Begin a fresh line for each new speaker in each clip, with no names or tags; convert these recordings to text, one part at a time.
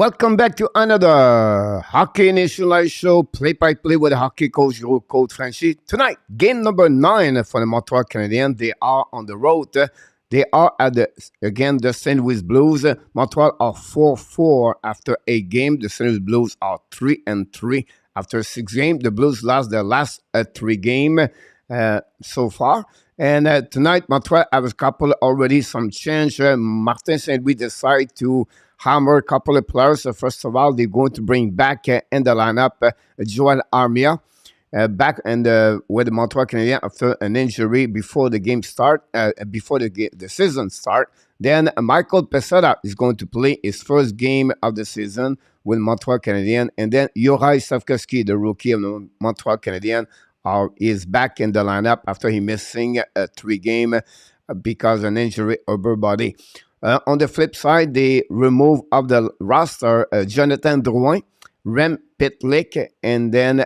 Welcome back to another Hockey Nation Live show, play-by-play with hockey coach, your coach Franchi. Tonight, game number 9 for the Montreal Canadiens. They are on the road. They are at the St. Louis Blues. Montreal are 4-4 after 8 games. The St. Louis Blues are 3-3 after 6 games. The Blues lost their last 3 games so far. And tonight, Montreal have a couple already, some change. Martin St. Louis decide to hammer a couple of players. First of all, they're going to bring back in the lineup Joel Armia back with the Montreal Canadiens after an injury before the game start, before the season start. Then Michael Pesada is going to play his first game of the season with Montreal Canadiens. And then Juraj Slavkovsky, the rookie of the Montreal Canadiens, is back in the lineup after he missing 3 games because of an injury upper body. On the flip side, they remove of the roster Jonathan Drouin, Rem Pitlick, and then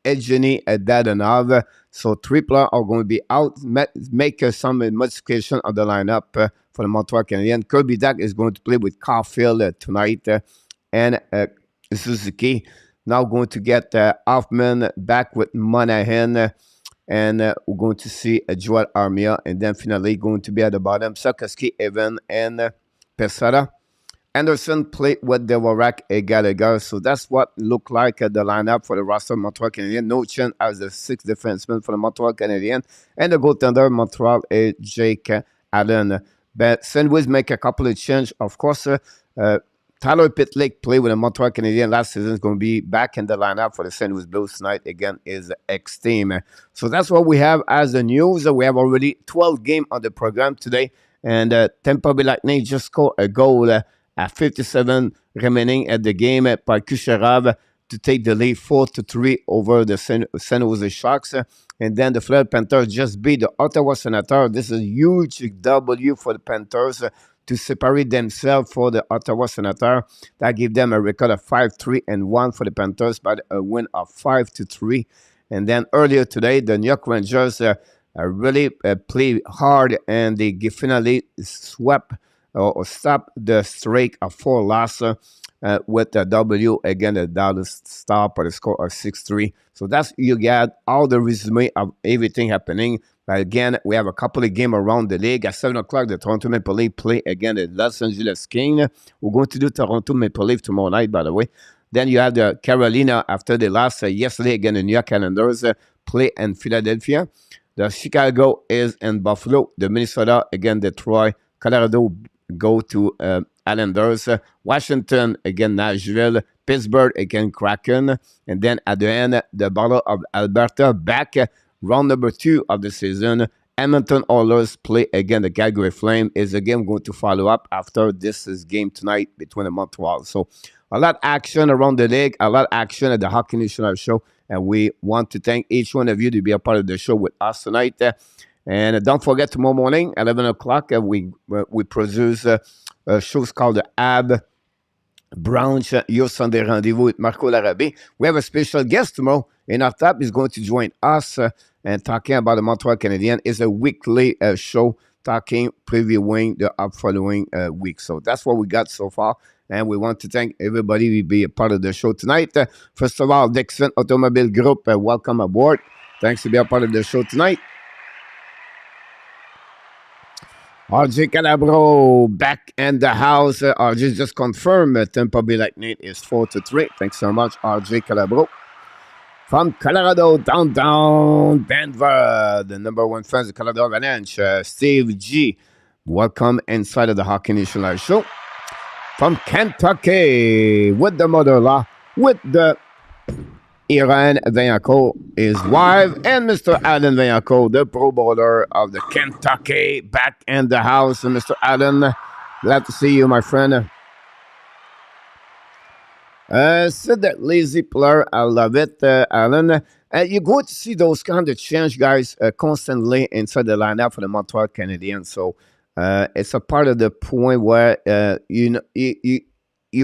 Evgeny Dadonov. So 3 players are going to be out. Make some modification of the lineup for the Montreal Canadiens. Kirby Dach is going to play with CAUFIELD tonight, and SUZUKI. Now going to get Hoffman back with Monahan. And we're going to see Joel Armia. And then finally going to be at the bottom, Slavkovsky, Evan, and Pesada. Anderson played with DVORAK and Gallagher. So that's what looked like the lineup for the roster of Montreal Canadiens. No Chen as the 6th defenseman for the Montreal Canadiens. And the goaltender Montreal is Jake Allen. But St. Louis make a couple of changes. Of course, Tyler Pitlick played with the Montreal Canadiens last season. Is going to be back in the lineup for the St. Louis Blues tonight. Again, is X-Team. So that's what we have as the news. We have already 12 games on the program today. And Tampa Bay Lightning just scored a goal at 57 remaining at the game by Kucherov to take the lead 4-3 over the San Jose Sharks. And then the Florida Panthers just beat the Ottawa Senators. This is a huge W for the Panthers to separate themselves for the Ottawa Senators. That give them a record of 5-3-1 for the Panthers, but a win of 5-3. And then earlier today, the New York Rangers really played hard, and they finally swept or stopped the streak of 4 losses with a W against the Dallas Stars for the score of 6-3. So that's you get all the resume of everything happening. But again, we have a couple of games around the league. At 7 o'clock, the Toronto Maple Leafs play again the Los Angeles Kings. We're going to do Toronto Maple Leafs tomorrow night, by the way. Then you have the Carolina after they lost yesterday again the New York Islanders play in Philadelphia. The Chicago is in Buffalo. The Minnesota again Detroit. Colorado go to Islanders. Washington again Nashville. Pittsburgh again Kraken. And then at the end, the Battle of Alberta back. Round number 2 of the season. Edmonton Oilers play again the Calgary Flame. Is again going to follow up after this game tonight between the Montreal. So a lot of action around the league, a lot of action at the Hockey National Show. And we want to thank each one of you to be a part of the show with us tonight. And don't forget, tomorrow morning, 11 o'clock, we produce shows called the HABS Branch, Your Sunday Rendezvous with Marco Larabé. We have a special guest tomorrow, and our top is going to join us and talking about the Montreal Canadiens. It's a weekly show previewing the following week. So that's what we got so far. And we want to thank everybody to be a part of the show tonight. First of all, Dixon Automobile Group, welcome aboard. Thanks to be a part of the show tonight. RJ Calabro back in the house. RJ just confirmed Tampa Bay Lightning is 4-3. Thanks so much, RJ Calabro. From Colorado, downtown Denver, the number 1 fans of Colorado Avalanche, Steve G. Welcome inside of the Hockey Nation Live Show. From Kentucky, with the mother-in-law, with the Iran Vaillancourt, his wife, and Mr. Alan Vaillancourt, the Pro Bowler of the Kentucky, back in the house. Mr. Alan, glad to see you, my friend. Said that lazy player, I love it, Alan. You're going to see those kind of change, guys, constantly inside the lineup for the Montreal Canadiens. So it's a part of the point where you're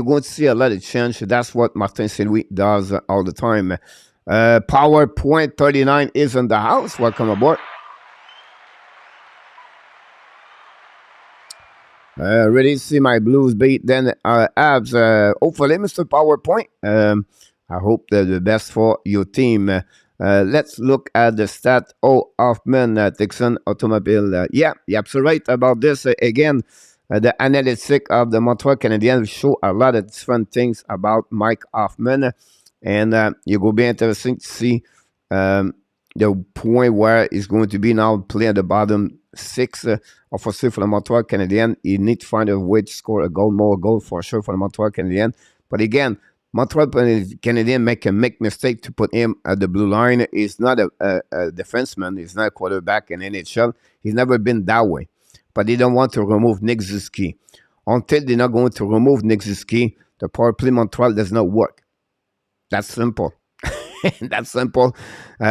going to see a lot of change. That's what Martin St. Louis does all the time. PowerPoint 39 is in the house. Welcome aboard. Ready to see my Blues beat then Abs. Hopefully, Mr. PowerPoint. I hope the best for your team. Let's look at the stat. Oh, Hoffman, Dixon, Automobile. Yeah, you're absolutely right about this. Again, the analytics of the Montreal Canadiens show a lot of different things about Mike Hoffman. And it will be interesting to see the point where he's going to be now playing at the bottom six. Offensive for the Montreal Canadiens. You need to find a way to score a goal, more goal for sure for the Montreal Canadiens. But again, Montreal Canadiens make mistake to put him at the blue line. He's not a defenseman. He's not a quarterback in NHL. He's never been that way. But they don't want to remove Nick Suzuki. Until they're not going to remove Nick Suzuki, the power play Montreal does not work. That's simple. That's simple.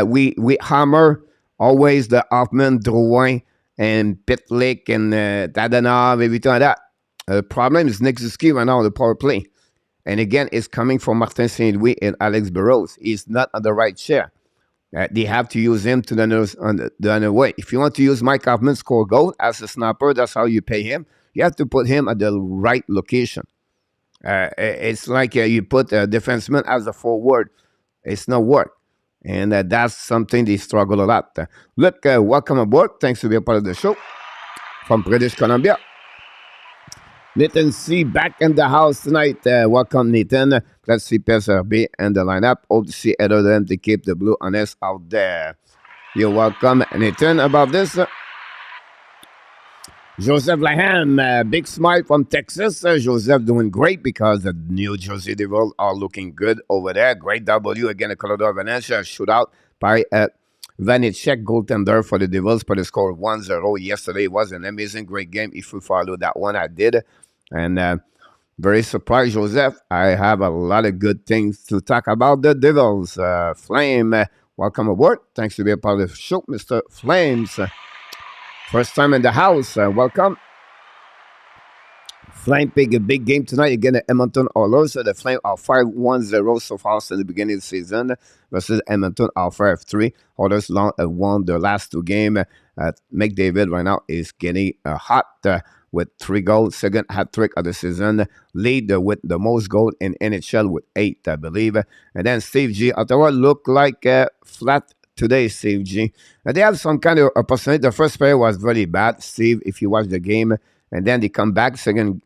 We hammer always the Hoffman, Drouin, and Pitlick and Tadanov, everything like that. The problem is Nick Suzuki right now on the power play. And again, it's coming from Martin St. Louis and Alex Burrows. He's not on the right chair. They have to use him to the other way. If you want to use Mike Hoffman score goal as a snapper, that's how you pay him. You have to put him at the right location. It's like you put a defenseman as a forward. It's not work. And that's something they struggle a lot. Look, welcome aboard. Thanks for being part of the show from British Columbia. Nathan C. back in the house tonight. Welcome, Nathan. Let's see PSRB in the lineup. Hope to see either of them to keep the blue honest out there. You're welcome, Nathan, about this. Joseph Laham, big smile from Texas. Joseph doing great because the New Jersey Devils are looking good over there. Great W again, the Colorado Avalanche shootout by Vanecek, goaltender for the Devils, for the score 1-0 yesterday. It was an amazing, great game. If you follow that one, I did. And very surprised, Joseph. I have a lot of good things to talk about the Devils. Flame, welcome aboard. Thanks for being part of the show, Mr. Flames. First time in the house. Welcome. Flame pick a big game tonight again at Edmonton Oilers. The Flame are 5-1-0 so far since the beginning of the season versus Edmonton are 5-3. Oilers won the last two games. McDavid right now is getting hot with 3 goals. Second hat-trick of the season. Lead with the most goals in NHL with 8, I believe. And then Steve G. Ottawa look like flat today, Steve G. They have some kind of opportunity. The first period was very bad, Steve, if you watch the game. And then they come back second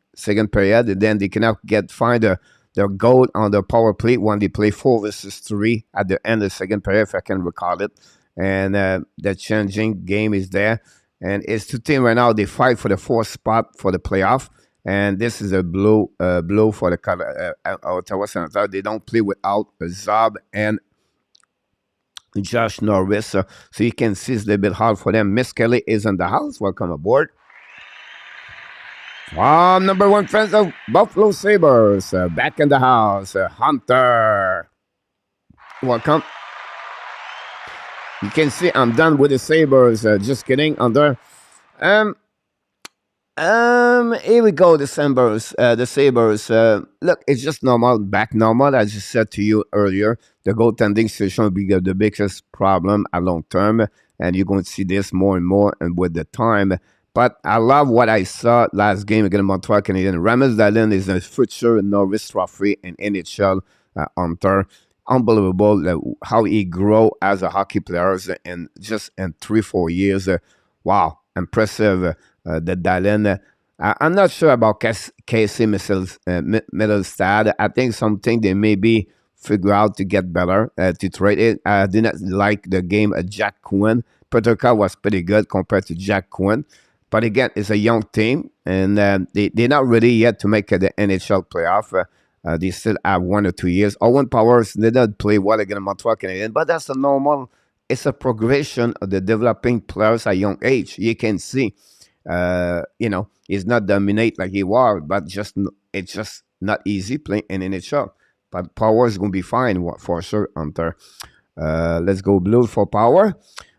period, and then they cannot find their goal on the power play when they play 4 versus 3 at the end of the second period, if I can recall it. And the changing game is there. And it's 2 teams right now. They fight for the 4th spot for the playoff. And this is a blow for the Ottawa Senators. They don't play without Zob and Josh Norris. So you can see it's a little bit hard for them. Miss Kelly is in the house. Welcome aboard. Number 1 friends of Buffalo Sabres, back in the house, Hunter. Welcome. You can see I'm done with the Sabres. Just kidding, Hunter. Here we go, the Sabres. Look, it's just normal, back normal, as I said to you earlier. The goaltending situation will be the biggest problem at long term, and you're going to see this more and more and with the time. But I love what I saw last game against Montreal Canadiens. Rasmus Dahlin is a future Norris Trophy in NHL Hunter. Unbelievable how he grew as a hockey player in 3-4 years. Wow, impressive. The Dahlin. I'm not sure about Casey Mittelstadt. I think something they maybe figure out to get better to trade it. I did not like the game of Jack Quinn. Peterka was pretty good compared to Jack Quinn. But again, it's a young team, and they're not ready yet to make the NHL playoff. They still have 1 or 2 years. Owen Powers did not play well against Montreal Canadiens, but that's a normal. It's a progression of the developing players at young age. You can see, he's not dominate like he was, but it's just not easy playing in NHL. But Powers is going to be fine for sure, Hunter. Let's go blue for Power.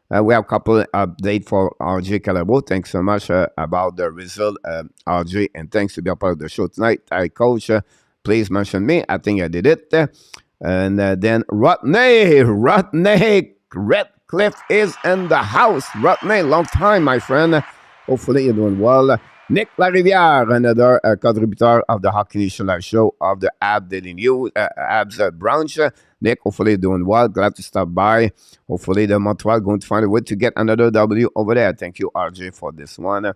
We have a couple updates for RJ Calabo. Thanks so much about the result, RJ, and thanks to be a part of the show tonight. Hi, Coach. Please mention me. I think I did it. And then Rodney Redcliffe is in the house. Rodney, long time, my friend. Hopefully you're doing well. Nick Larivière, another contributor of the Hockey Nation Live Show of the Ab Daily News, Abs branch. Nick, hopefully doing well. Glad to stop by. Hopefully the Montreal going to find a way to get another W over there. Thank you, RJ, for this one.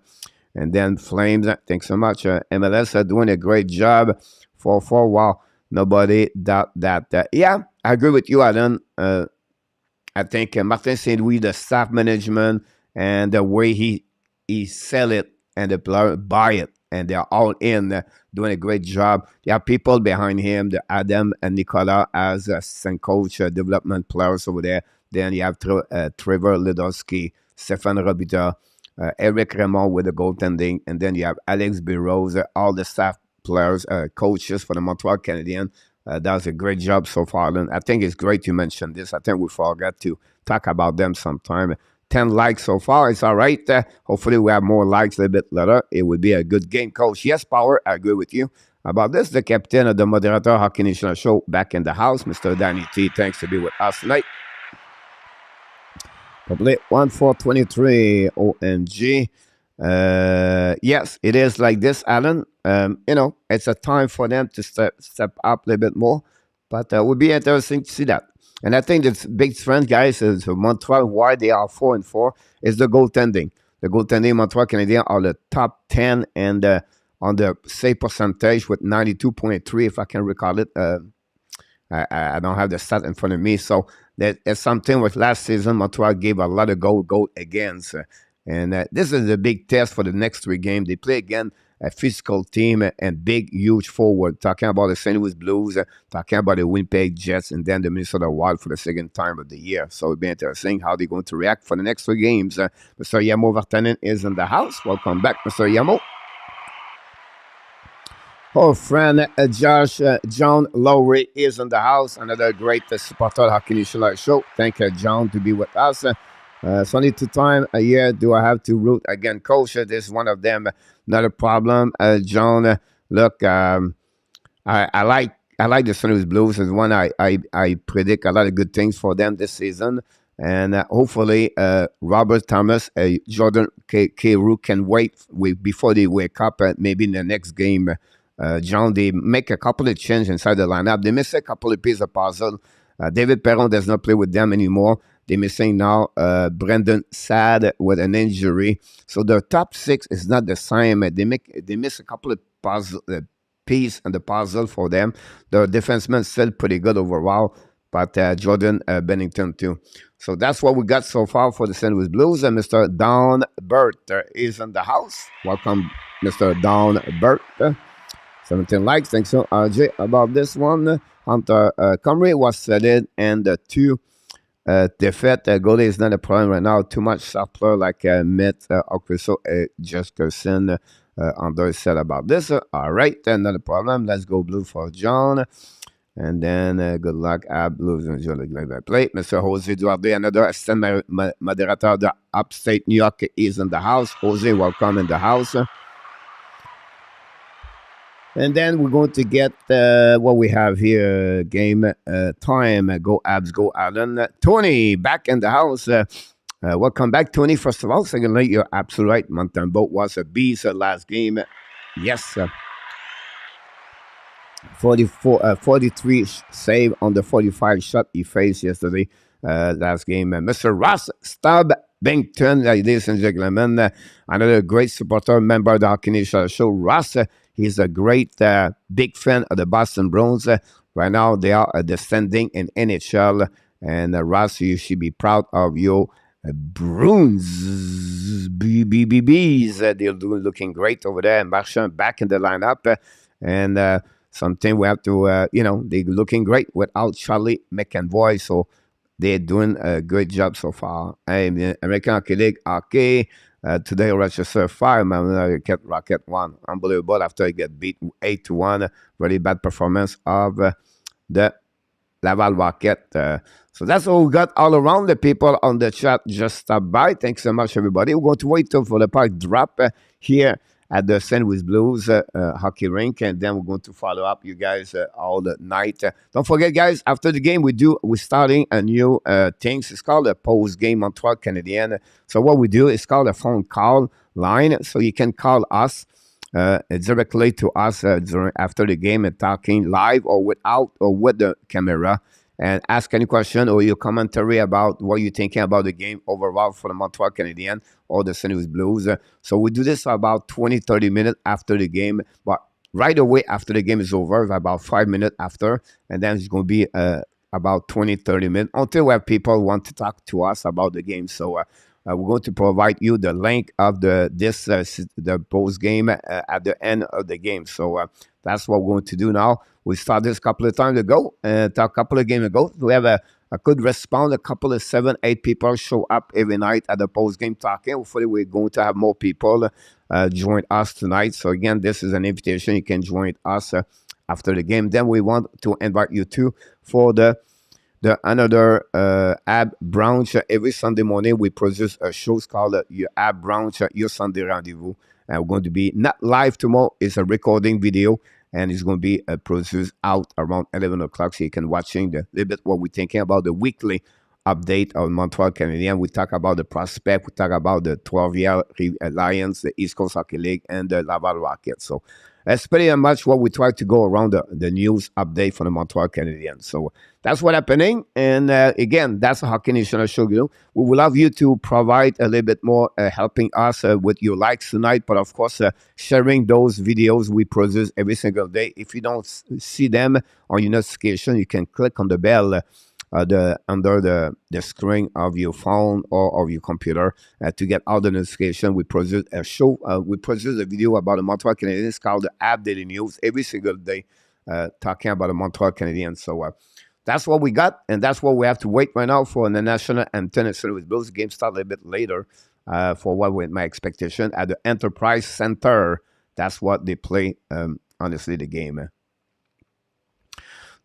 And then Flames, thanks so much. MLS are doing a great job for a while. Nobody doubt that. Yeah, I agree with you, Alan. I think Martin St. Louis, the staff management, and the way he sell it and the player buy it, and they're all in, doing a great job. There are people behind him, the Adam and Nicola as assistant coach, development players over there. Then you have Trevor Ledowski, Stefan Robita, Eric Raymond with the goaltending, and then you have Alex Burrows, all the staff players, coaches for the Montreal Canadiens. Does a great job so far. And I think it's great you mentioned this. I think we forgot to talk about them sometime. 10 likes so far. It's all right. Hopefully we have more likes a little bit later. It would be a good game, Coach. Yes, Power, I agree with you about this. The captain of the Moderator Hockey National Show back in the house, Mr. Danny T. Thanks to be with us tonight. Public 1423 OMG. Yes, it is like this, Alan. It's a time for them to step up a little bit more, but it would be interesting to see that. And I think the big strength, guys, is Montreal, why they are 4-4, is the goaltending. The goaltending Montreal Canadiens are the top 10 and on the save percentage with 92.3, if I can recall it. I don't have the stat in front of me. So there's something with last season, Montreal gave a lot of goal against. And this is a big test for the next 3 games. They play again a physical team and big, huge forward. Talking about the St. Louis Blues, talking about the Winnipeg Jets, and then the Minnesota Wild for the second time of the year. So it'll be interesting how they're going to react for the next 3 games. Mr. Yamo Vartanen is in the house. Welcome back, Mr. Yamo. Our friend John Lowry is in the house. Another great supporter of Hockey Nation Live Show. Thank you, John, to be with us. It's only 2 times a year do I have to root again, Coach. This is one of them. Not a problem, John. Look, I like the St. Louis Blues. It's one I predict a lot of good things for them this season, and hopefully Robert Thomas, Jordan Carew can wait before they wake up. Maybe in the next game, John, they make a couple of changes inside the lineup. They miss a couple of pieces of puzzle. David Perron does not play with them anymore. They're missing now Brendan Saad with an injury. So their top 6 is not the same. They miss a couple of puzzle piece in the puzzle for them. Their defensemen still pretty good overall, but Jordan Bennington too. So that's what we got so far for the St. Louis Blues. And Mr. Don Burt is in the house. Welcome, Mr. Don Burt. 17 likes. Thanks so RJ about this one. Hunter Comrie was settled and 2 defeat. Goalie is not a problem right now. Too much soft player like Mitt Okriso, Jesperson. Andre said about this. All right, not a problem. Let's go blue for John. And then good luck. Blues enjoy the great play. Mr. Jose Duarte, another assistant moderator of the upstate New York, is in the house. Jose, welcome in the house. And then we're going to get what we have here, game time. Go Abs, go Allen. Tony, back in the house. Welcome back, Tony. First of all, secondly, you're absolutely right. Mountain Boat was a beast last game. Yes. 43 save on the 45 shot he faced yesterday, last game. Mr. Ross Stubbington, ladies and gentlemen, another great supporter, member of the Hockey Nation Show. Ross, he's a great big fan of the Boston Bruins. Right now, they are descending in NHL. And Ross, you should be proud of your Bruins. BBBs. They're looking great over there. Marchand back in the lineup. And something we have to, they're looking great without Charlie McAvoy. So they're doing a great job so far. American Hockey League, okay. Today, Rochester 5, Rocket 1. Unbelievable after he get beat 8-1. Really bad performance of the Laval Rocket. So that's all we got all around. The people on the chat just stopped by. Thanks so much, everybody. We're going to wait till for the puck drop here at the St. Louis Blues hockey rink, and then we're going to follow up you guys all the night. Don't forget, guys, after the game, we're starting a new thing. It's called a post-game Montreal Canadiens. So what we do is called a phone call line, so you can call us directly to us after the game and talking live or without or with the camera, and ask any question or your commentary about what you're thinking about the game overall for the Montreal Canadiens or the St. Louis Blues. So we do this about 20-30 minutes after the game, but right away after the game is over, about 5 minutes after, and then it's going to be about 20-30 minutes until we have people want to talk to us about the game. So we're going to provide you the link of the post game at the end of the game. So that's what we're going to do now. We started this a couple of times ago, a couple of games ago. We have a good response. A couple of 7-8 people show up every night at the post game talking. Hopefully, we're going to have more people join us tonight. So again, this is an invitation. You can join us after the game. Then we want to invite you to for the another AB branch. Every Sunday morning, we produce a show called your AB branch, your Sunday rendezvous. And we're going to be not live tomorrow. It's a recording video, and it's going to be produced out around 11 o'clock, so you can watching the little bit what we're thinking about the weekly update of Montreal Canadiens. We talk about the prospect. We talk about the 12-year alliance, the East Coast Hockey League, and the Laval Rockets. So that's pretty much what we try to go around the news update for the Montreal Canadiens. So that's what's happening. And again, that's a Hockey National show. We would love you to provide a little bit more helping us with your likes tonight. But of course, sharing those videos we produce every single day. If you don't see them on your notification, you can click on the bell under the screen of your phone or of your computer to get all the notification. We produce a show. We produce a video about the Montreal Canadiens. It's called the AB Daily News every single day, talking about the Montreal Canadiens. So that's what we got, and that's what we have to wait right now for the national anthem and St. Louis Blues. The game start a little bit later for what with my expectation at the Enterprise Center. That's what they play. Honestly, the game.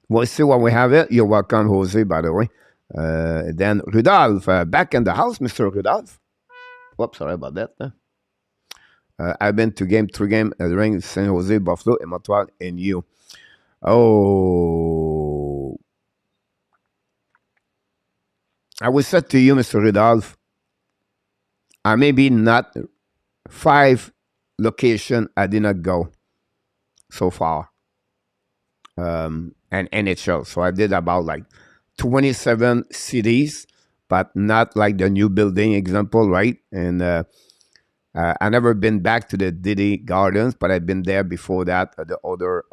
We'll see what we have it. You're welcome, Jose, by the way. Then Rudolph, back in the house, Mr. Rudolph. Whoops, sorry about that. I've been to 3 games during San Jose, Buffalo, and Montreal, and you. Oh. I will say to you, Mr. Rudolph, I maybe not 5 locations I did not go so far. And NHL. So I did about like 27 cities, but not like the new building example, right? And I never been back to the Diddy Gardens, but I've been there before that at the other,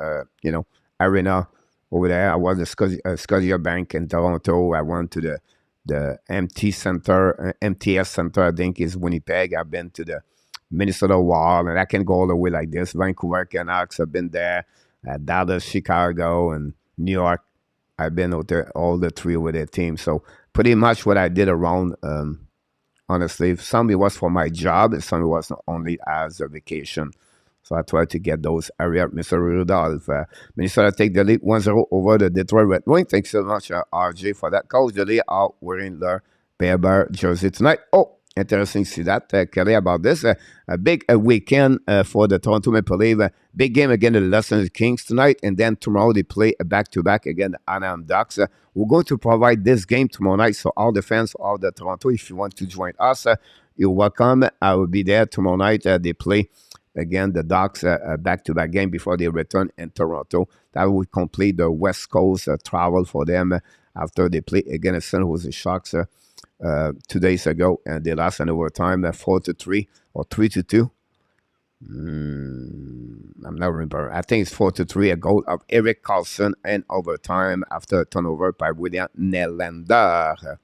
arena over there. I was at Scotia Bank in Toronto. I went to the MTS Center, I think is Winnipeg. I've been to the Minnesota Wild, and I can go all the way like this. Vancouver Canucks, I've been there. Dallas, Chicago, and New York. I've been out there all the 3 with their team. So pretty much what I did around, honestly, some it was for my job, and some it was only as a vacation. So I tried to get those areas. Mr. Rudolph, Minnesota take the lead 1-0 over the Detroit Red Wings. Thanks so much, RJ, for that. Coach Jolie out wearing their Bear jersey tonight. Oh, interesting to see that, Kelly, about this. A big weekend for the Toronto Maple Leafs. Big game against the Los Angeles Kings tonight, and then tomorrow they play a back-to-back against the Anaheim Ducks. We're going to provide this game tomorrow night, so all the fans of the Toronto, if you want to join us, you're welcome. I will be there tomorrow night. They play again the Ducks back-to-back game before they return in Toronto. That will complete the West Coast travel for them after they play against San Jose Sharks 2 days ago, and they lost in overtime 4-3 or 3-2. I'm not remember. I think it's 4-3. A goal of Erik Karlsson in overtime after a turnover by William Nylander.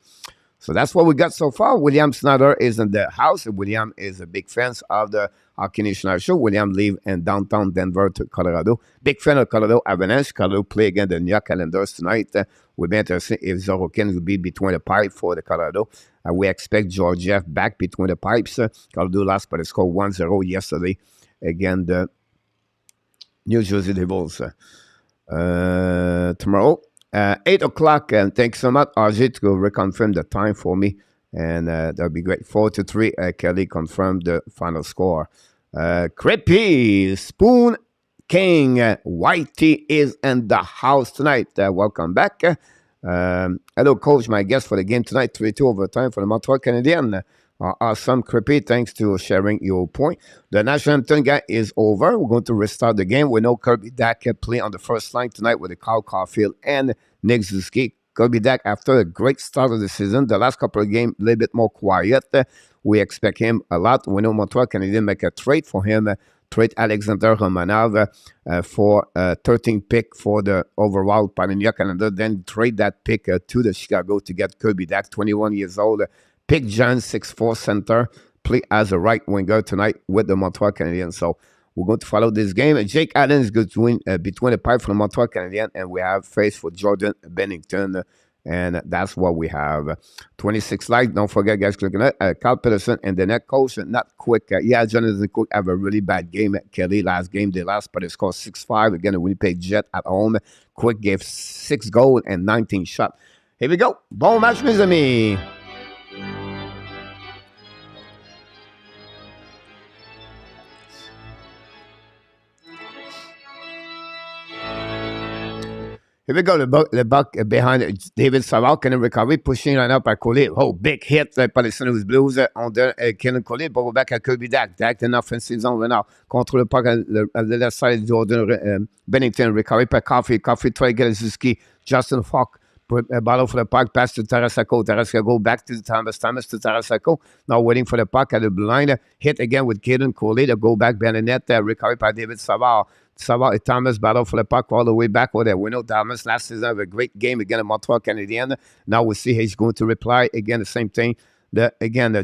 So that's what we got so far. William Snyder is in the house. William is a big fan of the Hockey National Show. William lives in downtown Denver, Colorado. Big fan of Colorado Avalanche. Colorado play against the New York Islanders tonight. We'll be interested if Sorokin will be between the pipes for the Colorado. We expect Georgiev back between the pipes. Colorado lost by the score 1-0 yesterday against the New Jersey Devils. Tomorrow, 8 o'clock, and thanks so much, RJ, to reconfirm the time for me, and that'll be great. 4-3, Kelly confirmed the final score. Creepy, Spoon King, Whitey is in the house tonight. Welcome back. Hello, coach. My guest for the game tonight, 3-2 overtime for the Montreal Canadiens. Awesome, Creepy. Thanks to sharing your point. The national anthem game is over. We're going to restart the game. We know Kirby Dack play on the first line tonight with the CAUFIELD and Nick SUZUKI. Kirby Dack, after a great start of the season, the last couple of games a little bit more quiet. We expect him a lot. We know Montreal Canadiens make a trade for him. Trade Alexandre Romanov for 13 pick for the overall Pioneer Canada. Then trade that pick to the Chicago to get Kirby Dack, 21 years old. Pick John, 6'4" center, play as a right winger tonight with the Montreal Canadiens. So we're going to follow this game. Jake Allen is going to win between the pipe for the Montreal Canadiens, and we have face for Jordan Bennington. And that's what we have. 26 likes. Don't forget, guys, clicking it. Carl Peterson and the net coach, not quick. Yeah, Jonathan Cook have a really bad game at Kelly last game. They lost, but they scored 6-5 again. The Winnipeg Jet at home. Quick gave 6 goals and 19 shots. Here we go. Bon match, mes amis. Here we go, the buck behind David Savard, Kenan recovery, pushing right up by Collet. Oh, big hit par les St. Louis Blues on Kenan Collet, but we're back at Kirby Dack. Dack, in offensive zone right now. Contre le puck at the left side, Jordan Bennington, recovery par Coffee. Coffee try to get Suzuki. Justin Falk, battle for the puck, pass to Tarasaco. Tarasaco back to Thomas. Thomas to Tarasaco. Now waiting for the puck at the blue line. Hit again with Kenan Collet to go back behind the net. Recovery by David Savard. Savard and Thomas battle for the puck all the way back over there. We know Thomas last season had a great game against the Montreal Canadiens. Now we see he's going to reply again the same thing. The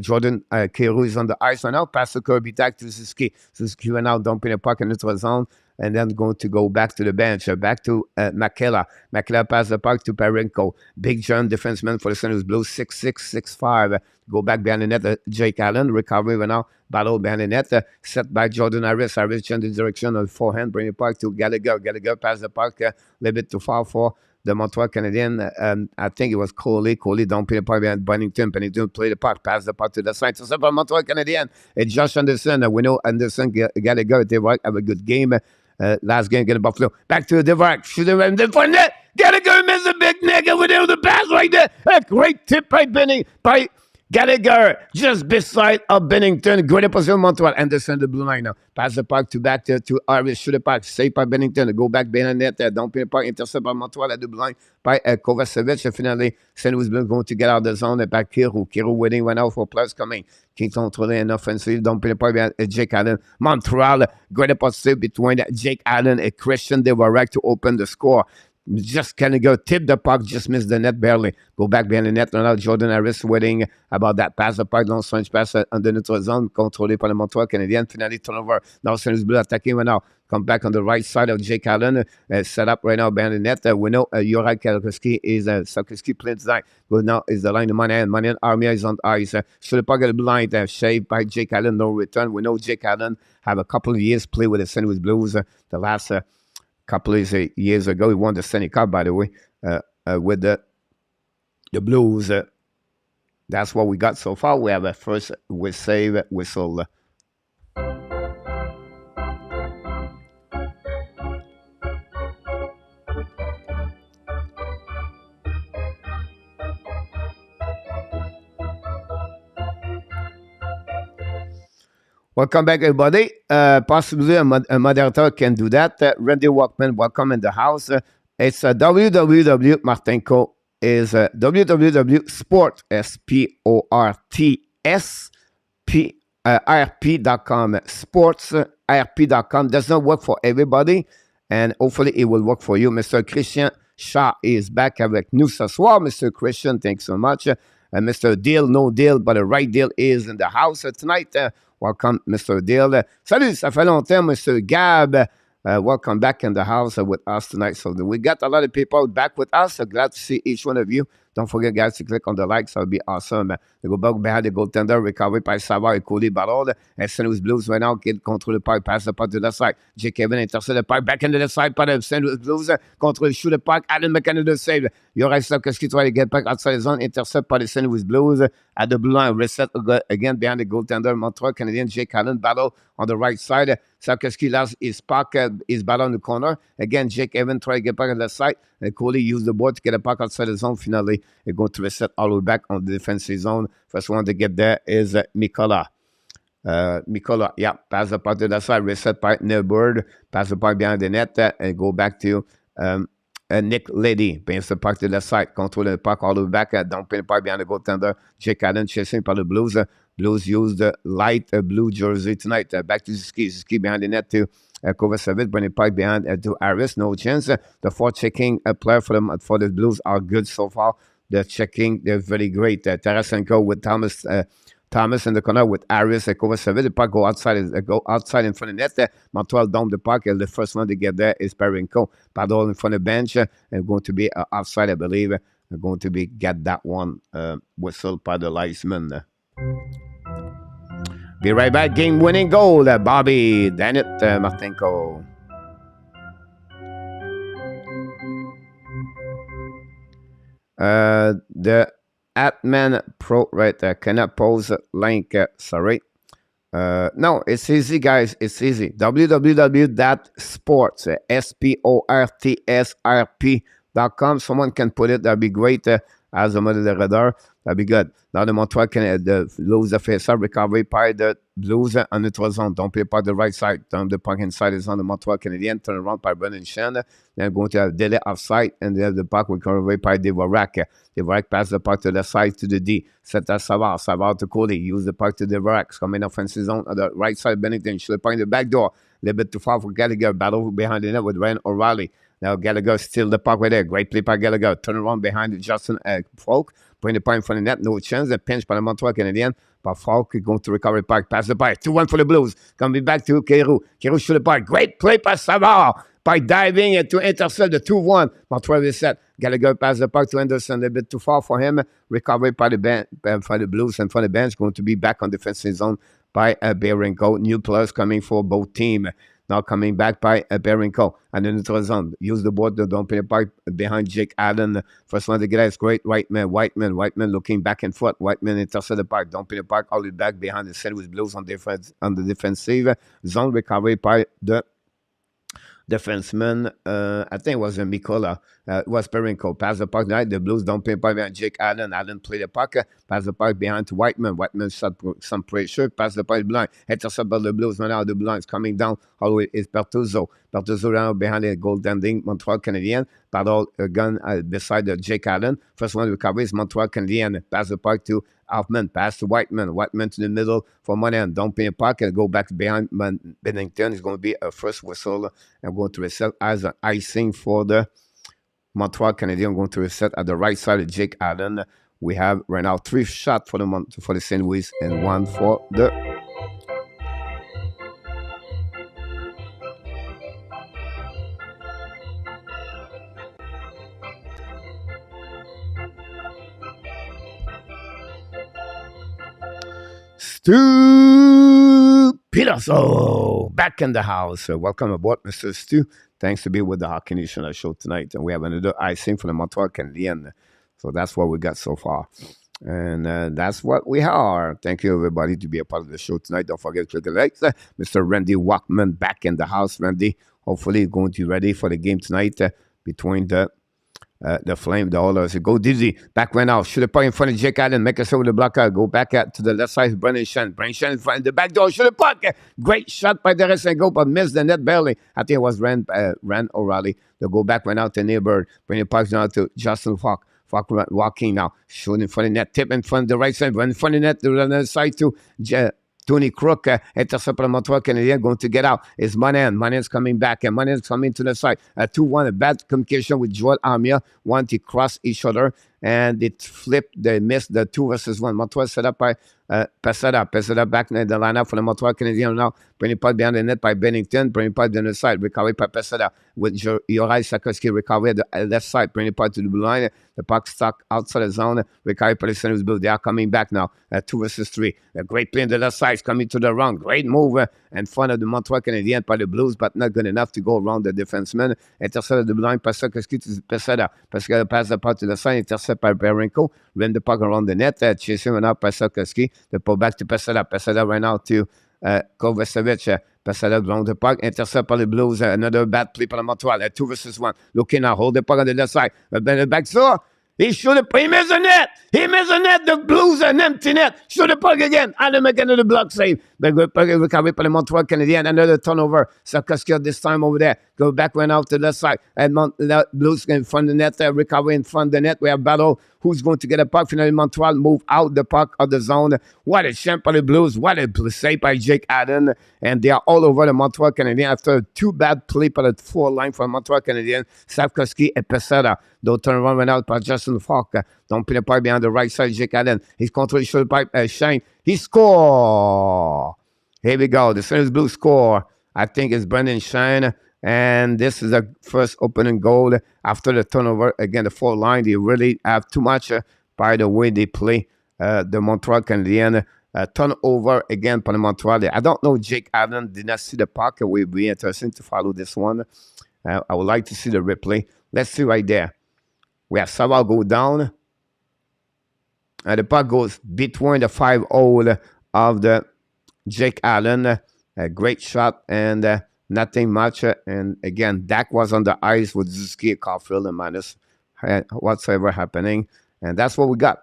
Jordan Kyrou is on the ice right now. Pass the Kirby Dack to Suzuki. Suzuki right now dumping the puck in the neutral zone. And then going to go back to the bench, back to Makela. Makela pass the puck to Parenko. Big John, defenseman for the St. Louis Blues, 6'6", 6'5". Go back behind the net, Jake Allen, recovery right now, battle behind the net, set by Jordan Harris. Harris change the direction of the forehand, bring the puck to Gallagher. Gallagher pass the puck a little bit too far for the Montreal Canadiens. I think it was Coley. Coley dumping the puck behind Bennington. Bennington play the puck, pass the puck to the side. So for Montreal Canadiens, it's Josh Anderson. We know Anderson, Gallagher, DVORAK have a good game. Last game against Buffalo. Back to DVORAK. Shoot him in the front net. Gallagher miss a big nigga with the pass right there. A great tip by Gallagher just beside of Bennington. Great position, Montreal. Anderson, the blue line now. Pass the puck back to Harris. Shoot the puck. Save by Bennington. Go back behind the net. Don't pay the puck. Intercept by Montreal at the blue line by Kovacevic. Finally, St. Louis Blues going to get out of the zone by Kyrou. Kyrou waiting right now for plus coming. Qui contrôlait an offensive. Don't pay the puck behind Jake Allen. Montreal. Great position between Jake Allen and Christian DVORAK to open the score. Just kind of go tip the puck, just miss the net barely. Go back behind the net. Now Jordan Harris waiting about that pass the puck, long range pass under neutral zone, contrôlé par le Montreal Canadien. Finally turnover. Now St. Louis Blues attacking right now. Come back on the right side of Jake Allen. Set up right now behind the net. We know Juraj Kalkowski is Sakowski playing tonight. But now is the line of Monahan. Monahan Armia is on ice. Should the puck get blind, shaved by Jake Allen, no return. We know Jake Allen have a couple of years play with the St. Louis Blues. The last couple of years ago, he won the Stanley Cup, by the way, with the Blues. That's what we got so far. We have a first save whistle. Welcome back, everybody. Possibly a moderator can do that. Randy Walkman, welcome in the house. It's www. Martinko is www.sport, S-P-O-R-T-S, RP.com. Sportsrp.com does not work for everybody, and hopefully it will work for you. Mr. Christian Shaw is back avec nous ce soir. Mr. Christian, thanks so much. Mr. Deal, no deal, but the right deal is in the house tonight. Welcome, Mr. Deal. Salut, ça fait longtemps, Mr. Gab. Welcome back in the house with us tonight. So we got a lot of people back with us. So glad to see each one of you. Don't forget, guys, to click on the likes. That would be awesome. They go back behind the goaltender, recovery by Savard et Cody Barrel. And St. Louis Blues right now get control the puck, pass the puck to the side. J. Kevin intercept the puck, back into the side by the St. Louis Blues. Control, shoot the puck, Allen McKenna the save. Juraj Slafkovsky try to get back outside the zone, intercept by the St. Louis Blues. At the blue line, reset again behind the goaltender, Montreal Canadiens, Jake Allen battle on the right side. Sarkowski lost his puck, his ball on the corner. Again, Jake Evans try to get back on the side. And Coley used the board to get a puck outside the zone. Finally, they're going to reset all the way back on the defensive zone. First one to get there is Mikola. Mikola, yeah, pass the puck to the side, reset by Neubird, pass the puck behind the net, and go back to Nick Lady, pass the puck to the side, control the puck all the way back, dumping the puck behind the goaltender, Jake Allen chasing by the Blues. Blues used the light blue jersey tonight. Back to Ski behind the net to Kovacevic, bring the puck behind to Harris, no chance. The four checking player for the Blues are good so far. The checking, they're very great. Tarasenko with Thomas in the corner with Harris and Kovacevic. The puck go outside in front of the net. Montreal dump the puck. And the first one to get there is Parenko. Paddle in front of the bench. And going to be offside, I believe. They're going to be get that one whistled by the linesman. Be right back. Game-winning goal. Bobby Danit Martinko. The Atman Pro right there cannot pose link. Sorry. No, it's easy, guys. It's easy. www.sports, sportsrp.com. Someone can put it. That'd be great. As a mother the radar, that'd be good. Now the Montreal can the Blues the face up recovery by the Blues on the 3 zone. Don't play by the right side. Down the puck inside is on the Montreal Canadiens. Turn around by Brendan Shen. Then going to have delay offside and they have the puck recovery by DVORAK. DVORAK pass the puck to the side to the D. Set that Savard. Savard to Cody. Use the puck to DVORAK. Coming offensive zone on the right side. Bennington should point the back door. A little bit too far for Gallagher. Battle behind the net with Ryan O'Reilly. Now Gallagher still the puck right there. Great play by Gallagher. Turn around behind Justin Falk. Bring the puck in front of the net. No chance. A pinch by the Montreal Canadiens. But Falk is going to recover the puck. Pass the puck. 2-1 for the Blues. Coming back to Kirill. Kirill shoot the puck. Great play by Savard. By diving to intercept the 2-1. Montreal is set. Gallagher pass the puck to Anderson. A little bit too far for him. Recovery by the for the Blues and for the bench. Going to be back on defensive zone by Barenko. New players coming for both teams. Now coming back by Barenko. And then the zone. Use the board to dump the puck behind Jake Allen. First one to get out is great. Whiteman looking back and forth. Whiteman intercept the puck. Dumping the puck all the way back behind the St. Louis Blues on the defensive zone. Recovery by the defenseman, I think it was Mikola. It was Barenko. Pass the puck behind the Blues. Don't play behind Jake Allen. Allen play the puck. Pass the puck behind to Whiteman. Whiteman shot some pressure. Pass the puck blind. Intercept by the Blues. Now the Blinds coming down. All the way is Bertuzzo. Bertuzzo down behind the goaltending Montreal Canadiens. Paddle gun beside Jake Allen. First one recovery is Montreal Canadiens. Pass the puck to Hoffman. Pass to Whiteman. Whiteman to the middle for Monahan. Don't pay a puck and go back behind Bennington. It's going to be a first whistle. I'm going to reset as an icing for the Montreal Canadiens. I'm going to reset at the right side of Jake Allen. We have right now 3 shots for the St. Louis and 1 for the Stu Peterson back in the house. Welcome aboard, Mr. Stu. Thanks to be with the Hockey Nation show tonight. And we have another icing for the Montreal Canadiens. So that's what we got so far. And that's what we are. Thank you, everybody, to be a part of the show tonight. Don't forget to click the likes. Mr. Randy Walkman back in the house. Randy, hopefully going to be ready for the game tonight between the Flame, the Oilers. Go dizzy. Back right now. Shoot a puck in front of Jake Allen. Make us over the blocker. Go back to the left side. Brendan Shen. Brendan Shen in front of the back door. Shoot a puck. Great shot by the rest and go, but missed the net barely. I think it was Rand O'Reilly. They'll go back right now to Neubird. Bring the puck now to Justin Falk. Falk walking now. Shooting in front of the net. Tip in front of the right side. Run in front of the net. The other side to Tony Crook, intercept by Montreal Canadiens, going to get out. Is Monahan. Monahan's coming back, and Monahan's coming to the side. 2-1, a bad communication with Joel Armia. One to cross each other, and it flipped. They missed the 2 versus 1. Montreal set up by Pesada. Pesada back in the lineup for the Montreal Canadiens now. Bringing puck behind the net by Bennington. Bringing puck down the side. Recovery by Pesada with Juraj Sarkowski. Recovery at the left side. Bringing puck to the blue line. The puck stuck outside the zone. Recovery by the St. Louis Blues. They are coming back now. 2 versus 3. A great play on the left side. Coming to the run. Great move in front of the Montreal Canadiens by the Blues, but not good enough to go around the defenseman. Intercepted the blind by Sarkowski to Pesada. Pesada pass the puck to the side. Intercept by Barenko. Ran the puck around the net. Chasing him out by Sarkowski. The pull back to Pesada. Pesada right now to Kovacevic passe à l'autre long de puck, intercept par les Blues. Another bad play par le Montreal. 2 versus 1. Looking now, hold the puck on the left side. The back door. He should have. He missed the net. He missed the net. The Blues an empty net. Should have puck again. And make another block save. But good puck recovered by the Montreal Canadiens. Another turnover. Sarkowski this time over there. Go back, went out to the left side. And Blues in front of the net. Recover in front of the net. We have battle. Who's going to get a puck? Finally, Montreal move out the puck of the zone. What a champ by the Blues. What a save by Jake Allen. And they are all over the Montreal Canadiens after 2 bad play by the 4 line for Montreal Canadiens. Sarkowski et Pesera. Don't turn around went out by Justin Falk. Don't put the pipe behind the right side. Jake Allen. He's controlling the pipe. Shane. He score. Here we go. The St. Louis Blues score. I think it's Brendan Shine. And this is the first opening goal after the turnover. Again, the 4 line, they really have too much by the way they play the Montreal Canadiens. Turnover again for the Montreal. I don't know, Jake Allen did not see the puck. It will be interesting to follow this one. I would like to see the replay. Let's see right there. We have Savard go down. And the puck goes between the 5 hole of the Jake Allen. A great shot and nothing much. And again, Dak was on the ice with Suzuki, CAUFIELD, and minus whatsoever happening. And that's what we got.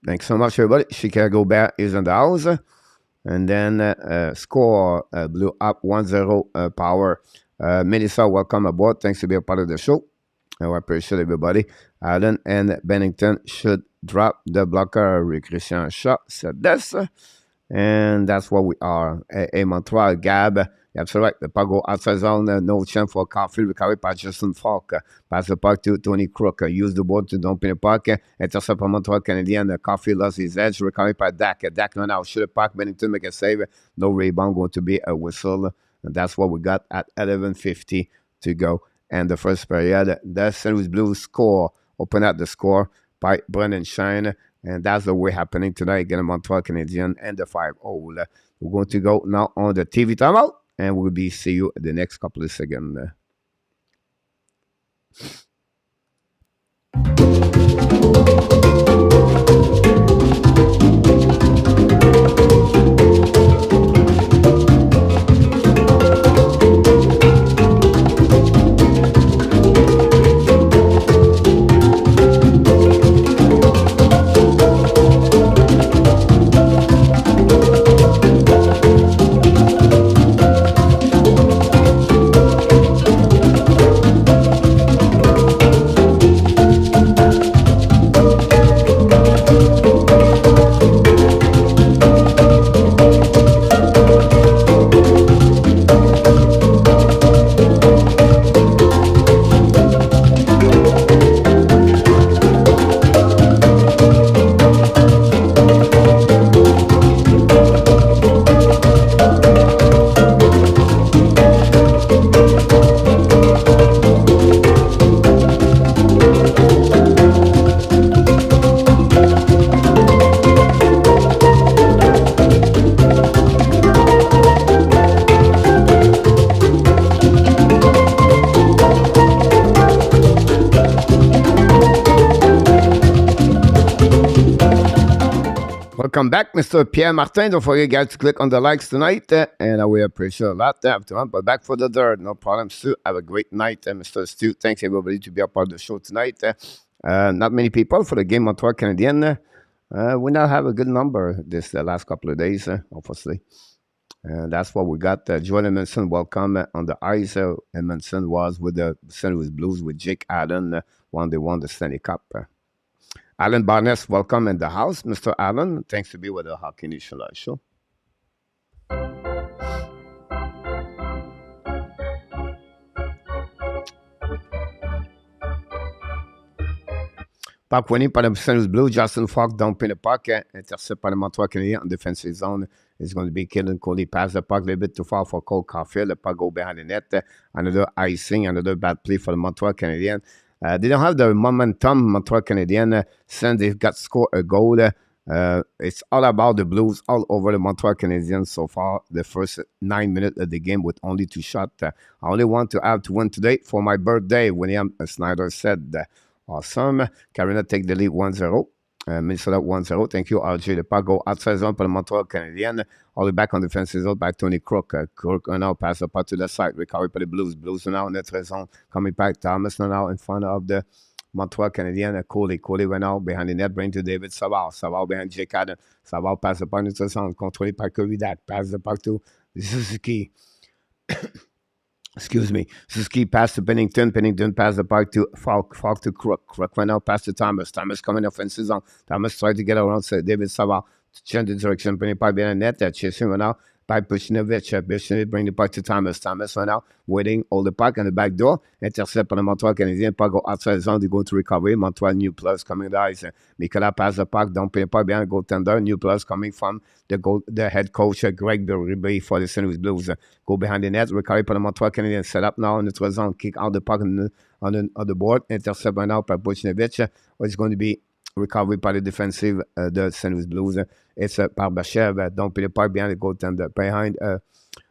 Thanks so much, everybody. Chicago Bear is in the house. And then score blew up 1-0 power. Melissa, welcome aboard. Thanks to be a part of the show. I appreciate everybody. Allen and Bennington should drop the blocker. Recreation shot. Said this. And that's what we are. A Montreal Gab. Absolutely right. The puck go outside zone. No chance for CAUFIELD. Recovered by Justin Falk. Pass the puck to Tony Crook. Use the board to dump in the puck. Intercept by Montreal Canadiens. CAUFIELD lost his edge. Recovered by Dak. Dak went out. Shoot the puck. Bennington make a save. No rebound. Going to be a whistle. And that's what we got at 11:50 to go. And the first period, the St. Louis Blues score. Open up the score by Brendan Shine. And that's the way happening tonight. Again, Montreal Canadiens and the 5-0. We're going to go now on the TV timeout. And we'll see you the next couple of seconds. Welcome back, Mr. Pierre Martin. Don't forget, guys, to click on the likes tonight, and I will appreciate a lot. But back for the third, no problem, Stu. Have a great night, Mr. Stu. Thanks, everybody, to be a part of the show tonight. Not many people for the game Montreal Canadiens. We now have a good number this last couple of days, obviously. And that's what we got. Joel Edmondson, welcome on the ice. Edmondson was with the St. Louis Blues with Jake Allen when they won the Stanley Cup. Alan Barnes, welcome in the house. Mr. Allen, thanks to be with the Hockey Nation Live show. Puck winning par le St. Louis Blues. Justin Falk dumping the puck. Intercept par le Montreal Canadiens in defensive zone. It's going to be Killen Cody. Pass the puck a little bit too far for Cole CAUFIELD. The puck go behind the net. Another icing, another bad play for the Montreal Canadiens. They don't have the momentum, Montreal Canadiens, since they've got scored a goal. It's all about the Blues all over the Montreal Canadiens so far. The first 9 minutes of the game with only 2 shots. I only want to have to win today for my birthday, William Snyder said. Awesome. Carolina take the lead 1-0. Minnesota 1-0. Thank you, RJ. Le pas go outside zone pour le Montreal Canadiens. All the back on defensive zone by Tony Crook. Crook now pass the puck to the side. Recovery for the Blues. Blues are now in the zone. Coming back. Thomas now in front of the Montreal Canadiens. Coley went out behind the net. Bring to David Savard. Savard behind Jake Allen. Savard pass the puck into the zone. Controlled by Kovidak. Pass the puck to Suzuki. Excuse me. Suzuki passed to Pennington. Pennington passed the puck to Falk. Falk to Crook. Crook went out past to Thomas. Thomas coming offensive zone. Thomas tried to get around David Savard to change the direction. Bring the puck behind the net. Chasing went out by Bushnovich. Bushnovich bring the puck to Thomas. Thomas went out waiting. Hold the puck on the back door. Intercept by the Montreal Canadiens. Puck go outside zone. They go to recovery. Montreal new plus coming to ice. Nicolas pass the puck. Don't pay the puck behind the goaltender. New plus coming from the head coach Greg Berube for the St. Louis Blues. Go behind the net. Recovery by the Montreal Canadiens. Set up now in the zone. Kick out the puck on the board. Intercept by now by Bushnovich. It's going to be recovery by the defensive the St. Louis Blues. It's par Bachev. Don't pay the puck behind the goaltender. Behind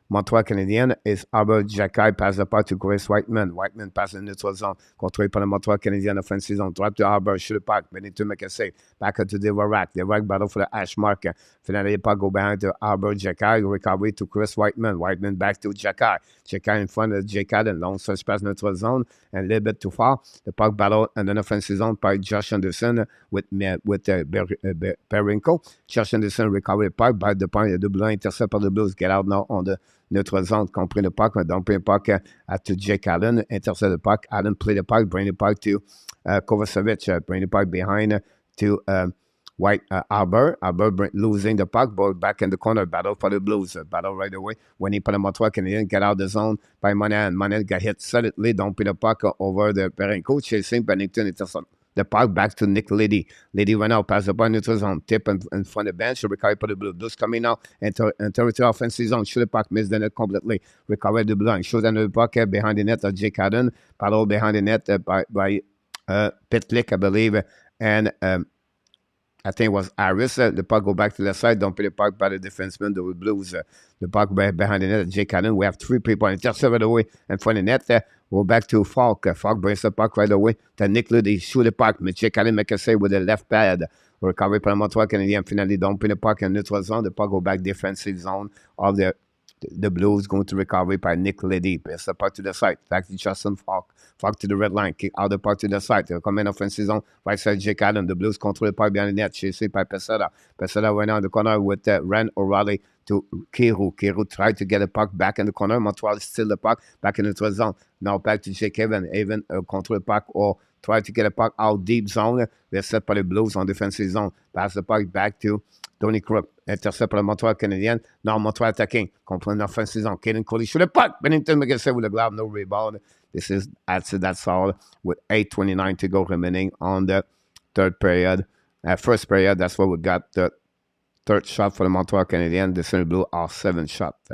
Montreal Canadien is Albert Jacquet. Pass the puck to Chris Whiteman. Whiteman pass in the neutral zone. Controlé par le Montreal Canadien offensive zone. Drop to Albert. Shoot the puck. Benito make a save. Back to DVORAK. DVORAK battle for the hash mark. Finally, the puck go behind to Albert Jacquet. Recovery to Chris Whiteman. Whiteman back to Jacquet. Jacquet in front of Jacquet. And long search pass neutral zone. And a little bit too far. The puck battle and then offensive zone by Josh Anderson with Perinko. Josh Anderson recover the puck. By the point, the blue intercept par the Blues. Get out now on the neutral zone. Compris le puck. Dump the puck to Jake Allen. Intercept the puck. Allen play the puck. Bring the puck to Kovacevic. Bring the puck behind to Arbor. Losing the puck. Ball back in the corner. Battle for the Blues. Battle right away. When he put a Montreal Canadian get out the zone by Monahan. Monahan got hit solidly. Dump the puck over the Perinko. Chasing Pennington. Intercept the puck back to Nick Liddy. Liddy went out, pass the ball neutral zone, tip in front of the bench, recover for the Blue. Blues coming out, enter territory offensive zone, shoot the puck, miss the net completely, recover the blind, shoot the puck behind the net of Jake Haddon, paddle behind the net by Pitlick, I believe, and I think it was Harris. The puck go back to the side. Don't pay the puck by the defenseman. The Blues. The puck behind the net. Jake Allen. We have 3 people. Intercept right away in front of the net. Go back to Falk. Falk brings the puck right away. To Nick Luddy. Shoot the puck. But Jake Allen make a save with the left pad. Recovery by Montreal Canadiens. Finally, don't pay the puck in neutral zone. The puck go back defensive zone of the Blues going to recovery by Nick Liddy. Pass the puck to the side. Back to Justin Falk. Falk to the red line. Kick out the puck to the side. They'll come in offensive zone. Right side, Jake Allen. The Blues control the puck behind the net. Chased by Peseta. Peseta went out the corner with Ren O'Reilly to Kiru. Kiru tried to get the puck back in the corner. Montreal still the puck back in the neutral zone. Now back to Jake Evan. Evan control the puck or try to get the puck out deep zone. They're set by the Blues on defensive zone. Pass the puck back to Tony Crook. Intercept par le Montreal Canadien. Now Montreal attacking. Contre une offensive zone. Caden Coley shoot the puck. Bennington make a save with the glove. No rebound. That's all with 8:29 to go remaining on the third period. First period, that's what we got. The third shot for the Montreal Canadiens. The St. Louis Blues are 7 shots.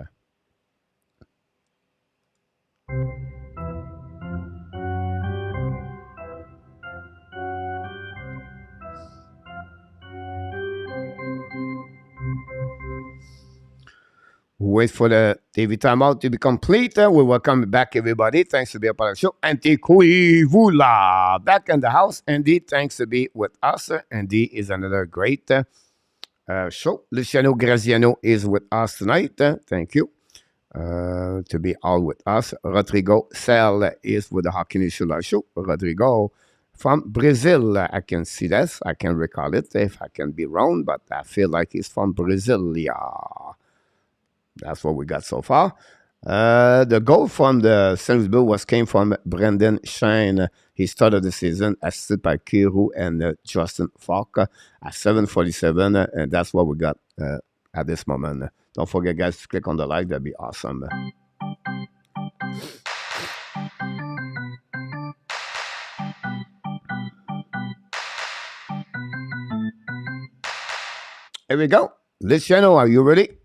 Wait for the TV timeout to be complete. We welcome back everybody. Thanks to be a part of the show. Andy Kuivula back in the house. Andy, thanks to be with us. Andy is another great show. Luciano Graziano is with us tonight. Thank you to be all with us. Rodrigo Sel is with the Hockey Nation Live Show. Rodrigo from Brazil. I can see this. I can recall it if I can be wrong, but I feel like he's from Brasilia. That's what we got so far. The goal from the St. Louis Blues came from Brendan Shane. He started the season assisted by Kiru and Justin Falk at 7:47, and that's what we got at this moment. Don't forget, guys, to click on the like. That'd be awesome. Here we go. Luciano, are you ready?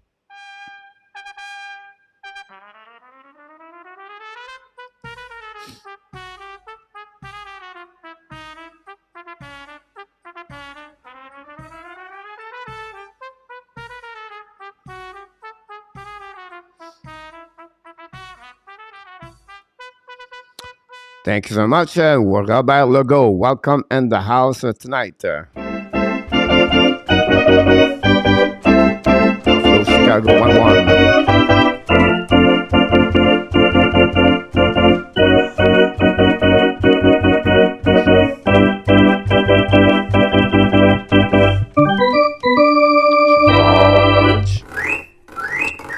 Thank you so much. Robert Legault, welcome in the house tonight. Montreal go 1-1.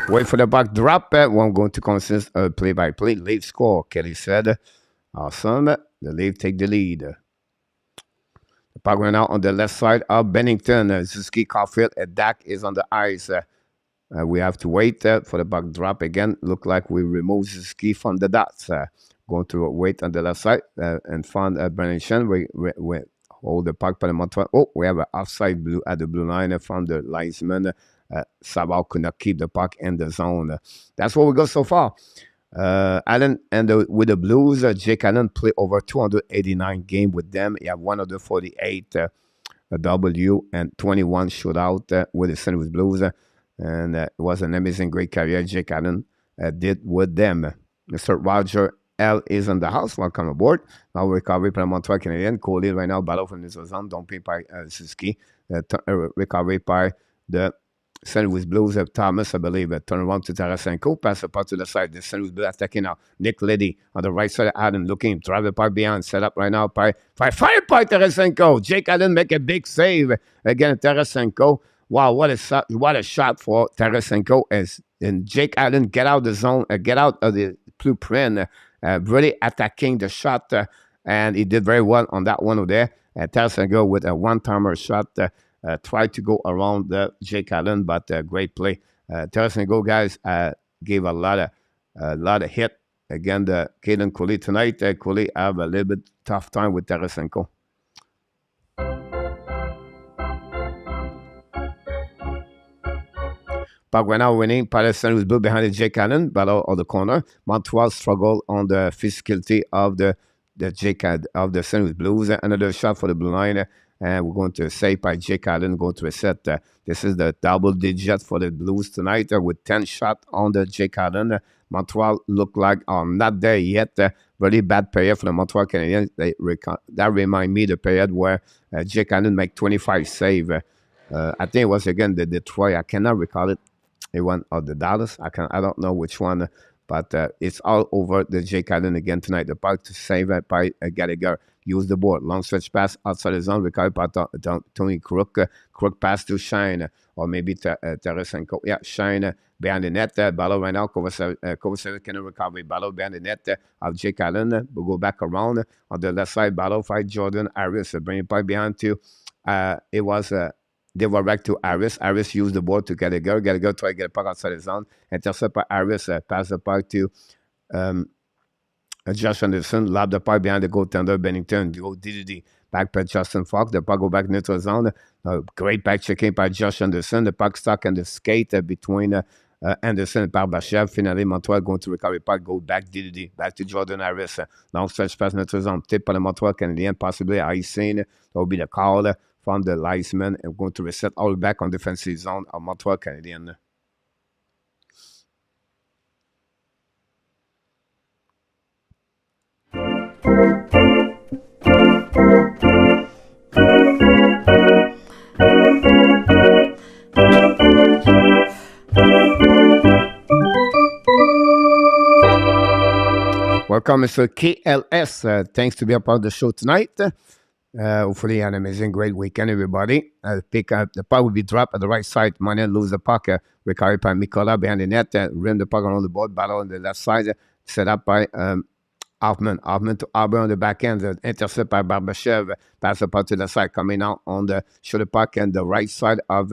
Wait for the puck drop. One going to consist of play-by-play. Leaf score, Kelly said. Awesome. The Leaf take the lead. The puck went out on the left side of Bennington. Suzuki, CAUFIELD, and Dak is on the ice. We have to wait for the puck drop again. Look like we remove Suzuki from the dots. Going to wait on the left side and find Bennington. We hold the puck by the Montreal. Oh, we have an offside blue at the blue line from the linesman. Sabal could not keep the puck in the zone. That's where we go so far. Allen and with the Blues, Jake Allen played over 289 games with them. He had 148 W and 21 shootout with the St. Louis Blues. And it was an amazing, great career Jake Allen did with them. Mr. Roger L is on the house. Welcome aboard. Now recovery by Montreal Canadiens. Coley right now, battle from the zone. Don't pay by Suzuki. Recovery by the St. Louis Blues of Thomas, I believe. Turn around to Tarasenko. Pass the puck to the side. The St. Louis Blues attacking now. Nick Liddy on the right side of Allen looking. Drive the puck behind. Set up right now by fire by Tarasenko. Jake Allen make a big save. Again, Tarasenko. Wow, what a shot for Tarasenko. And Jake Allen get out of the zone, get out of the blueprint, really attacking the shot. And he did very well on that one over there. Tarasenko with a one-timer shot. Tried to go around Jake Allen, but great play. Tarasenko guys gave a lot of hit. Again, the Caden Cooley tonight. Cooley have a little bit tough time with Tarasenko. Puck went out winning. St. Louis Blue behind the Jake Allen, battle of the corner. Montreal struggled on the physicality of the St. Louis Blues. Another shot for the blue line. And we're going to save by Jake Allen, going to reset. This is the double digit for the Blues tonight with 10 shots on the Jake Allen. Montreal look like not there yet. Really bad period for the Montreal Canadiens. That remind me the period where Jake Allen make 25 save. I think it was again the Detroit. I cannot recall it. It went of the Dallas. I don't know which one. But it's all over the Jake Allen again tonight. The puck to save it by Gallagher. Use the board. Long stretch pass outside the zone. Recovered by Tony Crook. Crook pass to Shine. Or maybe Tarasenko. Yeah, Shine behind the net. Battle right now. Kovacevic can recover. Battle behind the net of Jake Allen. We'll go back around. On the left side, battle fight Jordan Harris. Bring it back behind to. It was DVORAK to Harris. Harris used the board to Gallagher. Gallagher tried to get a puck outside the zone. Intercept by Harris. Pass the puck to Josh Anderson. Lob the puck behind the goaltender Bennington. Go DDD. Back by Justin Falk. The puck go back neutral zone. Great back checking by Josh Anderson. The puck stuck in the skate between Anderson and Barbashev. Finally, Montreal going to recover puck. Go back DDD. Back to Jordan Harris. Long stretch pass neutral zone. Tip by the Montreal Canadiens. Possibly icing. That will be the call from the linesman. And going to reset all back on defensive zone of Montreal Canadiens. Welcome, Mr. KLS. Thanks to be a part of the show tonight. Hopefully, you had an amazing, great weekend, everybody. The puck will be dropped at the right side. Mane lose the puck. Recovery by Mikola behind the net. Rim the puck around the board. Battle on the left side. Set up by Hoffman. Hoffman to Arbor on the back end. Intercept by Barbashev. Pass the puck to the side. Coming out on the shoulder puck and the right side of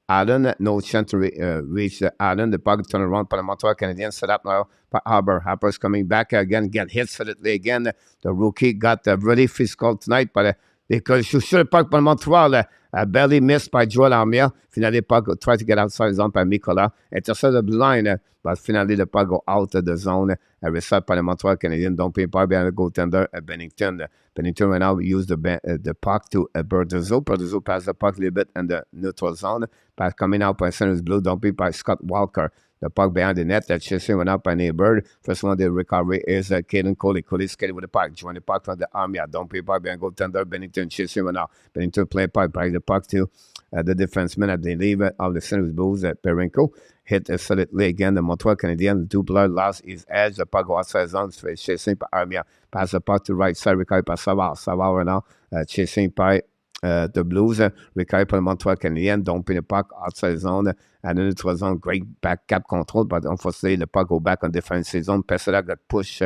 Allen. No chance to reach Allen. The puck turn around by the Montreal Canadiens. Set up now by Arbor. Harper's coming back again. Get hit suddenly again. The rookie got really physical tonight, but because shoulder puck by Montreal. Barely missed by Joel Armia. Finally, the puck tried to get outside the zone by Mikola. Intercept the blue line, but finally the puck go out of the zone. Reset by the Montreal Canadiens. Don't pay by behind the goaltender Bennington. Bennington right now use the puck to Bertuzzo. Bertuzzo pass the puck a little bit in the neutral zone. Pass coming out by St. Louis Blue. Don't pay by Scott Walker. The puck behind the net. That chasing went out by Neighbor. First one, the recovery is Caden Coley. Coley skated with the puck. Join the puck from the Armia. Don't pay by behind goaltender Bennington. Chasing went out. Bennington play puck. By the puck to the defenseman at the lever of the St. Louis Blues, Perenko. Hit solidly again. The Montreal Canadiens, two players lost his edge. The puck go outside zone, chasing by Armia. Pass the puck to right side, recovered by Savard. Savard right now, chasing by the Blues. Recovered by the Montreal Canadiens. Dumping the puck outside zone. And then it was on great back cap control, but unfortunately, the puck go back on defensive zone. Pesera got pushed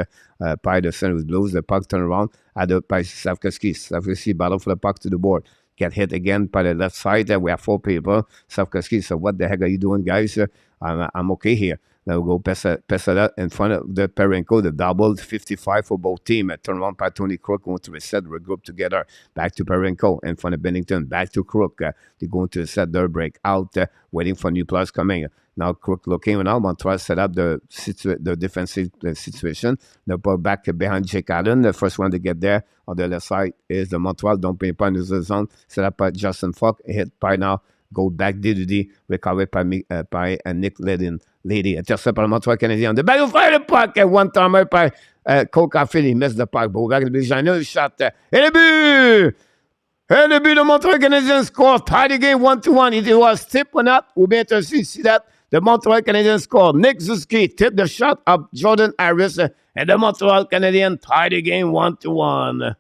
by the St. Louis Blues. The puck turned around by SLAFKOVKSY. SLAFKOVKSY battle for the puck to the board. Get hit again by the left side. We have 4 people. SLAFKOVKSY, so what the heck are you doing, guys? I'm okay here. Now we go Pesera in front of the Perenko, the double 55 for both teams. Turn around by Tony Crook, going to reset, regroup together. Back to Perenko in front of Bennington. Back to Crook. They're going to reset their break out, waiting for new players coming. Now Crook looking now. Montreal set up the defensive situation. The ball back behind Jake Allen. The first one to get there on the left side is the Montreal. Don't pay upon the zone. Set up by Justin Falk. Hit by now. Go back DDD. Recovered by Nick Lady. Intercepted par le Montreal Canadien. The battle fire the puck. One timer by CAUFIELD. He missed the puck. Go back to the Goaltending shot. Et le but! Et le but de Montreal Canadien score. Tie the game 1-1. It was tip or not. Ou bien tu see that? The Montreal Canadiens score. Nick SUZUKI tipped the shot of Jordan Harris. And the Montreal Canadiens tie the game 1-1.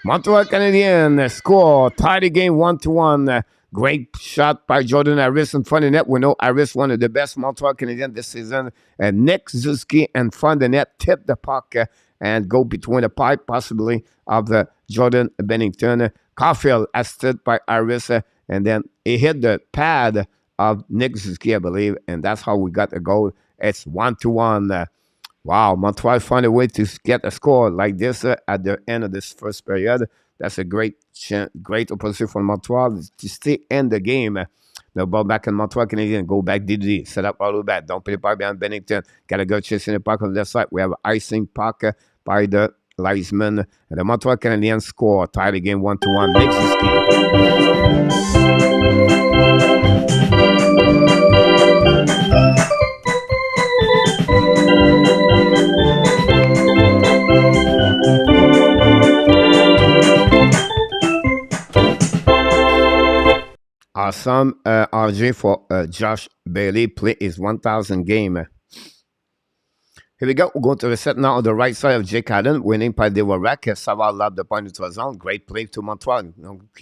Montreal Canadiens score, tie the game 1-1. Great shot by Jordan Harris in front of the net. We know Harris, one of the best Montreal Canadiens this season. And Nick SUZUKI in front of the net, tip the puck and go between the pipe, possibly, of the Jordan Bennington. CAUFIELD assisted by Harris, and then he hit the pad of Nick SUZUKI, I believe, and that's how we got the goal. It's 1-1. Wow, Montreal found a way to get a score like this at the end of this first period. That's a great opportunity for Montreal to stay in the game. The ball back in Montreal Canadiens. Go back DD. Set up all the back. Don't put the puck behind Bennington. Got to go chasing the puck on the left side. We have icing puck by the linesman. And the Montreal Canadiens score. Tie the game 1-1. Nick SUZUKI. Awesome RJ for Josh Bailey. Play is 1,000 game. Here we go. We're going to reset now on the right side of Jake Allen, winning by DVORAK. Savard lobbed the point into the zone. Great play to Montreal.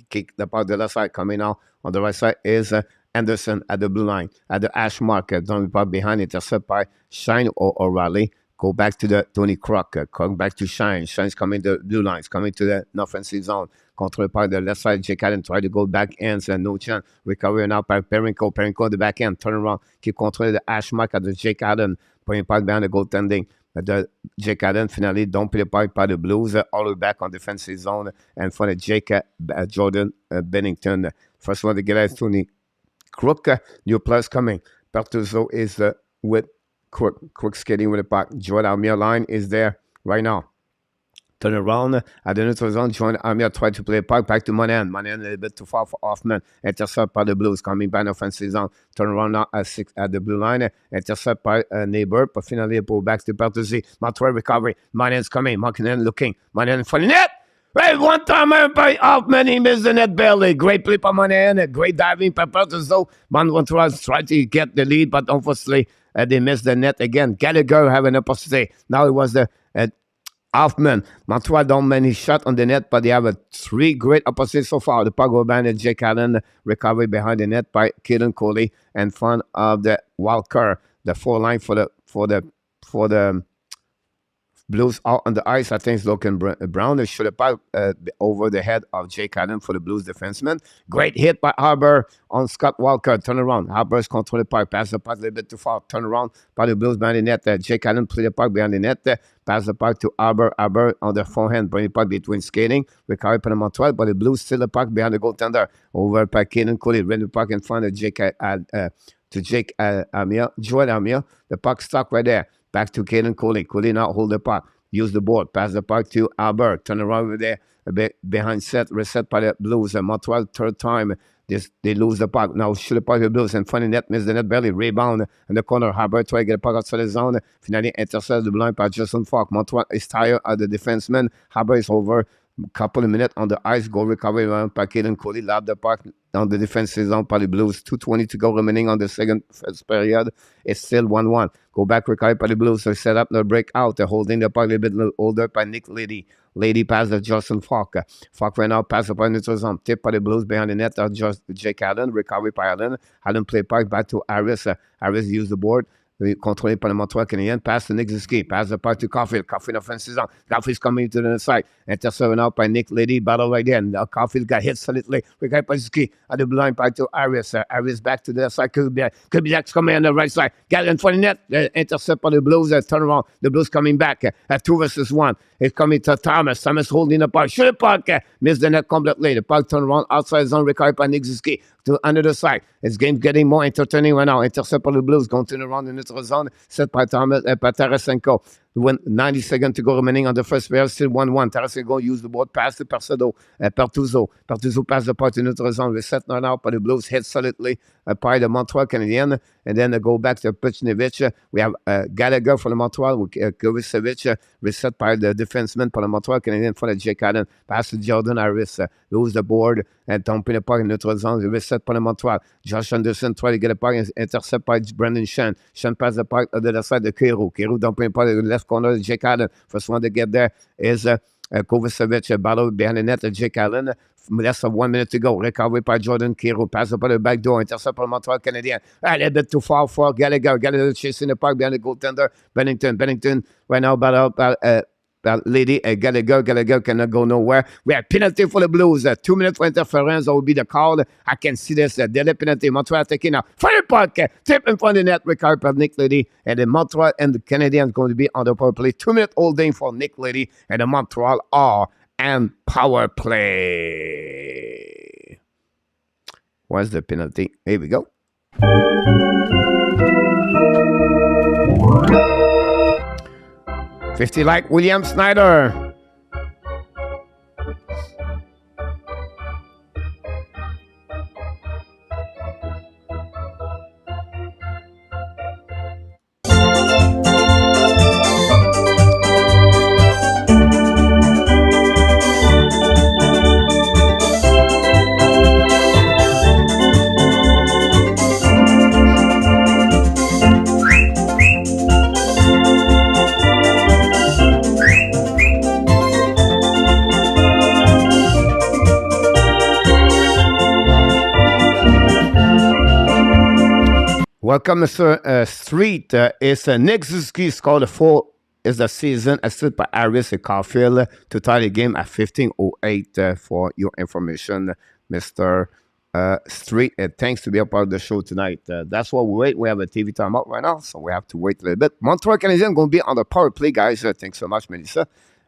Kick the puck on the left side. Coming now on the right side is Anderson at the blue line. At the hash mark. Don't be behind. Intercept by Shine or O'Reilly. Go back to the Tony Crook. Come back to Shine. Shine's coming to the blue lines. Coming to the offensive zone. Control by the left side. Jake Allen try to go back ends and no chance. Recovery now by Perenko. Perenko the back end. Turn around. Keep controlling the hash mark at the Jake Allen. Putting puck behind the goaltending. The Jake Allen finally don't play the puck by the Blues. All the way back on defensive zone. And for the Jake Jordan Bennington. First one to get is Tony Crook. New players coming. Bertuzzo is with Crook skating with the puck. Jordan Armia line is there right now. Turn around at the neutral zone. Jordan Armia tried to play a puck back to Monahan. Monahan a little bit too far for Hoffman. Intercept by the Blues coming by the offensive zone. Turn around now at the blue line. Intercept by Neighbor. But finally, pull back to Bertuzzi. Montreal recovery. Monahan's coming. Monahan looking. Monahan in front of the net. Hey, one time by Hoffman, he missed the net barely. Great play by Monahan. Great diving by Bertuzzo. Montreal tried to get the lead, but unfortunately, they missed the net again. Gallagher have an opportunity. Now it was the Hoffman. Montreal don't many shot on the net, but they have 3 great opportunities so far. The puck go behind the Jake Allen. Recovery behind the net by Kaden Coley in front of the Walker. The 4 line for the Blues out on the ice. I think it's looking brown. They should have puck over the head of Jake Allen for the Blues defenseman. Great hit by Harbour on Scott Walker. Turn around. Harbour's control the puck. Pass the puck a little bit too far. Turn around by the Blues behind the net. Jake Allen play the puck behind the net. Pass the puck to Harbour. Harbour on the forehand. Bring the puck between skating. Recovery by the Montreal. But the Blues still the puck behind the goaltender. Over by Kaden Coley. Ran the puck in front of Jake Amir. Joel Amir. The puck stuck right there. Back to Kaden Coley. Coley now hold the puck. Use the board. Pass the puck to Albert. Turn around over there. A bit behind set. Reset by the Blues. Montreal third time. They lose the puck. Now shoot the puck to the Blues. And funny net. Miss the net barely. Rebound in the corner. Albert try to get the puck outside the zone. Finally intercept the blind by Justin Falk. Montreal is tired of the defenseman. Albert is over Couple of minutes on the ice. Goal recovery around Paquet and Cody. Lab the park on the defensive zone by the Blues. 2:20 to go remaining on the first period. It's still 1-1. Go back recovery by the Blues. They set up the breakout. They're holding the puck a little bit older by Nick Liddy. Lady pass to Justin Falk. Falk right now pass up on the zone. Tip by the Blues behind the net. Just Jake Allen. Recovery by Allen. Allen play puck back to Harris. Harris use the board. Contrôlé par le Montreal Canadien. Pass to Nick Suzuki. Pass the puck to Caulfield. Caulfield offensive zone. Caulfield's coming to the side. Intercepted out by Nick Liddy. Battle right there. Now Caulfield got hit solidly. We got Suzuki at the blind back to Harris. Harris back to the side. Could be that's coming on the right side. Got it in front of the net. Intercept by the Blues. Turn around. The Blues coming back. 2 versus 1. It's coming to Thomas. Thomas holding the puck. Shoot the puck. Missed the net completely. The puck turn around. Outside zone. Recovered by Nick Suzuki. To under the side. It's game getting more entertaining right now. Intercept by the Blues. Going to turn around in the zone. Set by Thomas. By Tarasenko. When 90 seconds to go remaining on the first period, still 1-1. Tarasenko use the board, pass to Pertuzo. Pertuzo pass the puck to neutral zone. Reset now out by the Blues, hit solidly by the Montreal Canadiens. And then go back to Puchnevich. We have Gallagher for the Montreal, with Kovacevic, reset by the defenseman for the Montreal Canadiens for the Jake Allen. Pass to Jordan Harris, lose the board, and dumping the puck in neutral zone. Reset for the Montreal. Josh Anderson try to get a puck, intercept by Brendan Shen. Shen pass the puck to the other side to Kiro. Kiro dumping the puck in the left corner. Jake Allen. First one to get there is Kovacevic. Battle behind the net of Jake Allen. Less than 1 minute to go. Recovery by Jordan Kiro. Pass up by the back door. Intercept by Montreal Canadien. A little bit too far for Gallagher. Gallagher chasing the puck behind the goaltender. Bennington right now battle Lady Gallagher. Gallagher cannot go nowhere. We have penalty for the Blues. 2 minutes for interference. That will be the call. I can see this. Daily penalty. Montreal taking out. Fire puck. Tip in front of the net. Recovered by Nick Lady. And the Montreal and the Canadiens going to be on the power play. 2 minute holding for Nick Lady. And the Montreal are and power play. What's the penalty? Here we go. $50 like William Snyder. Welcome, Mr. Street. It's Nick Suzuki scored a 4 is the season assisted by Harris and Caulfield to tie the game at 15:08 for your information, Mr. Street. And thanks to be a part of the show tonight. That's what we wait. We have a TV timeout right now, so we have to wait a little bit. Montreal Canadiens going to be on the power play, guys. Thanks so much, Melissa.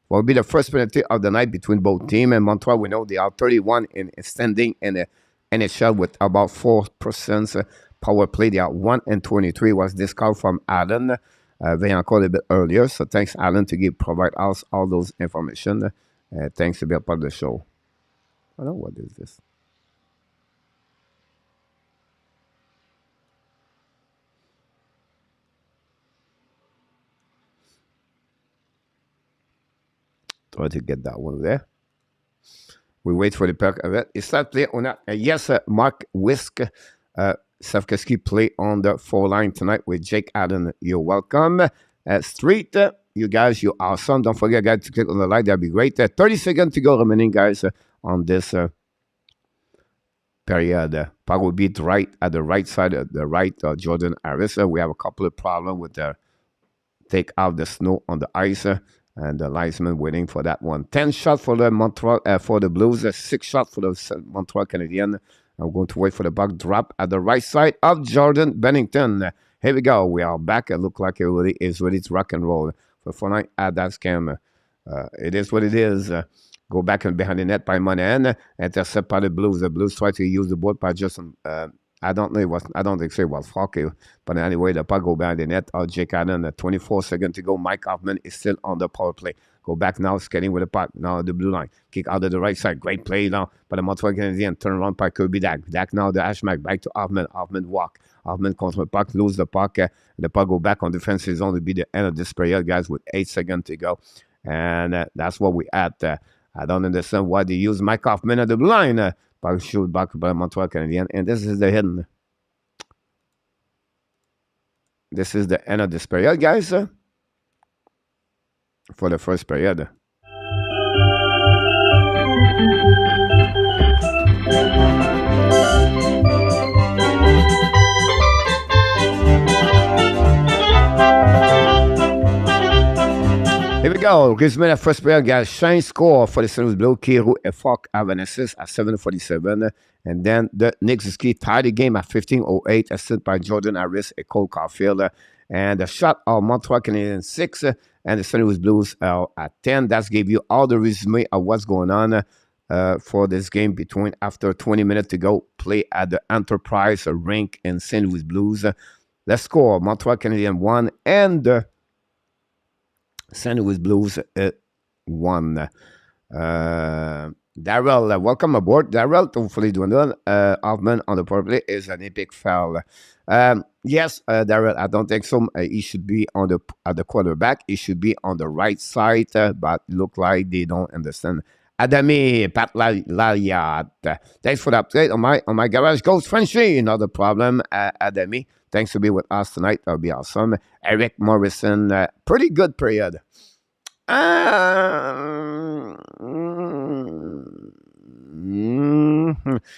Will be the first penalty of the night between both teams. And Montreal, we know they are 31 in standing in the NHL with about 4% power play. They are 1-23. Was discount from Allen. They are called a bit earlier. So thanks, Allen, to provide us all those information. Thanks to be a part of the show. I don't know what is this. Try to get that one there. We wait for the perk of it. Is that play or not? Yes, Mark Whisk. SLAFKOVKSY play on the 4 line tonight with Jake Allen. You're welcome. Street, you guys, you're awesome. Don't forget, guys, to click on the like. That'd be great. 30 seconds to go remaining, guys, on this period. Puck will be right at the right side, the right Jordan Harris. We have a couple of problems with the take out the snow on the ice. And the linesman waiting for that one. 10 shots for the Montreal for the Blues. 6 shots for the Montreal Canadiens. I'm going to wait for the puck drop at the right side of Jordan Bennington. Here we go. We are back. It looks like everybody is ready to rock and roll. For Fortnite at that scam. It is what it is. Go back and behind the net by Monahan. Intercept by the Blues. The Blues try to use the board by Justin. I don't think it was Falky, but anyway, the puck go behind the net. Jake Allen, 24 seconds to go. Mike Hoffman is still on the power play. Go back now, skating with the puck. Now the blue line. Kick out of the right side. Great play now by the Montreal Canadiens. Turn around by Kirby Dak. Dak now the Ashmack. Back to Hoffman. Hoffman walk. Hoffman contra the puck. Lose the puck. The puck go back on defensive zone to be the end of this period, guys, with 8 seconds to go. And that's what we at. I don't understand why they use Mike Hoffman at the blue line. But shoot back by Montreal Canadiens. And this is the hidden. This is the end of this period, guys. For the first period. Here we go. Résumé la first period, guys. Shane score for the St. Louis Blues. Kiro and Falk have an assist at 7:47. And then the Nick Suzuki tied the game at 15:08, assisted by Jordan Harris and Cole Caulfield. And the shot of Montreal Canadiens 6 and the St. Louis Blues at 10. That's gave you all the resume of what's going on for this game between after 20 minutes to go. Play at the Enterprise rink in St. Louis Blues. Let's score. Montreal Canadiens 1 and St. Louis Blues 1. Darrell, welcome aboard. Darrell, hopefully doing well. Hoffman on the power play is an epic foul. Yes, Darrell, I don't think so. He should be on the quarterback. He should be on the right side, but look like they don't understand. Adami, Pat Laliat. Thanks for the update on my garage goes Frenchy. Not a problem, Adami. Thanks to be with us tonight. That'll be awesome. Eric Morrison, pretty good period.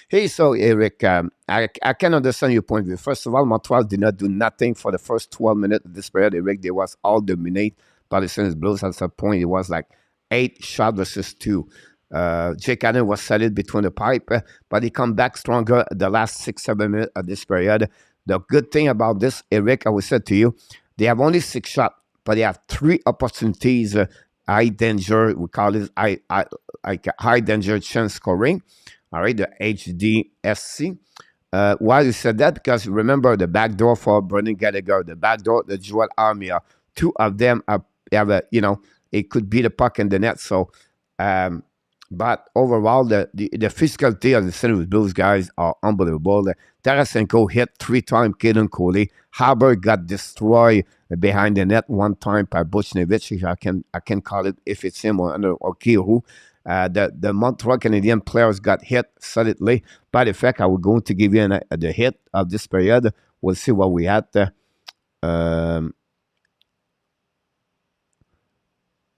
Hey, so Eric, I can understand your point of view. First of all, Montreal did not do nothing for the first 12 minutes of this period. Eric, they was all dominated by the St. Louis Blues. At some point, it was like 8 shots versus 2. Jake Allen was solid between the pipe, but he come back stronger the last 6-7 minutes of this period. The good thing about this, Eric, I will say to you, they have only 6 shots, but they have 3 opportunities, high danger, we call it like high danger chance scoring, all right, the HDSC. Why you said that? Because remember the back door for Brendan Gallagher, the back door, the Joel Armia, 2 of them have it could be the puck in the net. So, but overall, the physicality of the St. Louis Blues guys are unbelievable. Tarasenko hit 3 times Kaden Coley. Haber got destroyed behind the net 1 time by Buchnevich. I can call it if it's him or Kiru. The Montreal Canadiens players got hit solidly. By the fact, I was going to give you the hit of this period. We'll see what we had. The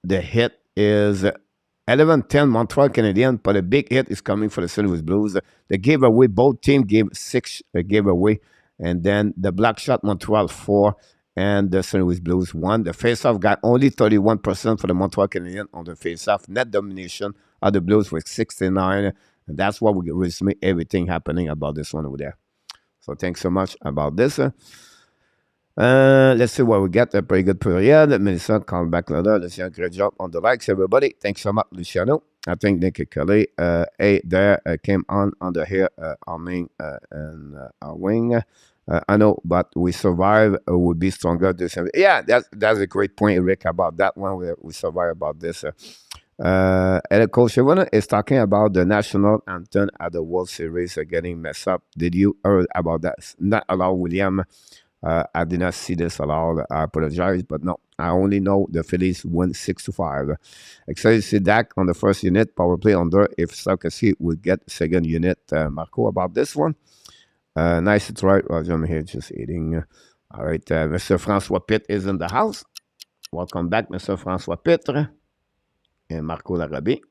hit is 11-10 Montreal Canadiens, but a big hit is coming for the St. Louis Blues. They gave away, both teams gave 6 gave away, and then the black shot Montreal 4 and the St. Louis Blues 1. The faceoff got only 31% for the Montreal Canadiens on the faceoff. Net domination of the Blues was 69, and that's what we resume everything happening about this one over there. So thanks so much about this. Let's see what we get. A pretty good period. Melissa, call back later. Luciano, great job on the likes, everybody. Thanks so much, Luciano. I think Nick Kelly came on the here, Arming and our wing. I know, but we survive. Would be stronger. Yeah, that's a great point, Rick, about that one. We survive about this. Eric Colchevon is talking about the national anthem at the World Series getting messed up. Did you heard about that? Not allow William. I did not see this allowed. I apologize, but no. I only know the Phillies win 6-5. Excited to see Dak on the first unit. Power play under if SLAFKOVKSY would get second unit. Marco, about this one. Nice to try. Roger, I'm here just eating. All right. Mr. François Pitt is in the house. Welcome back, Mr. François Pitt. And Marco Larabie.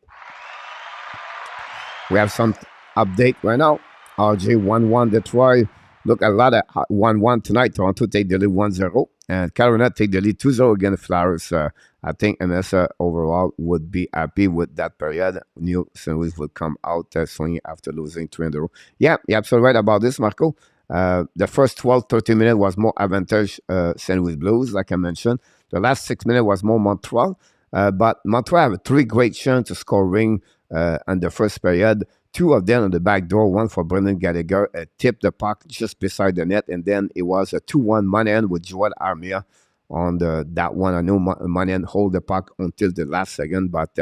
We have some update right now. RJ 1-1 Detroit. Look, a lot of 1-1 tonight. Toronto take the lead 1-0. And Carolina take the lead 2-0 against Flowers. I think MS overall would be happy with that period. New St. Louis would come out swinging after losing 3-0. Yeah, you're absolutely right about this, Marco. The first 12-13 minutes was more advantage St. Louis Blues, like I mentioned. The last 6 minutes was more Montreal. But Montreal have 3 great chances to scoring in the first period. 2 of them on the back door, 1 for Brendan Gallagher, tipped the puck just beside the net, and then it was a 2-1 Monahan with Joel Armia on that one. I know Monahan hold the puck until the last second, but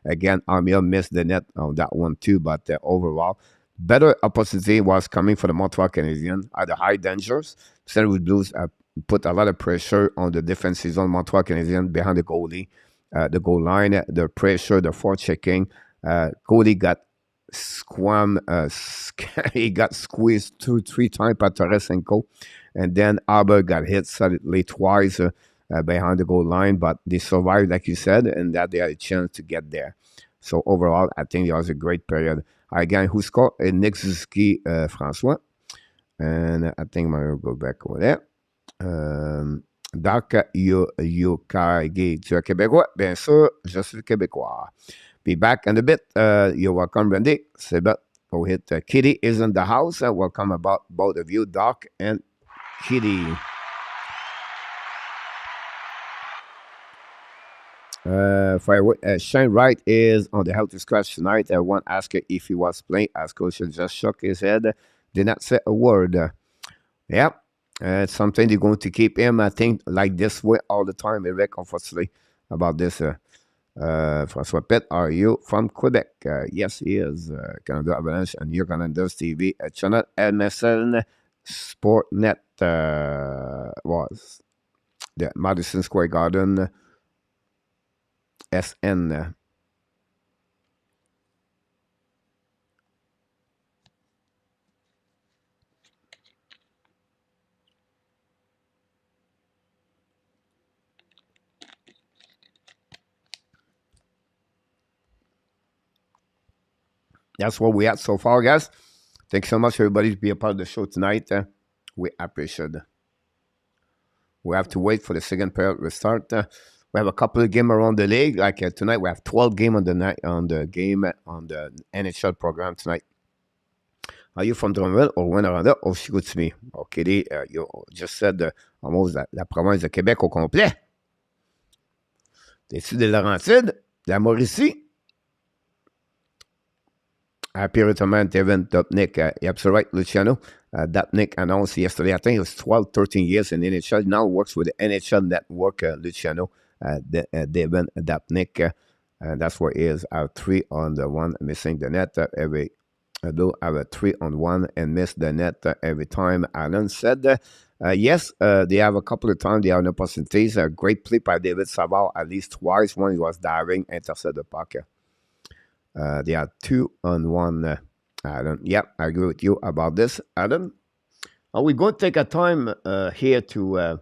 again, Armia missed the net on that one too, but overall, better opportunity was coming for the Montreal Canadiens at the high dangers. St. Louis Blues put a lot of pressure on the defensive zone, Montreal Canadiens behind the goalie, the goal line, the pressure, the forechecking. Cody got he got squeezed 2-3 times by Tarasenko, and then Arbor got hit solidly twice behind the goal line, but they survived, like you said, and that they had a chance to get there. So overall, I think it was a great period. Again, who scored? Nick Suzuki, François, and I think I'm going to go back over there. Dark Yokage, tu es Québécois? Bien sûr, je suis Québécois. Be back in a bit. You're welcome, Randy. Sebet, go hit. Kitty is in the house. Welcome about both of you, Doc and Kitty. Shane Wright is on the healthy scratch tonight. One asked if he was playing. As coach just shook his head, did not say a word. Yeah, it's something they're going to keep him, I think, like this way all the time. Eric, unfortunately, about this. François Pitt, are you from Quebec? Yes, he is. Canada Avalanche and your Canada's TV. Channel MSN Sportnet was the Madison Square Garden SN. That's what we had so far, guys. Thanks so much, everybody, to be a part of the show tonight. We appreciate it. We have to wait for the second period to start. We have a couple of games around the league. Like tonight, we have 12 games on the night on the NHL program tonight. Are you from Drummondville or Rwanda or Chicoutimi? Okay, you just said almost la province de Québec au complet. T'es-tu de Laurentides, de la Mauricie? Happy retirement, Evan Dopnik. You're absolutely right, Luciano. Dopnik announced yesterday, I think it was 12, 13 years in NHL. Now works with the NHL network, Luciano. Devin Dopnik. That's what he is. I have 3-on-1, missing the net every. I do have a 3-on-1 and miss the net every time. Alan said, yes, they have a couple of times they have no percentage. A great play by David Savard at least twice. One he was diving, intercept the puck. They are 2-on-1. Adam. Yep, I agree with you about this, Adam. Are we going to take a time here to,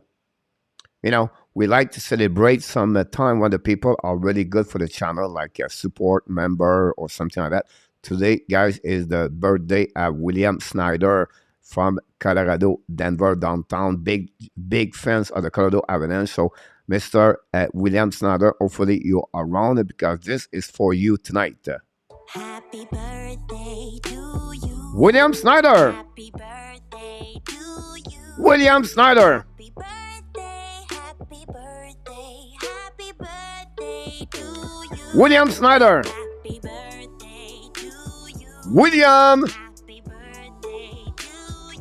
we like to celebrate some time when the people are really good for the channel, like a support member or something like that. Today, guys, is the birthday of William Snyder from Colorado, Denver, downtown. Big fans of the Colorado Avalanche. So, Mr. William Snyder, hopefully you're around because this is for you tonight.
Happy birthday to you.
William Snyder.
Happy birthday to you.
William Snyder.
Happy birthday, happy birthday, happy birthday to you.
William Snyder.
Happy birthday to you.
William.
Happy birthday to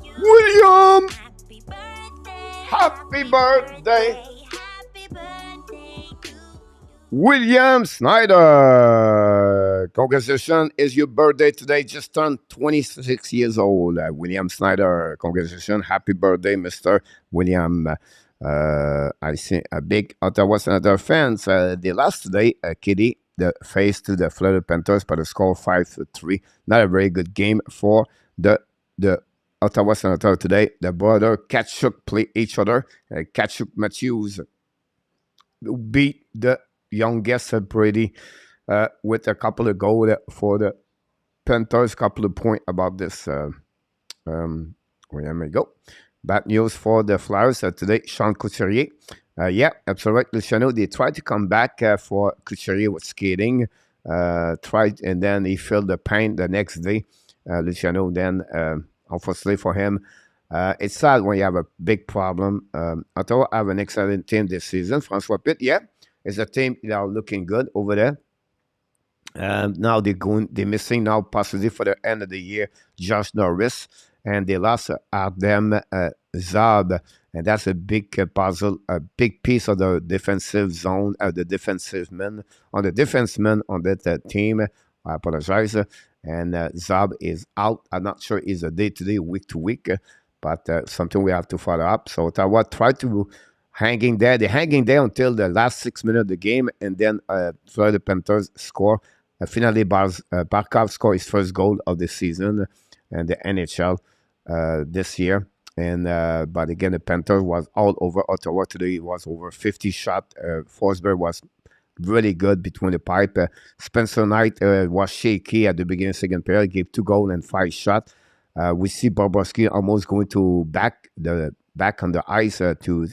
you.
William.
Happy birthday.
Happy birthday.
Happy birthday to you.
William Snyder. Congratulations. Is your birthday today. Just turned 26 years old. William Snyder. Congratulations. Happy birthday, Mr. William. I see a big Ottawa Senator fans. They lost today, Kitty, the face to the Florida Panthers by the score 5-3. Not a very good game for the Ottawa Senator today. The brother Tkachuk play each other. Tkachuk Matthews beat the youngest Brady with a couple of goals for the Panthers. Couple of points about this. Where am I go? Bad news for the Flyers today. Sean Couturier. Yeah, absolutely. Luciano, they tried to come back for Couturier with skating. Tried, and then he felt the pain the next day. Luciano, then, unfortunately for him, it's sad when you have a big problem. Ottawa have an excellent team this season. François Pitt, yeah, it's a team that are looking good over there. Now they're missing now possibly for the end of the year Josh Norris, and they lost Ardem Zab, and that's a big puzzle, a big piece of the defensive zone, the defenseman on that team. I apologize. And Zab is out. I'm not sure he's a day-to-day, week-to-week, but something we have to follow up. So Ottawa tried to hanging there. They're hanging there until the last 6 minutes of the game, and then Florida Panthers score Finally, Barkov scored his first goal of the season and the NHL this year. And but again, the Panthers was all over Ottawa today. It was over 50 shots. Forsberg was really good between the pipe. Spencer Knight was shaky at the beginning of the second period. Gave 2 goals and 5 shots. We see Bobrovsky almost going to back on the ice to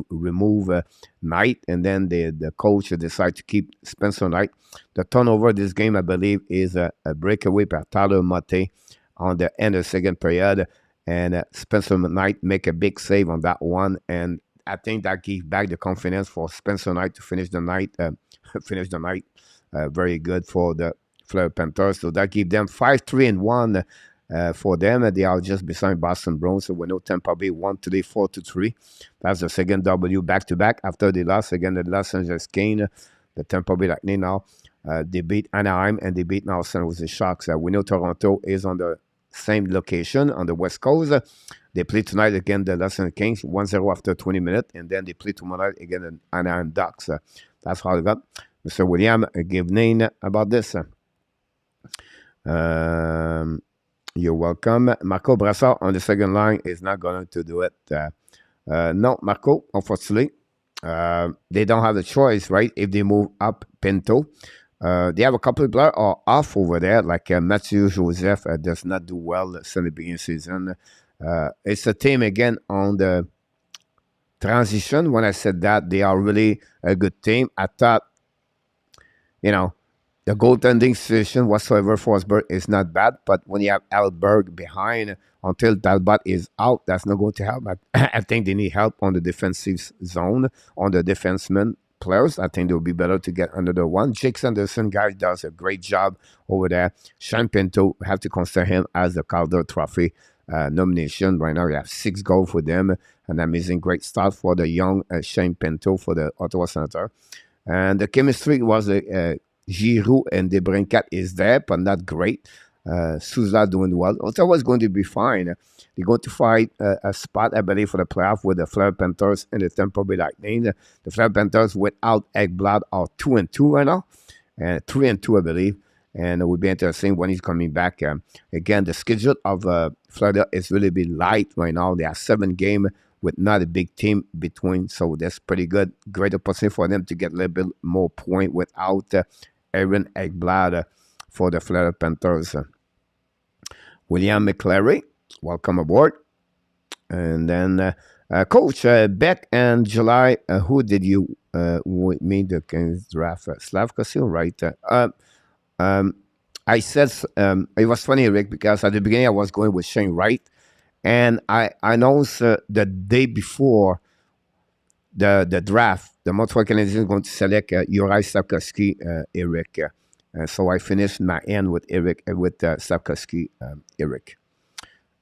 remove Knight, and then the coach decided to keep Spencer Knight. The turnover this game, I believe, is a breakaway by Tyler Mate on the end of the second period, and Spencer Knight make a big save on that one, and I think that gave back the confidence for Spencer Knight to finish the night. Very good for the Florida Panthers. So that gave them 5-3-1 for them. They are just beside Boston Bruins. So we know Tampa Bay won today 4-3. That's the second W back-to-back after they lost again the Los Angeles Kane. The Tampa Bay Lightning now. They beat Anaheim and they beat now San Jose Sharks. We know Toronto is on the same location on the West Coast. They play tonight again the Los Angeles Kings 1-0 after 20 minutes, and then they play tomorrow night again the Anaheim Ducks. That's how they got. Mr. William, give name about this. You're welcome. Marco Brassard on the second line is not going to do it. No, Marco, unfortunately. They don't have a choice, right? If they move up Pinto. They have a couple of players are off over there, like Mathieu Joseph does not do well since the beginning of the season. It's a team, again, on the transition. When I said that, they are really a good team. I thought, the goaltending situation whatsoever for Forsberg is not bad, but when you have Alberg behind until Talbot is out, that's not going to help. I think they need help on the defensive zone, on the defenseman players. I think it would be better to get another one. Jake Sanderson, guys, does a great job over there. Shane Pinto, have to consider him as the Calder Trophy nomination. Right now, we have 6 goals for them. An amazing, great start for the young Shane Pinto for the Ottawa Senator. And the chemistry was Giroux and DeBrincat is there, but not great. Souza doing well. Ottawa is going to be fine. They're going to fight a spot, I believe, for the playoff with the Florida Panthers and the Tampa Bay Lightning. The Florida Panthers without Ekblad are 2-2 right now, and 3-2, I believe. And it would be interesting when he's coming back. Again, the schedule of Florida is really bit light right now. They have 7 games with not a big team between, so that's pretty good. Great opportunity for them to get a little bit more point without Aaron Ekblad for the Florida Panthers. William McClary, welcome aboard. And then, Coach, back in July, who did you meet the Canadiens draft? SLAFKOVKSY, right? I said, it was funny, Rick, because at the beginning I was going with Shane Wright, and I announced the day before the draft, the Montreal Canadiens is going to select Juraj Slavkovsky, Eric. So I finished my end with Eric, with Slavkovsky, Eric.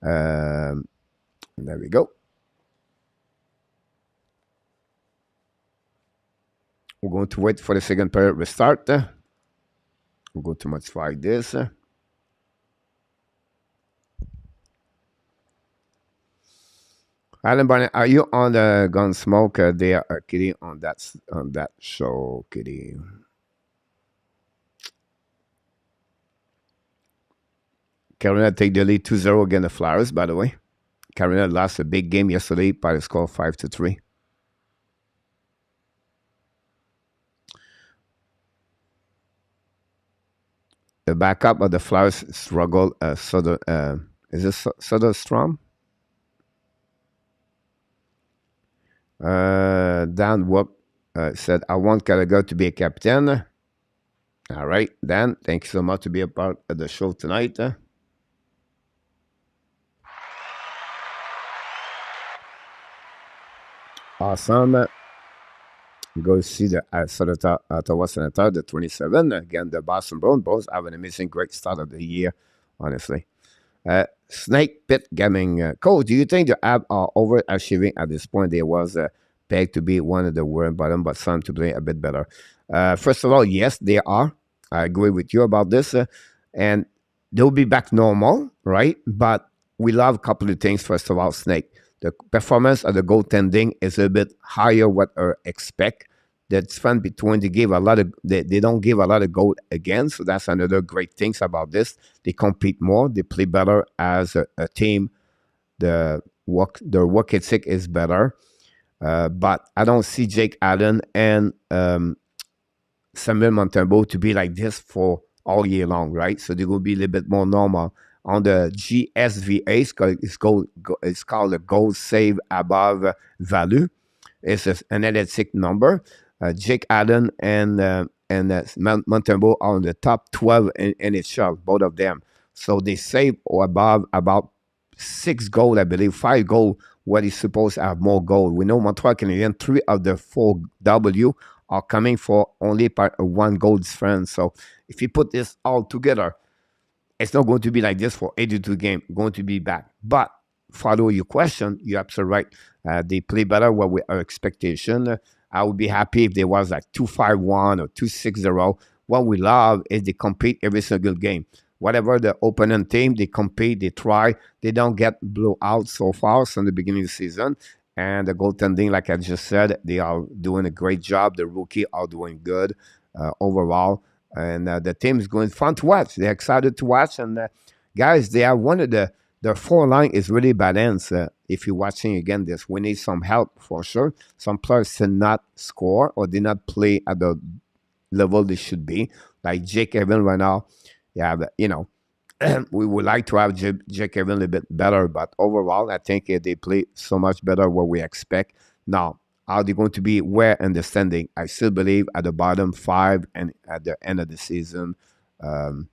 There we go. We're going to wait for the second period restart. We're going to modify this. Alan Barnett, are you on the Gunsmoke there, Kitty, on that show, Kitty? Carolina take the lead 2-0 against the Flyers, by the way. Carolina lost a big game yesterday by the score 5-3. The backup of the Flyers struggle. Is this Soderstrom? Dan Whoop said, I want Gallagher to be a captain. All right, Dan, thank you so much to be a part of the show tonight. Awesome. Go see the Ottawa Senator, the 27. Again, the Boston Bruins both have an amazing, great start of the year, honestly. Snake Pit Gaming. Cole, do you think the Habs are overachieving at this point? There was pegged to be one of the world bottom, but some to play a bit better. First of all, yes, they are. I agree with you about this. And they'll be back normal, right? But we love a couple of things. First of all, Snake. The performance of the goaltending is a bit higher what I expect. the difference between they don't give a lot of goal again. So that's another great things about this. They compete more. They play better as a team. Their work ethic is better. But I don't see Jake Allen and Samuel Montembeault to be like this for all year long, right? So they will be a little bit more normal. On the GSVA, it's called a goal save above value. It's an analytic number. Jake Allen and Montembeault are on the top 12 in NHL, both of them. So they save or above about 6 goals, I believe, 5 goals, where he's supposed to have more goals. We know Montreal Canadiens, 3 of the 4 W are coming for only 1 goal difference. So if you put this all together, it's not going to be like this for 82 games. Going to be back. But follow your question, you're absolutely right. They play better what we our expectation. I would be happy if there was like 2-5-1 or 2-6-0. What we love is they compete every single game. Whatever the opponent team, they compete, they try. They don't get blown out so far from the beginning of the season. And the goaltending, like I just said, they are doing a great job. The rookie are doing good overall. And the team is going fun to watch. They're excited to watch. And guys, they are one of their 4 line is really balanced. If you're watching again this, we need some help for sure. Some players did not score or did not play at the level they should be. Like Jake Evans right now. Yeah, but, we would like to have Jake Evans a little bit better. But overall, I think they play so much better what we expect. Now, are they going to be where in the standing? I still believe at the bottom 5 and at the end of the season, to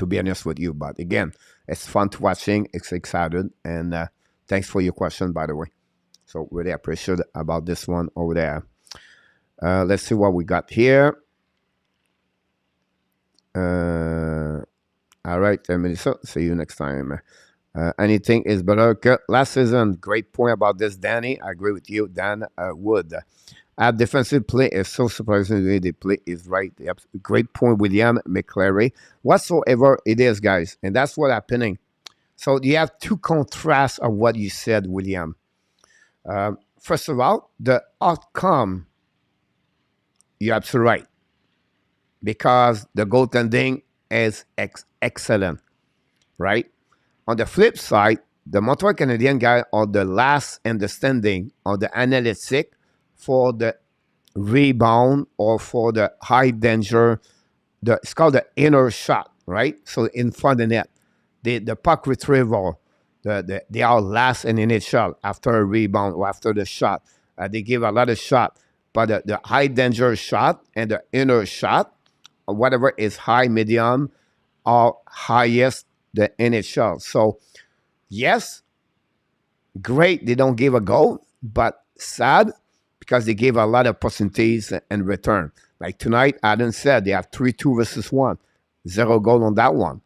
be honest with you. But again, it's fun to watching. It's excited. And thanks for your question, by the way. So really appreciate about this one over there. Let's see what we got here. All right, Melissa. See you next time. Anything is better. Last season, great point about this, Danny. I agree with you, Dan Wood. Our defensive play is so surprising the way they play is right. Great point, William McClary. Whatsoever it is, guys, and that's what's happening. So you have 2 contrasts of what you said, William. First of all, the outcome, you're absolutely right. Because the goaltending is excellent, right? On the flip side, the Montreal Canadiens guy are the last in the standing on the analytic for the rebound or for the high danger. It's called the inner shot, right? So in front of the net, the puck retrieval, they are last in NHL after a rebound or after the shot. They give a lot of shot, but the high danger shot and the inner shot, or whatever is high, medium, are highest the NHL. So, yes, great, they don't give a goal, but sad because they gave a lot of percentage in return. Like tonight, Adam said they have 3-2 versus 1. 0 goal on that one.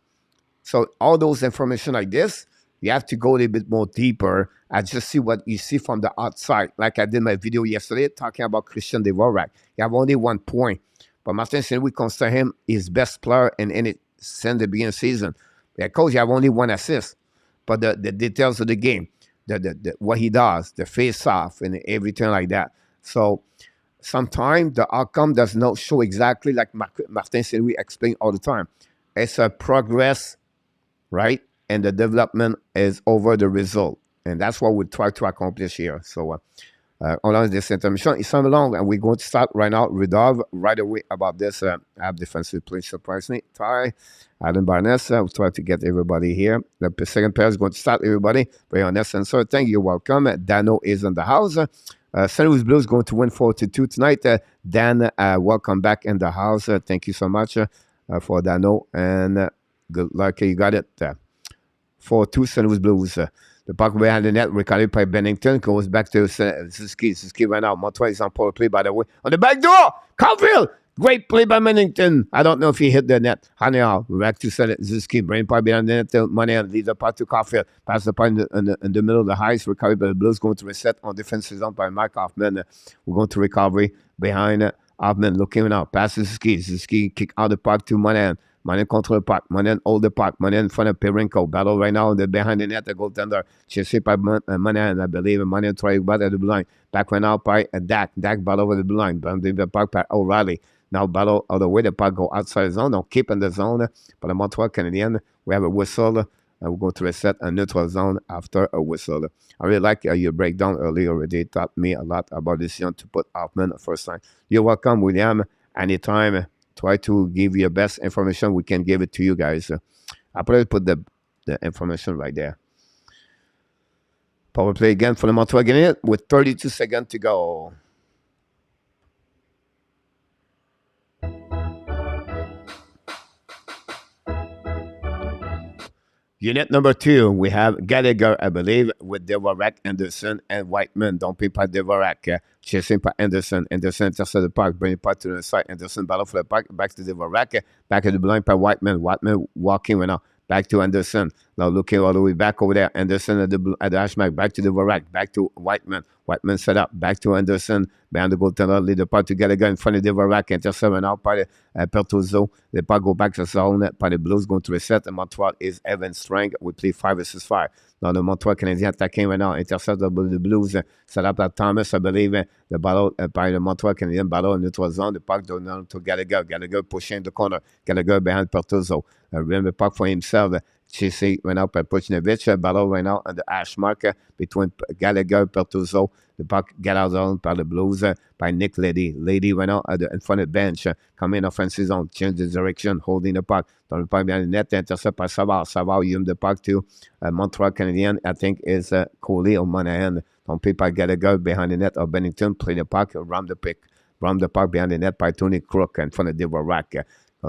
So all those information like this, you have to go a little bit more deeper and just see what you see from the outside. Like I did my video yesterday talking about Christian DVORAK. You have only 1 point. But Martin said we consider him his best player in any since the beginning of the season. Because you have only 1 assist. But the details of the game, the what he does, the face-off and everything like that. So sometimes the outcome does not show exactly like Martin said we explain all the time. It's a progress, right? And the development is over the result. And that's what we try to accomplish here. So on this intermission, it's come along, and we're going to start right now, Rudolph, right away about this app defensive play. Surprisingly, Ty, Adam Barnes, we'll try to get everybody here. The second pair is going to start, everybody. Very honest answer. Thank you. Welcome. Dano is in the house. St. Louis Blues going to win 4-2 tonight. Dan, welcome back in the house. Thank you so much for Dano, and good luck. You got it. 4-2 St. Louis Blues. The puck behind the net, recovered by Bennington, goes back to SUZUKI. SUZUKI right now. Montreal is on power play, by the way. On the back door, CAUFIELD. Great play by Bennington. I don't know if he hit the net. Anyhow, back to SUZUKI. Brain part behind the net. Money leads the puck to CAUFIELD. Pass the puck in the middle of the ice. Recovered by the Blues. Going to reset on defensive zone by Mike Hoffman. We're going to recovery behind Hoffman. Looking now. Pass to SUZUKI. SUZUKI kick out the puck to Monahan. Monahan control the puck. Monahan hold the puck. Monahan in front of Pirinko. Battle right now behind the net. The goaltender. Chasé by Monahan, I believe. Monahan trying to bat at the blue line. Back right now by Dak. Dak battle over the blue line. Bouncing the puck by O'Reilly. Now battle all the way. The puck go outside the zone. Don't keep in the zone. But the Montreal Canadiens, we have a whistle. We'll go to reset a neutral zone after a whistle. I really like your breakdown earlier already. Taught me a lot about this young to put Hoffman first time. You're welcome, William. Anytime. Try to give you the best information. We can give it to you guys. I'll probably put the information right there. Power play again for the Montreal Canadiens with 32 seconds to go. Unit number 2, we have Gallagher, I believe, with DVORAK, Anderson, and Whiteman. Don't be by DVORAK. Chasing by Anderson. Anderson intercepts the puck, bring the puck to the side. Anderson battle for the puck, back to DVORAK, back at the blind by Whiteman. Whiteman walking right now. Back to Anderson. Now looking all the way back over there. Anderson at the hash mark. Back to DVORAK. Back to Whiteman. Whiteman set up. Back to Anderson. Behind the goaltender. Lead the puck to Gallagher in front of DVORAK. Intercept now by Pertuzzo. The puck go back to the zone. By the Blues going to reset. And Montreal is even strength. We play 5 versus 5. Now the Montreal Canadiens attacking right now. Intercept the Blues. Set up at Thomas, I believe. The battle by the Montreal Canadiens. Battle in neutral zone. The puck down to Gallagher. Gallagher pushing the corner. Gallagher behind Pertuzzo. Rim the puck for himself. Chasey went up by Puchnevich. Battle right now on the hash marker between Gallagher and Pertuzzo. The puck get out zone by the Blues by Nick Lady. Lady went out in front of the bench. Coming in offensive zone. Change the direction. Holding the puck. Don't the puck behind the net. Intercept by Savard. Savard used the puck to Montreal Canadiens. I think is Coley or Monahan. Don't play by Gallagher behind the net or Bennington. Play the puck. Ram the puck behind the net by Tony Crook in front of DVORAK.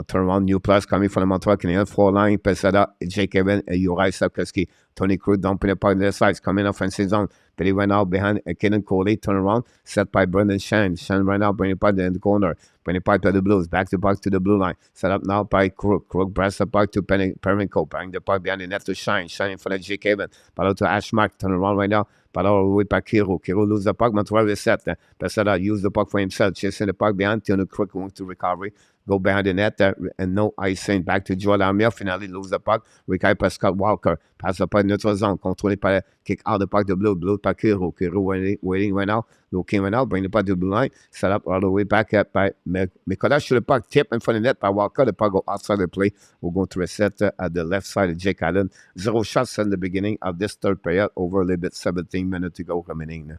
Turn around, new plus coming from the Montreal Canadiens. 4 line, Pesada, Jake Evan, and Uri SLAFKOVKSY. Tony Cruz dumping the puck on the sides, coming offensive zone. But he went out behind Kaden Coley, turn around, set by Brendan Shane. Shane right now, bring the puck in the corner. Bring the puck to the Blues, back the puck to the blue line. Set up now by Crook. Crook breaks the puck to Perimenko. Bring the puck behind the net to Shine. Shine in front of Jake Evan. Ball to Ashmark, turn around right now. Ball all the way by Kiro. Kiro lose the puck, Montreal reset. Pesada use the puck for himself, chasing the puck behind. Tony Crook going to recovery. Go behind the net and no icing. Back to Joel Armia. Finally lose the puck. Recap by Scott Walker. Pass the puck neutral zone. Controlé par kick out the puck de Blue. Blue par Kiro. Kiro waiting right now. Looking right now. Bring the puck to the blue line. Set up all the way back up by Mikola. Shoot the puck. Tip in front of the net by Walker. The puck go outside the play. We're going to reset at the left side of Jake Allen. 0 shots in the beginning of this third period. Over a little bit. 17 minutes to go remaining.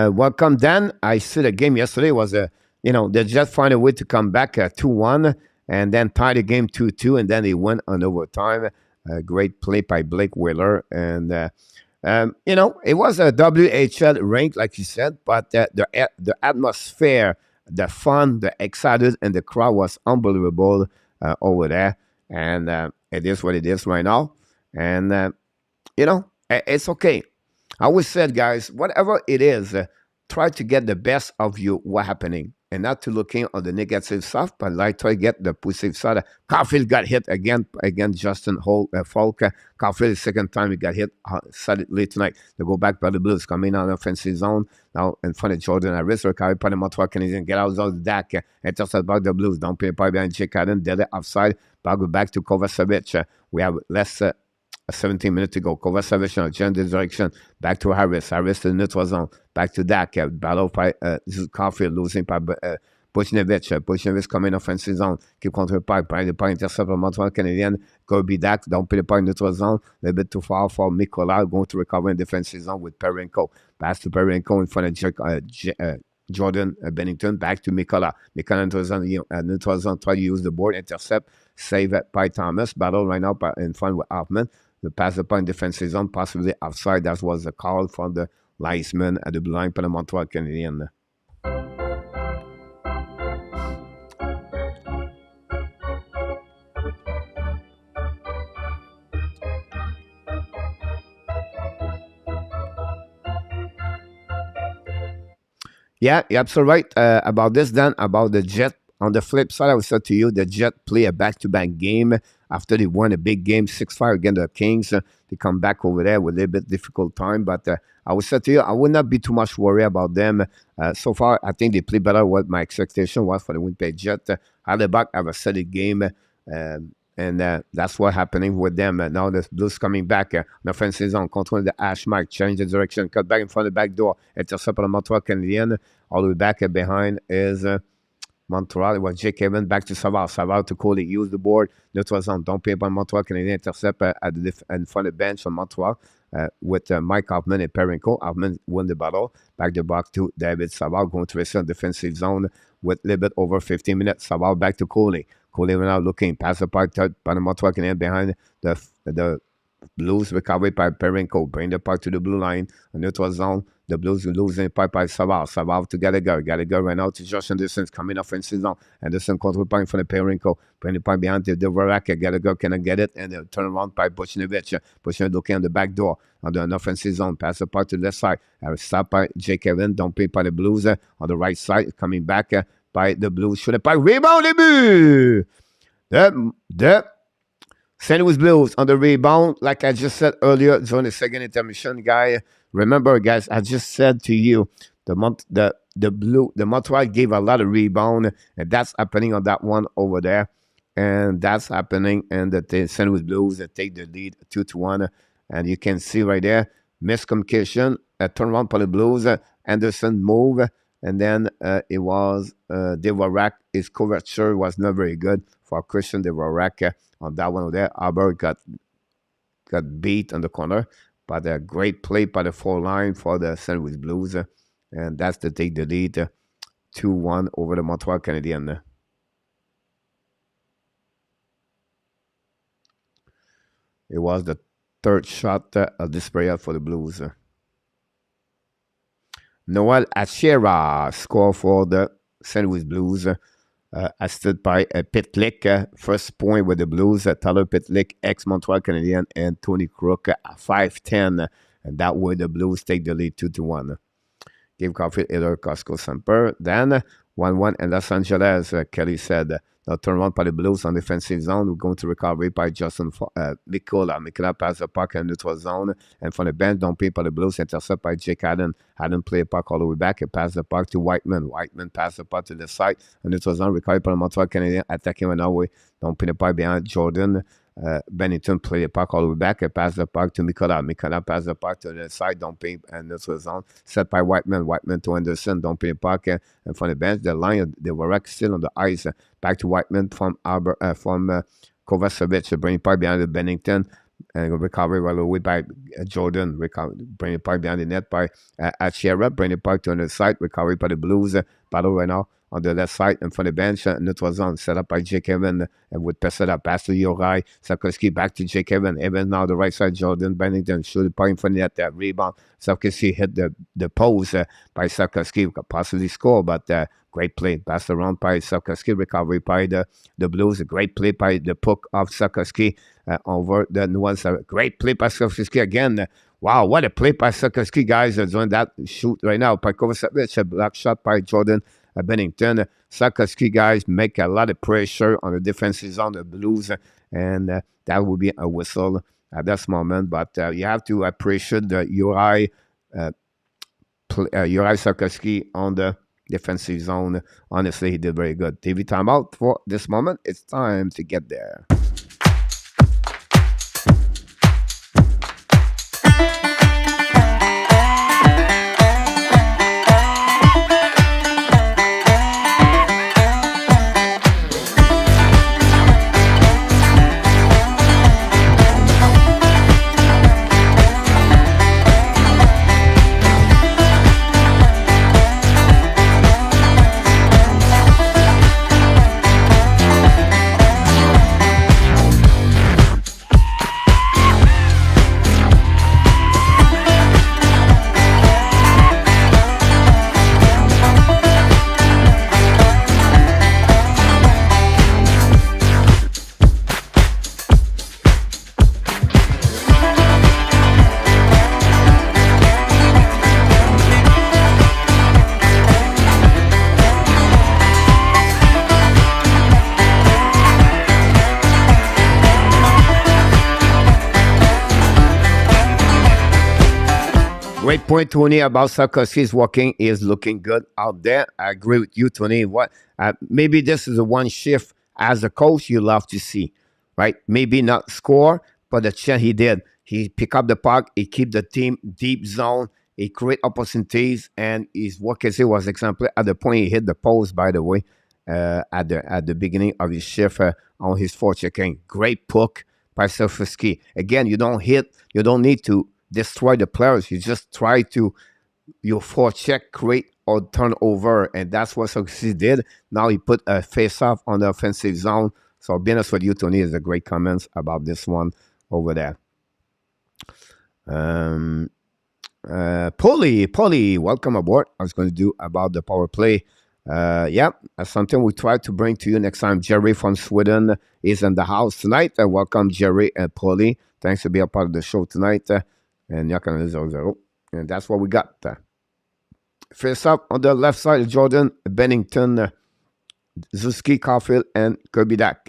Welcome, Dan. I see the game yesterday was they just find a way to come back 2-1 and then tie the game 2-2, and then they went on overtime. Great play by Blake Wheeler, and it was a WHL rank, like you said, but the atmosphere, the fun, the excited, and the crowd was unbelievable over there, and it is what it is right now, and it's okay. I always said, guys, whatever it is, try to get the best of you what happening, and not to looking on the negative stuff, but like try to get the positive side. CAUFIELD got hit again, Justin Falk. CAUFIELD, the second time he got hit late tonight. They go back by the Blues, coming on the offensive zone. Now in front of Jordan Harris, recovered by the Montreal Canadiens, get out of the deck, intercept by the Blues. Don't pay by behind Jake Allen, dead offside. Back to Kovacevic. We have less 17 minutes to go. Kovacevic now, change the direction. Back to Harris. Harris to the neutral zone. Back to Dak. Battle by CAUFIELD, losing by Puchnevich. Puchnevich coming offensive zone. Keep control the puck. Bring the puck, intercept from Montreal Canadiens. Kirby Dak. Don't put the puck in neutral zone. A little bit too far for Mikola. Going to recover in defensive zone with Perimenko. Pass to Perimenko in front of Jordan Bennington. Back to Mikola. Mikola neutral zone. Try to use the board. Intercept. Save by Thomas. Battle right now in front with Hoffman. The pass the puck in defensive zone. Possibly outside. That was a call from the linesman at the blue line for the Montreal Canadiens. Yeah, you're absolutely right about this, Dan, about the jet on the flip side, I would say to you, the Jet play a back-to-back game after they won a big game 6-5 against the Kings. They come back over there with a little bit difficult time, but I would say to you, I would not be too much worried about them. So far, I think they play better than what my expectation was for the Winnipeg Jet. Halleback have a solid game, and that's what's happening with them. Now the Blues coming back. On offensive zone, control the hash mark, change the direction, cut back in front of the back door. Intercept on the Montreal Canadiens. All the way back behind is Montreal. It was Jake Evans back to Savard. Savard to Coley. Use the board. Neutral zone. Don't pay by Montreal Canadiens. Intercept in front of the bench on Montreal. With Mike Hoffman and Perenko. Hoffman won the battle. Back the box to David Savard going to the defensive zone with a little bit over 15 minutes. Savard back to Coley. Coley now looking past the park by the Montreal Canadiens behind the Blues. Recovery by Perenko. Bring the puck to the blue line. A neutral zone. The Blues losing puck by Savard. Savard to Gallagher. Gallagher right now to Josh Anderson coming offensive zone. Anderson control point for the Perenko. Bring the puck behind the DVORAK. Gallagher cannot get it. And turn around by Buchnevich. Buchnevich looking on the back door. On the offensive zone. Pass the puck to the left side. Stop by Jake Evans. Don't pay by the Blues. On the right side. Coming back by the Blues. Shoot the puck. Rebound. Debut. The St. Louis Blues on the rebound, like I just said earlier during the second intermission, guy. Remember, guys, I just said to you, the Montreal gave a lot of rebound, and that's happening on that one over there, and that's happening, and the St. Louis Blues take the lead 2-1, and you can see right there, miscommunication, a turnaround for the Blues, Anderson move, and then it was DVORAK. His coverture was not very good for Christian DVORAK on that one over there. Albert got beat on the corner, but a great play by the four line for the St. Louis Blues, and that's to take the lead 2-1 over the Montreal Canadiens. It was the third shot of this period for the Blues. Noel Achera scored for the St. Louis Blues. Assisted by Pitlick, first point with the Blues. Tyler Pitlick, ex-Montreal Canadien, and Tony Crook at 5-10. And that way the Blues take the lead 2-1. Give Caulfield, Hiller, Costco, Semper. Then 1-1 in Los Angeles. Kelly said, now turn around by the Blues on defensive zone. We're going to recovery by Justin Mikola. Mikola pass the puck in the neutral zone. And from the bench, don't pay by the Blues. Intercept by Jake Haddon. Haddon play a puck all the way back and pass the puck to Whiteman. Whiteman pass the puck to the side. And neutral zone. Recovery by the Montreal Canadiens. Attacking right now. Don't pay the puck behind Jordan. Bennington play the puck all the way back and pass the puck to Mikola. Mikola pass the puck to the side. Don't pay and neutral zone. Set by Whiteman. Whiteman to Anderson. Don't pay the puck. And from the bench, the line, the DVORAK still on the ice. Back to Whiteman from Kovacevic. Bring the puck behind the Bennington. And recovery right away by Jordan. Bring the puck behind the net by Achera. Bring the puck to the side. Recovery by the Blues. Battle right now on the left side and from the bench. Neutral zone set up by Jake Evans and with Pesada pass to Yorai. Sapkowski back to Jake Evans. Evans now the right side. Jordan Bennington shoot the puck in front of that rebound. Sapkowski hit the post by Sapkowski. Could possibly score, but great play. Passed around by Sapkowski. Recovery by the Blues. A great play by the puck of Sapkowski over the nuance. A great play by Sapkowski again. Wow, what a play by Sapkowski, guys. Doing that shoot right now by Kovacevic. A block shot by Jordan Bennington. Sapkowski, guys, make a lot of pressure on the defensive zone, the Blues, and that will be a whistle at this moment. But you have to appreciate the Uri Sapkowski on the defensive zone. Honestly, he did very good. TV timeout for this moment. It's time to get there. Great point, Tony, about Sarkozy is working. He is looking good out there. I agree with you, Tony. What? Maybe this is the one shift as a coach you love to see, right? Maybe not score, but the chance he did. He pick up the puck. He keep the team deep zone. He create opportunities, and his work ethic was exemplary. At the point he hit the post, by the way, at the beginning of his shift on his forechecking. Great puck by Sarkozy. Again, you don't hit. You don't need to destroy the players. You just try to your forecheck, create or turnover, and that's what Sarkozy did. Now he put a face-off on the offensive zone. So being honest with you, Tony, is a great comments about this one over there. Polly, welcome aboard. I was going to do about the power play. Yeah, that's something we try to bring to you next time. Jerry from Sweden is in the house tonight. Welcome, Jerry and Polly. Thanks for being a part of the show tonight. And Yakan 0-0. And that's what we got. First up on the left side, Jordan, Bennington, Suzuki, Caulfield, and Kirby Dak.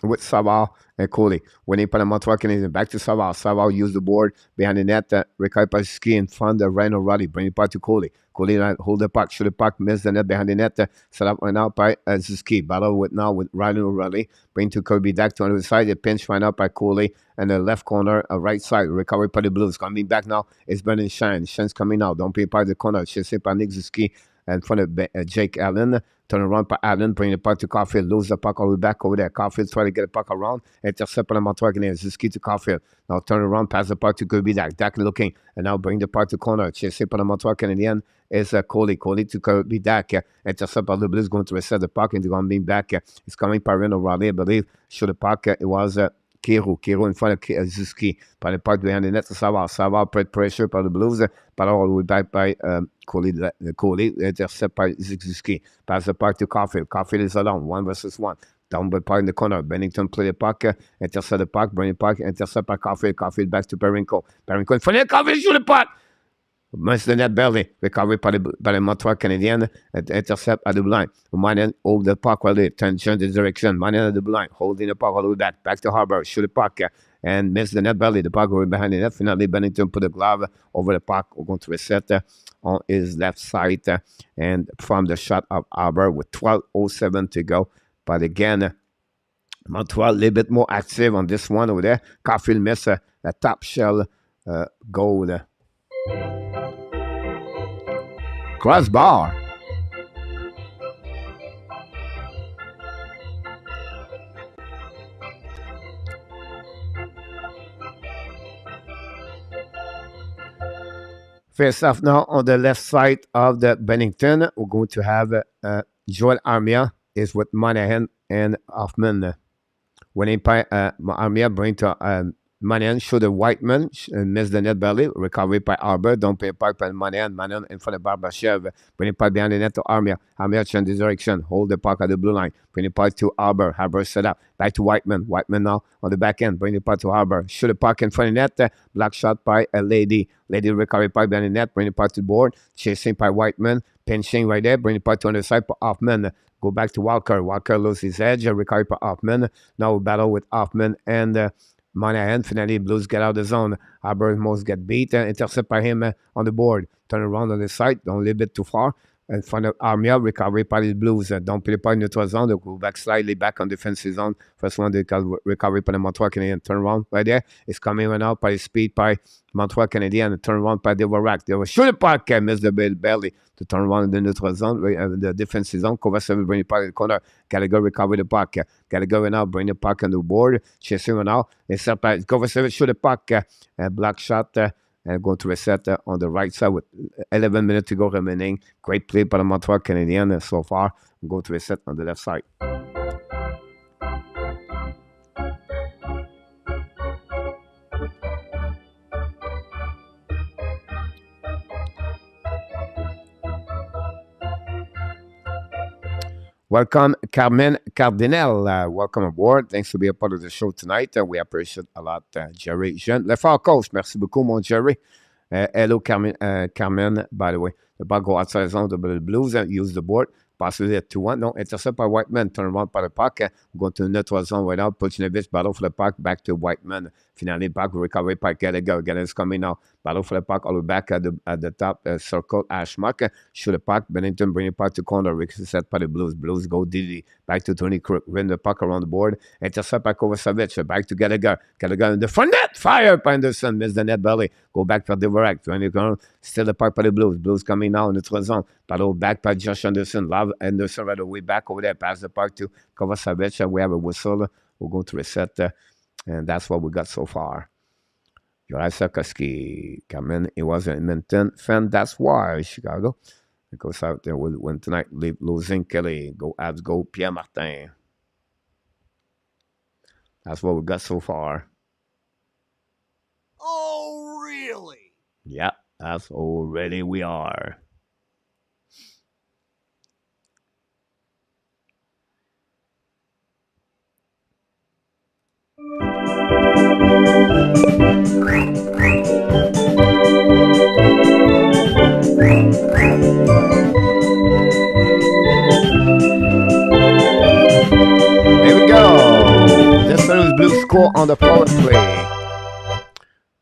With Savard and Coley. Winning par le Montreal Canadiens. Back to Savard. Savard used the board behind the net. Recovered by Suzuki in front of Ryan O'Reilly. Bring it back to Coley. Coley hold the puck. Shoot the puck. Miss the net behind the net. Set up right now by Suzuki. Battle with Ryan O'Reilly. Bring to Kirby Dak to the side. The pinch right out by Coley. And the left corner, right side. Recovery by the Blues. Coming back now. It's Brendan Shine. Shine's coming out. Don't pay by the corner. Chasé par Nick Suzuki. In front of Jake Allen. Turn around by Allen, bring the puck to Caulfield, lose the puck all the way back over there. Caulfield try to get the puck around, intercept by the Montreal Canadiens. Suzuki to Caulfield. Now turn around, pass the puck to Kirby Dak. Dak looking, and now bring the puck to corner. Chase by the Montreal Canadiens is Coley. Coley to Kirby Dak. Intercept by the Blues, going to reset the puck, and they're going to be back. It's coming by Ryan O'Reilly, I believe. Shoot the puck. It was Kiro in front of Suzuki. By the puck behind the net to Savard. Savard put pressure by the Blues, but all the way back by Coley. Intercept by Suzuki. Pass the puck to Caulfield. Caulfield is alone, 1 versus 1. Down by puck in the corner. Bennington play the puck, intercept the puck, bring the puck, intercept by Caulfield. Caulfield back to Perenko. Perenko in front of Caulfield, shoot the puck! Miss the net belly. Recovery by the Montreal Canadiens. Intercept at the blind. Manen hold the puck while they turn the direction. Manen at the blind. Holding the puck all the way back. Back to Harbour. Shoot the puck. And miss the net belly. The puck going behind the net. Finally, Bennington put the glove over the puck. We're going to reset on his left side. And from the shot of Harbour with 12:07 to go. But again, Montreal a little bit more active on this one over there. Caulfield missed a top shell goal. Crossbar. First off now on the left side of the Bennington, we're going to have Joel Armia is with Monahan and Hoffman. Winning by Armia bring to Monahan, shoot the Whiteman, miss the net belly, recovery by Arbor, don't pay puck by Monahan in front of Barbashev, bring it puck behind the net to Armia. Armia change the direction, hold the puck at the blue line, bring the puck to Arbor, Arbor set up, back to Whiteman, Whiteman now on the back end, bring the puck to Arbor, shoot the puck in front of the net, block shot by a Lady recovery puck behind the net, bring the puck to the board, chasing by Whiteman, pinching right there, bring the puck to on the side for Hoffman. Go back to Walker. Walker loses his edge, recovery by Hoffman. Now we battle with Hoffman and Monahan. Finally, Blues get out of the zone. Arbor most get beat. Intercept by him on the board. Turn around on the side. Don't leave it too far. In front of Armia. Recovery by the Blues. Don't play the puck in neutral zone. They go back slightly back on defensive zone. First one, they recovery by the Montreal Canadiens. Turn around right there. It's coming right out by the speed by Montreal Canadiens. Turn around by DVORAK. They will shoot the puck. Miss the belly to turn around in the neutral zone. The defensive zone. Kovacevic bring the puck in the corner. Gallagher recover the puck. Gallagher now bring the puck on the board. Chasing now. Except by Kovacevic shoot the puck. Block shot. And going to reset on the right side with 11 minutes to go remaining. Great play by the Montreal Canadiens so far. Go to reset on the left side. Welcome, Carmen Cardinal. Welcome aboard. Thanks for being a part of the show tonight. We appreciate a lot, Jerry. Jean Lefort Coach, merci beaucoup, mon Jerry. Hello, Carmen, by the way. The puck go outside the zone, the Blues, use the board. passer de 2-1. Non, intercept par Whiteman. Turnaround par le puck. Going to the neutral zone right now. Puchinovich, battle for the puck. Back to Whiteman. Finally, back recovery by Gallagher. Gallagher's coming now. Battle for the puck. All the way back at the top circle. Ashmark. Shoot the puck. Bennington bring it back to corner. Rick set by the Blues. Blues go Didi. Back to Tony Crook. Win the puck around the board. Intercept by Kovacevic. Back to Gallagher. Gallagher in the front net. Fire by Anderson. Miss the net belly. Go back for DVORAK. Tony Crook. Still the puck by the Blues. Blues coming now in the neutral zone. Battle back by Josh Anderson. Love Anderson right away back over there. Pass the puck to Kovacevic. We have a whistle. We're going to reset. And that's what we got so far. SLAFKOVKSY come in. He was an Edmonton fan. That's why Chicago. It goes out there. We'll win tonight. Leave losing Kelly. Go Habs. Go Pierre Martin. That's what we got so far.
Oh, really?
Yeah, that's already we are. Here we go. This one is Blue score on the power play.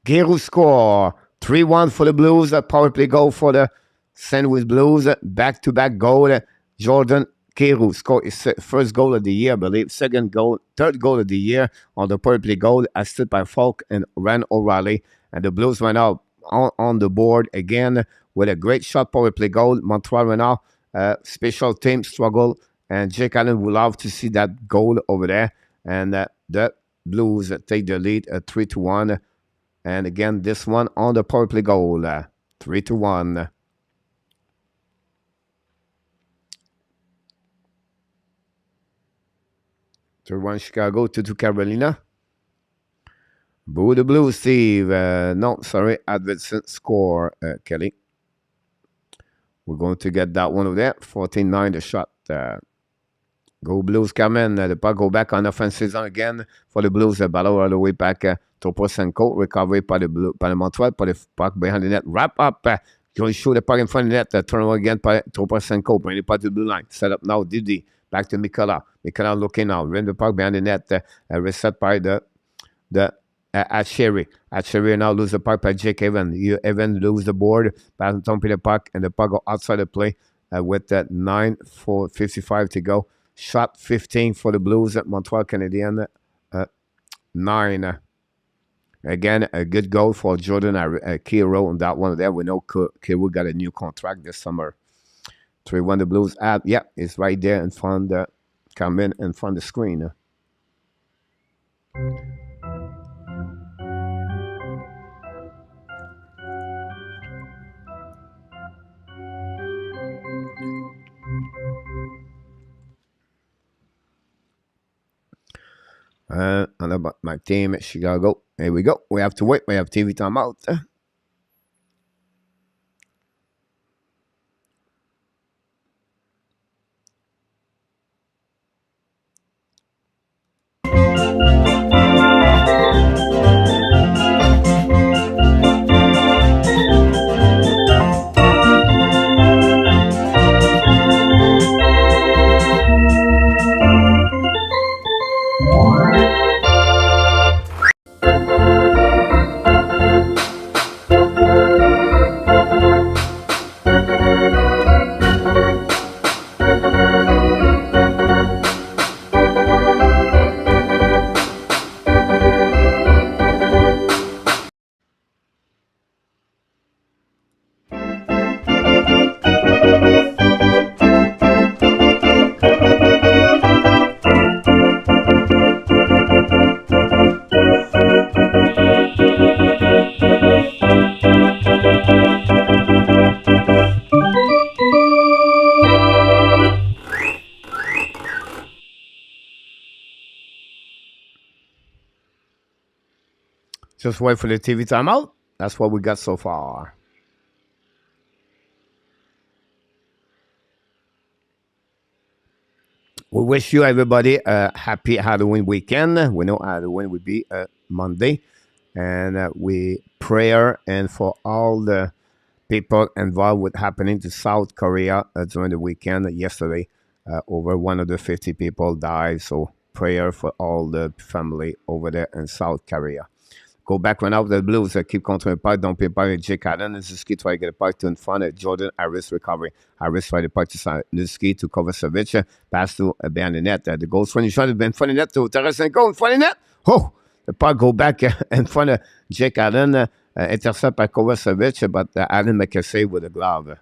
Giroux score 3-1 for the Blues. A power play goal for the St. Louis Blues. Back-to-back goal. Jordan Giroux scored his first goal of the year, I believe. Second goal, third goal of the year on the power play goal, assisted by Falk and Ryan O'Reilly. And the Blues went out on the board again with a great shot power play goal. Montreal went out. Special team struggle. And Jake Allen would love to see that goal over there. And the Blues take the lead 3-1. And again, this one on the power play goal, 3-1. Third one, Chicago, 2-2 Carolina. Boo the Blues, Steve. No, sorry, Adverson score, Kelly. We're going to get that one over there. 14-9 the shot. Go Blues come in. The puck go back on offensive zone again for the Blues. The battle all the way back to Porsenko. Recovery by the Montreal. By the puck behind the net. Wrap up. Going to shoot the puck in front of the net. Turn around again by Porsenko. Bring the puck to the blue line. Set up now. Didi. Back to Mikala. Mikala looking now. Rim the puck behind the net. Reset by the Sherry. Sherry now lose the puck by Jake Evan. Evan lose the board. Pass on top of the puck. And the puck go outside the play with 9:55 to go. Shot 15 for the Blues at Montreal Canadiens. 9. Again, a good goal for Jordan Kiro on that one there. We know Kiro got a new contract this summer. 3-1 the Blues. Yeah, it's right there in front. Come in front of the screen. And about my team at Chicago. Here we go. We have to wait. We have TV timeout. Just wait for the TV timeout. That's what we got so far. We wish you, everybody, a happy Halloween weekend. We know Halloween will be Monday. And we prayer and for all the people involved with happening to South Korea during the weekend yesterday. Over 150 people died, so prayer for all the family over there in South Korea. Go back run out the Blues. Keep controlling the puck. Don't pay by Jake Allen. Suzuki try to get the puck to in front of Jordan Harris recovery. Harris try the puck to Suzuki to cover Savic. Pass to behind the net. The goal front shot has been in front of the net to Tarasenko in front of the net. Oh, the puck go back in front of Jake Allen. Intercept by Kovacevic, but Allen make a save with a glove.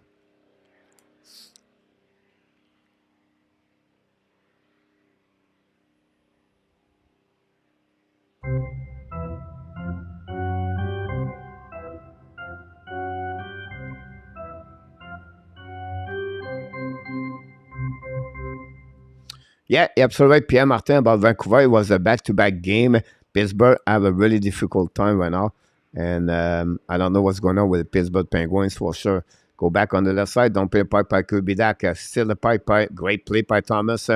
Yeah, absolutely right. Pierre Martin about Vancouver. It was a back-to-back game. Pittsburgh have a really difficult time right now. And I don't know what's going on with the Pittsburgh Penguins for sure. Go back on the left side. Don't play the pipe by Kubidak. Still the pipe. Great play by Thomas.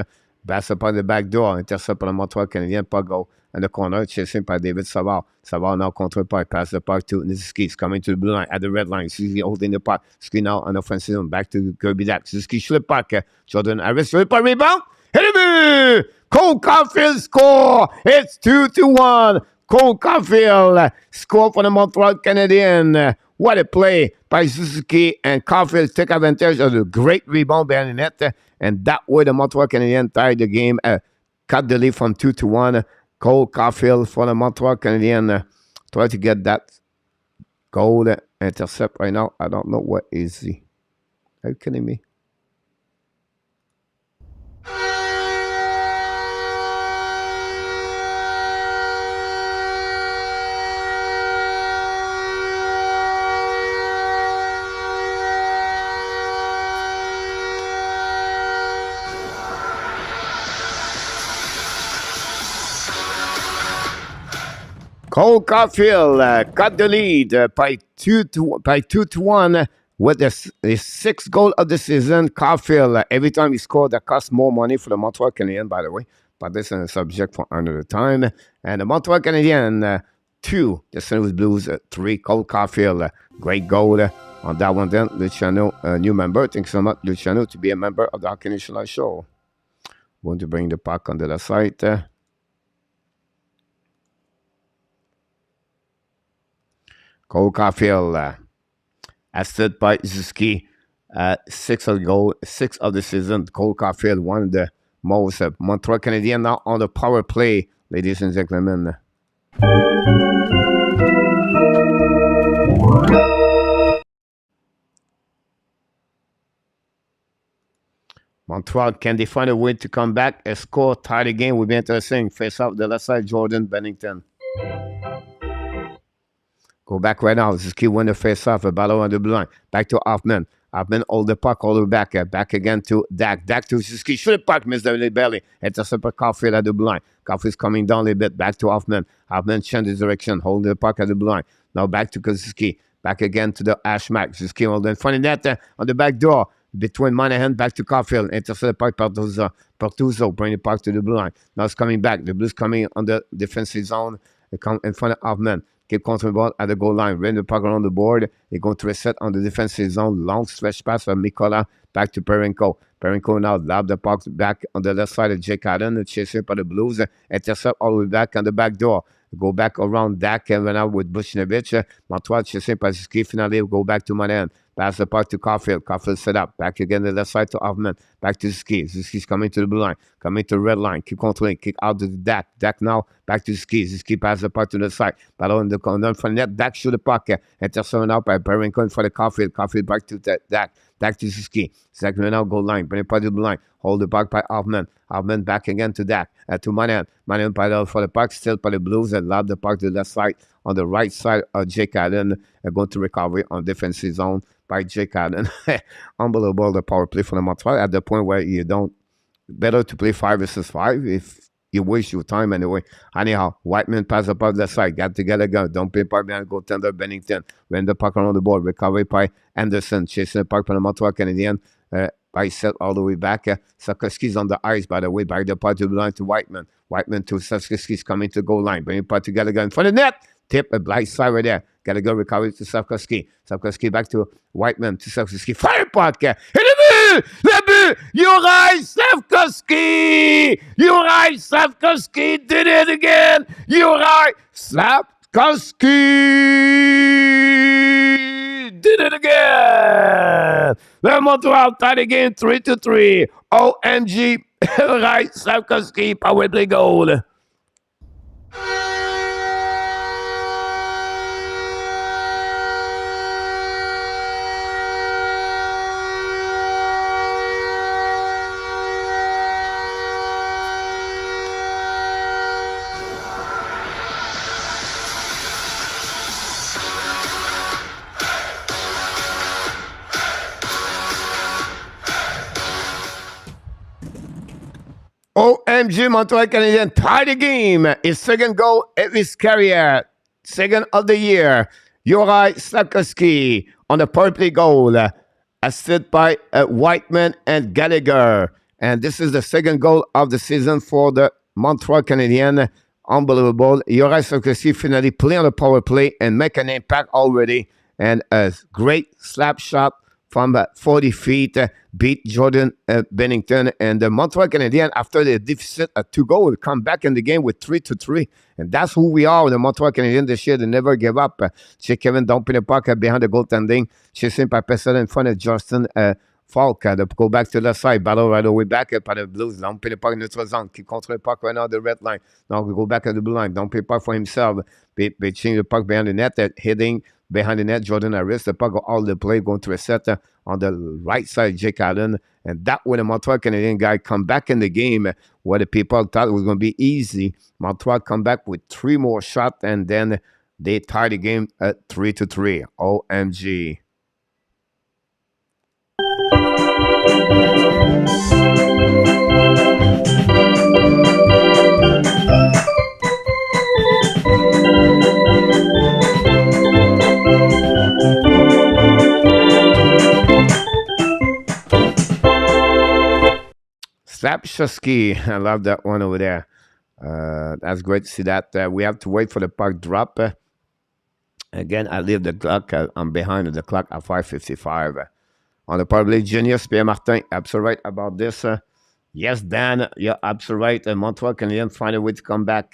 Pass up on the back door. Intercept par le Montreal Canadien. Pas go in the corner. Chasing by David Savard. Savard now control the pipe. Pass the puck to Suzuki. He's coming to the blue line at the red line. Suzuki holding the puck. Suzuki now on offensive zone. Back to Kubidak. Suzuki shoot the puck. Jordan Harris shoot the puck. Rebound. Hit him! Cole Caulfield score! It's 2-1. Cole Caulfield score for the Montreal Canadiens. What a play by Suzuki, and Caulfield took advantage of the great rebound behind the net, and that way the Montreal Canadiens tied the game, cut the lead from 2-1. Cole Caulfield for the Montreal Canadiens try to get that goal intercept right now. I don't know what is he. Are you kidding me? Cole Caulfield got the lead by 2-1 with his sixth goal of the season. Caulfield, every time he scored, that cost more money for the Montreal Canadiens, by the way. But this is a subject for another time. And the Montreal Canadiens, 2. The St. Louis Blues, 3. Cole Caulfield, great goal on that one. Then Luciano, a new member. Thanks so much, Luciano, to be a member of the Hockey Nation Live Show. Want to bring the puck on the left side. Cole Caulfield assisted by Suzuki. 6 of the goal, 6 of the season. Cole Caulfield, one of the most. Montreal Canadiens now on the power play, ladies and gentlemen. Montreal, can they find a way to come back and score, tie the game? Would be interesting. Face off the left side, Jordan Bennington. Go back right now. Suzuki win the face-off. A battle on the blue line. Back to Hoffman. Hoffman hold the puck all the way back. Back again to Dak. Dak to Suzuki. Shoot the puck. Miss the belly. Intercept by Caulfield at the blue line. Caulfield's coming down a little bit. Back to Hoffman. Hoffman change his direction. Hold the puck at the blue line. Now back to Suzuki. Back again to the Ashmack. Suzuki holding funny net on the back door. Between Monahan, back to Caulfield. Intercept the puck. Pertuzzo. Bring the puck to the blue line. Now it's coming back. The Blues coming on the defensive zone. They come in front of Hoffman. Keep control the ball at the goal line. Run the puck around the board. They're going to reset on the defensive zone. Long stretch pass from Mikola back to Perenko. Perenko now lob the puck back on the left side of Jake Allen. Chasing by the Blues. Intercept all the way back on the back door. Go back around Dak and run out with Buchnevich. Montreal chasing by Suzuki. Finally, go back to Monahan. Pass the puck to Caulfield. Caulfield set up. Back again the left side to Hoffman. Back to Suzuki. Suzuki's coming to the blue line. Coming to the red line. Keep controlling. Kick out to Dak. Dak now back to Suzuki. Suzuki pass the puck to the side. Battle in the corner from net. Dak shoot the puck. Intercepted out by Perenko in front of Caulfield. Caulfield back to Dak. Dak to Suzuki. Suzuki now goal line. Bring it to the blue line. Hold the puck by Hoffman. Hoffman back again to Dak. To Monahan. Monahan paddle for the puck. Still by the Blues. And lob the puck to the left side. On the right side of Jake Allen. Going to recovery on defensive zone by Jake Allen. Unbelievable, the power play for the Montreal at the point where you don't, better to play 5 versus 5 if you waste your time anyway. Anyhow, Whiteman pass up on the side, got together, go, don't play part behind goaltender Bennington, ran the puck around the board, recovery by Anderson, chasing the puck from the Montreal Canadiens, by set all the way back. Sarkowski's on the ice, by the way, by the puck to the line to Whiteman. Whiteman to Sarkowski's coming to goal line, bring the puck together, go in front of the net, tip a blind side right there. Gallagher recovery to Slavkovsky. Slavkovsky back to Whiteman to Slavkovsky. Fire puck! Et le but! Le but! Juraj Slavkovsky! Juraj Slavkovsky did it again! Juraj Slavkovsky did it again! The Montreal tied again 3-3. OMG! Juraj Slavkovsky power play goal. OMG, Montreal Canadiens tied the game. His second goal of his career. Second of the year. Juraj Slavkovsky on the power play goal. Assisted by Whiteman and Gallagher. And this is the second goal of the season for the Montreal Canadiens. Unbelievable. Juraj Slavkovsky finally play on the power play and make an impact already. And a great slap shot from 40 feet, beat Jordan Bennington. And the Montreal Canadiens, after the deficit at 2 goals, come back in the game with 3-3. And that's who we are, the Montreal Canadiens this year. They never give up. Chez Kevin dumping the puck behind the goaltending. Chez Saint-Papessa in front of Justin Falk. To go back to the side. Battle right away back par the Blues. Dumping the puck in neutral zone. Qui contre le puck right now, the red line. Now we go back at the blue line. Dumping the puck for himself. Pitching the puck behind the net. Hitting behind the net, Jordan Harris, the puck all the play, going to a set on the right side, Jake Allen. And that when the Montreal Canadian guy come back in the game, where the people thought it was going to be easy. Montreal come back with 3 more shots, and then they tie the game at 3-3. OMG. Slavkovsky, I love that one over there. That's great to see that. We have to wait for the puck drop. Again, I leave the clock. I'm behind the clock at 5:55. On the power play, Genius, Pierre Martin, absolutely right about this. Yes, Dan, you're absolutely right. Montreal Canadiens find a way to come back.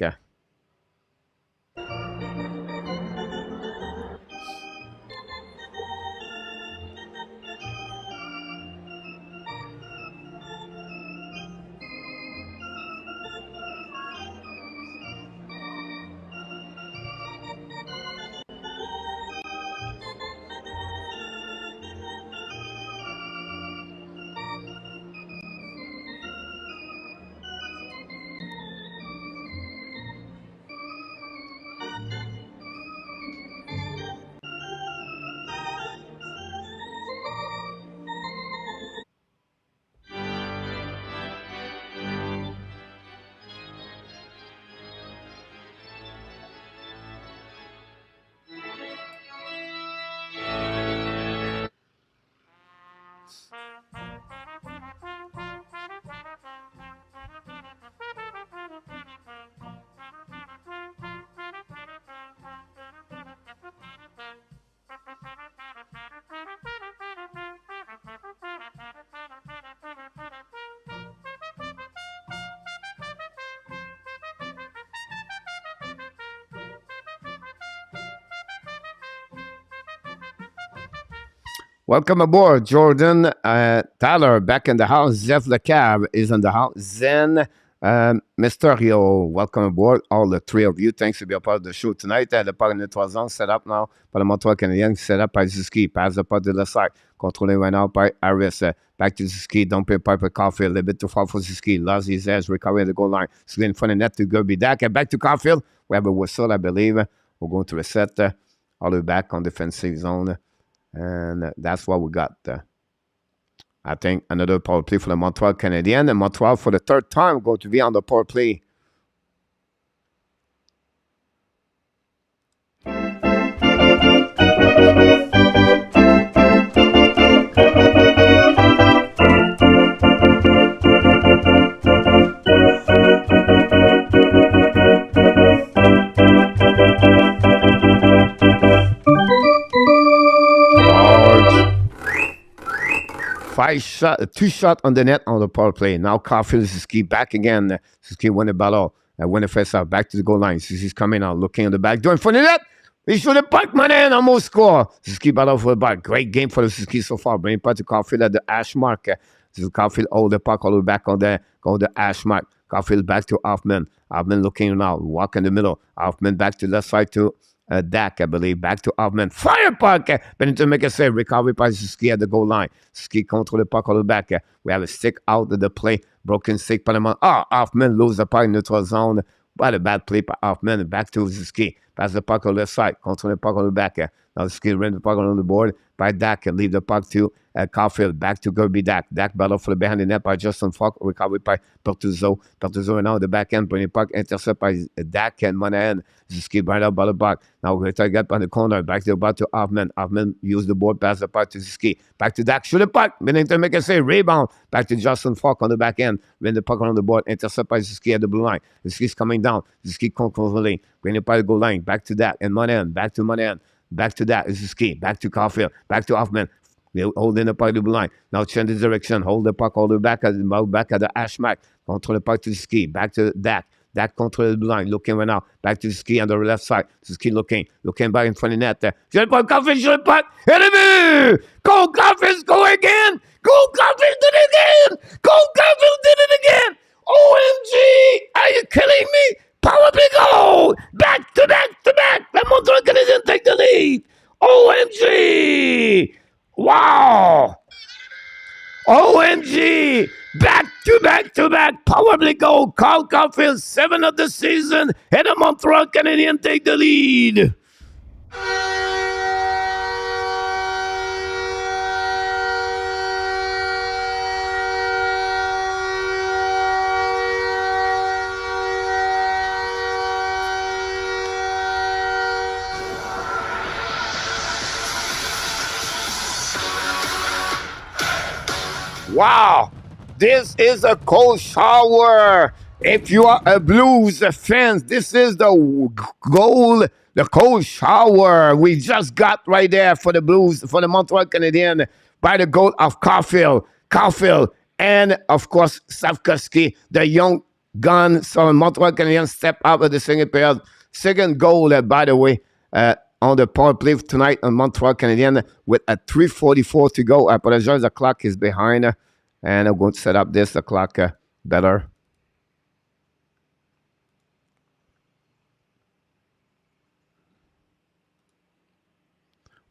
Welcome aboard, Jordan. Tyler back in the house. Jeff LeCab is in the house. Zen, Mysterio, welcome aboard. All the 3 of you. Thanks to be a part of the show tonight. Le puck in 3 ans set up now par le Montreal Canadien, set up par Suzuki. Passe le puck de la side. Contrôlé right now by Harris. Back to Suzuki. Dumping pipe by Caulfield. A little bit too far for Suzuki. Lost his edge. Recovering the goal line. Suzuki in front of net to Gerbidak. And back to Caulfield. We have a whistle, I believe. We're going to reset all the way back on defensive zone. And that's what we got. I think another power play for the Montreal Canadiens. And Montreal, for the 3rd time, going to be on the power play. Two shots on the net on the power play. Now CAUFIELD, SUZUKI back again. SUZUKI win the battle. Win the face off. Back to the goal line. SUZUKI's coming out, looking on the back, doing for the net. He should have puck, man, almost score. SUZUKI battle for the back. Great game for the SUZUKI so far. Bringing puck to CAUFIELD at the hash mark. CAUFIELD hold the puck all the way back on the hash mark. CAUFIELD back to Hoffman. Hoffman looking now, walk in the middle. Hoffman back to left side to Dak, I believe. Back to Hoffman. Fire puck! Benito make a save. Recovery by SUZUKI at the goal line. SUZUKI control the puck all the back. We have a stick out of the play. Broken stick by the man. Hoffman lose the puck in neutral zone. What a bad play by Hoffman. Back to SUZUKI. Pass the puck on the left side. Control the puck on the back. Now SUZUKI ran the puck on the board by Dak and leave the puck to CAUFIELD. Back to Kirby Dak. Dak battle for the behind the net by Justin Falk. Recovery by Pertuzzo. Pertuzzo now the back end. Bringing puck intercept by Dak and Monahan. SUZUKI right up by the puck. Now we try to get on the corner. Back to the back to Hoffman. Hoffman use the board. Pass the puck to SUZUKI. Back to Dak. Shoot the puck. Bennington make a save. Rebound. Back to Justin Falk on the back end. Win the puck on the board. Intercept by SUZUKI at the blue line. SUZUKI's coming down. SUZUKI controlling. Bring the puck to the goal line. Back to that. And Monahan. Back to Monahan. Back to that. SUZUKI. Back to CAUFIELD. Back to Hoffman. Holding the puck to the blue line. Now change the direction. Hold the puck all the way back at the hash mark. Control the puck to SUZUKI. Back to Dak. Dak control the blue line. Looking right now. Back to SUZUKI on the left side. SUZUKI looking back in front of the net. Shoot the puck. CAUFIELD. Shoot the puck. Enemy! Go CAUFIELD. Go again. Go CAUFIELD. Did it again. Go CAUFIELD. Did it again. OMG! Are you kidding me? Power play goal! Back to back to back! The Montreal Canadiens take the lead! OMG! Wow! OMG! Back to back to back! Power play goal! Carl CAUFIELD, 7 of the season, and the Montreal Canadiens take the lead! Wow, this is a cold shower. If you are a Blues fan, this is the cold shower we just got right there for the Blues, for the Montreal Canadiens, by the goal of CAUFIELD, and of course SLAFKOVKSY, the young gun. So Montreal Canadiens step up at the second period. Second goal, by the way, on the power play tonight on Montreal Canadiens with a 3:44 to go. I apologize, the clock is behind, and I'm going to set up the clock better.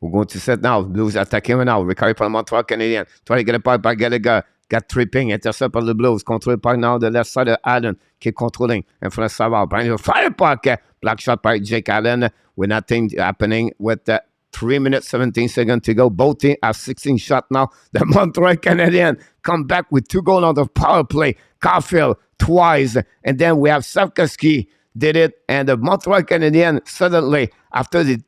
We're going to set now. Blues attacking right now. Recovery from Montreal Canadiens. Try to get a puck by Gallagher. Got tripping. Intercept on the Blues. Control the puck now. The left side of Allen. Keep controlling. In front of Savard. Bring fire puck. Block shot by Jake Allen. With nothing happening with 3 minutes, 17 seconds to go. Both teams have 16 shots now. The Montreal Canadiens come back with 2 goals on the power play. CAUFIELD twice. And then we have SLAFKOVKSY did it. And the Montreal Canadiens suddenly, after the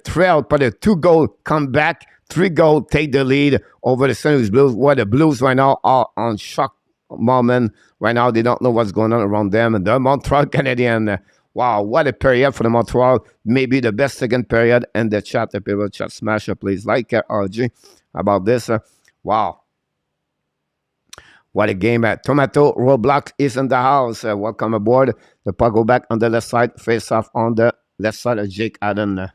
trail, but a 2 goal come back. 3 goals take the lead over the St. Louis Blues, where the Blues right now are on shock moment. Right now, they don't know what's going on around them. And the Montreal Canadiens, wow, what a period for the Montreal. Maybe the best second period. And the chat, the people chat smasher, please like RG about this. Wow. What a game. Tomato Roblox is in the house. Welcome aboard. The puck go back on the left side. Face off on the left side of Jake Allen.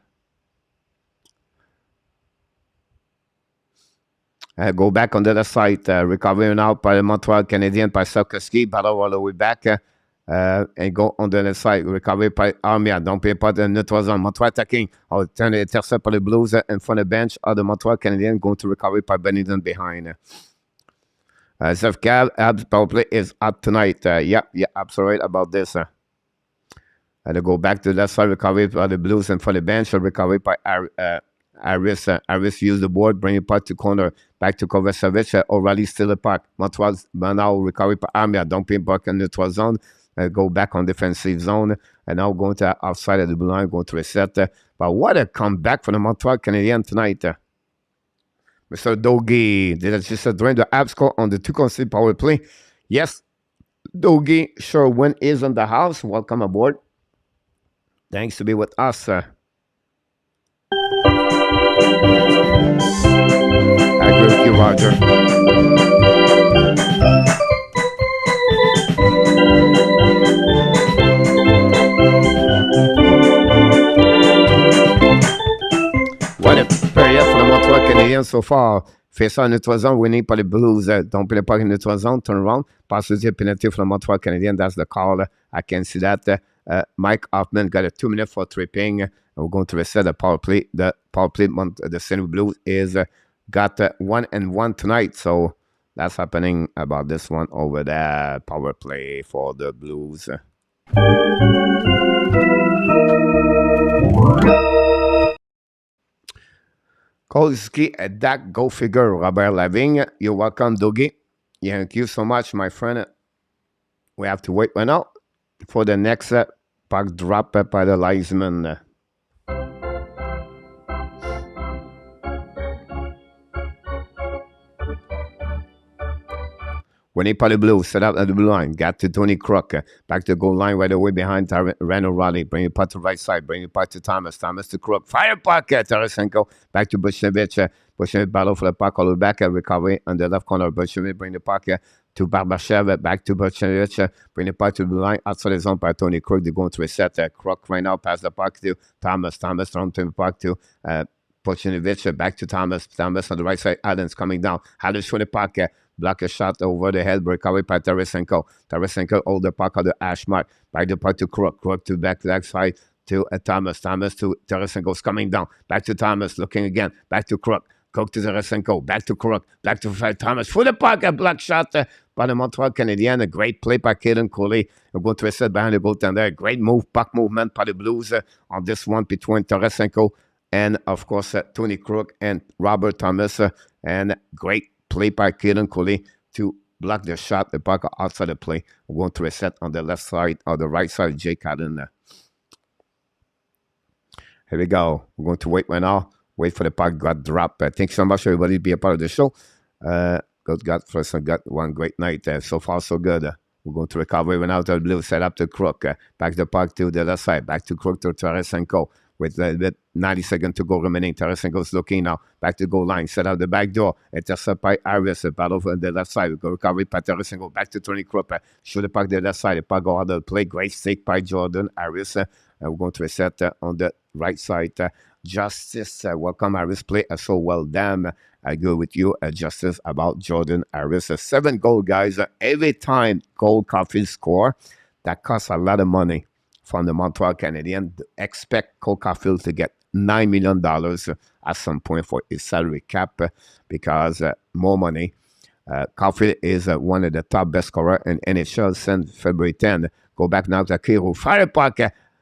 Go back on the other side. Recovery now by the Montreal Canadiens by SLAFKOVKSY. Battle all the way back. And go on the other side. Recovery by Armia. Don't pay part in neutral zone. Montreal attacking. I'll turn the intercept by the Blues in front of the bench. Of the Montreal Canadiens going to recovery by Bennington behind. HABS power play is up tonight. Yeah, absolutely right about this. And go back to the left side. Recovery by the Blues in front of the bench. Recovery by Aris use the board, bring it back to corner, back to Kovacevic. O'Reilly still a puck. Montreal now recovery by Armia. Don't pin puck in the neutral zone. Go back on defensive zone. And now going to outside of the blue line, going to reset. But what a comeback for the Montreal Canadiens tonight. Mr. Dogie, did I just drain the HABS score on the 2 conceded power play? Yes, Dogie Sherwin is in the house. Welcome aboard. Thanks to be with us. I agree with you, Roger. Canadiens so far. Fait ça en neutral zone, winning par les Blues. Don't play par in neutral zone, turn around. Pass the penalty from the Montreal Canadiens. That's the call. I can see that. Mike Hoffman got a 2 minute for tripping. We're going to reset the power play. The power play, the St. Louis Blues is got 1-1 tonight. So that's happening about this one over there. Power play for the Blues. Kolski, Dak, go figure, Robert Lavigne. You're welcome, Dougie. Thank you so much, my friend. We have to wait right now for the next puck drop by the linesman. When he put the blue, set up at the blue line, got to Tony Crook, back to goal line right away behind Randall Raleigh, bring the puck to the right side, bring the puck to Thomas to Crook, fire puck, Tarasenko, back to Bushevich, Bushevich battle for the puck, all the way back, recovery on the left corner, Bushevich, bring the puck to Barbashev, back to Bushevich, bring the puck to the blue line, outside the zone by Tony Crook, they're going to reset, Crook right now, pass the puck to Thomas thrown to the puck to Bushevich, back to Thomas on the right side, Adams coming down, Adams for the puck, block a shot over the head, breakaway by Tarasenko. Tarasenko hold the puck on the hash mark. Back the puck to Crook. Crook to back to that side to Thomas. Thomas to Tarasenko's coming down. Back to Thomas, looking again. Back to Crook. Crook to Tarasenko. Back to Crook. Back to Thomas. For the puck, a block shot by the Montreal Canadiens. A great play by Caden Cooley. We're going to reset behind the goaltender. Great move, puck movement by the Blues on this one between Tarasenko and, of course, Tony Crook and Robert Thomas. And great play by Caden Cooley to block the shot, the puck outside the play. We're going to reset on the left side or the right side, Jake Allen. Here we go. We're going to wait right now. Wait for the puck got dropped. Thanks so much, everybody, be a part of the show. Got one great night. So far, so good. We're going to recover right now to the blue, set up to Crook. Back the puck to the left side. Back to Crook to Tarasenko. With 90 seconds to go remaining. Tarasenko's looking now. Back to goal line. Set out the back door. Intercept by Arias. Battle on the left side. Go recovery by Tarasenko. Back to Tony Crook. Shoot the puck the left side. The puck go out of the play. Great stake by Jordan Arias. And we're going to reset on the right side. Justice. Welcome, Arias. Play so well done. I go with you, Justice, about Jordan Arias. 7 goal, guys. Every time CAUFIELD score, that costs a lot of money. From the Montreal Canadiens, expect CAUFIELD to get $9 million at some point for his salary cap because more money. CAUFIELD is one of the top best scorers in NHL since February 10. Go back now to Kiro. Fire puck.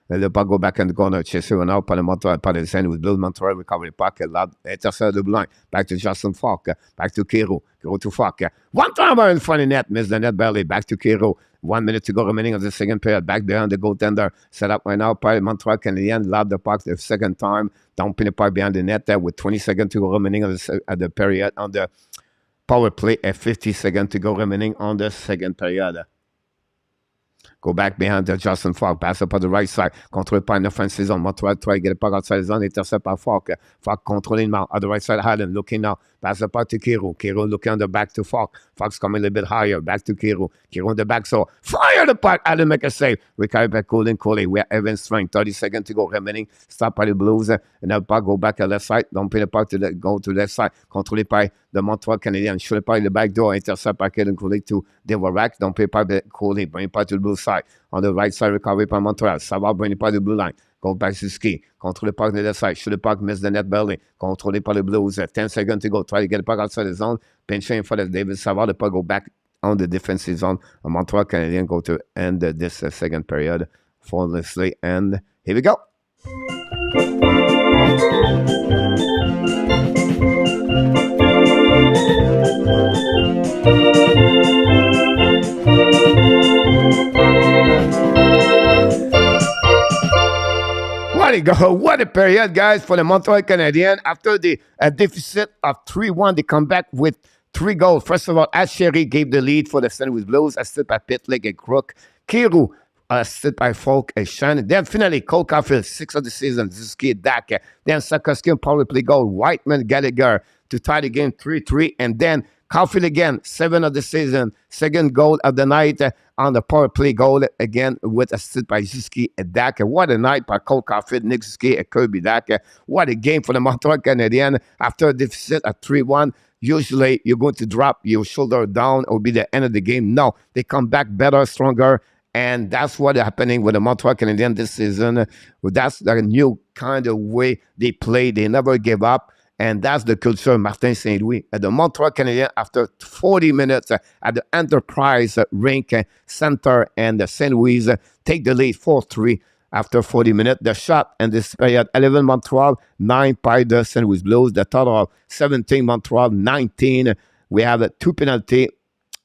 Le puck go back in the corner. Chasser now par le Montreal, par le St. Louis Blues. Montreal recovery puck. Intercept the blue line. Back to Justin Falk. Back to Kiro. Kiro to Falk. One timer in front of net. Miss the net barely. Back to Kiro. 1 minute to go remaining of the second period. Back behind the goaltender. Set up right now by Montreal Canadiens. Lob the puck the second time. Dumping the puck behind the net there with 20 seconds to go remaining of the period on the power play. At 50 seconds to go remaining on the second period. Go back behind Justin Falk. Pass up on the right side. Contrôlé par une offensive zone. Montreal try to get a puck outside the zone. Intercept by Falk. Falk controlling now. On the right side, Allen looking now. Pass the puck to Kiro. Kiro looking on the back to Falk. Falk's coming a little bit higher. Back to Kiro. Kiro on the back. So fire the puck. Allen make a save. Recovery by Cooley. We are even strength. 30 seconds to go remaining. Stop by the Blues. And now puck go back to the left side. Don't pay the puck to go to the left side. Contrôlé by the Montreal Canadiens. Shoot the puck in the back door. Intercept by Cooley to DVORAK. Don't pay by Cooley. Bring the puck to the blue side. On the right side, recovery by Montreal. Savard bring the puck to the blue line. Go back to Ski. Control the puck on the left side. Shoot the puck, miss the net barely. Controlé par the Blues. 10 seconds to go. Try to get the puck outside the zone. Pinching for the David Savard. The puck go back on the defensive zone. Montreal Canadiens go to end this second period flawlessly. And here we go. What a period, guys, for the Montreal Canadiens. After the deficit of 3-1, they come back with 3 goals. First of all, Ashery gave the lead for the St. Louis Blues, assisted by Pitlick and Crook. Kiro, assisted by Falk and Shannon. Then finally, CAUFIELD, 6 of the season, Suzuki, Dak. Then Sakoski, power play goal, Whiteman, Gallagher to tie the game 3-3. And then CAUFIELD again, 7 of the season, second goal of the night on the power play goal again with assist by SUZUKI and Dak. What a night by Cole CAUFIELD, Nick SUZUKI, and Kirby Dak. What a game for the Montreal Canadiens after a deficit at 3-1. Usually you're going to drop your shoulder down or be the end of the game. No, they come back better, stronger. And that's what's happening with the Montreal Canadiens this season. That's the new kind of way they play. They never give up. And that's the culture of Martin St. Louis. At the Montreal Canadiens, after 40 minutes at the Enterprise Rink Center and the St. Louis take the lead 4-3 after 40 minutes. The shot in this period, 11 Montreal, 9 by the St. Louis Blues. The total, 17 Montreal, 19. We have 2 penalties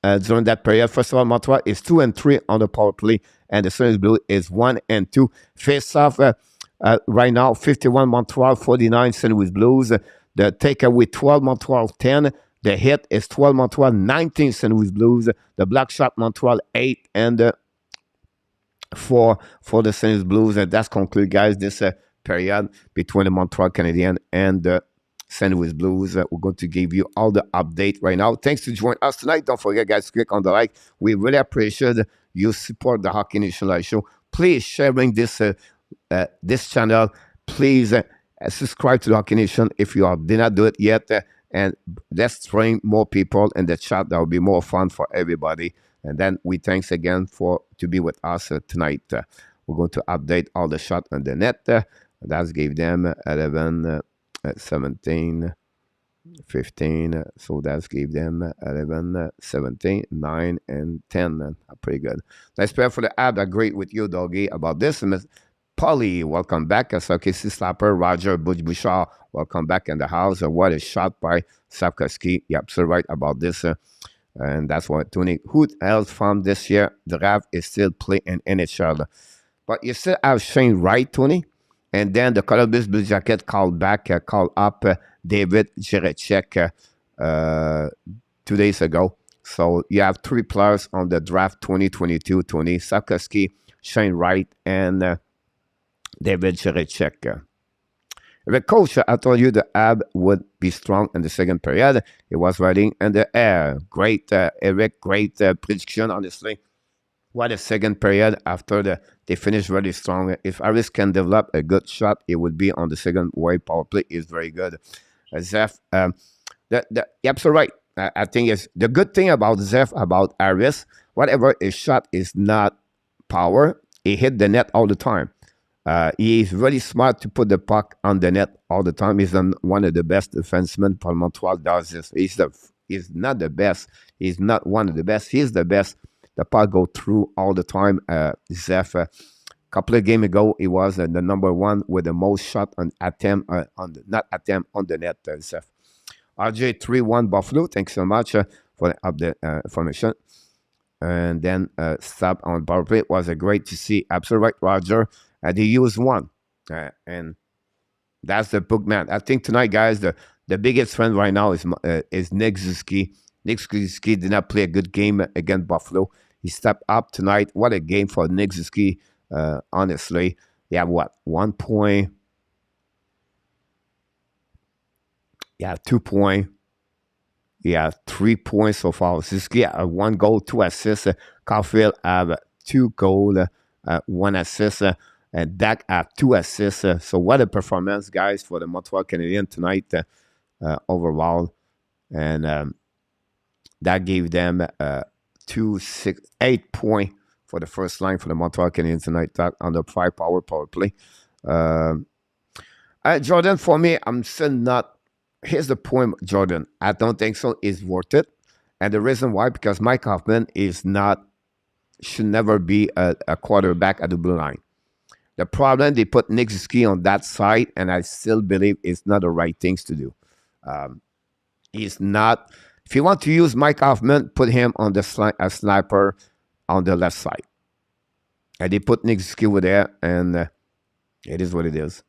during that period. First of all, Montreal is 2-3 on the power play, and the St. Louis Blues is 1-2. Face off right now, 51 Montreal, 49 St. Louis Blues. The takeaway 12 Montreal 10. The hit is 12 Montreal 19 St. Louis Blues. The block shot Montreal 8 and 4 for the St. Louis Blues. And that's concluded, guys, this period between the Montreal Canadiens and the St. Louis Blues. We're going to give you all the update right now. Thanks to join us tonight. Don't forget, guys, click on the like. We really appreciate you support the Hockey Nation Live Show. Please sharing this this channel. Please subscribe to the Hockey Nation if you did not do it yet. And let's train more people in the chat. That will be more fun for everybody. And then we thanks again to be with us tonight. We're going to update all the shots on the net. That gave them 11, 17, 15. So that gave them 11, 17, 9, and 10. Pretty good. Let's prepare for the ad. I agree with you, Doggy, about this. Polly, welcome back. SLKC Slapper, Roger, Butch Bouchard, welcome back in the house. What a shot by SLAFKOVKSY. You're absolutely right about this. And that's what Tony. Who else from this year? The draft is still playing in NHL. But you still have Shane Wright, Tony. And then the Columbus Blue Jacket called up David Jiricek 2 days ago. So you have 3 players on the draft 2022, Tony. SLAFKOVKSY, Shane Wright, and David Jiricek. The coach, I told you the AB would be strong in the second period. It was riding in the air. Great, Eric, great prediction, honestly. What a second period after they finished really strong. If Harris can develop a good shot, it would be on the second wave power play. Is very good. Zeph, you're absolutely right. I think it's the good thing about Zeph, about Harris, whatever his shot is not power, he hit the net all the time. He's really smart to put the puck on the net all the time. He's one of the best defensemen. Paul Montreal does this. He's not the best. He's not one of the best. He's the best. The puck go through all the time. Zeph, a couple of games ago, he was the number 1 with the most shot on attempt on the net. Zeph. RJ 3-1 Buffalo. Thanks so much for the update information. And then stop on power play was great to see. Absolutely right, Roger. They used 1. And that's the bookman. I think tonight, guys, the biggest friend right now is Nick SUZUKI. Nick SUZUKI did not play a good game against Buffalo. He stepped up tonight. What a game for Nick SUZUKI, honestly. He have what? 1 point? Yeah, 2 points. Yeah, 3 points so far. SUZUKI have 1 goal, 2 assists. CAUFIELD have 2 goals, 1 assist. And Dak have 2 assists. So what a performance, guys, for the Montreal Canadiens tonight overall. And that gave them 8 points for the first line for the Montreal Canadiens tonight on the 5-power power play. Jordan, for me, I'm still not. Here's the point, Jordan. I don't think so. It's worth it. And the reason why, because Mike Hoffman should never be a quarterback at the blue line. The problem, they put Nick SUZUKI on that side, and I still believe it's not the right things to do. He's not. If you want to use Mike Hoffman, put him on the sniper on the left side. And they put Nick SUZUKI over there, and it is what it is.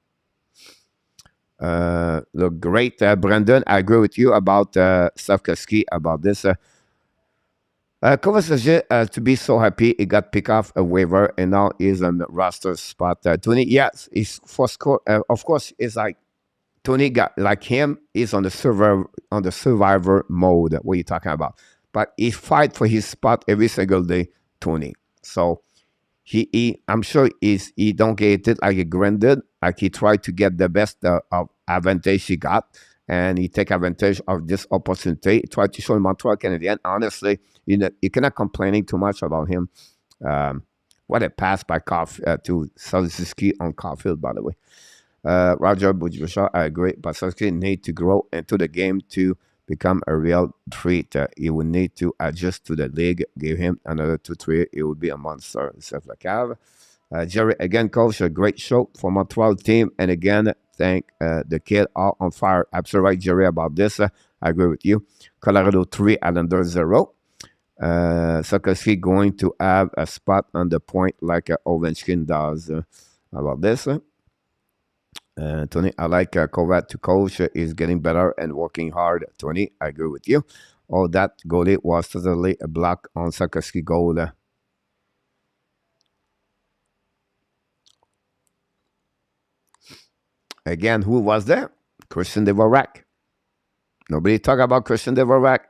Look, great, Brandon. I agree with you about SLAFKOVKSY about this. Kovacic, to be so happy, he got picked off a waiver and now he's on the roster spot. Tony, yes, he's for score. Of course, it's like Tony got like him is on the survivor mode. What you talking about? But he fight for his spot every single day, Tony. So I'm sure he don't get it like he grinded, like he tried to get the best of advantage he got, and he take advantage of this opportunity. He tried to show Montreal Canadiens. Honestly, you cannot complaining too much about him. What a pass by to SUZUKI on CAUFIELD, by the way. Roger Bujusha, I agree, but SUZUKI need to grow into the game to become a real threat. He will need to adjust to the league. Give him another 2-3. It will be a monster. SLAFKOVKSY. Jerry, again, coach, a great show for Montreal team. And again, thank the kid all on fire. Absolutely right, Jerry, about this. I agree with you. Colorado 3, Islanders 0. SUZUKI going to have a spot on the point like Ovechkin does. About this? Tony, I like Kovac to coach. Is getting better and working hard. Tony, I agree with you. Oh, that goalie was totally a block on SUZUKI goal. Again, who was there? Christian DVORAK. Nobody talk about Christian DVORAK.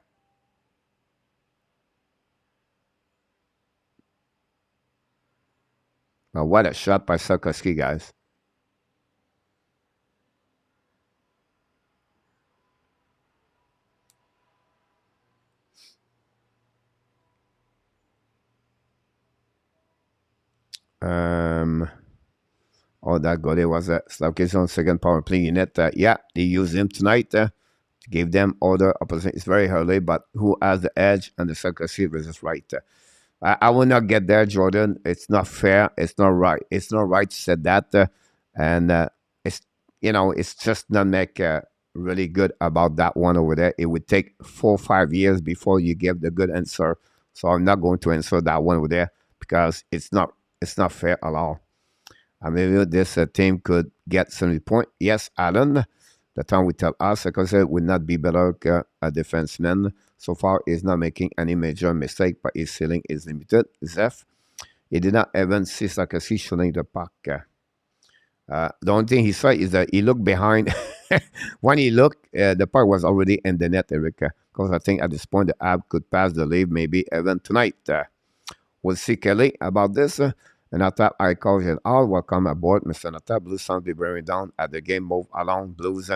Now, what a shot by SUZUKI, guys. Oh, that goalie was a SLAFKOVKSY on second power play unit. Yeah, they used him tonight to give them other opposition. It's very early, but who has the edge and the SUZUKI versus right? I will not get there, Jordan. It's not fair. It's not right. It's not right to say that. And it's, it's just not make really good about that one over there. It would take 4 or 5 years before you give the good answer. So I'm not going to answer that one over there because it's not fair at all. I mean, this team could get 70 points. Yes, Alan, the time we tell us, because it would not be better a defenseman. So far, he's not making any major mistake, but his ceiling is limited. Zeph, he did not even see SUZUKI shooting the puck. The only thing he saw is that he looked behind. When he looked, the puck was already in the net, Eric. Because I think at this point, the app could pass the lead, maybe even tonight. We'll see Kelly about this. And I thought I called it all. Welcome aboard, Mr. Nata. Blues sound be bearing down at the game, move along, Blues.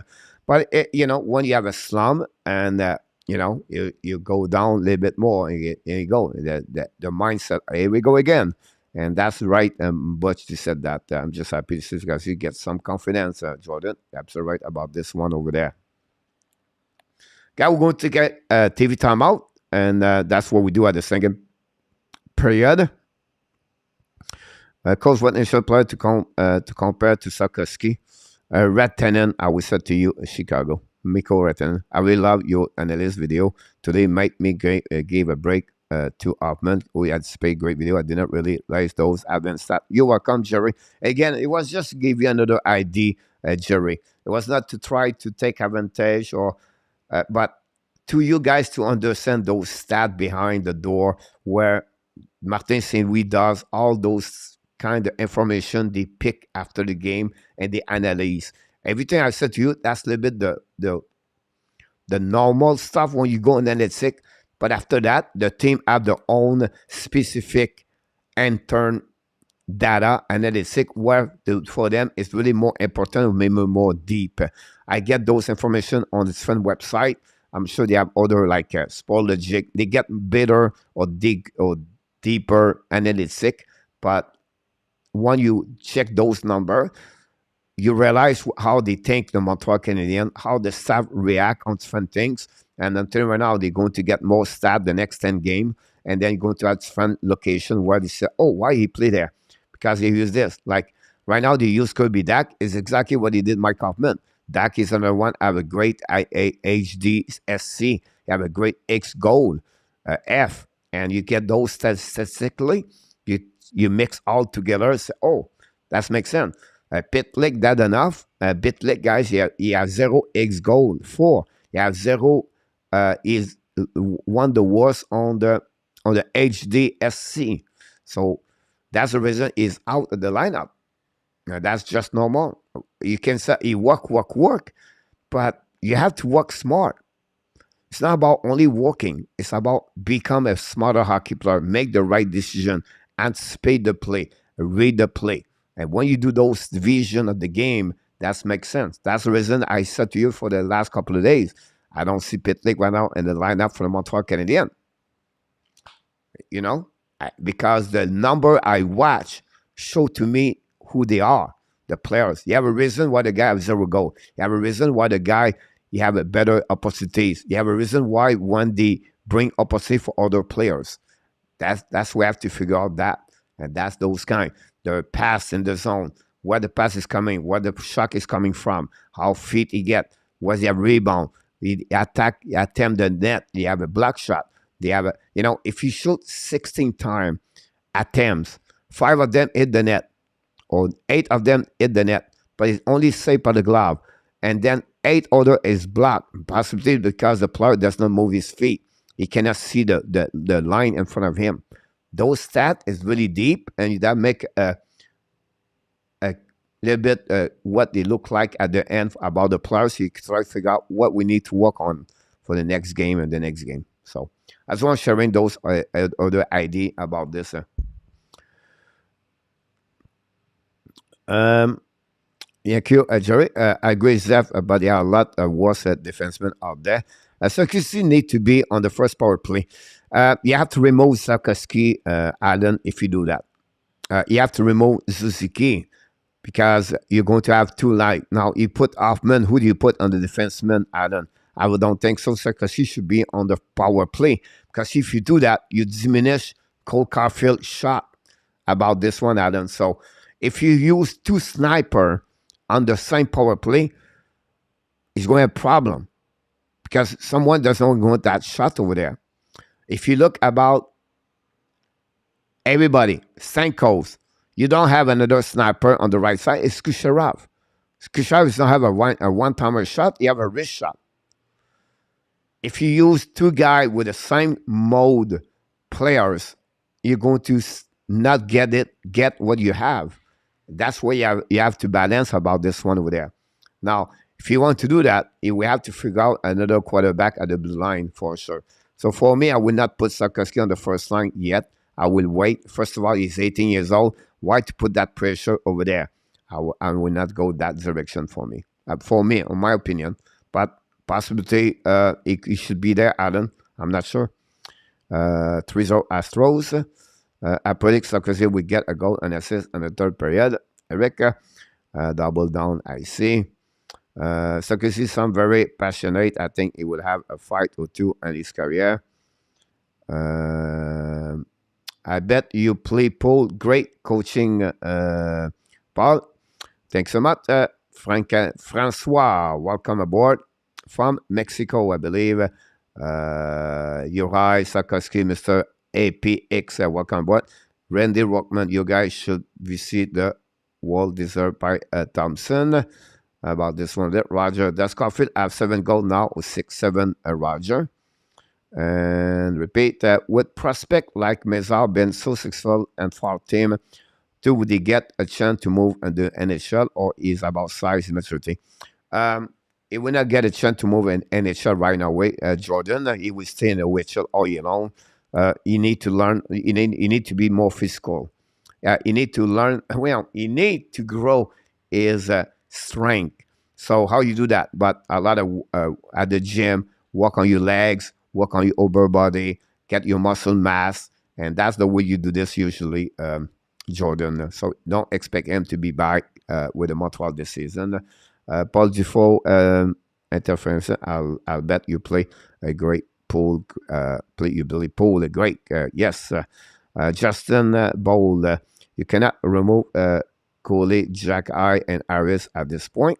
But, when you have a slump and, you go down a little bit more and you go. The mindset, here we go again. And that's right, Butch, you said that. I'm just happy to see you guys. You get some confidence, Jordan. Absolutely right about this one over there. Guy, we're going to get a TV timeout. And that's what we do at the second period. Coach, what initial player to compare to SUZUKI? Red Tenant, I will say to you, Chicago. Mikko Retten. I really love your analyst video. Today made me give a break to Hoffman, who had spayed great video. I did not really realize those advanced stats. You're welcome, Jerry. Again, it was just to give you another idea, Jerry. It was not to try to take advantage but to you guys to understand those stats behind the door where Martin St. Louis does all those kind of information they pick after the game and they analyze. Everything I said to you, that's a little bit the normal stuff when you go in analytics. But after that, the team have their own specific intern data analytics where for them it's really more important, maybe more deep. I get those information on this different website. I'm sure they have other like Sportlogic. They get better or deeper analytics, but when you check those numbers, you realize how they think the Montreal Canadiens, how the staff react on different things. And until right now, they're going to get more staff the next 10 games. And then you're going to have different location where they say, oh, why he play there? Because he used this. Like right now, they use Kirby Dak is exactly what he did Mike Hoffman. Dak is another one. Have a great HDSC. You have a great X goal, F. And you get those statistically. You mix all together and say, oh, that makes sense. Pitlick, that enough. Pitlick, guys, he has 0 X goal. 4. He has 0. Is one the worst on the HDSC. So that's the reason he's out of the lineup. That's just normal. You can say you work, but you have to work smart. It's not about only working. It's about become a smarter hockey player, make the right decision, anticipate the play, read the play. And when you do those vision of the game, that makes sense. That's the reason I said to you for the last couple of days, I don't see Pitlick right now in the lineup for the Montreal Canadiens. You know, because the number I watch show to me who they are, the players. You have a reason why the guy has 0 goal. You have a reason why the guy you have a better opportunities. You have a reason why when they bring opportunity for other players. That's we have to figure out that. And that's those kind. The pass in the zone, where the pass is coming, where the shot is coming from, how fit he get, where's he have rebound, he attack, he attempt the net, he have a block shot. They have a, if you shoot 16 times attempts, 5 of them hit the net, or 8 of them hit the net, but it's only saved by the glove. And then 8 other is blocked, possibly because the player does not move his feet. He cannot see the line in front of him. Those stats is really deep, and that make a little bit what they look like at the end about the players. So you can try to figure out what we need to work on for the next game and the next game. So I just want to share in those other idea about this. Thank you, Jerry. I agree with Zeph, but there are a lot of worse defensemen out there. SUZUKI need to be on the first power play. You have to remove SLAFKOVKSY, Allen, if you do that. You have to remove SUZUKI because you're going to have 2 light. Now, you put Hoffman. Who do you put on the defenseman, Allen? I don't think so. SLAFKOVKSY should be on the power play because if you do that, you diminish Cole Caulfield's shot about this one, Allen. So if you use 2 sniper on the same power play, it's going to have a problem because someone does not want that shot over there. If you look about everybody, Stankos, you don't have another sniper on the right side. It's Kucherov. Kucherov does not have a one-timer shot. You have a wrist shot. If you use 2 guys with the same mode players, you're going to not get what you have. That's where you have to balance about this one over there. Now, if you want to do that, we have to figure out another quarterback at the blue line for sure. So for me, I will not put SLAFKOVKSY on the first line yet. I will wait. First of all, he's 18 years old. Why to put that pressure over there? I will not go that direction for me. In my opinion. But possibility, he should be there, Adam. I'm not sure. 3-0 Astros. I predict SLAFKOVKSY will get a goal and assist in the 3rd period. Eric, double down, I see. SLAFKOVKSY sounds very passionate. I think he will have a fight or 2 in his career. I bet you play Paul. Great coaching, Paul. Thanks so much. Francois, welcome aboard from Mexico, I believe. Uri, SLAFKOVKSY, Mr. APX, welcome aboard. Randy Rockman, you guys should visit the well-deserved by Thompson. About this one, Roger. Does Caulfield have 7 goals now or 6-7, Roger? And repeat that with prospect like Mezar been so successful and for team, would he get a chance to move in the NHL or is about size and maturity? He will not get a chance to move in NHL right now. Jordan, he will stay in the WHL all year long. You need to learn. You need to be more physical. You need to learn. Well, you need to grow his strength. So how you do that? But a lot of at the gym, work on your legs, work on your upper body, get your muscle mass, and that's the way you do this usually, Jordan. So don't expect him to be back with the Montreal this season. Paul Dufault, interference. I'll bet you play a great pool. You Billy Pool a great. Yes, Justin Bowl. You cannot remove Coley, Jack I, and Harris at this point.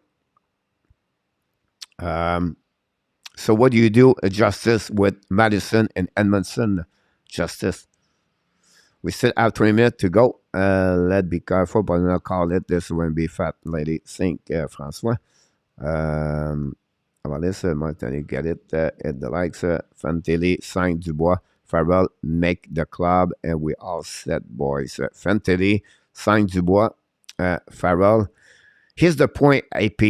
So what do you do, Justice, with Madison and Edmondson? Justice. We still have 20 minutes to go. Let's be careful, but I'll call it. This won't be fat lady. Think, Francois. Melissa, Montagny, get it. At the likes, Fantilli, Saint Dubois, Farrell, make the club, and we all set, boys. Fantilli, Saint Dubois, Farrell. Here's the point, AP.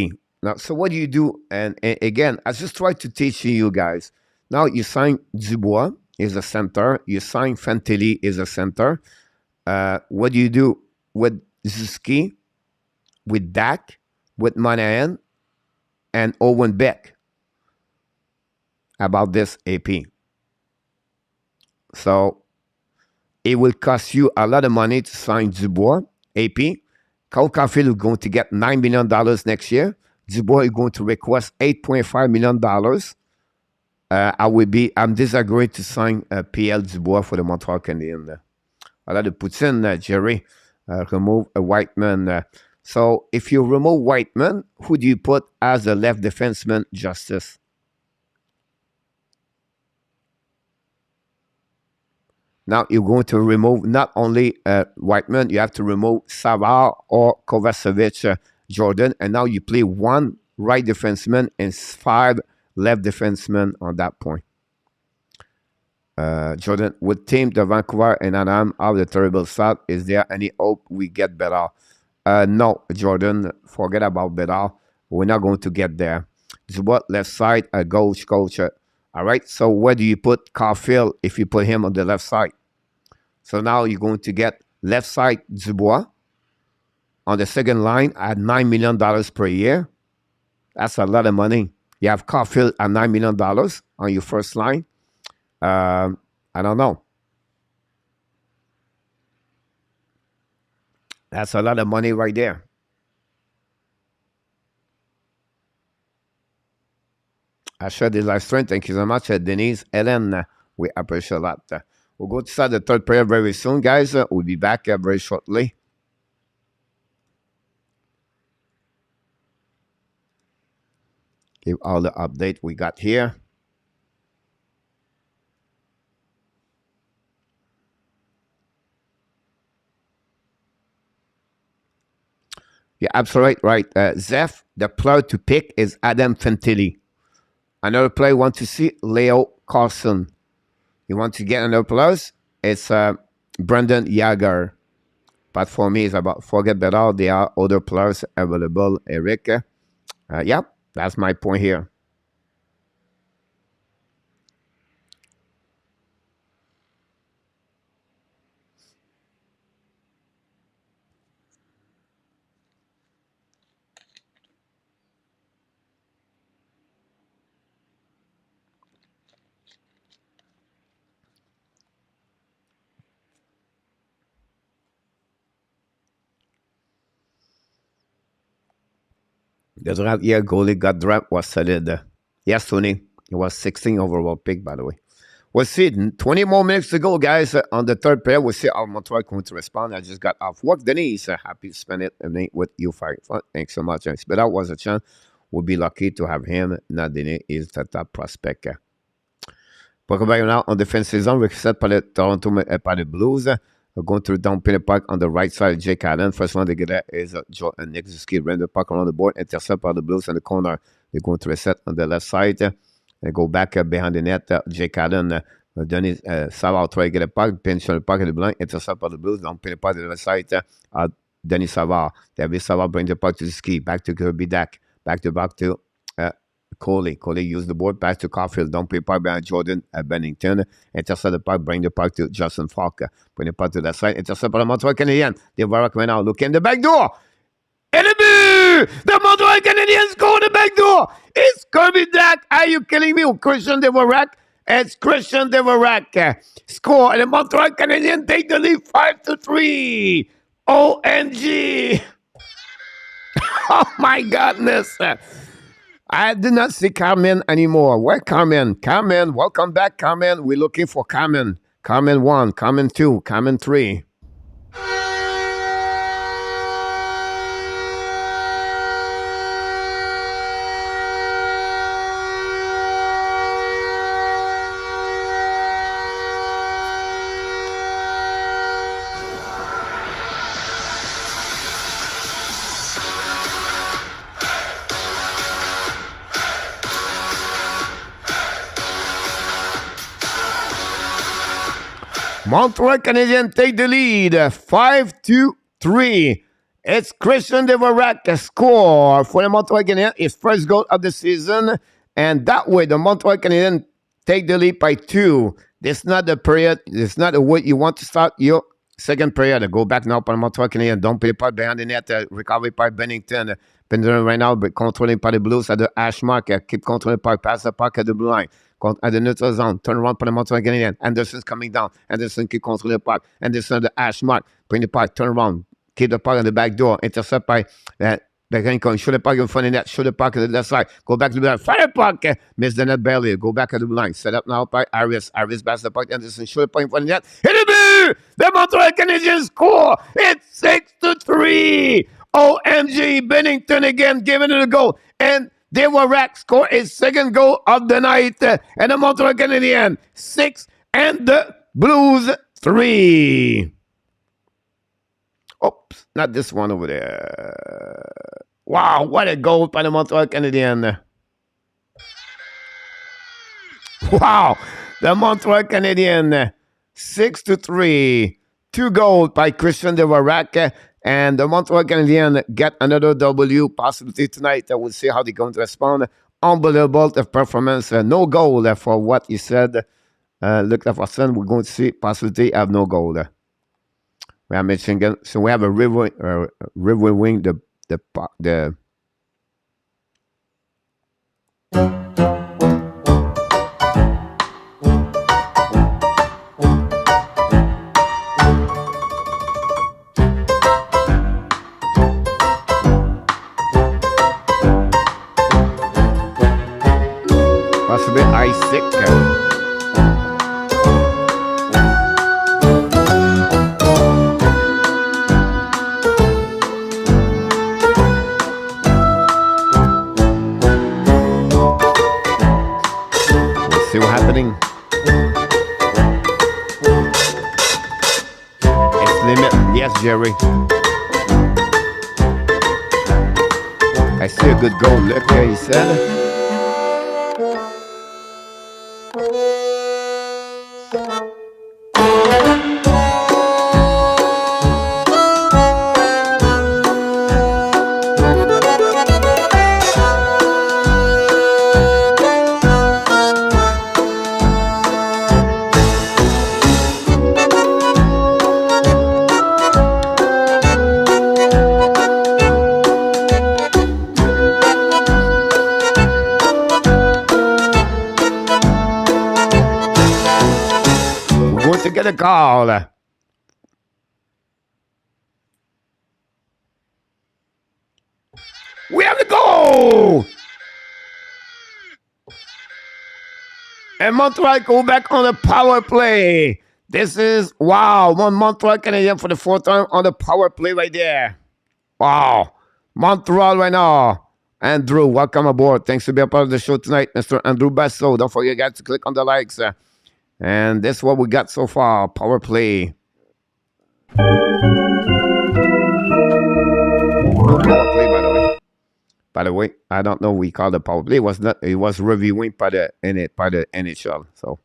Now, so what do you do? And again, I just try to teach you guys. Now you sign Dubois is a center. You sign Fantilli is a center. What do you do with Suzuki, with Dak, with Monahan, and Owen Beck about this AP? So it will cost you a lot of money to sign Dubois, AP. CAUFIELD is going to get $9 million next year. Dubois is going to request $8.5 million. I'm disagreeing to sign PL Dubois for the Montreal Canadiens. Alors, de Poutine, Jerry, remove a Whiteman. So, if you remove Whiteman, who do you put as the left defenseman, Justice? Now, you're going to remove not only Whiteman, you have to remove Savard or Kovacevic, Jordan, and now you play one right defenseman and 5 left defensemen on that point. Jordan, with team the Vancouver and Anaheim have the terrible start, is there any hope we get better? No, Jordan, forget about better. We're not going to get there. Dubois, left side, a coach. All right, so where do you put CAUFIELD if you put him on the left side? So now you're going to get left side Dubois on the second line at $9 million per year. That's a lot of money. You have CAUFIELD at $9 million on your first line. I don't know. That's a lot of money right there. I share this live stream. Thank you so much, Denise, Ellen. We appreciate a lot. We'll go to start the third prayer very soon, guys. We'll be back very shortly. Give all the update we got here. You're absolutely right. Zeph, the player to pick is Adam Fantilli. Another player want to see Leo Carlson. You want to get another plus? It's Brendan Yager. But for me, it's about forget that all there are other players available. Eric. Yeah, that's my point here. The draft year goalie got draft was solid. Yes, Tony. It was 16 overall pick, by the way. We'll see. 20 more minutes to go, guys. On the third pair, we'll see how Montreal going to respond. I just got off work. Denise, happy to spend it with you. Thanks so much. But that was a chance. We'll be lucky to have him. Now, Danny is the top prospect. Pour now on defensive zone, reset par le Toronto, par le Blues. Going through down Peter Park on the right side of Jake Allen. First one they get there is Nick Suzuki. Ran the puck around the board. Intercept by the Blues in the corner. They're going to reset on the left side. They go back behind the net. Jake Allen. Danny Savard try to get a puck. Pinch on the puck at the blind. Intercept by the Blues. Down Peter Park on the left side. Danny Savard. David Savard bring the puck to Suzuki. Back to Kirby Dak. Back to Coley. Coley used the board back to CAUFIELD. Don't play puck behind Jordan Bennington. Intercept the puck. Bring the puck to Justin Falk. Bring the puck to that side. Intercept by the Montreal Canadiens. DVORAK right now. Look in the back door. And the but the Montreal Canadiens go the back door. It's Kirby Dak. Are you kidding me? Christian DVORAK. It's Christian DVORAK. Score. And the Montreal Canadiens take the lead 5-3. OMG. Oh my goodness. I did not see Carmen anymore. Where Carmen? Carmen, welcome back, Carmen. We're looking for Carmen. Carmen 1, Carmen 2, Carmen 3. Montreal Canadiens take the lead, 5-3. It's Christian DVORAK score for the Montreal Canadiens, his first goal of the season. And that way, the Montreal Canadiens take the lead by 2. This is not the period. This is not the way you want to start your second period. Go back now for the Montreal Canadiens. Don't play part behind the net. Recovery by Bennington. Bennington right now, but controlling by the Blues at the hash mark. Keep controlling by pass the puck at the blue line. At the neutral zone. Turn around for the Montreal Canadiens. Anderson's coming down. Anderson keep controlling the puck. Anderson at the hash mark. Bring the puck. Turn around. Keep the puck on the back door. Intercept by Beckenko. Shoot the puck in front of the net. Shoot the puck on the left side. Go back to the line. Fire the puck. Miss the net barely. Go back at the line. Set up now by Harris. Harris pass the puck. Anderson shoot the puck in front of the net. Hit it! The Montreal Canadiens score. It's 6-3. OMG. Bennington again giving it a goal. And DVORAK score his second goal of the night. And the Montreal Canadiens 6 and the Blues 3. Oops, not this one over there. Wow, what a goal by the Montreal Canadiens. Wow, the Montreal Canadiens 6-3. 2 goals by Christian DVORAK. And the Montreal Canadiens get another W possibility tonight. We'll see how they're going to respond. Unbelievable performance. No goal for what he said. Look at Austin. We're going to see possibility of no goal. We are Michigan, so we have a river wing. The possibly Isaac. See what's happening. It's limit. Yes, Jerry. I see a good goal. Look here, he said. To get a call. We have the goal! And Montreal go back on the power play. This is, wow, one Montreal Canadian for the 4th time on the power play right there. Wow. Montreal right now. Andrew, welcome aboard. Thanks for being a part of the show tonight, Mr. Andrew Basso. Don't forget, guys, to click on the likes. And that's what we got so far. Power play. No power play, by the way. By the way, I don't know what we call the power play. It was not. It was reviewing by the NHL. So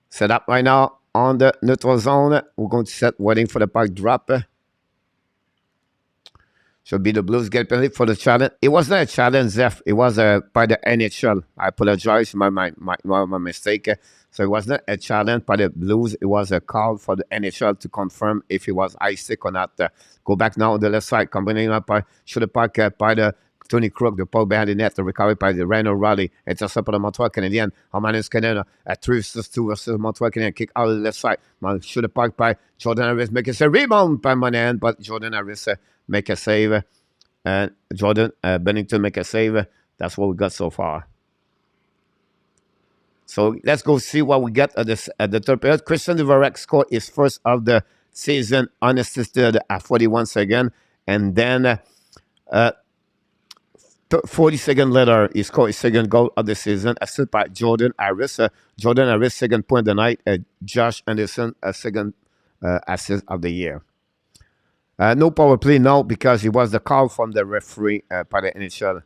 set up right now on the neutral zone. We're going to set waiting for the puck drop. Should be the Blues get penalty for the challenge. It was not a challenge, Zeph. It was by the NHL. I apologize, my mistake. So it was not a challenge by the Blues. It was a call for the NHL to confirm if it was ice-sick or not. Go back now on the left side, combining up by should the puck by the Tony Crook, the puck behind the net, the recovery by the Reno Raleigh. It's a by the Montreal Canadiens. Hamanus Canada at 3-2 versus Montreal Canadiens. Kick out of the left side. Should the puck by Jordan Harris. Make a rebound by Monahan, but Jordan Harris make a save. And Jordan Bennington make a save. That's what we got so far. So let's go see what we got at the third period. Christian DVORAK scored his first of the season unassisted at 41 seconds. And then 40 seconds later, he scored his second goal of the season, assisted by Jordan Harris. Jordan Harris, second point of the night. Josh Anderson, a second assist of the year. No power play now because it was the call from the referee by the NHL.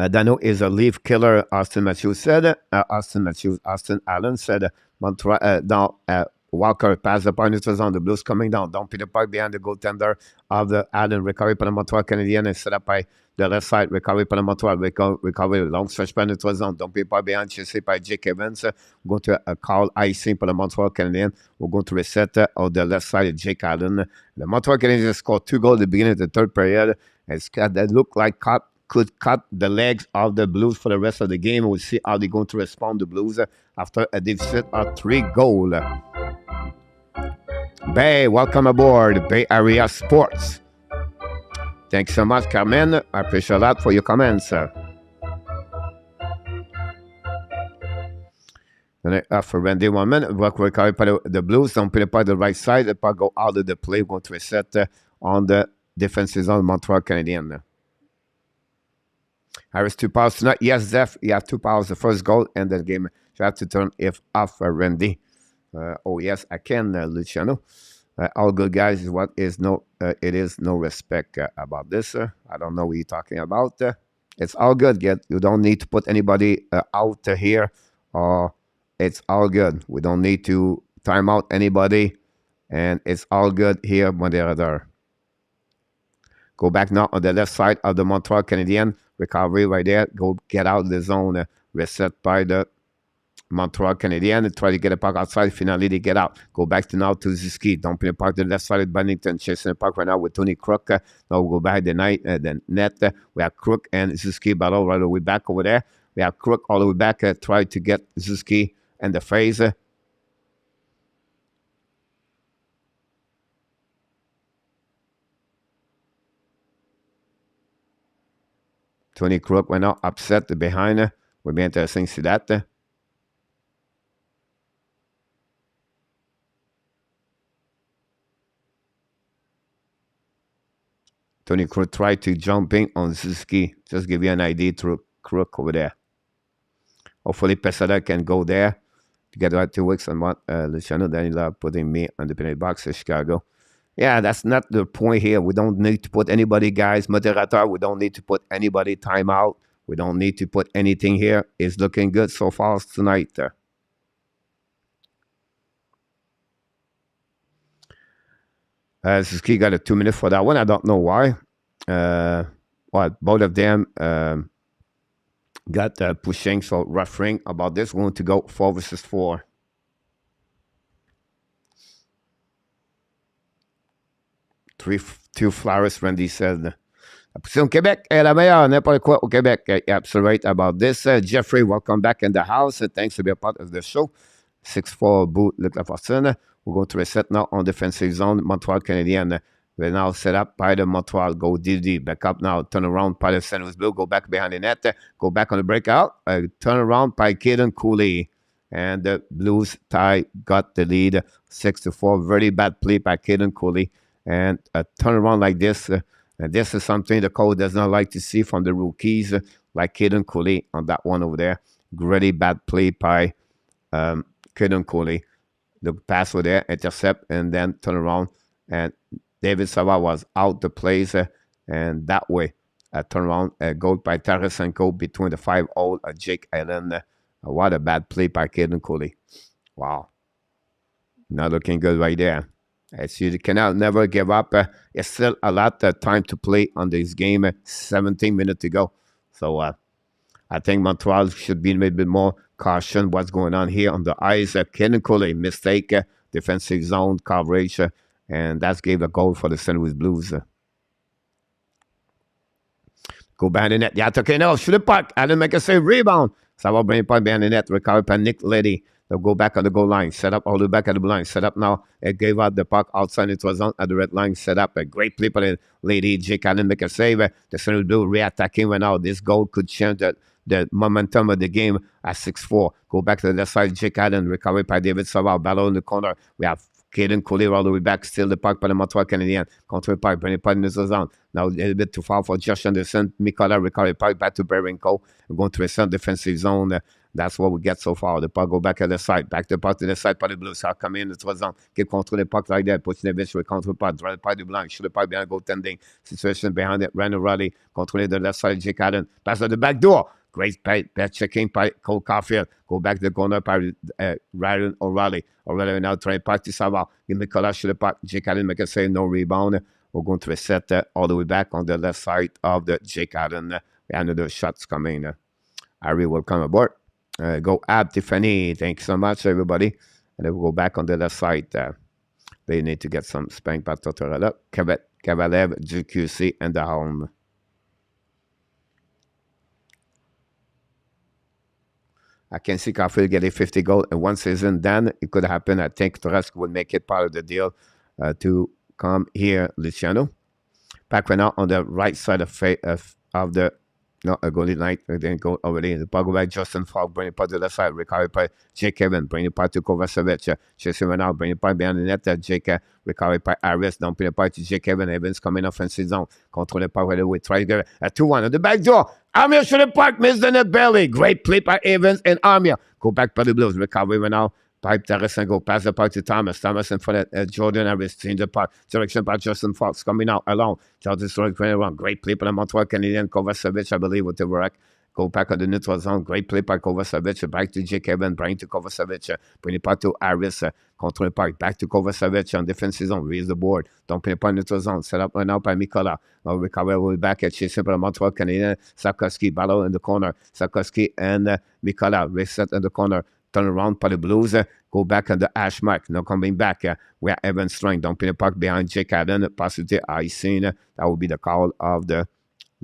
Dano is a leaf killer, Austin Matthews said. Austin Allen said, Montreal, now Walker pass the point. It was on the Blues coming down. Don't put the puck behind the goaltender of the Allen. Recovery par le Montreal Canadien and set up by the left side. Recovery par le Montreal. Recovery long stretch pen. It was on. Don't put the puck behind. Chasé by Jake Evans. We're going to call icing par le Montreal Canadien. We're going to reset on the left side of Jake Allen. The Montreal Canadiens scored 2 goals at the beginning of the third period. It's that looked like could cut the legs of the Blues for the rest of the game. We'll see how they're going to respond to Blues after a deficit of 3 goals. Bay, welcome aboard Bay Area Sports. Thanks so much, Carmen. I appreciate that for your comments. For Randy 1 minute, work recovery by the Blues. Don't put it by the right side. The puck go out of the play. We're going to reset on the defensive zone, Montreal Canadien. Harris 2 powers tonight. Yes, Zeph, you have 2 powers. The first goal and the game. You have to turn if off for Randy. Oh yes, I can, Luciano. All good, guys. What is no? It is no respect about this. I don't know what you're talking about. It's all good. You don't need to put anybody out here. It's all good. We don't need to time out anybody, and it's all good here when they're there. Go back now on the left side of the Montreal Canadien. Recovery right there. Go get out of the zone. Reset by the Montreal Canadien. Try to get a puck outside. Finally, they get out. Go back to now to Suzuki. Dumping the puck to the left side of Bennington. Chasing the puck right now with Tony Crook. Now we go back the net. We have Crook and Suzuki battle right away back over there. We have Crook all the way back. Try to get Suzuki and the phase. Tony Crook went out upset behind. We'll be interesting to see that. Tony Crook tried to jump in on Suzuki. Just give you an idea through Crook over there. Hopefully Pesada can go there to get right 2 weeks and what Luciano Danny putting me on the penalty box in Chicago. Yeah, that's not the point here. We don't need to put anybody, guys. Moderator, we don't need to put anybody timeout. We don't need to put anything here. It's looking good so far tonight. Suzuki got a 2 minute for that one. I don't know why. Both of them got pushing, so refereeing about this. We're going to go 4 versus 4. Two flowers, Randy said. La position Québec est la meilleure, n'importe quoi au Québec. You're absolutely right about this. Jeffrey, welcome back in the house. Thanks for being a part of the show. 6-4 boot, Luc Lafortune. We're going to reset now on defensive zone. Montreal Canadien. We're now set up by the Montreal. Go DD. Back up now. Turn around by the St. Louis Blue. Go back behind the net. Go back on the breakout. Turn around by Caden Cooley. And the Blues tie got the lead. 6-4. Very bad play by Caden Cooley. And a turnaround like this, and this is something the coach does not like to see from the rookies, like Caden Cooley on that one over there. Really bad play by Caden Cooley. The pass over there, intercept, and then turn around. And David Sava was out the place, and that way, a turnaround, a goal by Tarasenko between the 5-0 Jake Allen. What a bad play by Caden Cooley. Wow. Not looking good right there. As you cannot never give up. It's still a lot of time to play on this game. 17 minutes to go. So I think Montreal should be a little bit more caution what's going on here on the ice. Caden Cooley, mistake, defensive zone coverage, and that gave a goal for the St. Louis Blues. Go behind the net. Yeah, okay, no, shoot the puck. Allen make a save, rebound. Ça va bring point behind the net. Recovered by Nick Leddy. They'll go back on the goal line. Set up all the way back at the blue line. Set up now. It gave out the puck outside. It was on at the red line. Set up a great play by the lady. Jake Allen make a save. The St. Louis Blue re-attacking right now. This goal could change the momentum of the game at 6-4. Go back to the left side. Jake Allen recovered by David Savard. Battle in the corner. We have Caden Cooley all the way back. Still the puck by the Montreal Canadien. Control puck. Bring the puck in the zone. Now a little bit too far for Josh Anderson. Mikola recovered puck back to Berenko. We're going to a center defensive zone. That's what we get so far. The puck go back at the side. Back the puck to the side by the Blues. How come in? It was on. Keep control the puck like that. Pushing the bench with control puck. Drive the puck to the blind. Shoot the puck behind goaltending. Situation behind it. Randall Raleigh. Controlling the left side. Jake Allen. Pass at the back door. Great bet checking by Cole CAUFIELD. Go back to the corner by Ryan O'Reilly. O'Reilly now trying to park to Savard. Give Nicolas to the park. Jake Allen make a save, no rebound. We're going to reset all the way back on the left side of the Jake Allen. Another shots coming. Harry will come aboard. Go up, Tiffany. Thank you so much, everybody. And then we'll go back on the left side. They need to get some spank par Totorella. Kavalev, GQC, and the home. I can see CAUFIELD getting 50 goals in one season. Then it could happen. I think Torres would make it part of the deal to come here, Luciano. Back right now on the right side of the a goalie line. Then go already. The puck by Justin Falk. Bring it part to the left side. Recovery by Jake Kevin. Bring it part to Kovacevic. Chasing right now. Bring it part behind the net. Jake recovery by Harris. Dumping it part to Jake Kevin. Evans coming offensive zone. Control the puck right away. Try to get a 2-1 on the back door. Armia should have puck. Missed in the belly. Great play by Evans and Armia. Go back by the Blues. Recovery right now. Pipe Terrace and go pass the puck to Thomas. Thomas in front of Jordan Harris. Change the puck. Direction by Justin Fox coming out alone. Jordan Storage going around. Great play by the Montreal Canadiens. Kovacevic, I believe, with the DVORAK. Go back on the neutral zone. Great play by Kovacevic. Back to Jake Kevin. Bring to Kovacevic. Bring it back to Harris. Control the puck. Back to Kovacevic on defensive zone. Raise the board. Don't put it on neutral zone. Set up right now by Mikola. Now recover will be back at chasing by the Montreal Canadiens. Sapkowski battle in the corner. Sapkowski and Mikola reset in the corner. Turn around for the Blues. Go back on the hash mark. Now coming back. We are Evan Strang. Dumping the puck behind Jake Allen. Possibly icing. That will be the call of the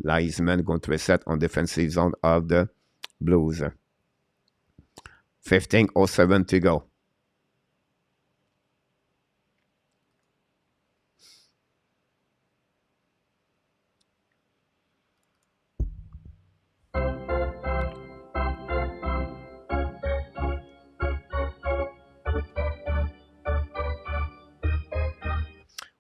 linesman going to reset on defensive zone of the Blues. 15:07 to go.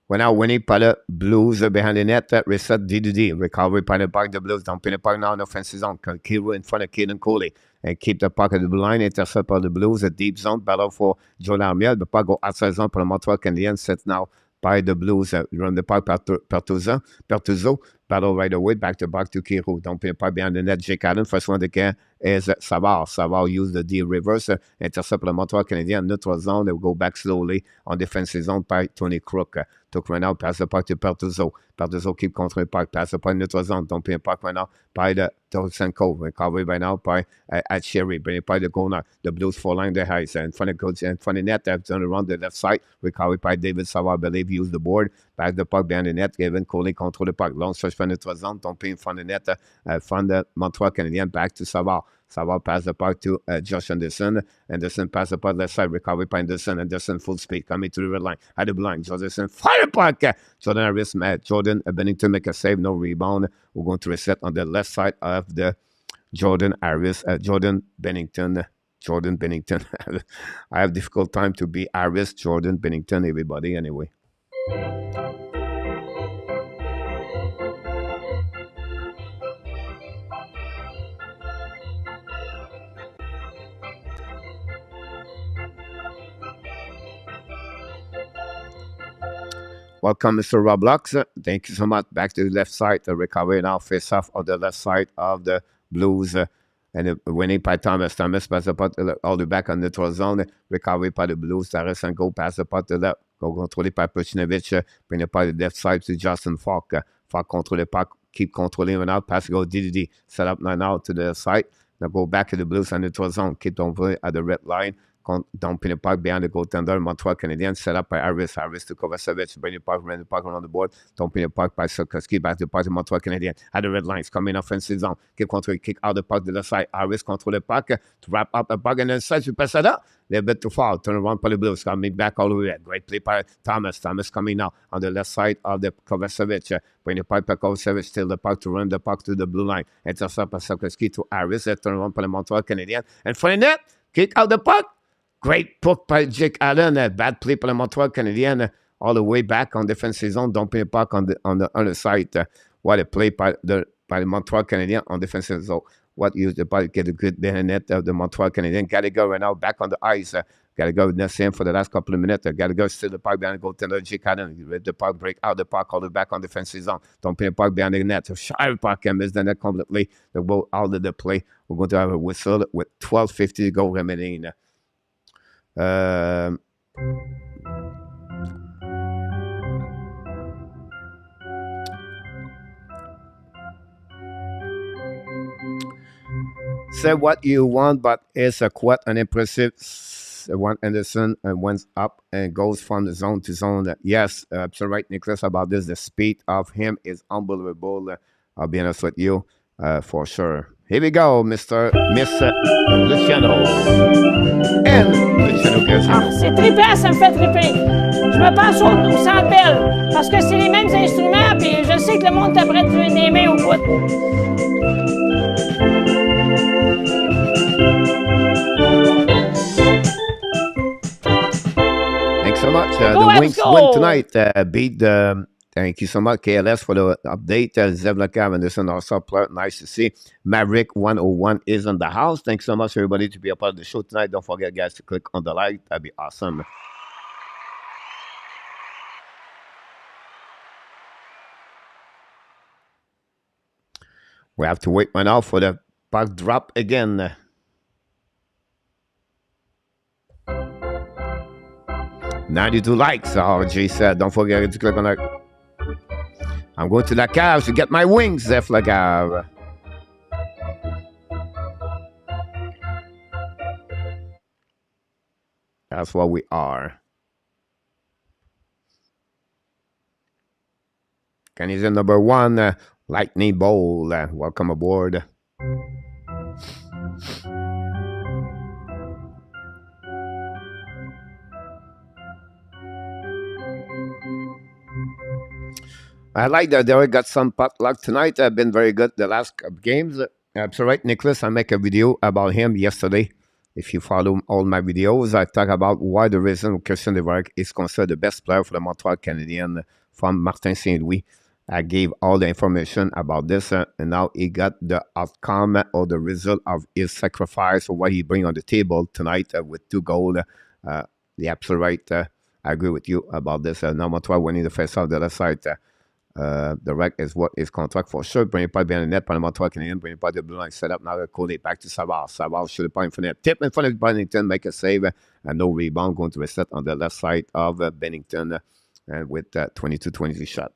We're now winning by the Blues behind the net. Reset DDD. Recovery by the puck. The Blues dumping the puck now in offensive zone. Kiro in front of Caden Coley. And keep the puck at the blue line. Intercept by the Blues. A deep zone battle for Jordan Armiel. The puck go outside zone for the Montreal Canadiens. Set now by the Blues. Run the puck Pertuzzo. Battle right away. Back to Kiro. Dumping the puck behind the net. Jake Allen. First one to get is Savard. Savard used the D reverse. Intercept by the Montreal Canadiens. Neutral zone. They will go back slowly on defensive zone by Tony Crook. Took right now, pass the puck to Pertuzzo. Pertuzzo keep controlling the puck, pass the puck in neutral zone. Dumping the puck right now by the Tolsenko. Recovery right now by at Sherry. Bring it by the corner. The Blues fall line the heights. In front of coach, in front of net. They have turned around the left side. Recovery by David Savard. I believe used the board. Back the puck behind the net. Kevin Coley control the puck. Long stretch from the neutral zone. Dumping in front of the net. From the Montreal Canadiens back to Savard. Savard pass the puck to Josh Anderson. Anderson pass the puck left side. Recovery by Anderson. Anderson full speed coming to the red line. At the blind. Anderson fire the puck. Jordan Harris, Jordan Bennington make a save. No rebound. We're going to reset on the left side of the Jordan Harris. Jordan Bennington. I have difficult time to be Harris. Jordan Bennington, everybody. Anyway. Welcome, Mr. Roblox. Thank you so much. Back to the left side. The recovery now face off on the left side of the Blues. And winning by Thomas. Thomas pass the puck all the way back on the neutral zone. Recovery by the Blues. Taris and go pass the puck to the left. Go control by Puchnevich. Bring the puck to the left side to Justin Falk. Falk control the puck. Keep controlling it out. Pass go DDD. Set up now to the side. Now go back to the Blues on the neutral zone. Keep on play at the red line. Dumping the puck behind the goaltender. Montreal Canadiens set up by Harris. Harris to Kovacevic. Bring the puck, run the puck around the board. Dumping the puck by Sapkowski. Back to the puck to Montreal Canadiens. At the red lines. Coming offensive zone. Keep control. Kick out the puck to the side. Harris control the puck to wrap up the puck. And then side to pass it up. They're a bit too far. Turn around for the Blues. Coming back all the way. Great play by Thomas. Thomas coming now on the left side of the Kovacevic. Bring the puck by Kovacevic. Still the puck to run the puck to the blue line. Intercept by Sapkowski to Harris. Turn around for the Montreal Canadiens. And for the net. Kick out the puck. Great puck by Jake Allen. Bad play by the Montreal Canadiens. All the way back on defensive zone. Dumping the puck on the other side. What a play by the Montreal Canadiens on defensive zone. what use the puck, get a good behind net of the Montreal Canadiens. Gallagher right now back on the ice. Gallagher the same for the last couple of minutes. Gallagher still the puck behind the goaltender. Jake Allen rip the puck, break out the puck, hold it back on the defensive zone. Don't put the puck behind the net. So shy puck and miss the net completely. The ball out of the play. We're going to have a whistle with 12:50 to go remaining. Say what you want, but it's quite an impressive one. Anderson went up and goes from the zone to zone. Yes, so right, Nicholas, about this. The speed of him is unbelievable. I'll be honest with you, for sure. Here we go, Miss Luciano. And Luciano Graziano.
Ah, c'est trippant, ça me fait tripper. Je me pense au Centre Bell, parce que c'est les mêmes instruments, puis je sais que le monde t'apprête des mains au bout.
Thanks so much.
Go,
The Wings
go.
win tonight. Beat the. Thank you so much, KLS, for the update. Zevlaka Anderson also player. Nice to see. Maverick 101 is in the house. Thanks so much, everybody, to be a part of the show tonight. Don't forget, guys, to click on the like. That'd be awesome. We have to wait right now for the puck drop again. $92 likes, RJ said. Don't forget to click on that. I'm going to the Cavs to get my wings, Zef Lagave. That's what we are. Canadian number 1, Lightning Bowl. Welcome aboard. I like that Derek got some potluck tonight. I've been very good the last games. So right, Nicholas, I make a video about him yesterday. If you follow all my videos, I talk about why the reason Christian DVORAK is considered the best player for the Montreal Canadiens from Martin St. Louis. I gave all the information about this, and now he got the outcome or the result of his sacrifice or what he bring on the table tonight with 2 goals. The absolute right. I agree with you about this. Now Montreal winning the first half the other side. The rec is what is contract for sure. Bring it back behind the net. Panama 3 Canadian. Bring it back the blue line set up. Now call it back to Savard. Savard should have put in front of tip in front of Bennington. Make a save. And no rebound. Going to reset on the left side of Bennington. And with 22-23 shot.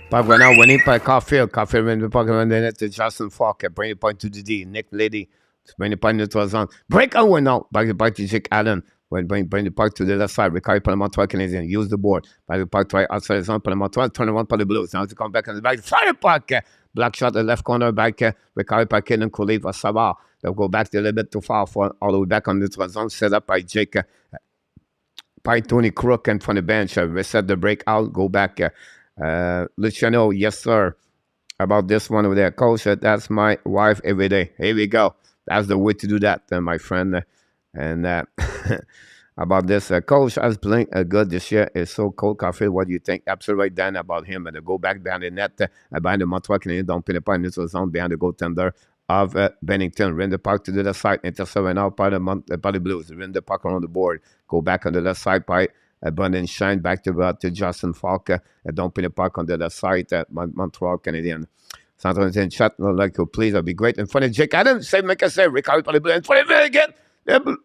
Puck right now winning by CAUFIELD. CAUFIELD win the puck and then to Justin Falk. Bring the point to the D. Nick Liddy. Bring the point to the zone. Break over now. Back the puck to Jake Allen. Bring the puck to the left side. Recovery for the Montreal Canadiens. Use the board. Back the puck right outside the zone for the Montreal. Turn around for the Blues. Now to come back on the back. Fire puck. Black shot the left corner back. Recovery by Kaden Cooley for Savard. They'll go back a little bit too far for all the way back on the zone. Set up by Jake. By Tony Crook and from the bench. Reset the breakout. Go back. Luciano, yes, sir. About this one over there. Coach, that's my wife every day. Here we go. That's the way to do that, my friend. And about this, Coach, I was playing good this year. It's so cold. CAUFIELD, what do you think? Absolutely right, Dan, about him. And go back behind the net, behind the Montreal Canadiens. Don't pin the point in neutral zone behind the goaltender of Bennington. Rim the puck to the left side. Intercept right now by the Blues. Rim the puck around the board. Go back on the left side by Abundant Shine back to Justin Falk. Don't pin the puck on the left side. Montreal Canadiens. Centre in chat, like you please, that'd be great. In front of Jake Adams, save, make a save. Recovery by the Blue. In front of it again.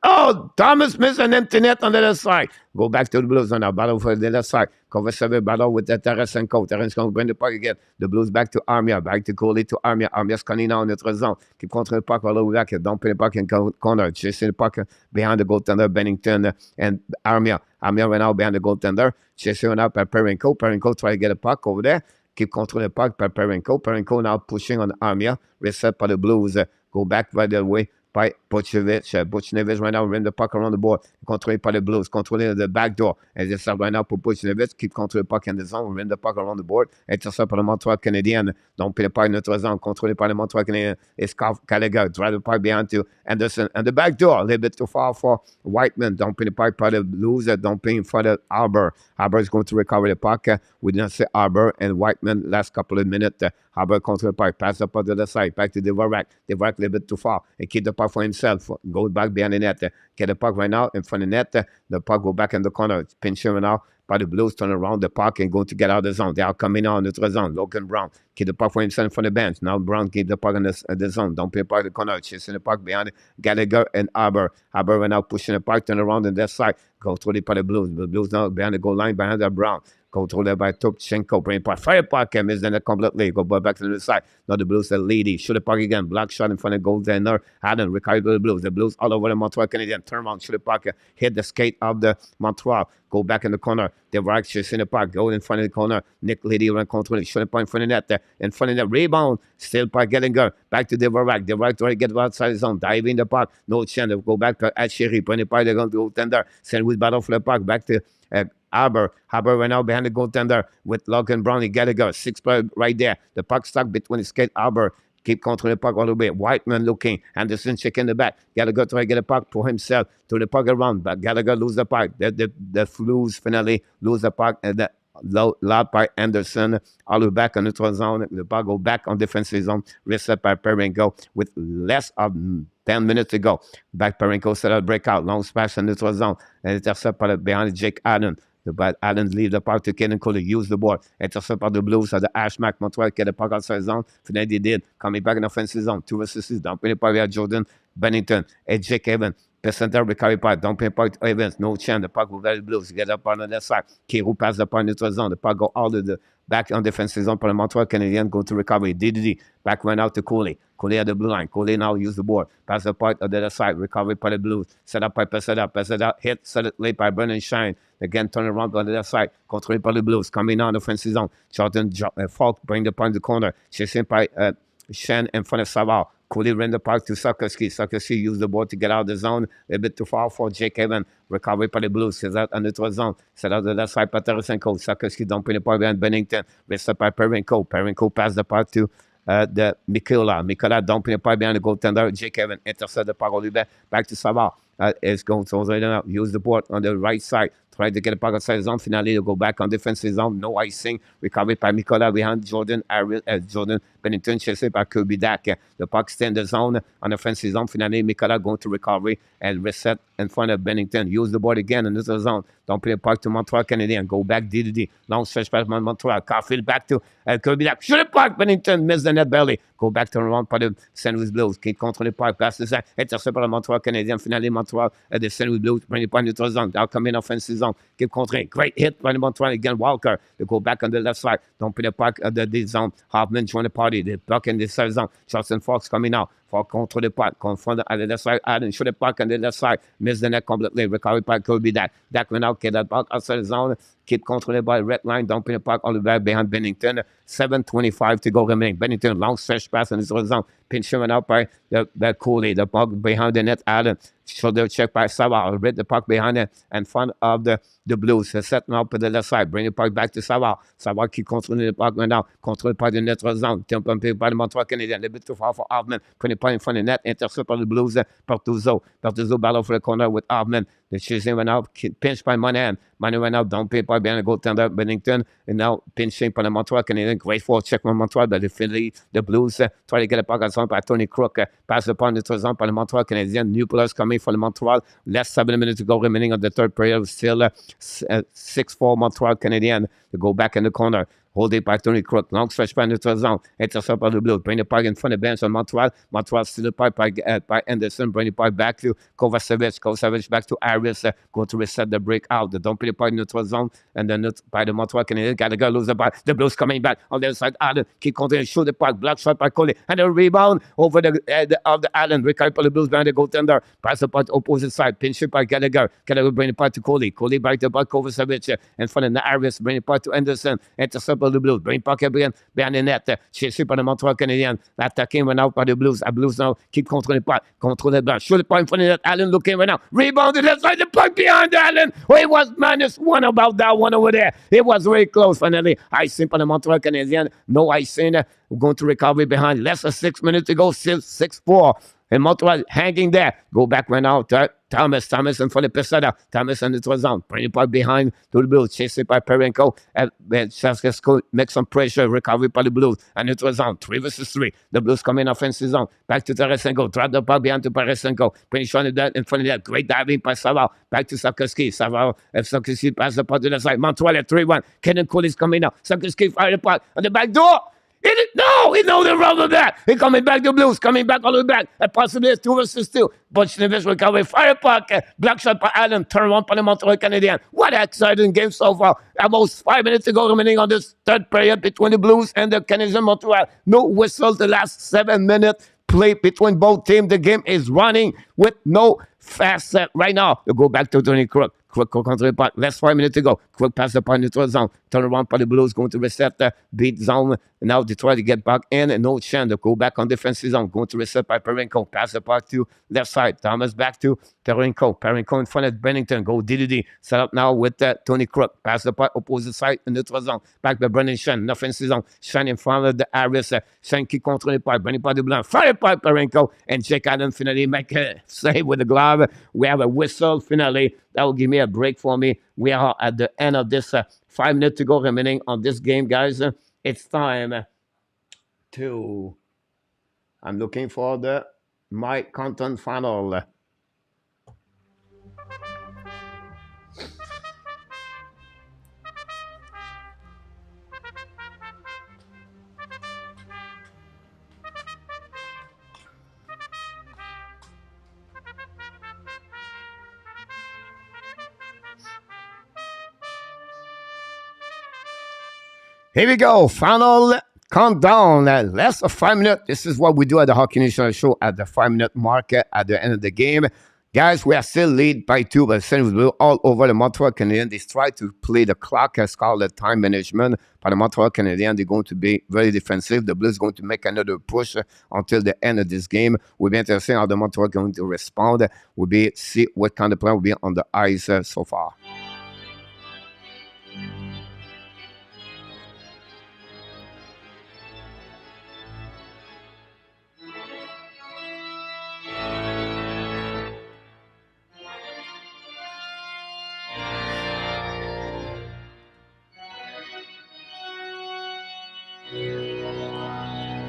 Oh, Thomas missed an empty net on the left side. Go back to the Blues on our battle for the left side. Cover 7 battle with the Tarasenko. Tarasenko bring the puck again. The Blues back to Armia. Back to Coley to Armia. Armia's coming now in notre zone. Keep contre le puck all the way back. Don't put the puck in corner. Chasing the puck behind the goaltender Bennington and Armia. Armia went out behind the goaltender. Chasing went out by Perenko. Perenko try to get a puck over there. Keep controlling the puck by Perenko. Perenko now pushing on Armia. Reset by the Blues. Go back by the way by Buchnevich. Buchnevich right now ran the puck around the board. Controlé par the Blues. Controlé the back door. And they start right now pour Buchnevich. Keep controlling the puck in the zone. Ran the puck around the board. Intercept par le Montreal Canadiens. Donc, le puck in notre zone. Controlé par le Montreal Canadiens. It's Gallagher. Drive the puck behind to Anderson. And the back door. A little bit too far for Whiteman. Don't pay the puck par the Blues. Don't pay for the Arbor. Arbor is going to recover the puck. We didn't say Arbor and Whiteman last couple of minutes. Arbor control the puck. Pass the puck to the side. Back to DVORAK. DVORAK a little bit too far. And keep the puck for himself. Go back behind the net. Get the puck right now in front of the net. The puck go back in the corner. Pinch him now. By the Blues turn around the puck and going to get out of the zone. They are coming out in the zone. Logan Brown keep the puck for himself in front of the bench. Now Brown keep the puck in the zone. Don't play the puck in the corner. Chasing the puck behind Gallagher and Arbor. Arbor right now pushing the puck, turn around on that side. Go through by the Blues. The Blues now behind the goal line behind the Brown. Controlled by Topchenko. Bring puck. Fire puck and miss then completely. Go back to the side. Now the Blues are leading. Shoot the puck again. Block shot in front of goaltender. Adam recovered the Blues. The Blues all over the Montreal Canadiens. Turn around. Shoot the puck. Hit the skate of the Montreal. Go back in the corner. They were actually in the puck. Go in front of the corner. Nick Liddy run control. Shoot the puck in front of the net. In front of the rebound. Still puck getting go. Back to DVORAK. DVORAK trying to get outside the zone. Dive in the puck. No chance. Go back to Atcheri. Bring the puck. They're going to goaltender. Send with battle for the puck. Back to Arbor right now behind the goaltender with Logan Brown. He got to go. 6 player right there. The puck stuck between the skate. Arbor keep controlling the puck all the way. Whiteman looking. Anderson checking the back. Gallagher try to get a puck for himself. To the puck around. But Gallagher lose the puck. The Blues finally lose the puck. And the loud by Anderson. All the way back on the zone. The puck go back on defensive zone. Reset by Perenko with less of 10 minutes to go. Back Perenko set up breakout. Long smash in the zone. And intercept behind Jake Allen. But Allen leave the puck to Kenan Cole. Use the board. Intercept par the Blues. The Ashmack Montreal get the puck outside zone. Finally, they did. Coming back in offensive zone. 2 versus Don't pay the puck at Jordan Bennington. And Jake Evans. Percenter recovery puck. Don't pay the puck to Evans. No chance. The puck will get the Blues. Get up on the left side. Kiru pass the puck in the zone. The puck go all the back on defensive zone for the Montreal Canadiens. Go to recovery. DDD. Back went out to Coley. Coley at the blue line. Coley now use the board. Pass the puck on the other side. Recovery by the Blues. Set up by pass it up. Pass it out. Hit. Set it late by Brennan Shine. Again, turn around on the left side. Controlled by the Blues. Coming on the offensive zone. Jordan Falk bring the puck in the corner. Chasing by Shen in front of Savard. Coley ran the puck to SUZUKI. SUZUKI used the ball to get out of the zone. A bit too far for Jake Evans. Recovery by the Blues. C'est out on the 3 zone. C'est out the left side by Tarasenko. SUZUKI don't put the puck behind Bennington. Reset by Perenko. Perenko pass the puck to the Mikola. Mikola don't put the puck behind the goaltender. Jake Evans intercept the puck all the way back to Savard. It's going to use the board on the right side. Try to get the puck outside the zone. Finally, go back on defensive zone. No icing. Recovered by Mikola behind Jordan Bennington. Chased by Kirby Dak. The puck stay in the zone on offensive zone. Finally, Mikola going to recovery and reset in front of Bennington. Use the board again in this zone. Don't play the puck to Montreal Canadiens. Go back DDD. Long stretch pass by Montreal. CAUFIELD back to Kirby Dak. Shoot the puck. Bennington missed the net belly. Go back to around by the St. Louis Blues. Keep control the puck. Pass the side. Intercept by the Montreal Canadiens. Finally, Montreal at the St. Louis Blues. Bring the puck in the zone. They'll come in offensive zone. Keep controlling. Great hit by the Montreal again. Walker. They go back on the left side. Don't put the puck at the zone. Hoffman join the party. The puck in the side zone. Justin Fox coming out. For control the puck. Confront at the left side. Allen shoot the puck on the left side. Miss the net completely. Recovery puck could be that. Dak went out. Get that puck outside the zone. Keep controlled by red line. Don't put the puck all the way behind Bennington. 7:25 to go remaining. Bennington long stretch pass in his zone. Pinch him out by the Cooley. The puck behind the net. Allen. Shoulder check by Savard. Read the puck behind it in front of the Blues. Setting up to the left side. Bring the puck back to Savard. Savard keep controlling the puck right now. Controlled by the net zone. Pumped by the Montreal Canadiens. A little bit too far for Hoffman. Putting the puck in front of the net. Intercept by the Blues. Pertuzzo. Pertuzzo battle for the corner with Hoffman. The chasing went out. Pinched by Monahan. Monahan went out. Don't pay by behind the goaltender Bennington. And now pinching by the Montreal Canadiens. Great for check by Montreal. But the Blues try to get a puck outside by Tony Crook. Pass the puck in the zone by the Montreal Canadiens. New players coming for the Montreal. Less 7 minutes to go remaining on the third period. Still 6-4 Montreal Canadiens. They go back in the corner. Holding by Tony Crook. Long stretch by neutral zone. Intercept by the Blues. Bring the puck in front of the bench on Montreal. Montreal still the puck by Anderson. Bring the puck back to Kovacevic. Kovacevic back to Harris. Going to reset the break out. They don't play the puck in neutral zone. And then by the Montreal Canadiens. Gallagher lose the puck. The Blues coming back on the other side. Allen keep continuing to shoot the puck. Block shot by Coley. And a rebound over the Allen. Recovered by the Blues behind the goaltender. Pass the puck opposite side. Pinch it by Gallagher. Gallagher bring the puck to Coley. Coley back the puck. Kovacevic in front of the Harris. Bring the puck to Anderson. Intercept by the Blues. Bring puck again behind the net. Chased by the Montreal Canadiens. Attacking right now by the Blues. The Blues now keep controlling the puck. Control the puck. Shoot the puck in front of the net. Allen looking right now. Rebounded left side. The puck behind Allen. Oh, it was -1 about that one over there. It was very close finally. Icing for the Montreal Canadiens. No icing. We're going to recover behind. Less than 6 minutes to go. 6-4. And Montreal hanging there. Go back right now. Thomas in front of Pesada. Thomas in the neutral zone. Bring the puck behind to the Blues. Chased it by Perenko. And Saskatchewan make some pressure. Recovery by the Blues. And neutral zone. 3 versus 3. The Blues come in offensive zone. Back to Tarasenko. Drop the puck behind to Tarasenko. Bring shot in front of that. Great diving by Savard. Back to Sakoski. Savard. Sakoski pass the puck to the side. Montreal at 3-1. Kenan Cole is coming now. Sakoski fire the puck on the back door. No, he knows the wrong of that. He coming back to Blues, coming back all the way back. And possibly it's 2 versus 2. But Schneevis recovery, fire puck, black shot by Allen, turn one by the Montreal Canadiens. What an exciting game so far. Almost 5 minutes to go remaining on this third period between the Blues and the Canadiens Montreal. No whistle the last 7 minutes. Play between both teams. The game is running with no fast set right now. We go back to Tony Crook. Crook control the puck. Less 5 minutes to go. Crook pass the puck neutral zone. Turn around by the Blues. Going to reset the beat zone. Now they try to get back in and no chance to go back on defensive zone. Going to reset by Perenko. Pass the puck to left side. Thomas back to Perenko. Perenko in front of Bennington. Go DDD. Set up now with Tony Crook. Pass the puck opposite side in neutral zone. Back by Brendan Shen. Offensive zone. Shen in front of the Harris. Shen keep controlling the puck. Brendan by the Blanc. Fire by Perenko. And Jake Allen finally make a save with the glove. We have a whistle finally. That will give me a break for me. We are at the end of this 5 minutes to go remaining on this game, guys. It's time to... I'm looking for my content final. Here we go. Final countdown. Less than 5 minutes. This is what we do at the Hockey National Show at the 5 minute mark at the end of the game. Guys, we are still lead by 2, but St. Louis all over the Montreal Canadiens. They try to play the clock as called the time management. But the Montreal Canadiens, they're going to be very defensive. The Blues are going to make another push until the end of this game. We'll be interested how the Montreal going to respond. We'll be see what kind of plan will be on the ice so far.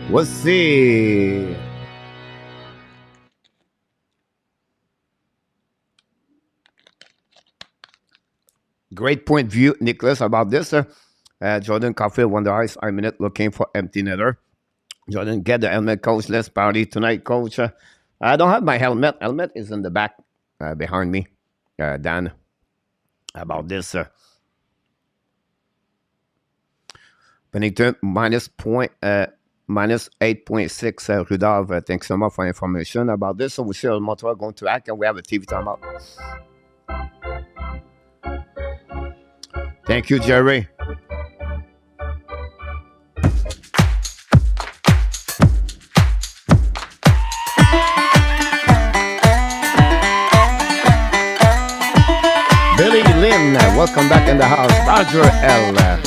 We'll see. Great point view, Nicholas, about this. Jordan CAUFIELD won the ice. I'm in it looking for empty netter. Jordan, get the helmet, coach. Let's party tonight, coach. I don't have my helmet. Helmet is in the back behind me. Dan, about this. Pennington minus 8.6. Rudolph, thanks so much for information about this. So we see Montreal going to act and we have a TV timeout. Thank you, Jerry. Billy Lynn, welcome back in the house. Roger L.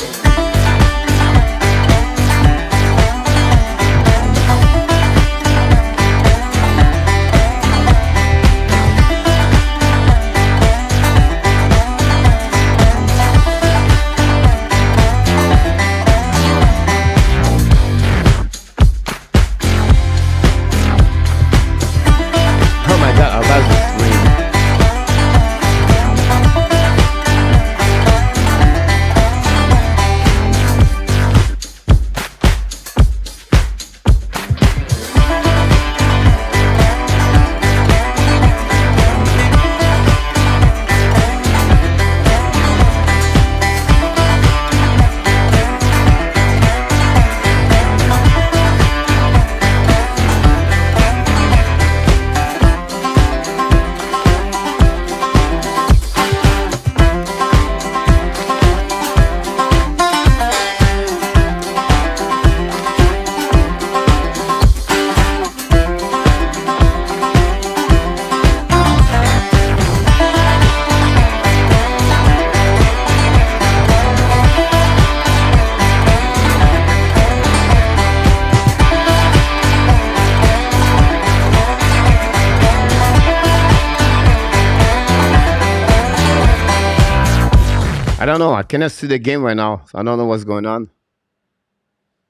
I don't know. I cannot see the game right now. So I don't know what's going on.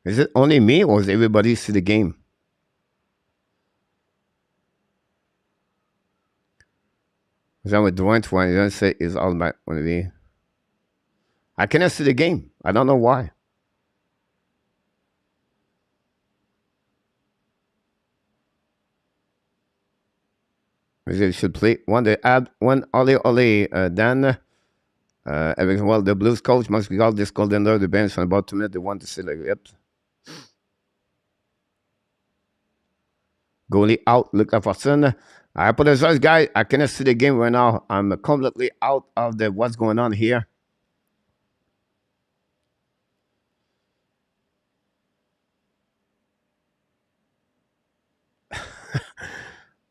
Is it only me or does everybody see the game? Jean with Dwayne when you say is all about one of the. I cannot see the game. I don't know why. You should play one day add one ole Dan. Well, the Blues coach must be out this Goaltender the bench on about 2 minutes. They want to say like, yep. Goalie out, look at Watson. I apologize, guys. I cannot see the game right now. I'm completely out of the what's going on here.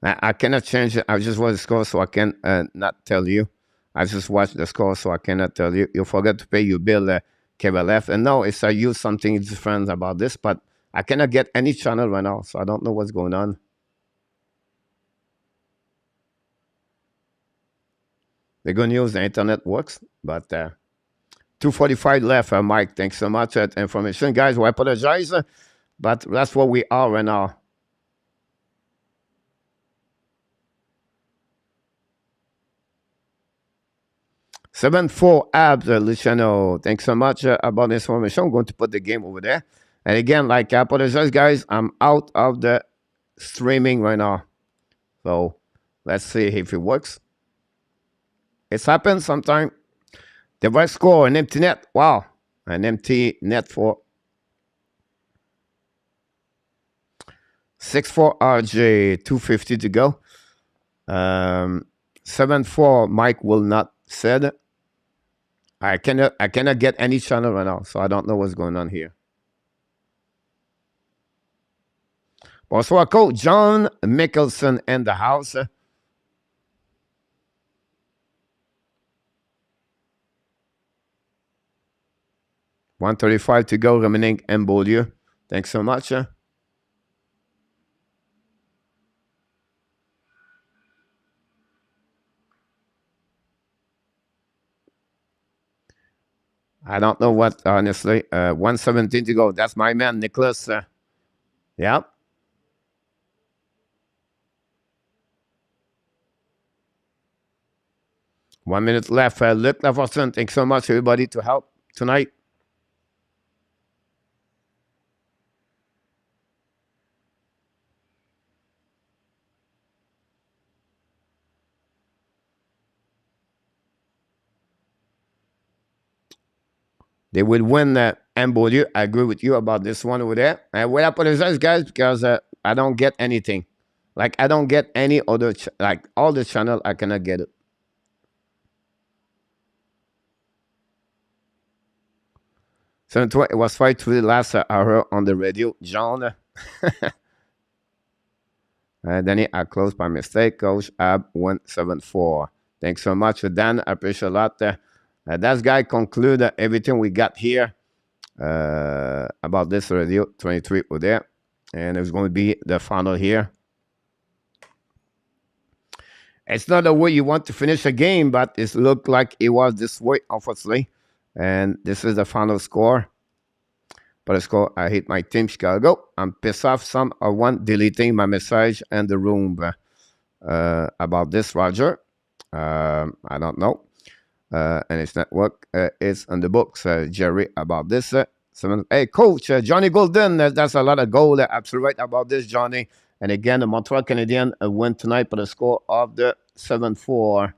I cannot change it. I just watch the score, so I can not tell you. I just watched the score, so I cannot tell you. You forget to pay your bill, cable left. And no, it's I use something different about this, but I cannot get any channel right now, so I don't know what's going on. The good news, the internet works, but 2:45 left, Mike. Thanks so much for that information. Guys, I apologize, but that's where we are right now. (7-4) Habs, Luciano. Thanks so much about the information. I'm going to put the game over there. And again, like I apologize, guys. I'm out of the streaming right now. So let's see if it works. It's happened sometime. The right score, an empty net. Wow. An empty net for 6-4 RJ, 2:50 to go. 7-4 Mike will not said. I cannot get any channel right now, so I don't know what's going on here. Bonsoir, coach John Mickelson in the house. $1:35 to go, remaining in Beaulieu. Thanks so much. I don't know what, honestly. 1:17 to go. That's my man, Nicholas. Yeah. One minute left. Luc Lafortune, thanks so much, everybody, to help tonight. They will win Beaulieu. I agree with you about this one over there. I will apologize, guys, because I don't get anything. Like, I don't get any other, like, all the channel, I cannot get it. So it was 5:3 last hour on the radio. John. Danny, I closed by mistake. Coach Ab 174. Thanks so much, Dan. I appreciate a lot. That guy conclude everything we got here about this radio 23 over there. And it's going to be the final here. It's not the way you want to finish a game, but it looked like it was this way, unfortunately. And this is the final score. But the score, I hate my team, Chicago. I'm pissed off. Some are one deleting my message in the room about this, Roger. I don't know. And it's not work. It's on the books, Jerry, about this. Hey, coach, Johnny Golden. That's a lot of goal. Absolutely right about this, Johnny. And again, the Montreal Canadiens win tonight by the score of the 7-4.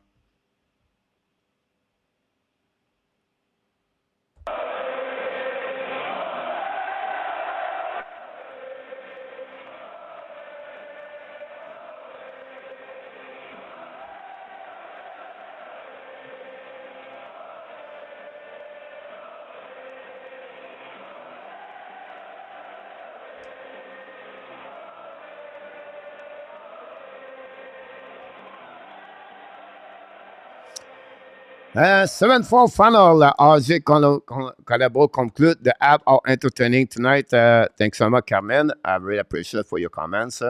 Seven four final. RJ Collabo conclude. The app are entertaining tonight. Thanks so much, Carmen. I really appreciate for your comments.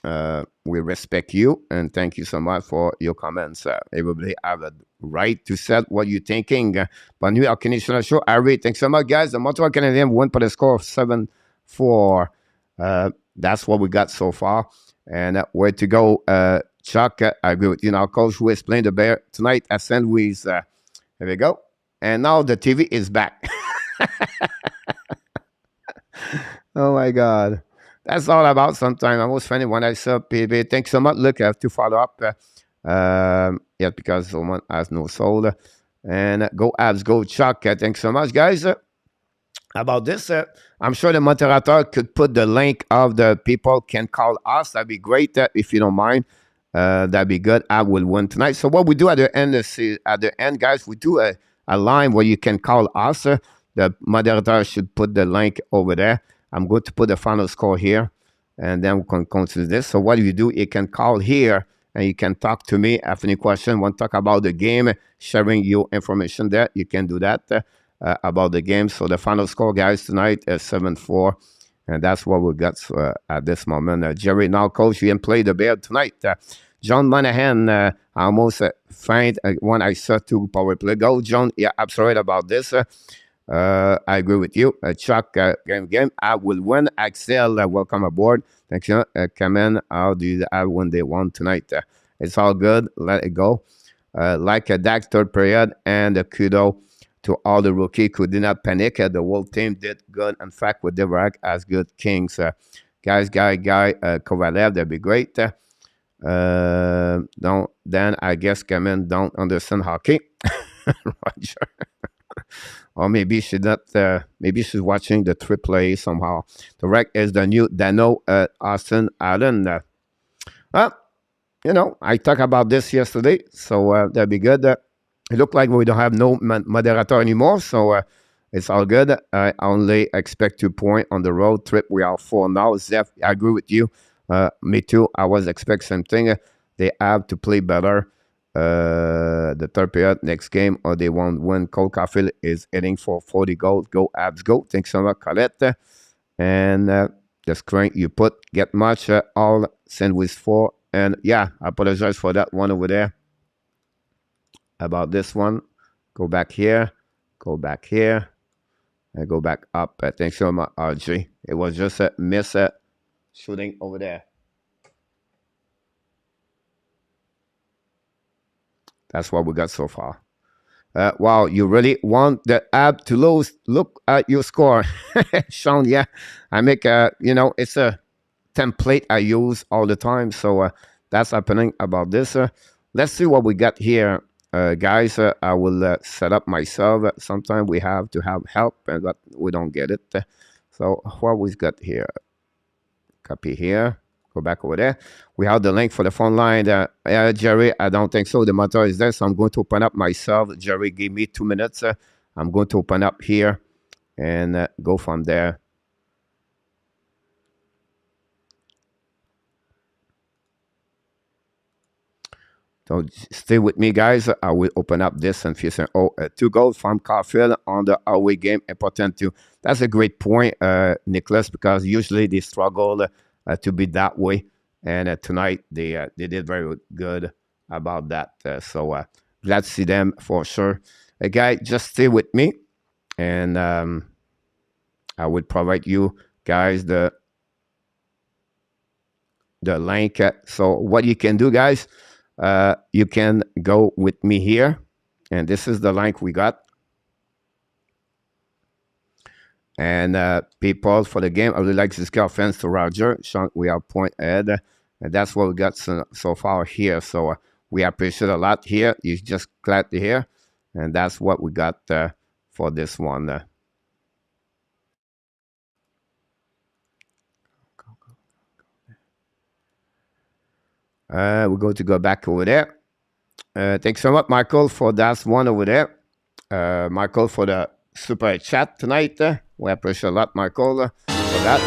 We respect you and thank you so much for your comments. Everybody have a right to say what you're thinking. Bonne nuit, Hockey National Show. Harry, thanks so much, guys. The Montreal Canadiens won by the score of 7-4. That's what we got so far. And where to go, Chuck? I agree with you. Now, coach who is playing the Bear tonight at St. Louis. Here we go. And now the TV is back. Oh my God. That's all about sometimes. I was funny when I saw PB. Thanks so much. Look, I have to follow up. Yeah, because someone has no soul. And go Abs, go Chuck. Thanks so much, guys. About this, I'm sure the moderator could put the link of the people can call us. That'd be great if you don't mind. That'd be good. I will win tonight. So what we do at the end, guys, we do a line where you can call us. The moderator should put the link over there. I'm going to put the final score here, and then we can continue this. So what do you do? You can call here, and you can talk to me. Have any question, want to talk about the game, sharing your information there. You can do that about the game. So the final score, guys, tonight is 7-4, and that's what we got at this moment. Jerry, now, coach, you can play the Bear tonight. John Monahan, I almost faint when I saw 2 power play goal. John, yeah, absolutely about this. I agree with you. Chuck, game. I will win. Axel, welcome aboard. Thanks. Come in. How do you have when they won tonight? It's all good. Let it go. Like a Dax third period, and kudo to all the rookie who did not panic. The whole team did good. In fact, with DVORAK as good Kings. Guy, Kovalev, that'd be great. Don't then I guess come in. Don't understand hockey. Roger. Or maybe she's not. Maybe she's watching the AAA somehow. The rec is the new Dano Austin Allen. I talked about this yesterday, so that'd be good. It looked like we don't have no moderator anymore, so it's all good. I only expect 2 points on the road trip. We are 4 now. Zeph, I agree with you. Me too. I was expecting something. They have to play better. The third period next game, or they won't win. Cole Caulfield is heading for 40 goals. Go Abs, go. Thanks so much, Colette. And the screen you put get much all sandwich 4. And yeah, I apologize for that one over there. About this one, go back here, and go back up. Thanks so much, RG. It was just a miss shooting over there. That's what we got so far. Wow, you really want the app to lose? Look at your score. Sean, yeah. I make it's a template I use all the time. So that's happening about this. Let's see what we got here. Guys, I will set up myself. Sometimes we have to have help, but we don't get it. So what we got here? Copy here. Go back over there. We have the link for the phone line. Jerry, I don't think so. The motor is there, so I'm going to open up myself. Jerry, give me 2 minutes. I'm going to open up here and go from there. So stay with me, guys. I will open up this and feel saying, 2 goals from CAUFIELD on the away game. Important too. That's a great point, Nicholas, because usually they struggle to be that way. And tonight they did very good about that. So glad to see them for sure. Guys, just stay with me. And I will provide you guys the link. So what you can do, guys, you can go with me here. And this is the link we got. And people for the game, I really like this guy. Offense to Roger. Sean, we are point ahead. And that's what we got so far here. So we appreciate a lot here. You just glad to hear. And that's what we got for this one. We're going to go back over there. Thanks so much, Michael, for that one over there. Michael, for the super chat tonight. We appreciate a lot, Michael, for that.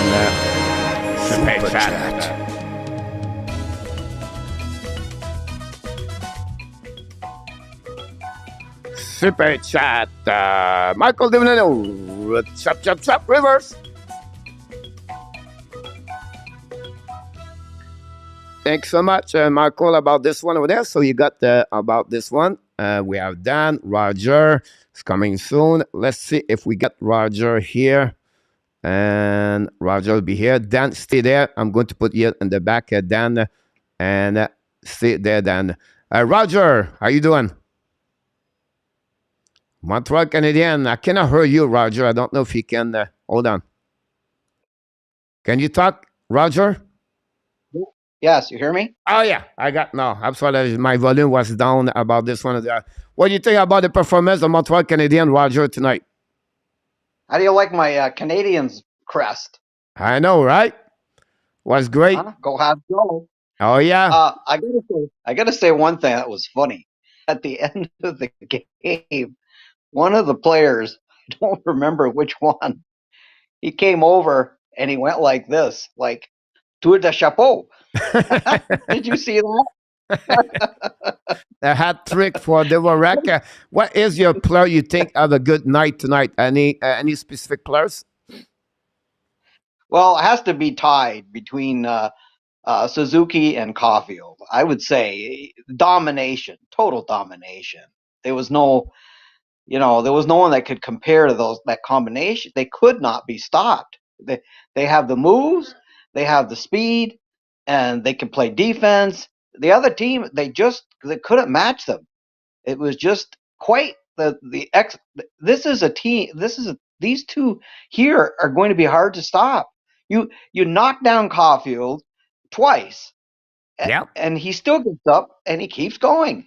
And super chat. Super chat. Michael Divino. Chop, chop, chop. Reverse. Thanks so much, Michael, about this one over there. So you got about this one. We have Dan, Roger. It's coming soon. Let's see if we get Roger here. And Roger will be here. Dan, stay there. I'm going to put you in the back, Dan, and stay there, Dan. Roger, how you doing? Montreal Canadiens. I cannot hear you, Roger. I don't know if you can. Hold on. Can you talk, Roger?
Yes, you hear me?
Oh yeah, I got no. I'm sorry, my volume was down about this one. What do you think about the performance of Montreal Canadiens, Roger, tonight?
How do you like my Canadiens crest?
I know, right? Was great.
Huh? Go have go.
Oh yeah.
I gotta say one thing that was funny. At the end of the game, one of the players, I don't remember which one, he came over and he went like this, like tour de chapeau. Did you see that?
A hat trick for DVORAK. What is your player you think have a good night tonight? Any specific players?
Well, it has to be tied between Suzuki and CAUFIELD. I would say domination, total domination. There was no, there was no one that could compare to that combination. They could not be stopped. They have the moves, they have the speed, and they can play defense. The other team, they couldn't match them. It was just quite the ex. This is a team. These two here are going to be hard to stop. You knock down CAUFIELD twice,
Yeah.
and he still gets up and he keeps going.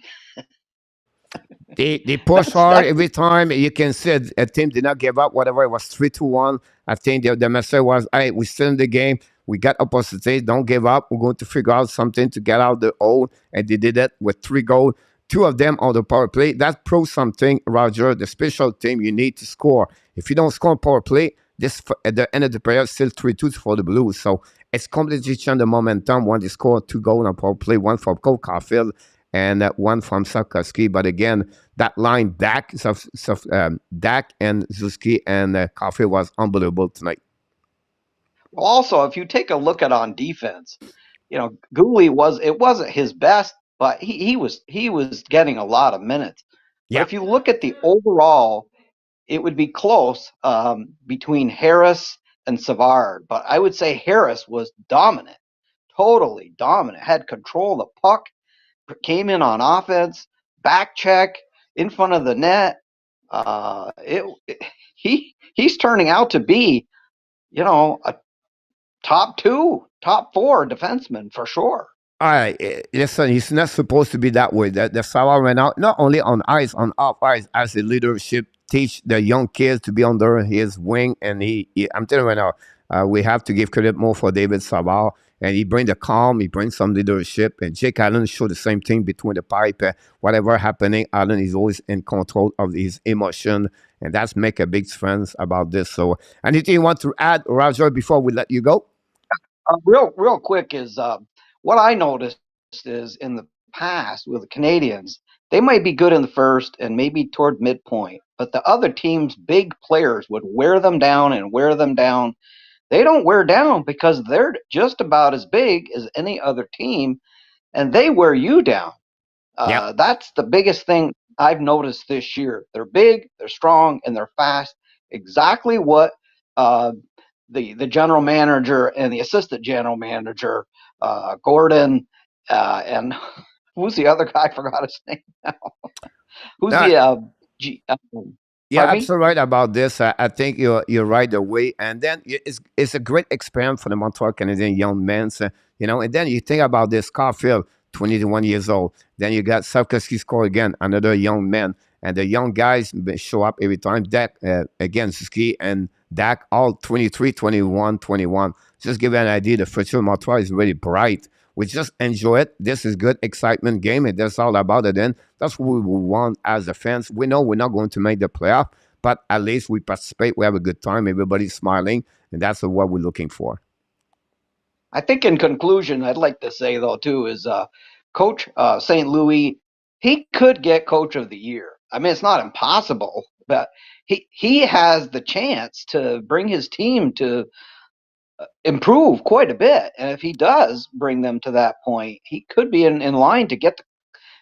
They push hard every time. You can see a team did not give up. Whatever it was, 3-1. I think the message was, "Hey, we still in the game. We got opportunities. Don't give up. We're going to figure out something to get out the hole." And they did it with 3 goals. 2 of them on the power play. That proves something, Roger. The special team, you need to score. If you don't score on power play, this at the end of the period still 3-2 for the Blues. So it's completely changed the momentum when they score 2 goals on power play, one from CAUFIELD and one from SLAFKOVKSY. But again, that line, Dak and SUZUKI and CAUFIELD was unbelievable tonight.
Well, also, if you take a look at on defense, Gooley wasn't his best, but he was getting a lot of minutes.
Yeah.
But if you look at the overall, it would be close between Harris and Savard. But I would say Harris was dominant, totally dominant, had control of the puck, came in on offense, back check in front of the net. He's turning out to be, a top 2, top 4 defenseman for sure.
All right, listen, he's not supposed to be that way. The Savard went out, not only on ice, on off ice, as a leadership, teach the young kids to be under his wing. And I'm telling you right now, we have to give credit more for David Savard. And he brings the calm, he brings some leadership. And Jake Allen showed the same thing between the pipe. Whatever happening, Allen is always in control of his emotion. And that's make a big difference about this. So anything you want to add, Roger, before we let you go?
Real quick is what I noticed is in the past with the Canadiens, they might be good in the first and maybe toward midpoint, but the other team's big players would wear them down and wear them down. They don't wear down because they're just about as big as any other team, and they wear you down.
Yeah.
That's the biggest thing I've noticed this year. They're big, they're strong, and they're fast. Exactly what the general manager and the assistant general manager, Gordon, and who's the other guy? I forgot his name now. Who's
Yeah, absolutely right about this. I think you're right away. And then it's a great experience for the Montreal Canadiens young men. And then you think about this CAUFIELD, 21 years old. Then you got SLAFKOVKSY score again, another young man. And the young guys show up every time. Dak, again, SUZUKI and Dak, all 23, 21, 21. Just give you an idea, the future of Montreal is really bright. We just enjoy it. This is good excitement game, and that's all about it. And that's what we want as a fans. We know we're not going to make the playoff, but at least we participate. We have a good time. Everybody's smiling, and that's what we're looking for.
I think in conclusion, I'd like to say, though, too, is Coach St. Louis, he could get Coach of the Year. I mean, it's not impossible, but he has the chance to bring his team to improve quite a bit. And if he does bring them to that point, he could be in line to get,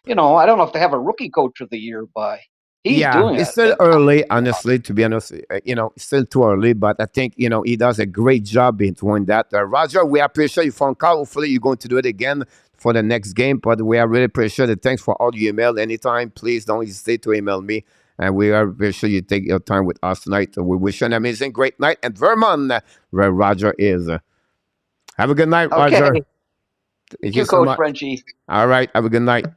I don't know if they have a rookie coach of the year, but he's
Yeah,
doing
it's
a
still early, honestly, to be honest. It's still too early, but I think, he does a great job in doing that. Roger, we appreciate your phone call. Hopefully, you're going to do it again for the next game, but we are really appreciate it. Thanks for all your email. Anytime, please don't hesitate to email me. And we are very sure you take your time with us tonight. So we wish you an amazing, great night. And Vermont, where Roger is. Have a good night,
okay.
Roger.
Thank you, Coach Frenchie.
All right, have a good night.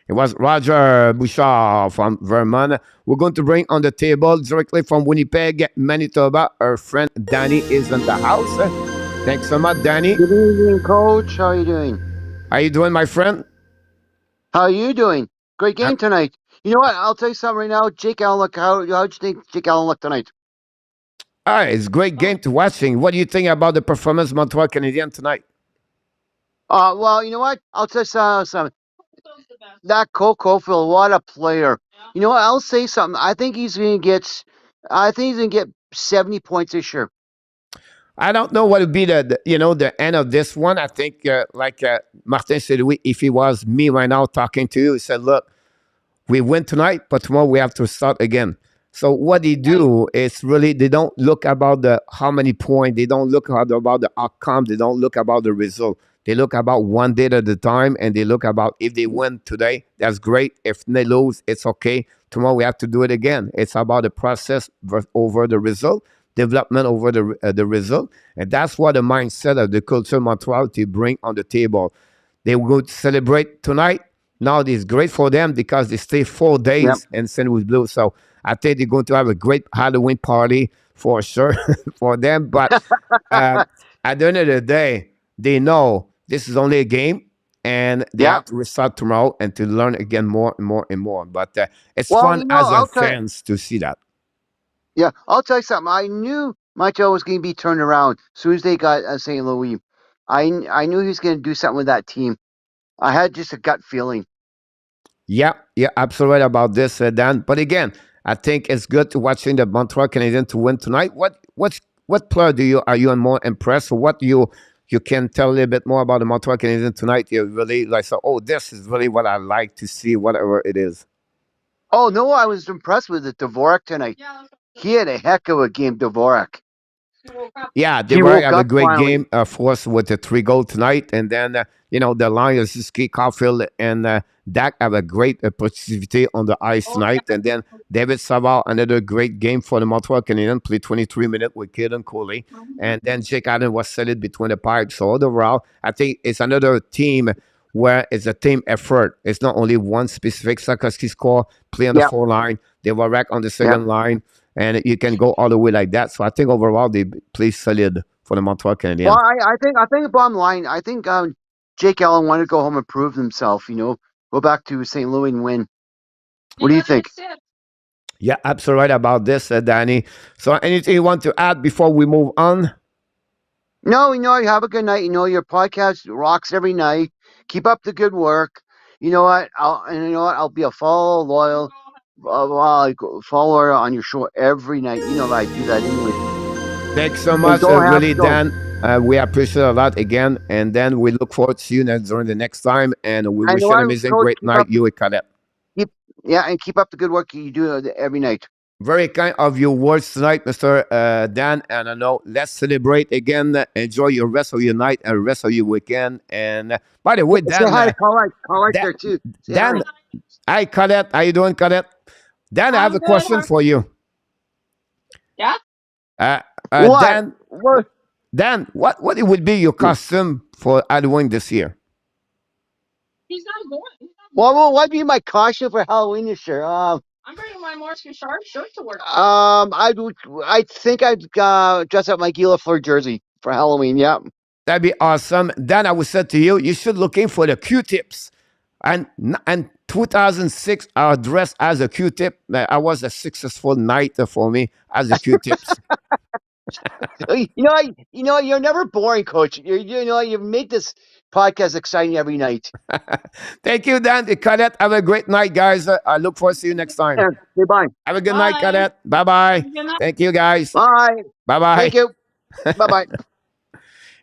It was Roger Bouchard from Vermont. We're going to bring on the table directly from Winnipeg, Manitoba. Our friend Danny is in the house. Thanks so much, Danny.
Good evening, Coach. How are you doing?
How you doing, my friend?
How are you doing? Great game tonight. You know what? I'll tell you something right now. Jake Allen, how'd you think Jake Allen looked tonight?
It's a great game to watching. What do you think about the performance of Montreal Canadiens tonight?
Well, you know what? I'll tell you something. That CAUFIELD, what a player. You know what? I'll say something. I think he's gonna get 70 points this year.
I don't know what would be the end of this one. I think Martin said, if he was me right now talking to you, he said, look, we win tonight, but tomorrow we have to start again. So what they do is really they don't look about how many points, they don't look about the outcome, they don't look about the result. They look about one day at a time, and they look about if they win today, that's great. If they lose, it's okay. Tomorrow we have to do it again. It's about the process over the result, development over the result, and that's what the mindset of the culture of Montreal to bring on the table. They will celebrate tonight. Now it's great for them because they stay 4 days in St. Louis Blues. So I think they're going to have a great Halloween party for sure for them. But at the end of the day, they know this is only a game, and they have to restart tomorrow and to learn again more and more and more. But it's fun as a fans to see that.
Yeah, I'll tell you something. I knew Montreal was going to be turned around as soon as they got St. Louis. I knew he was going to do something with that team. I had just a gut feeling.
Yeah, absolutely right about this, Dan. But again, I think it's good to watching the Montreal Canadiens to win tonight. What player are you more impressed? Or what you can tell a little bit more about the Montreal Canadiens tonight? You really like, so, this is really what I like to see, whatever it is.
Oh no, I was impressed with it. DVORAK tonight. He had a heck of a game, DVORAK.
Yeah, DVORAK had a great game for us with the 3 goals tonight. And then, the Lions, SUZUKI, CAUFIELD, and Dak have a great positivity on the ice tonight. And then David Savard, another great game for the Montreal Canadiens, played 23 minutes with Kaden Coley. And then Jake Allen was solid between the pipes. So overall, I think it's another team where it's a team effort. It's not only one specific Sarkowski score, play on the 4 line, DVORAK on the second line. And you can go all the way like that. So I think overall they play solid for the Montreal Canadiens.
Well, I think the bottom line, I think Jake Allen wanted to go home and prove himself. Go back to St. Louis and win. What do you think?
Yeah, absolutely right about this, Danny. So anything you want to add before we move on?
No, you have a good night. Your podcast rocks every night. Keep up the good work. You know what? I'll be a loyal follower on your show every night. You know that I do that anyway.
Thanks so much, really, Dan. We appreciate it a lot again, and then we look forward to see you during the next time. And we wish you an amazing, great night, you and Cadet.
And keep up the good work you do every night.
Very kind of your words tonight, Mr. Dan. And I know, let's celebrate again. Enjoy your rest of your night and rest of your weekend. And by the way, Dan,
say hi to Cadet there too.
Dan, hi, Cadet. How you doing, Cadet? Dan, I have a question for you.
Yeah.
Dan, what would be your costume for Halloween this year?
He's not going.
Well, what would be my costume for Halloween this year?
I'm bringing my Morris Richard shirt to work.
I think I'd dress up my Gila Fleur jersey for Halloween. Yeah,
that'd be awesome. Dan, I would say to you, you should looking for the Q-tips. And 2006, I was dressed as a Q-tip. I was a successful night for me as a Q-tips.
You're never boring, Coach. You've made this podcast exciting every night.
Thank you, Dan. Cadet, have a great night, guys. I look forward to see you next time.
Goodbye.
Have a good night, Cadet. Bye-bye. Thank you, guys.
Bye.
Bye-bye.
Thank you. Bye-bye.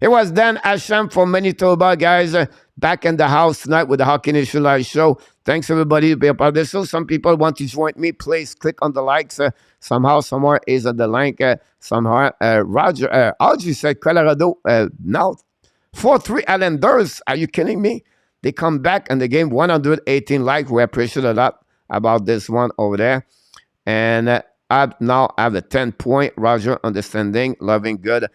It was Dan Asham from Manitoba, guys. Back in the house tonight with the Hockey Nation Live show. Thanks, everybody, to be a part of this show. Some people want to join me. Please click on the likes. Somehow, somewhere is on the link. Somehow, Roger, Audrey said Colorado. Now, 4-3 Islanders. Are you kidding me? They come back and the game 118 likes. We appreciate a lot about this one over there. And I now have a 10-point. Roger, understanding, loving, good.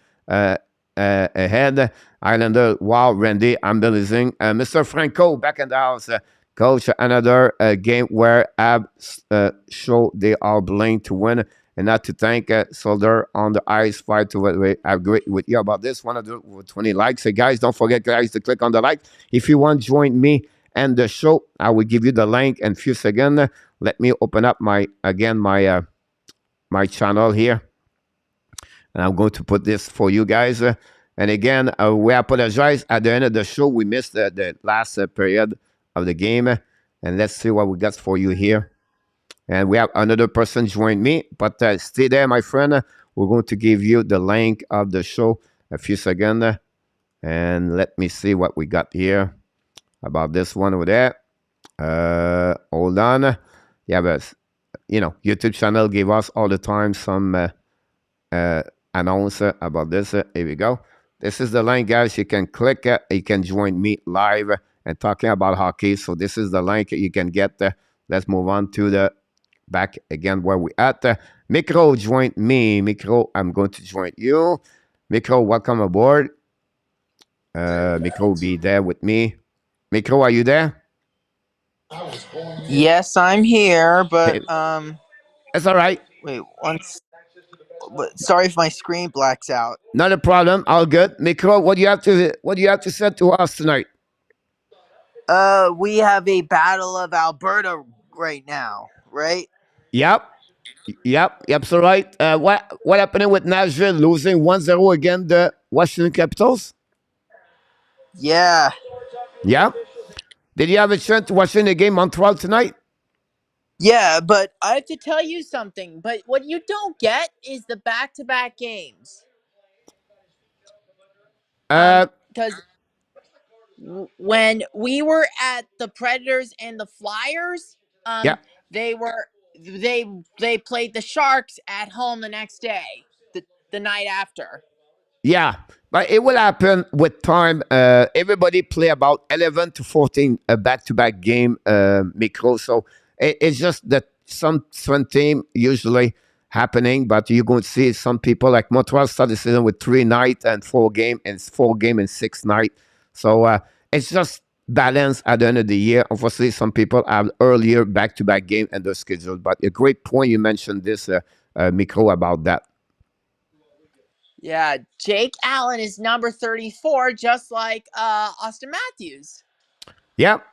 Ahead. Islander, wow, Randy, amazing. Mr. Franco, back in the house. Coach, another game where Abs show they are blind to win and not to thank Soldier on the ice fight to I agree with you about this. 120 likes. So guys, don't forget, guys, to click on the like. If you want to join me and the show, I will give you the link in a few seconds. Let me open up my channel here. And I'm going to put this for you guys. And again, we apologize. At the end of the show, we missed the last period of the game. And let's see what we got for you here. And we have another person join me. But stay there, my friend. We're going to give you the link of the show a few seconds. And let me see what we got here about this one over there. Hold on. Yeah, but, YouTube channel give us all the time some announce about this. Here we go. This is the link, guys. You can click it. You can join me live and talking about hockey. So this is the link you can get. Let's move on to the back again where we at. Micro, join me. Micro, I'm going to join you. Micro, welcome aboard. Micro, be there with me. Micro, are you there?
Yes, I'm here, but
It's all right.
wait, sorry if my screen blacks out.
Not a problem. All good. Micro, what do you have to say to us tonight?
We have a Battle of Alberta right now, right?
Yep. So right. What happened with Nashville losing 1-0 against the Washington Capitals?
Yeah.
Yeah. Did you have a chance to watch the game Montreal tonight?
Yeah, but I have to tell you something. But what you don't get is the back-to-back games. Because when we were at the Predators and the Flyers,
Yeah.
they played the Sharks at home the next day, the night after.
Yeah, but it will happen with time. Everybody play about 11 to 14 back-to-back game, Micro. So it's just that some team usually happening, but you're going to see some people like Montreal start the season with 3 nights and 4 game and 4 game and 6 night. So it's just balance at the end of the year. Obviously, some people have earlier back-to-back game in their schedule, but a great point you mentioned this, Micro, about that.
Yeah, Jake Allen is number 34, just like Austin Matthews.
Yep,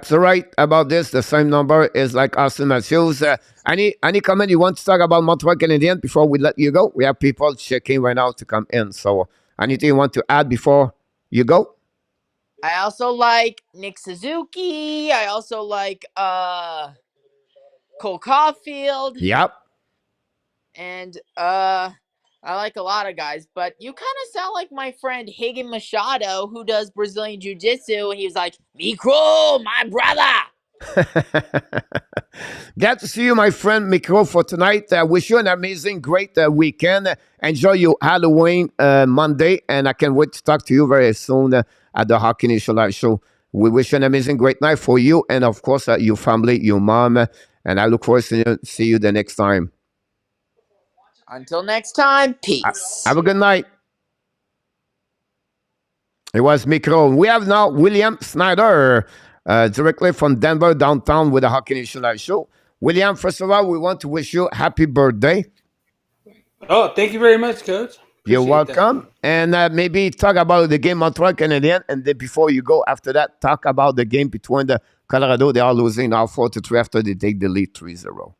so right about this. The same number is like Austin Matthews. Any comment you want to talk about Montreal Canadiens before we let you go? We have people checking right now to come in. So anything you want to add before you go?
I also like Nick Suzuki. I also like Cole Caulfield.
Yep.
And I like a lot of guys, but you kind of sound like my friend Higan Machado, who does Brazilian Jiu-Jitsu, and he was like, Micro, my brother.
Glad to see you, my friend Micro, for tonight. Wish you an amazing, great weekend. Enjoy your Halloween Monday, and I can't wait to talk to you very soon at the Hockey Nation Live show. We wish you an amazing, great night for you, and of course, your family, your mom, and I look forward to see you the next time.
Until next time, peace.
Have a good night. It was Micro. We have now William Snyder, directly from Denver downtown with the Hockey Nation Live show. William, first of all, we want to wish you happy birthday.
Oh, thank you very much, Coach.
You're welcome. And maybe talk about the game Montreal Canadiens, and then before you go after that, talk about the game between the Colorado. They are losing now 4-3 after they take the lead 3-0.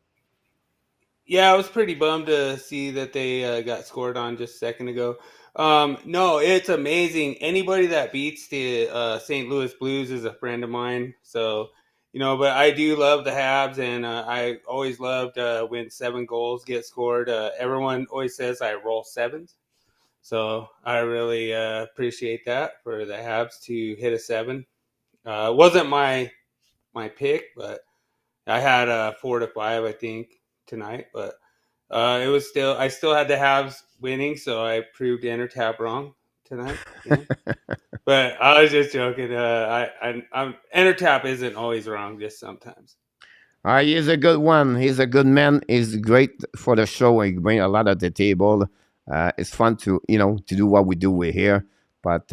Yeah, I was pretty bummed to see that they got scored on just a second ago. No, it's amazing. Anybody that beats the St. Louis Blues is a friend of mine. So, but I do love the Habs, and I always loved when 7 goals get scored. Everyone always says I roll sevens. So I really appreciate that for the Habs to hit a 7. Wasn't my pick, but I had a 4-5, I think, tonight. But it was still, I still had the Habs winning, so I proved Intertap wrong tonight. But I was just joking. I'm Intertap isn't always wrong, just sometimes.
He's a good one. He's a good man. He's great for the show. He bring a lot at the table. It's fun to to do what we do with here, but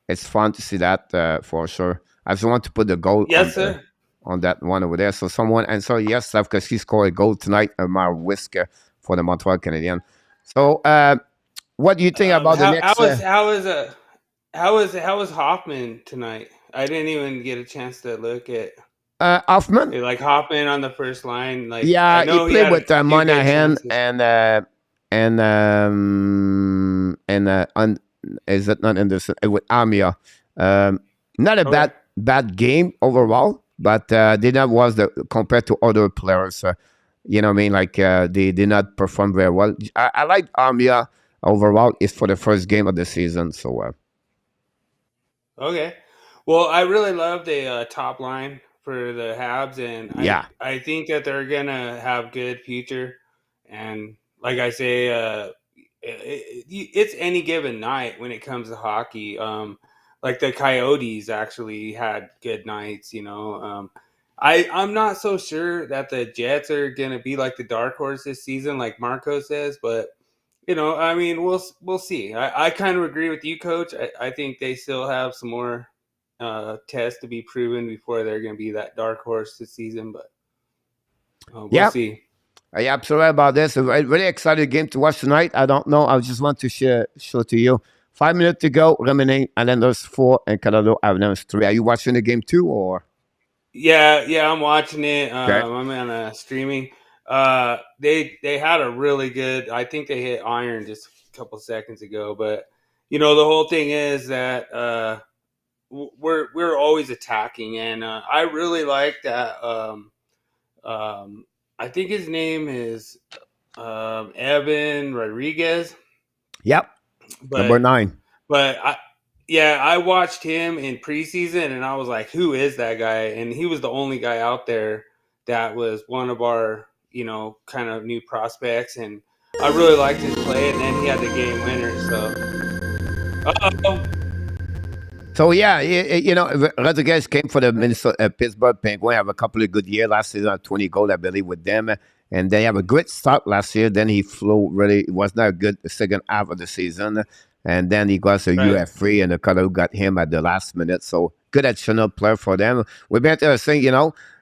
it's fun to see that for sure. I just want to put the goal
Yes, sir.
on that one over there. So someone answer yes, because he scored a goal tonight. My whisker for the Montreal Canadiens. So what do you think about the next?
How was Hoffman tonight? I didn't even get a chance to look at
Hoffman.
like Hoffman on the first line. Like,
Yeah,
I know
he played with Monahan
chances.
and is it not Anderson with Amia? Not a
Okay.
bad game overall, but did not was the compared to other players. You know what I mean? Like they did not perform very well. I like Amia overall. It's for the first game of the season, so.
Okay. Well, I really love the top line for the Habs, and
Yeah.
I think that they're gonna have good future. And like I say, it's any given night when it comes to hockey. Like the Coyotes actually had good nights. I'm not so sure that the Jets are gonna be like the dark horse this season, like Marco says, but. I mean, we'll see. I kind of agree with you, Coach. I think they still have some more tests to be proven before they're going to be that dark horse this season. But we'll see.
Yeah, absolutely about this. A really excited game to watch tonight. I don't know. I just want to show to you. 5 minutes to go. Remaining Islanders 4 and Colorado Avalanche 3. Are you watching the game too, or?
Yeah, I'm watching it.
Okay.
I'm on streaming. They had a really good. I think they hit iron just a couple seconds ago, but the whole thing is that we're always attacking, and I really like that. I think his name is Evan Rodriguez.
Yep. Number 9.
But I watched him in preseason, and I was like, "Who is that guy?" And he was the only guy out there that was one of our, kind of new prospects, and I really liked his play. And then he had the game winner.
So yeah, Rodriguez came for the Minnesota Pittsburgh Penguins. Have a couple of good years last season, 20 goals I believe with them, and they have a great start last year. Then he flew really. It was not a good second half of the season, and then he got a UF free, and the Colorado got him at the last minute. So good additional player for them. We're better saying,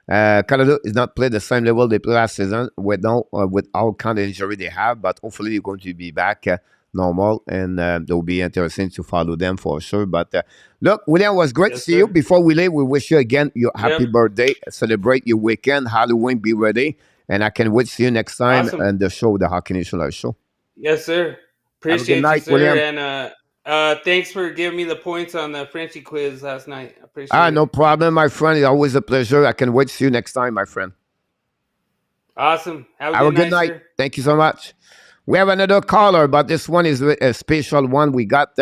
Colorado is not played the same level they played last season with all kind of injury they have, but hopefully they're going to be back. Normal, and it will be interesting to follow them for sure. But look, William, was great to see you. Before we leave, we wish you again your happy birthday. Celebrate your weekend, Halloween. Be ready, and I can wait to see you next time on the show, the Hockey Nation Live Show.
Yes, sir. Appreciate you, sir. William. And thanks for giving me the points on the Frenchie quiz last night. I appreciate it.
No problem, my friend. It's always a pleasure. I can wait to see you next time, my friend.
Awesome. Have a good night, sir.
Thank you so much. We have another caller, but this one is a special one we got,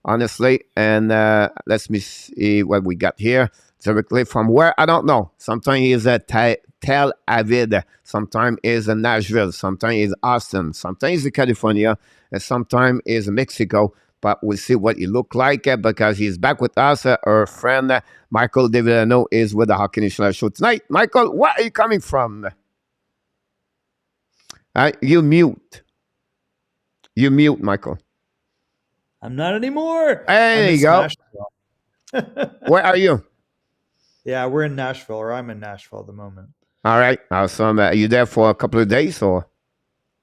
honestly. And let me see what we got here. Directly from where? I don't know. Sometimes he's at Tel Aviv. Sometimes he's in Nashville. Sometimes he's Austin. Sometimes he's California. And sometimes he's Mexico. But we'll see what he look like because he's back with us. Our friend Michael DeVillano is with the Hockey Nation Live Show tonight. Michael, where are you coming from? You mute. You mute, Michael.
I'm not anymore.
There you go. Where are you?
Yeah, we're in Nashville, or I'm in Nashville at the moment.
All right. Awesome. Are you there for a couple of days, or?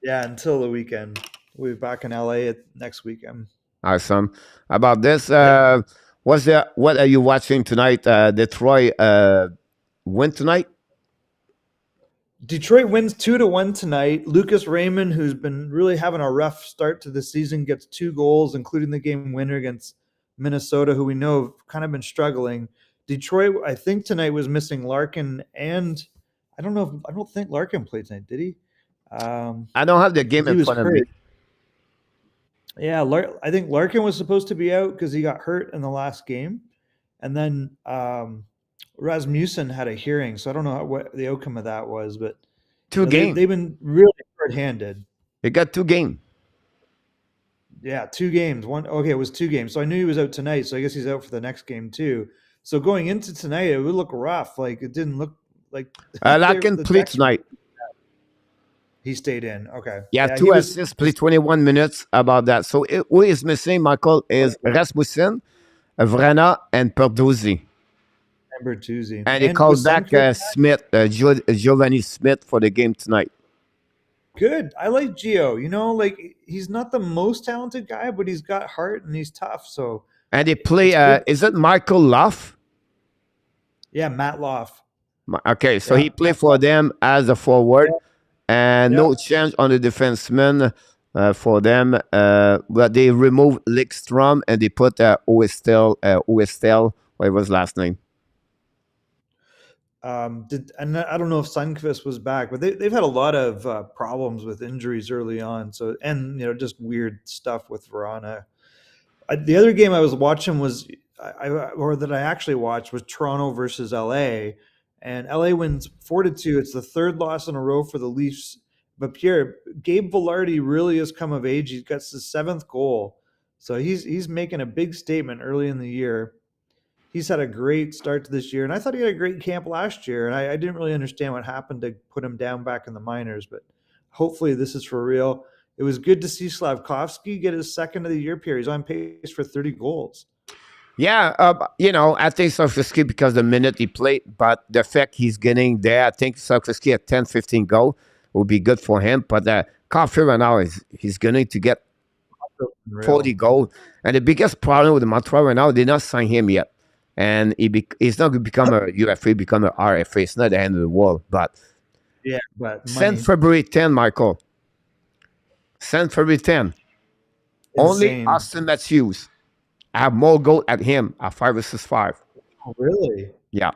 Yeah, until the weekend. We'll be back in LA next weekend.
Awesome. About this, what are you watching tonight? Detroit win tonight?
Detroit wins 2-1 tonight. Lucas Raymond, who's been really having a rough start to the season, gets 2 goals, including the game winner against Minnesota, who we know have kind of been struggling. Detroit, I think tonight was missing Larkin, and I don't think Larkin played tonight, did he?
I don't have the game in front of me.
Yeah, I think Larkin was supposed to be out because he got hurt in the last game, and then Rasmussen had a hearing, so I don't know what the outcome of that was, but
Two games.
they've been really short-handed.
They got 2 games.
Yeah, 2 games. One okay, it was 2 games. So I knew he was out tonight, so I guess he's out for the next game too. So going into tonight, it would look rough. Like it didn't look like
Larkin
the
played
Ducks.
tonight.
He stayed in. Okay.
Yeah,
he
2
was
assists, played 21 minutes about that. So who is missing, Michael, is Rasmussen, Vrana, and Perduzzi.
number Tuesday.
And they called
was
back
Sundqvist
Smith, Giovanni Smith for the game tonight.
good. I like Gio. You know, like he's not the most talented guy, but he's got heart and he's tough. So
And they play,
it's good.
is it Michael Loff?
Yeah, Matt Loff.
Okay, so
Yeah.
he played for them as a forward.
Yeah.
And
Yeah.
no change on the defenseman for them. But they removed Lickstrom and they put Oestel, what was last name?
And I don't know if Sundqvist was back, but they've had a lot of problems with injuries early on. So and just weird stuff with Verona. The other game I was watching was that I actually watched was Toronto versus LA, and LA wins 4-2. It's the third loss in a row for the Leafs. But Pierre, Gabe Vilardi really has come of age. He's got his 7th goal, so he's making a big statement early in the year. He's had a great start to this year, and I thought he had a great camp last year. And I didn't really understand what happened to put him down back in the minors, but hopefully this is for real. It was good to see SLAFKOVKSY get his 2nd of the year, Pierre. He's on pace for 30 goals.
Yeah, I think Sofsky because the minute he played, but the fact he's getting there, I think Sofsky at 10, 15 goal will be good for him. But Caulfield right now he's going to get 40 goals. And the biggest problem with Montreal right now, they not sign him yet. And he's not going to become a UFA, become an RFA. It's not the end of the world. But
yeah, but
send February 10, Michael. Send February 10. Only Austin Matthews. I have more goal at him at 5 versus 5.
Oh, really?
Yeah.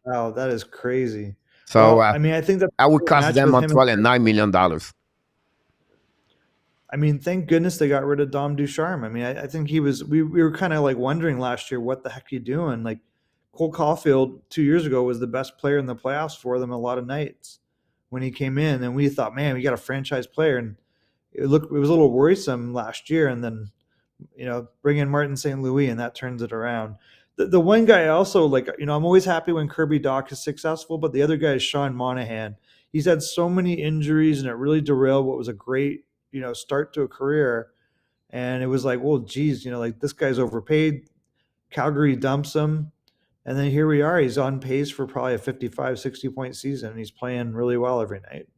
Wow, that is crazy.
So
well, I mean, I think that
I would cost them Montreal at $9 million.
I mean, thank goodness they got rid of Dom Ducharme. I mean, I think he was. We were kind of like wondering last year, what the heck are you doing? Like Cole Caulfield 2 years ago was the best player in the playoffs for them a lot of nights when he came in, and we thought, man, we got a franchise player, and it was a little worrisome last year, and then bring in Martin St. Louis, and that turns it around. The one guy also, I'm always happy when Kirby Dach is successful, but the other guy is Sean Monahan. He's had so many injuries, and it really derailed what was a great, start to a career. And it was like, well, geez, this guy's overpaid. Calgary dumps him. And then here we are. He's on pace for probably a 55, 60-point season, and he's playing really well every night.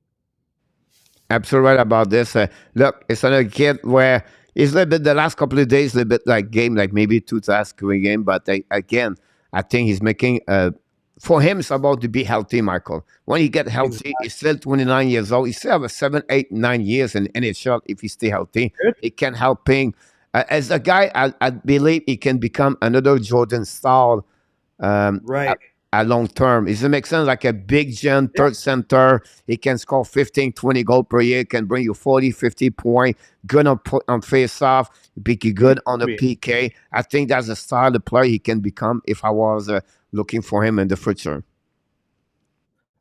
Absolutely right about this. Look, it's another kid where it's a little bit the last couple of days, a little bit like game, like maybe 2 tasks a game. But again, I think he's making for him, it's about to be healthy, Michael. When he get healthy, he's still 29 years old. He still have a 7, 8, 9 years in NHL if he stay healthy.
Good.
It can help him. As a guy, I believe he can become another Jordan style
right.
At long term. Does it make sense? Like a big gen third center. He can score 15, 20 goals per year, can bring you 40, 50 points, good on face off, be good on the PK. I think that's the style of player he can become if I was looking for him in the future.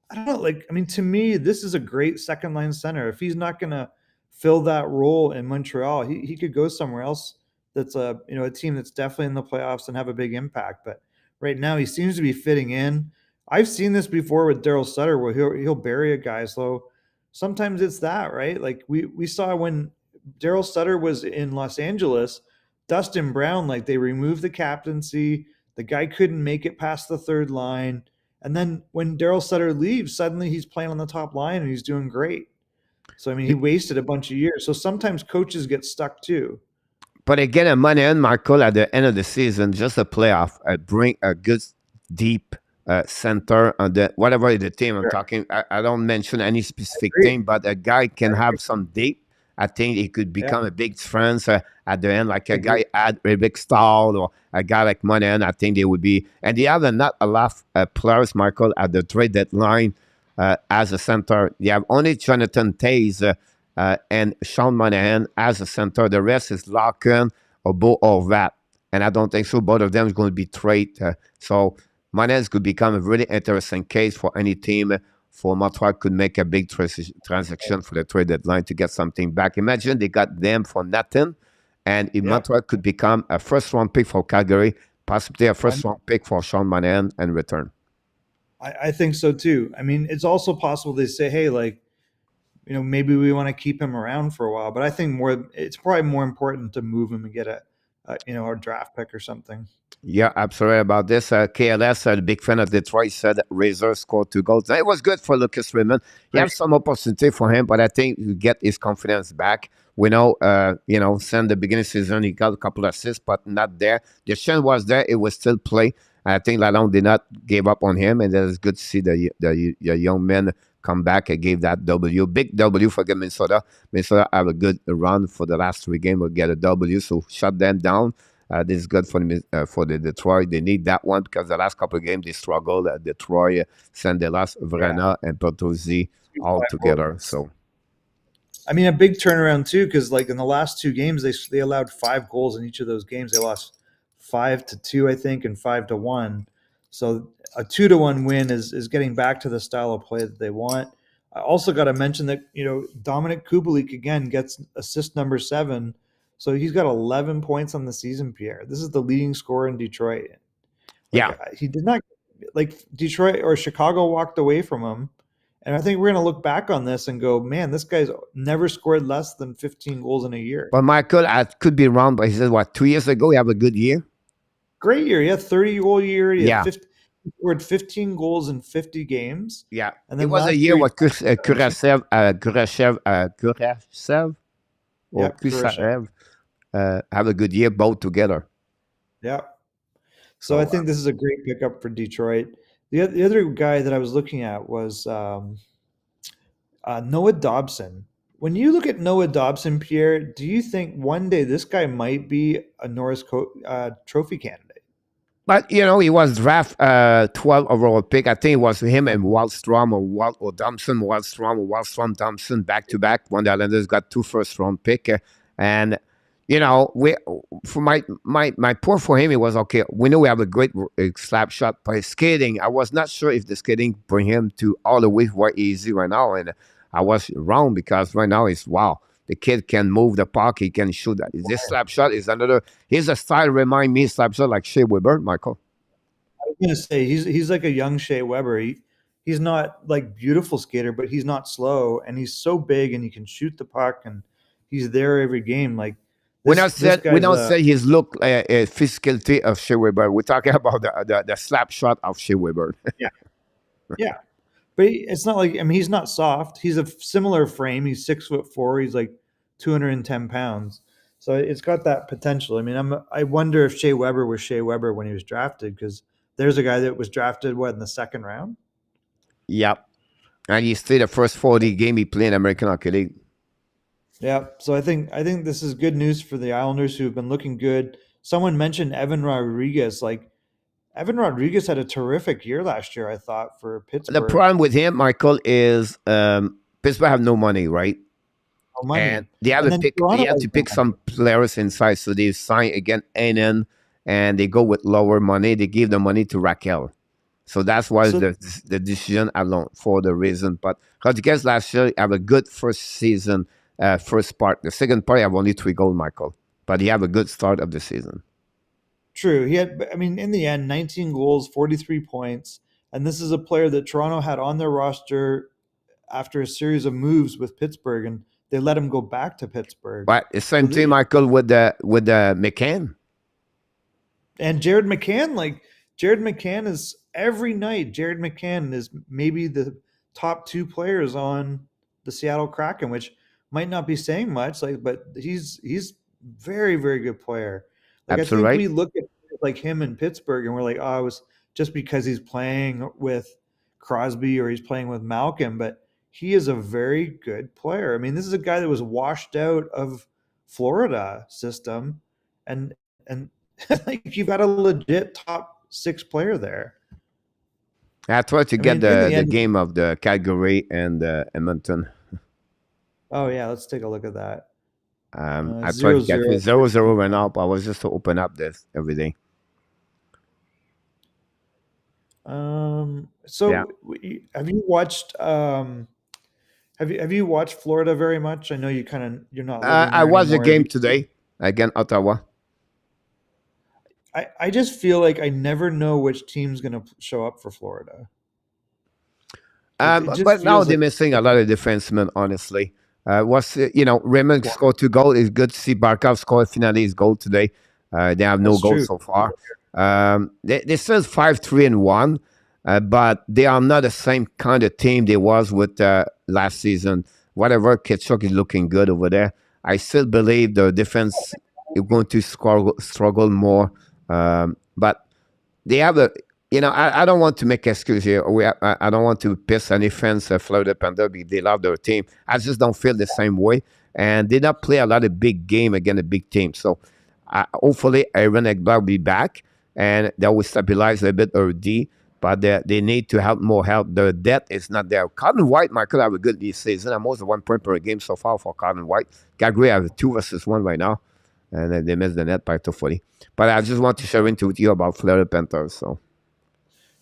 I don't know. To me, this is a great second line center. If he's not going to fill that role in Montreal, he could go somewhere else that's a team that's definitely in the playoffs and have a big impact. But right now, he seems to be fitting in. I've seen this before with Daryl Sutter, where he'll bury a guy. So sometimes it's that, right? Like we saw when Daryl Sutter was in Los Angeles, Dustin Brown, they removed the captaincy. The guy couldn't make it past the third line. And then when Daryl Sutter leaves, suddenly he's playing on the top line and he's doing great. So, he wasted a bunch of years. So sometimes coaches get stuck too.
But again, a money and Michael at the end of the season, just a playoff, bring a good deep center on whatever the team I'm talking. I don't mention any specific team, but a guy can have some deep. I think he could become a big friend at the end, like a guy at a big Stahl or a guy like Monahan. I think they would be. And the other, not a lot of players, Michael, at the trade deadline as a center. You have only Jonathan Taze and Sean Monahan as a center. The rest is Larkin or Bo or Rat. And I don't think so. Both of them is going to be trade. So Monahan could become a really interesting case for any team. For Montreal could make a big transaction for the trade deadline to get something back. Imagine they got them for nothing. And if Montreal could become a first-round pick for Calgary, possibly a first-round pick for Sean Monahan in return.
I think so too. I mean, it's also possible they say, hey, like, you know, maybe we want to keep him around for a while. But I think it's probably more important to move him and get a draft pick or something.
Yeah, absolutely about this. KLS, a big fan of Detroit, said Razor scored 2 goals. It was good for Lucas Raymond. He has some opportunity for him, but I think you get his confidence back. We know, since the beginning of the season, he got a couple of assists, but not there. The chance was there. It was still play. I think Lalonde did not give up on him, and it's good to see the young men come back and gave that W. Big W for Minnesota. Minnesota have a good run for the last 3 games. Will get a W, so shut them down. This is good for the Detroit. They need that one because the last couple of games they struggled. Detroit sent the last Vrana and Pertuzzi all together. So,
I mean, a big turnaround too, because like in the last 2 games they allowed 5 goals in each of those games. They lost 5-2, I think, and 5-1. So a 2-1 win is getting back to the style of play that they want. I also got to mention that Dominik Kubalik again gets assist number 7. So he's got 11 points on the season, Pierre. This is the leading scorer in Detroit. He did not Detroit or Chicago walked away from him. And I think we're going to look back on this and go, man, this guy's never scored less than 15 goals in a year.
But Michael, I could be wrong, but he said, 2 years ago, he had a good year?
Great year. He had 30-goal year. He scored 15 goals in 50 games.
Yeah.
And then
it was a year with Kurashev or Kusarev have a good year both together.
Yeah. So I think this is a great pickup for Detroit. The other guy that I was looking at was Noah Dobson. When you look at Noah Dobson, Pierre, do you think one day this guy might be a Norris Trophy candidate?
But, he was draft 12 overall pick. I think it was him and Wallstrom or Thompson, Wallstrom, Thompson back-to-back when the Islanders got 2 first-round pick. And, for my point for him, it was, okay, we know we have a great slap shot, but his skating, I was not sure if the skating bring him to all the way where easy right now. And I was wrong because right now it's, wow. The kid can move the puck. He can shoot that. This slap shot is another. His style remind me slap shot like Shea Weber, Michael.
I was gonna say he's like a young Shea Weber. He's not like beautiful skater, but he's not slow, and he's so big, and he can shoot the puck, and he's there every game. Like
we don't say his look physicality of Shea Weber. We're talking about the slap shot of Shea Weber.
Yeah. But it's not like, I mean, he's not soft. He's a similar frame. He's 6'4". He's like 210 pounds. So it's got that potential. I mean, I wonder if Shea Weber was Shea Weber when he was drafted, because there's a guy that was drafted, in the 2nd round?
Yep. And he stayed the first 40 game he played in American Hockey League.
Yeah. So I think this is good news for the Islanders, who have been looking good. Someone mentioned Evan Rodriguez. Evan Rodriguez had a terrific year last year, I thought, for Pittsburgh.
The problem with him, Michael, is Pittsburgh have no money, right?
No money.
And they have to pick some players inside. So they sign again Anen, and they go with lower money. They give the money to Raquel. So that's why the decision alone for the reason. But Rodriguez last year have a good first season, first part. The second part, have only 3 goals, Michael. But he have a good start of the season.
True. He had, I mean, in the end, 19 goals, 43 points. And this is a player that Toronto had on their roster after a series of moves with Pittsburgh, and they let him go back to Pittsburgh.
But the same thing, Michael, with the McCann.
And Jared McCann is every night. Jared McCann is maybe the top 2 players on the Seattle Kraken, which might not be saying much, but he's very, very good player.
Absolutely.
I think we look at him in Pittsburgh and we're like, oh, it was just because he's playing with Crosby or he's playing with Malcolm, but he is a very good player. I mean, this is a guy that was washed out of Florida system, and you've got a legit top 6 player there.
I tried to get the game of the Calgary and Edmonton.
Oh yeah, let's take a look at that.
I tried to get
0-0.
me 0-0 right now, but I was just to open up this everything. Yeah.
Have you watched have you watched Florida very much? I know you're not living
I
there
watched the
anymore. Have
game
you,
today against Ottawa.
I just feel like I never know which team's going to show up for Florida. It just
But now
feels
they're
like
missing a lot of defensemen, honestly. Raymond scored 2 goals. It's good to see Barkov score finally his goal today. They have no
that's
goals
true.
so far. They still 5-3-1, but they are not the same kind of team they was with last season. Whatever, Kitchuk is looking good over there. I still believe the defense is going to struggle more. But they have I don't want to make excuse here. I don't want to piss any fans Florida Panther because they love their team. I just don't feel the same way. And they not play a lot of big game against a big team. So hopefully Aaron Ekblad will be back and that will stabilize a bit our D. But they need to have more help. The depth is not there. Cotton White might could have a good season. Almost 1 point per game so far for Cotton White. Calgary have 2-1 right now. And they missed the net by 240. But I just want to share into with you about Florida Panthers. So.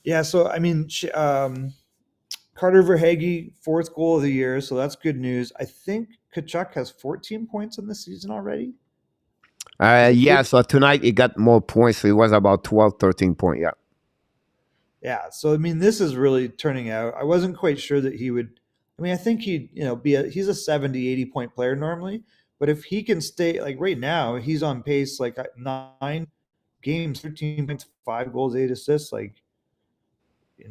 Yeah, so I mean, Carter Verhaeghe, 4th goal of the year, so that's good news. I think Kachuk has 14 points in the season already.
Yeah, so tonight he got more points. So he was about 12, 13 points. Yeah.
Yeah, so I mean, this is really turning out. I wasn't quite sure that he would. I mean, I think he'd he's a 70, 80 point player normally, but if he can stay like right now, he's on pace like 9 games, 13 points, 5 goals, 8 assists. Like,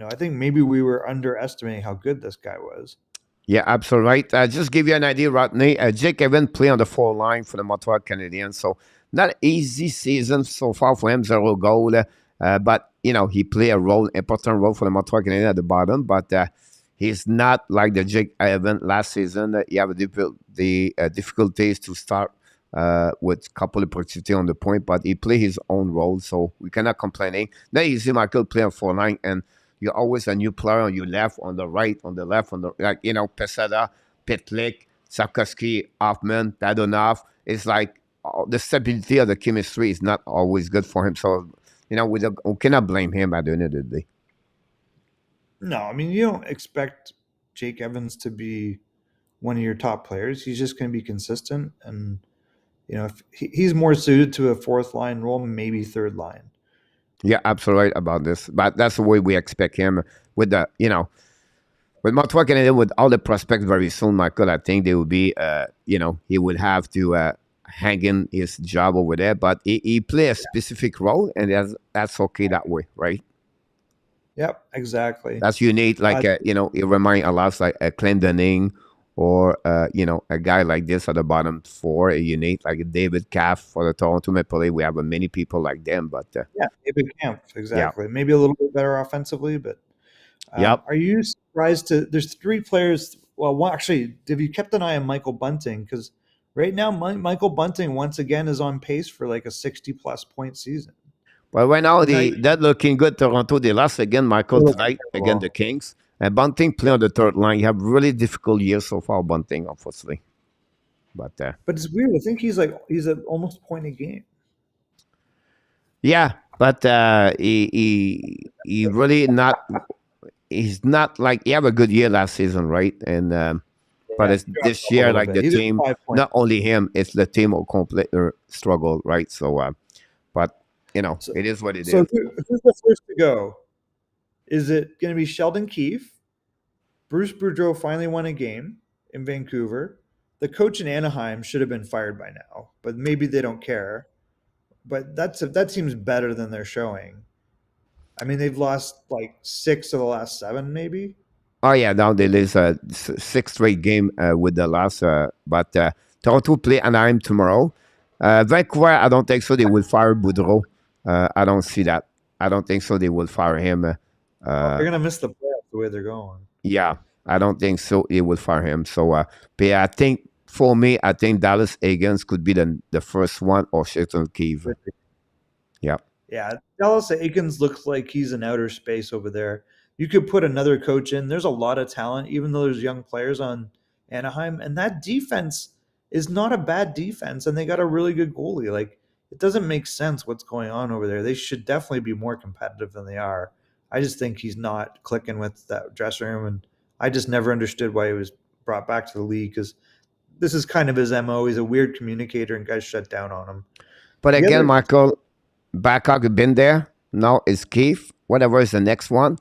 I think maybe we were underestimating how good this guy was.
Yeah, absolutely right. Just give you an idea, Rodney. Jake Evans play on the 4 line for the Montreal Canadiens. So not easy season so far for him, 0 goal. But, he play a important role for the Montreal Canadiens at the bottom. But he's not like the Jake Evans last season. He have the difficulties to start with a couple of opportunity on the point. But he play his own role, so we cannot complain. Then you see Michael play on 4 line and you're always a new player on your left, on the right, on the left, Pesada, Pitlick, Sapkowski, Hoffman, Dadonov. It's like the stability of the chemistry is not always good for him. So, we cannot blame him at the end of the day.
No, I mean, you don't expect Jake Evans to be one of your top players. He's just going to be consistent. And, if he's more suited to a 4th line role, maybe 3rd line.
Yeah, absolutely right about this. But that's the way we expect him with with Montreal Canadiens, with all the prospects very soon, Michael. I think they will be, he would have to hang in his job over there. But he play a specific role, and that's okay that way, right?
Yep, exactly.
That's unique. Like, it reminds a lot like a Goaltending or, a guy like this at the bottom 4, a unique, like a David Kaff for the Toronto Maple Leafs. We have many people like them, but
yeah, David Kampf, exactly. Yeah. Maybe a little bit better offensively, but
yep.
Are you surprised there's 3 players? Well, one, actually, have you kept an eye on Michael Bunting? Because right now, Michael Bunting once again is on pace for like a 60-plus point season.
Well, right now, they're looking good. Toronto, they lost again, Michael, tonight against the Kings. And Bunting play on the 3rd line. You have really difficult years so far, Bunting, unfortunately. But
it's weird. I think he's at almost a point a game.
Yeah, but he really not. He's not like he have a good year last season, right? And but it's this year, like the team, not only him, it's the team will completely struggle, right? So, but it is what it is.
So who's the first to go? Is it going to be Sheldon Keefe? Bruce Boudreau finally won a game in Vancouver. The coach in Anaheim should have been fired by now, but maybe they don't care. But that seems better than they're showing. I mean, they've lost like 6 of the last 7, maybe.
Oh yeah, now they lose a 6th straight game with the loss. But Toronto play Anaheim tomorrow. Vancouver, I don't think so. They will fire Boudreau. I don't see that. I don't think so. They will fire him.
They're gonna miss the playoffs the way they're going.
Yeah, I don't think so. They will fire him. So, but I think for me, I think Dallas Eakins could be the first one, or Sheldon Keefe. Yeah.
Yeah, Dallas Eakins looks like he's in outer space over there. You could put another coach in. There's a lot of talent, even though there's young players on Anaheim, and that defense is not a bad defense, and they got a really good goalie. Like, it doesn't make sense what's going on over there. They should definitely be more competitive than they are. I just think he's not clicking with that dressing room, and I just never understood why he was brought back to the league, because this is kind of his MO. He's a weird communicator, and guys shut down on him.
But
The
again,
other-
Michael, Babcock has been there. Now it's Keith. Whatever is the next one,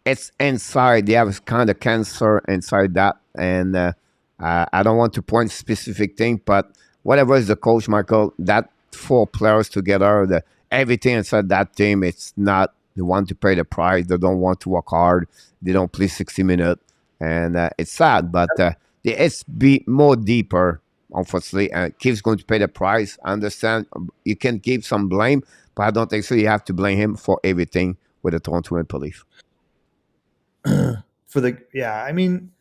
it's inside. They have kind of cancer inside that. And I don't want to point specific thing, but whatever is the coach, Michael, that 4 players together, everything inside that team, it's not the one to pay the price. They don't want to work hard. They don't play 60 minutes. And it's sad, but it's be more deeper, unfortunately. Keith's going to pay the price. I understand you can give some blame, but I don't think so. You have to blame him for everything with the Toronto Maple Leafs.
I mean,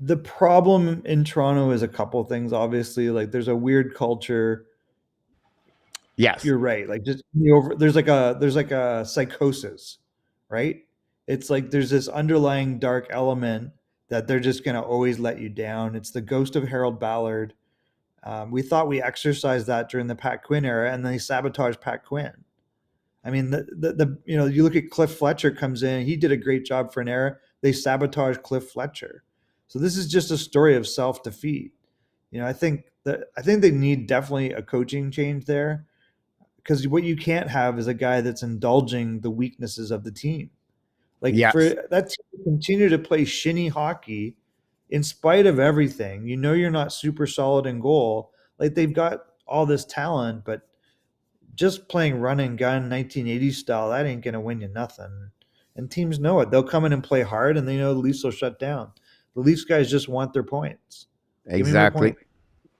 the problem in Toronto is a couple things. Obviously, like, there's a weird culture.
Yes.
You're right. Like, just there's like a psychosis, right? It's like there's this underlying dark element that they're just going to always let you down. It's the ghost of Harold Ballard. We thought we exercised that during the Pat Quinn era, and then they sabotaged Pat Quinn. I mean, you look at Cliff Fletcher comes in. He did a great job for an era. They sabotaged Cliff Fletcher. So this is just a story of self-defeat. I think they need definitely a coaching change there, because what you can't have is a guy that's indulging the weaknesses of the team. Like,
Yes.
for that team to continue to play shinny hockey in spite of everything, you're not super solid in goal. Like, they've got all this talent, but just playing run and gun 1980s style, that ain't going to win you nothing. And teams know it. They'll come in and play hard, and they know the Leafs will shut down. The Leafs guys just want their points.
Exactly.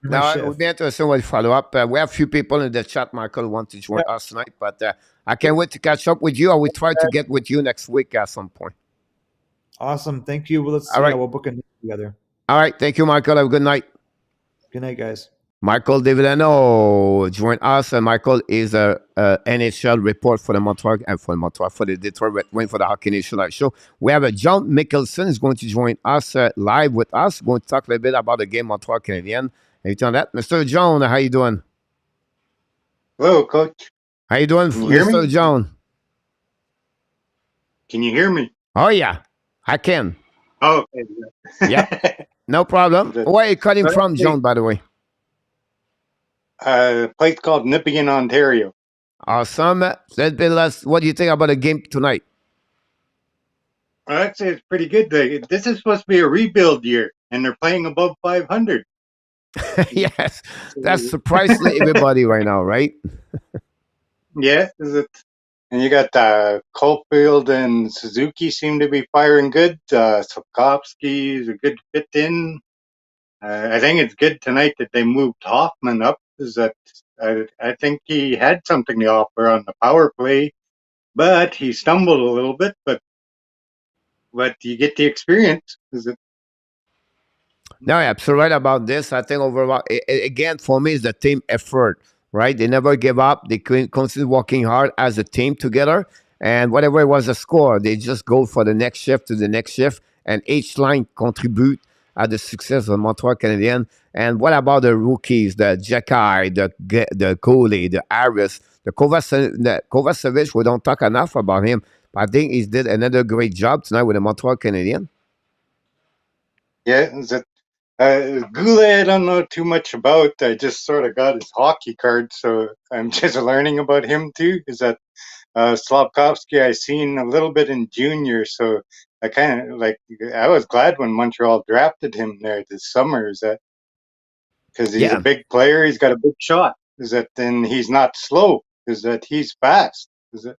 Now, it would be interesting what follow up. We have a few people in the chat, Michael, who want to join us tonight, but I can't wait to catch up with you. I will try to get with you next week at some point.
Awesome. Thank you. Well, let's see.
All right.
We'll book a night together.
All right. Thank you, Michael. Have a good night.
Good night, guys.
Michael Davidano joined us, and Michael is a NHL report for the Montreal for the Detroit Red Wings for the Hockey Nation Live Show. We have John Mickelson is going to join us live with us. Going to talk a little bit about the game Montreal Canadiens. Anything on that, Mr. John? How you doing?
Hello, Coach.
How you doing,
Can you hear
Mr.
me?
John?
Can you hear me?
Oh yeah, I can.
Oh, okay.
Yeah, no problem.
Good.
Where are you calling
Right.
from, John? By the way.
A place called Nippigan, Ontario.
Awesome. Let's be less. What do you think about the game tonight?
Well, actually, it's pretty good. This is supposed to be a rebuild year, and they're playing above 500.
Yes, that's surprisingly everybody right now, right?
Yeah, is it? And you got CAUFIELD and SUZUKI seem to be firing good. SLAFKOVKSY is a good fit in. I think it's good tonight that they moved Hoffman up. Is that I think he had something to offer on the power play, but he stumbled a little bit. But you get the experience. Is it?
No, you're absolutely right about this. I think overall, again, for me, it's the team effort, right? They never give up. They constantly working hard as a team together. And whatever it was the score, they just go for the next shift to the next shift. And each line contribute at the success of the Montreal Canadiens. And what about the rookies, the Jekai, the goalie, the Harris, the Kovacevic? We don't talk enough about him. But I think he did another great job tonight with the Montreal Canadiens.
Yeah, is it? Goulet, I don't know too much about. I just sort of got his hockey card, so I'm just learning about him too. Is that Slafkovsky? I seen a little bit in junior, so I kind of I was glad when Montreal drafted him there this summer. Is that because he's a big player? He's got a big shot. Is that then he's not slow? Is that he's fast? Is it?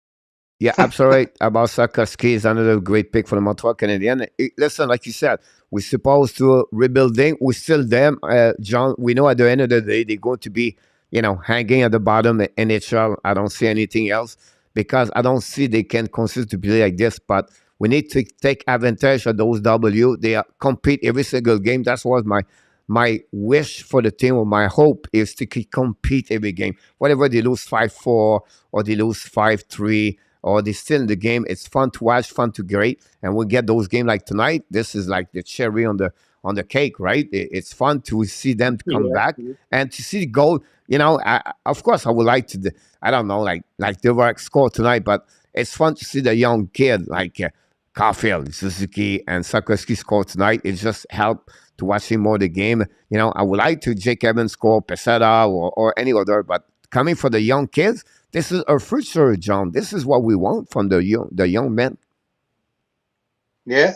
Yeah, absolutely. About Sarkowski is another great pick for the Montreal Canadiens. Listen, like you said, we're supposed to rebuilding. We're still them, John. We know at the end of the day they're going to be, hanging at the bottom at NHL. I don't see anything else because I don't see they can consistently play like this. But we need to take advantage of those W. They compete every single game. That's what my wish for the team or my hope is to compete every game. Whatever they lose 5-4 or they lose 5-3. Or they still in the game. It's fun to watch, fun to great, and we get those games like tonight. This is like the cherry on on the cake, right? It's fun to see them come back
Yeah.
and to see the goal. Of course, I would like to. I don't know, like DVORAK score tonight, but it's fun to see the young kid like CAUFIELD, SUZUKI, and SLAFKOVKSY score tonight. It just helped to watching more the game. I would like to Jake Evans score, Peseta, or any other, but coming for the young kids, this is our future, John. This is what we want from the young men.
Yeah,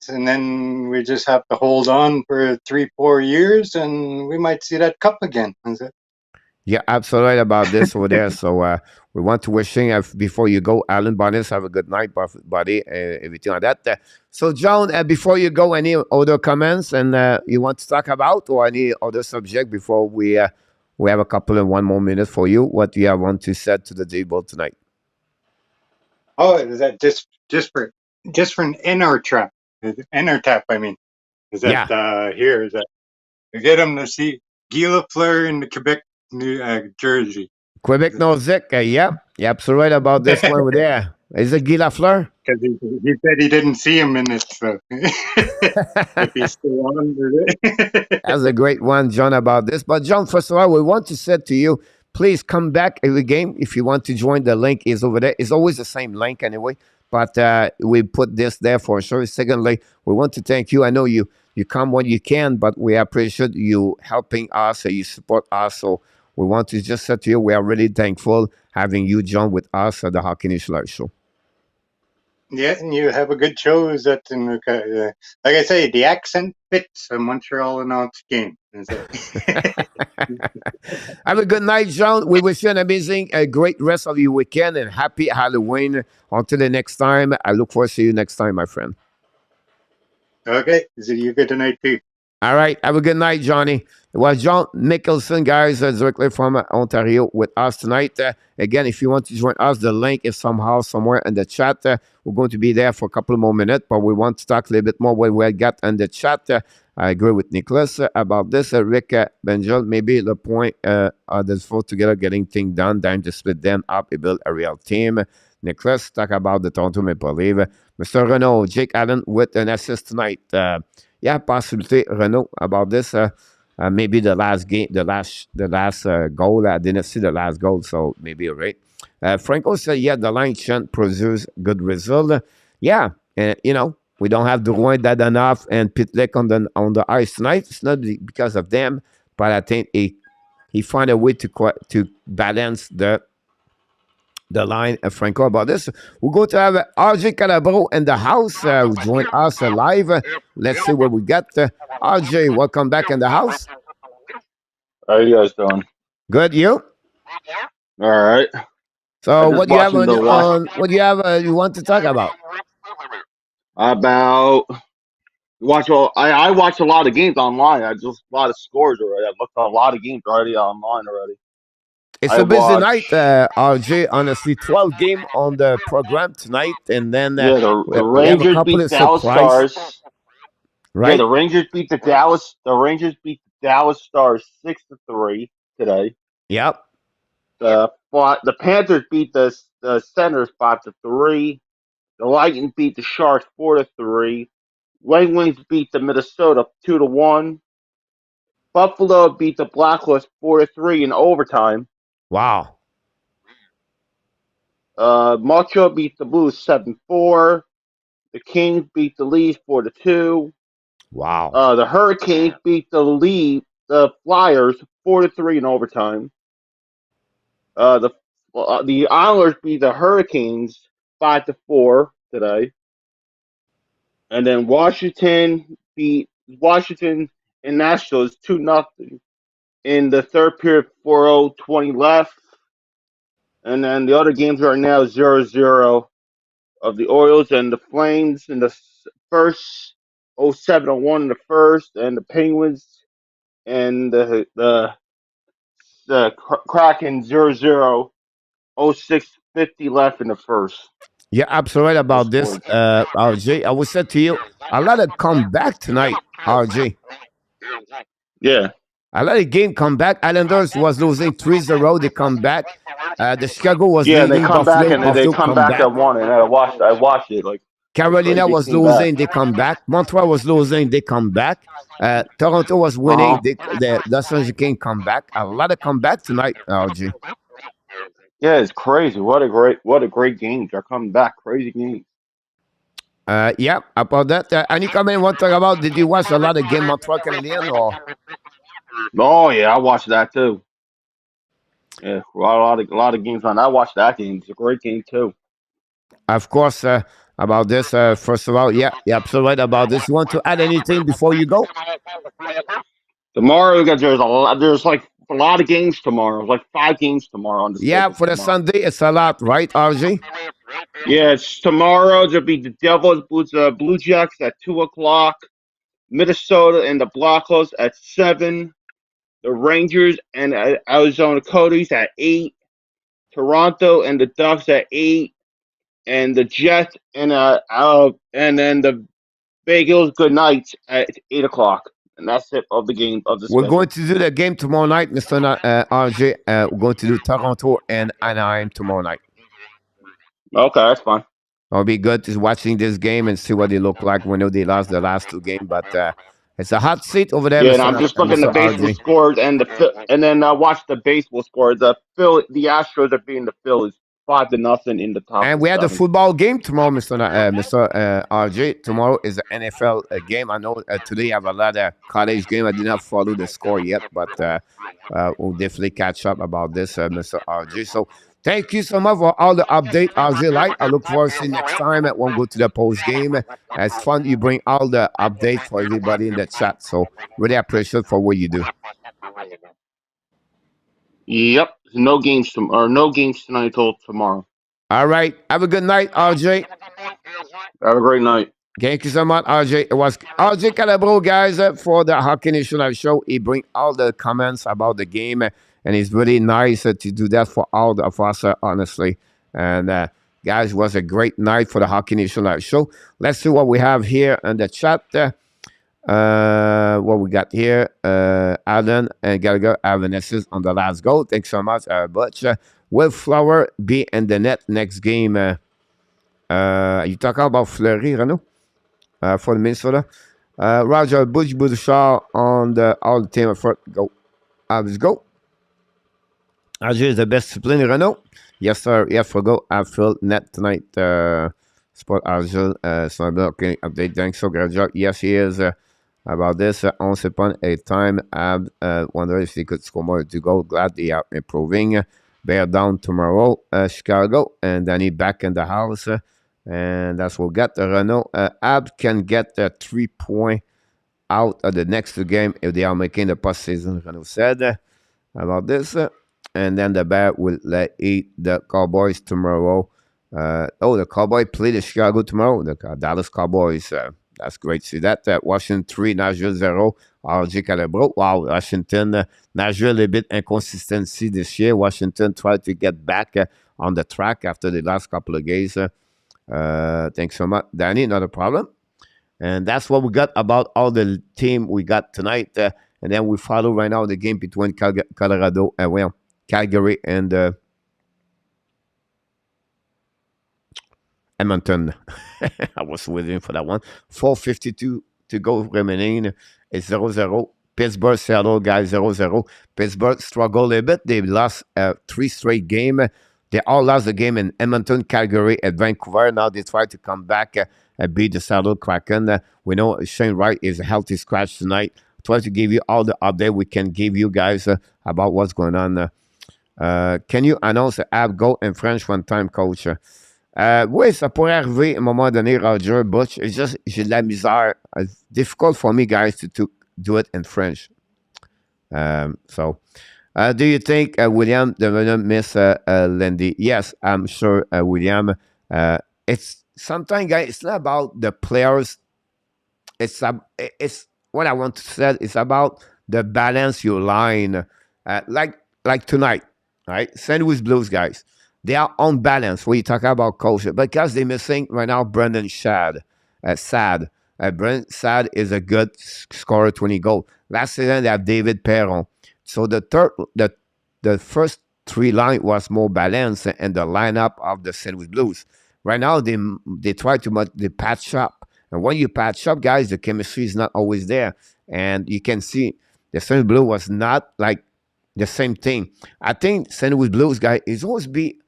and then we just have to hold on for 3-4 years, and we might see that cup again. Is it?
Yeah, absolutely right about this over there. So we want to wish you before you go, Alan Barnes, have a good night, buddy, everything like that. So, John, before you go, any other comments and you want to talk about, or any other subject before we have a couple and one more minute for you? What do you want to say to the table tonight?
Oh, is that just for an inner trap? Inner tap, I mean. Is that here? Is that to get him to see Guy Lafleur in the Quebec jersey?
Quebec Nozick, yeah, you're absolutely right about this one over there. Is it Guy Lafleur?
Because he said he didn't see him in it, so if he's still on.
That's a great one, John, about this. But, John, first of all, we want to say to you, please come back every game. If you want to join, the link is over there. It's always the same link anyway, but we put this there for sure. Secondly, we want to thank you. I know you come when you can, but we appreciate you helping us, you support us. So we want to just say to you, we are really thankful having you, John, with us at the Hockey Nation Live Show.
Yeah, and you have a good show. Is that like I say, the accent fits a Montreal announced game.
Have a good night, John. We wish you an amazing, great rest of your weekend and happy Halloween. Until the next time, I look forward to see you next time, my friend.
Okay, is it you good tonight too?
All right, have a good night, Johnny. It was John Nicholson, guys, directly from Ontario with us tonight. Again, if you want to join us, the link is somehow somewhere in the chat. We're going to be there for a couple more minutes, but we want to talk a little bit more what we got in the chat. I agree with Nicholas about this. Rick Benjel, maybe the point there's four together getting things done, time to split them up and build a real team. Nicholas, talk about the Toronto Maple Leafs. Mr. Renault, Jake Allen with an assist tonight. Yeah, possibility, Renault, about this. Maybe the last game, the last goal. I didn't see the last goal, so maybe you're right. Franco said, yeah, the line shan't produce good result. Yeah, we don't have Drouin, Dadanoff, and Pitlick on the ice tonight. It's not because of them, but I think he found a way to balance the line, Franco, about this. We're going to have RJ Calabro in the house join us live. Let's see what we got. RJ, welcome back in the house.
How are you guys doing?
Good, you?
All right.
So what do you have what do you have you want to talk about?
I watched a lot of games online. I just a lot of scores already. I looked at a lot of games already online already.
It's a busy night, RJ. Honestly, 12 game on the program tonight, and then
the Rangers beat Dallas Stars.
Right?
Yeah, the Rangers beat the Dallas Stars 6-3 today.
Yep.
The Panthers beat the Senators 5-3. The Lightning beat the Sharks 4-3. Red Wings beat the Minnesota 2-1. Buffalo beat the Blackhawks 4-3 in overtime.
Wow.
Montreal beat the Blues 7-4. The Kings beat the Leafs 4-2.
Wow.
The Hurricanes beat the Flyers 4-3 in overtime. The Islanders beat the Hurricanes 5-4 today. And then Washington and Nashville 2-0 in the third period, 4:20 left. And then the other games right now 0-0 of the Orioles and the Flames in the first, 07-1 in the first, and the Penguins and the Kraken 0-0, 06:50 left in the first.
Yeah, absolutely right about this, RJ. I would say to you, a lot of comeback tonight, RJ.
Yeah.
I let the game come back. Islanders was losing 3-0. They come back. The Chicago was leading.
They come back and they come back at one. And I watched it.
Carolina
Crazy
was
came back.
losing, they come back. Montreal was losing, they come back. Toronto was winning, the Los Angeles Kings come back. A lot of comeback tonight, RG.
Yeah, it's crazy. What a great game. They're coming back. Crazy game.
Yeah, about that, any comment want to talk about? Did you watch a lot of game Montreal Canadiens or?
Oh yeah, I watched that too. Yeah, a lot of games on. I watched that game. It's a great game too.
Of course, about this, first of all, yeah, you're absolutely right about this. You want to add anything before you go?
Tomorrow, there's like a lot of games tomorrow. Like 5 games tomorrow on the
Yeah,
schedule
for the
tomorrow.
Sunday, it's a lot, right, RG?
Yeah, it's tomorrow. There'll be the Devils, Blue Jackets at 2 o'clock. Minnesota and the Blackhawks at 7. The Rangers and Arizona Coyotes at 8. Toronto and the Ducks at 8. And the Jets and then the Bagels Good Nights at 8 o'clock. And that's it of the game of the
We're
schedule.
going to do the game tomorrow night, Mr. RJ. We're going to do Toronto and Anaheim tomorrow night.
Okay, that's fine.
It'll be good to watching this game and see what they look like. We know they lost the last 2 games, but it's a hot seat over there,
Yeah,
Mr.
and I'm just looking at the
Mr.
baseball
RJ.
scores and then I watched the baseball scores. The Astros are beating the Phillies 5-0 in the top.
And
of
we had a
7.
football game tomorrow, Mr. RJ. Tomorrow is the NFL game. I know today I have a lot of college game. I did not follow the score yet, but we'll definitely catch up about this, Mr. RJ. So thank you so much for all the update, RJ Light. I look forward to see you next time. We'll go to the post game. It's fun. You bring all the updates for everybody in the chat. So really appreciate for what you do.
Yep, no games tonight till tomorrow.
All right. Have a good night, RJ.
Have a great night.
Thank you so much, RJ. It was RJ Calabro, guys, for the Hockey Nation Live show. He bring all the comments about the game, and it's really nice to do that for all of us, honestly. And guys, it was a great night for the Hockey Nation Live show. Let's see what we have here in the chat. What we got here, Alan and Gallagher have an assist on the last goal. Thanks so much, Butch. Will Flower be in the net next game? You talking about Fleury, Renaud? For the Minnesota. Roger Butch Bouchard on the all the team effort. Go. Let's go. Roger is the best discipline, Renaud. Yes, sir. Yeah, for go. I feel net tonight. Sport Argel. Okay, update. Thanks so great job. Yes, he is. About this, once upon a time, I wonder if he could score more to go. Glad they are improving. Bear down tomorrow, Chicago, and Danny back in the house. And that's what we got. Renault Ab can get 3 points out of the next 2 games if they are making the postseason, Renault said about this. And then the Bear will eat the Cowboys tomorrow. The Cowboys play the Chicago tomorrow, the Dallas Cowboys. That's great to see that. Washington 3, Nashville 0. RJ Calabro. Wow, Washington, Nashville a bit inconsistency this year. Washington tried to get back on the track after the last couple of games. Thanks so much, Danny. Not a problem. And that's what we got about all the team we got tonight. And then we follow right now the game between Calgary and Edmonton. I was waiting for that one. 4:52 to go remaining. It's 0-0. Pittsburgh, Seattle, guys, 0-0. Pittsburgh struggled a bit. They lost 3 straight games. They all lost the game in Edmonton, Calgary, and Vancouver. Now they try to come back and beat the Seattle Kraken. We know Shane Wright is a healthy scratch tonight. Try to give you all the update we can give you guys about what's going on. Can you announce the app Go in French one time, coach? Oui, ça pourrait arriver à un moment donné, Roger, but j'ai de la misère. It's difficult for me, guys, to do it in French. So, do you think William Devenant miss Lindy? Yes, I'm sure, William. It's sometimes, guys, it's not about the players. It's what I want to say. It's about the balance your line. Like tonight, right? St. Louis Blues, guys. They are on balance when you talk about culture because they're missing right now Brendan Sad. Brendan Sad is a good scorer, 20 goals. Last season they have David Perron. So the first 3 line was more balanced and the lineup of the St. Louis Blues. Right now, they try too much. They patch up, and when you patch up, guys, the chemistry is not always there, and you can see the St. Louis Blue was not like the same thing. I think St. Louis Blues guy is always be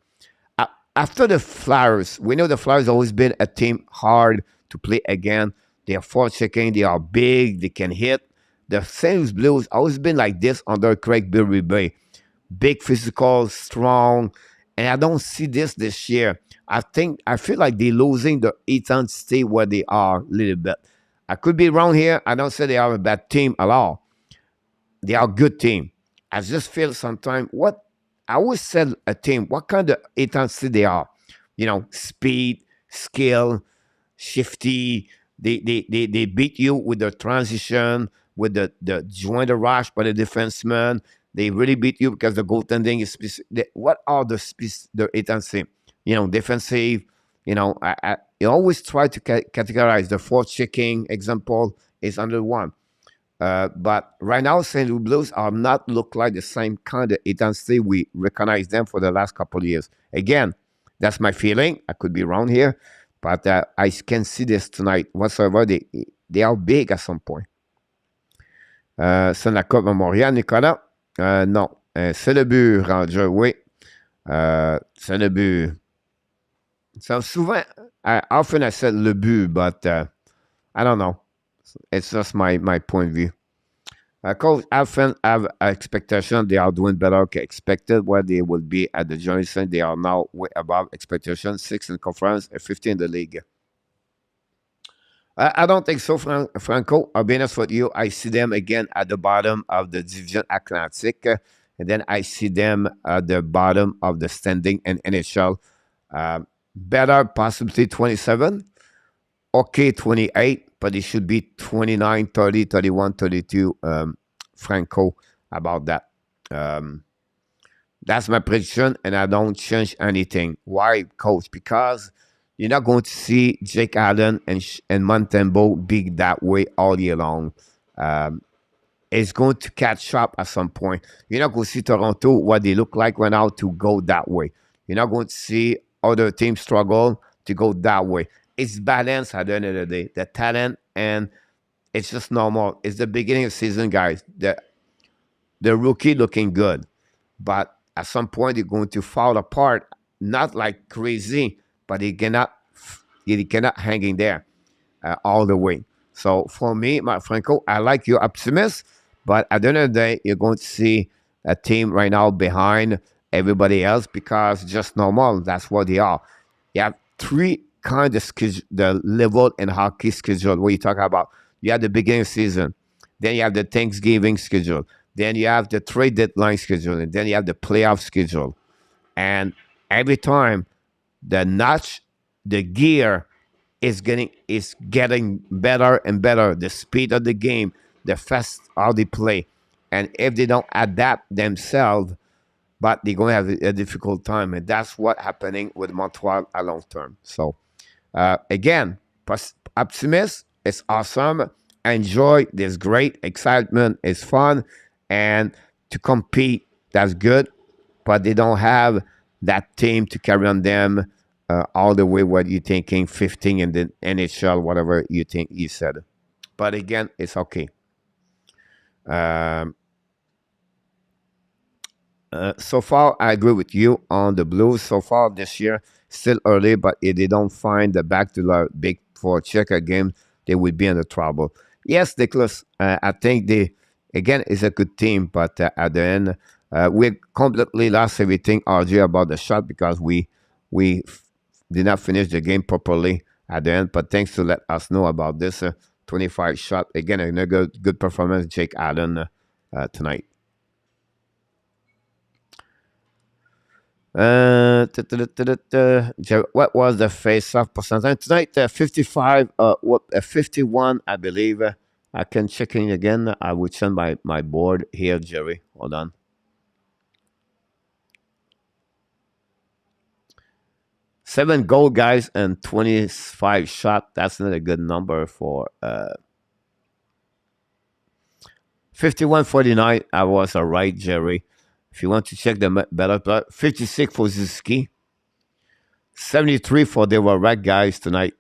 after the Flyers. We know the Flyers always been a team hard to play again. They are forward-checking. They are big. They can hit. The St. Louis Blues always been like this under Craig Berube. Big, physical, strong, and I don't see this year. I feel like they're losing the intensity where they are a little bit. I could be wrong here. I don't say they are a bad team at all. They are a good team. I just feel sometimes what I always said a team, what kind of intensity they are. Speed, skill, shifty. They beat you with the transition, with the joint rush by the defenseman. They really beat you because the goaltending is specific. What are the intensity? Defensive. You always try to categorize the fourth checking example is under one. But right now, St. Louis Blues are not look like the same kind of intensity we recognize them for the last couple of years. Again, that's my feeling. I could be wrong here, but I can see this tonight. Whatsoever, they are big at some point. C'est la Coupe Montréal, Nicolas. Non, c'est le but, Ranger, oui. C'est le but. So souvent, often I said le but, but I don't know. It's just my point of view. Coach, I have expectation they are doing better than expected. Where they will be at the Johnson, they are now way above expectation. 6 in conference and 15 in the league. I don't think so, Franco. I'll be honest with you. I see them again at the bottom of the Division Atlantic, and then I see them at the bottom of the standing in NHL. Better possibility 27. Okay, 28, but it should be 29, 30, 31, 32, Franco, about that. That's my prediction, and I don't change anything. Why, Coach? Because you're not going to see Jake Allen and Montembeault be that way all year long. It's going to catch up at some point. You're not going to see Toronto, what they look like right now, to go that way. You're not going to see other teams struggle to go that way. It's balanced at the end of the day. The talent, and it's just normal. It's the beginning of the season, guys. The rookie looking good. But at some point, they're going to fall apart. Not like crazy, but he cannot hang in there all the way. So for me, Mark Franco, I like your optimist, but at the end of the day, you're going to see a team right now behind everybody else because just normal. That's what they are. You have three kind of schedule, the level in hockey schedule. What you talk about? You have the beginning season, then you have the Thanksgiving schedule, then you have the trade deadline schedule, and then you have the playoff schedule. And every time the notch, the gear is getting better and better. The speed of the game, the fast how they play, and if they don't adapt themselves, but they're going to have a difficult time, and that's what's happening with Montreal at long term. So again, optimist is awesome. Enjoy this great excitement is fun, and to compete that's good, but they don't have that team to carry on them all the way. What you thinking 15 in the NHL, whatever you think you said, but again, it's okay. So far, I agree with you on the Blues. So far this year, still early, but if they don't find the back to the big four checker game, they will be in the trouble. Yes, Nicholas, I think they, again, is a good team, but at the end, we completely lost everything, RJ, about the shot because we did not finish the game properly at the end. But thanks to let us know about this 25 shot. Again, another good performance, Jake Allen, tonight. What was the face-off percentage tonight? 55, 51, I believe. I can check in again. I will send my board here, Jerry. Hold on. Seven goal, guys, and 25 shot. That's not a good number for 51-49. I was all right, Jerry. If you want to check the better player, 56 for Suzuki. 73 for DVORAK, guys, tonight.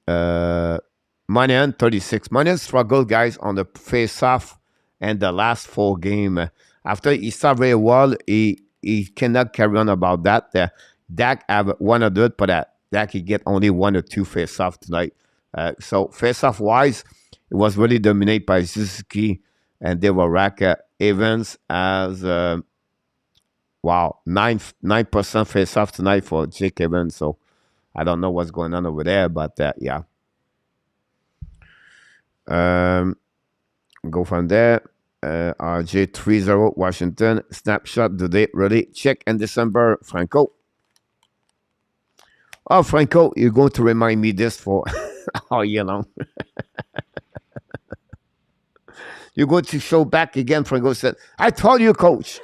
Monahan, 36. Monahan struggled, guys, on the face-off and the last 4 game. After he started very well, he cannot carry on about that. Dak have 100, but Dak he get only 1 or 2 face-off tonight. So face-off wise, it was really dominated by SUZUKI and DVORAK. Evans as 9% face-off tonight for Jake Evans. So I don't know what's going on over there, but yeah. Go from there. RJ 3-0 Washington. Snapshot the date ready. Check in December. Franco. Oh, Franco, you're going to remind me this for all year long. You're going to show back again. Franco said, I told you, coach.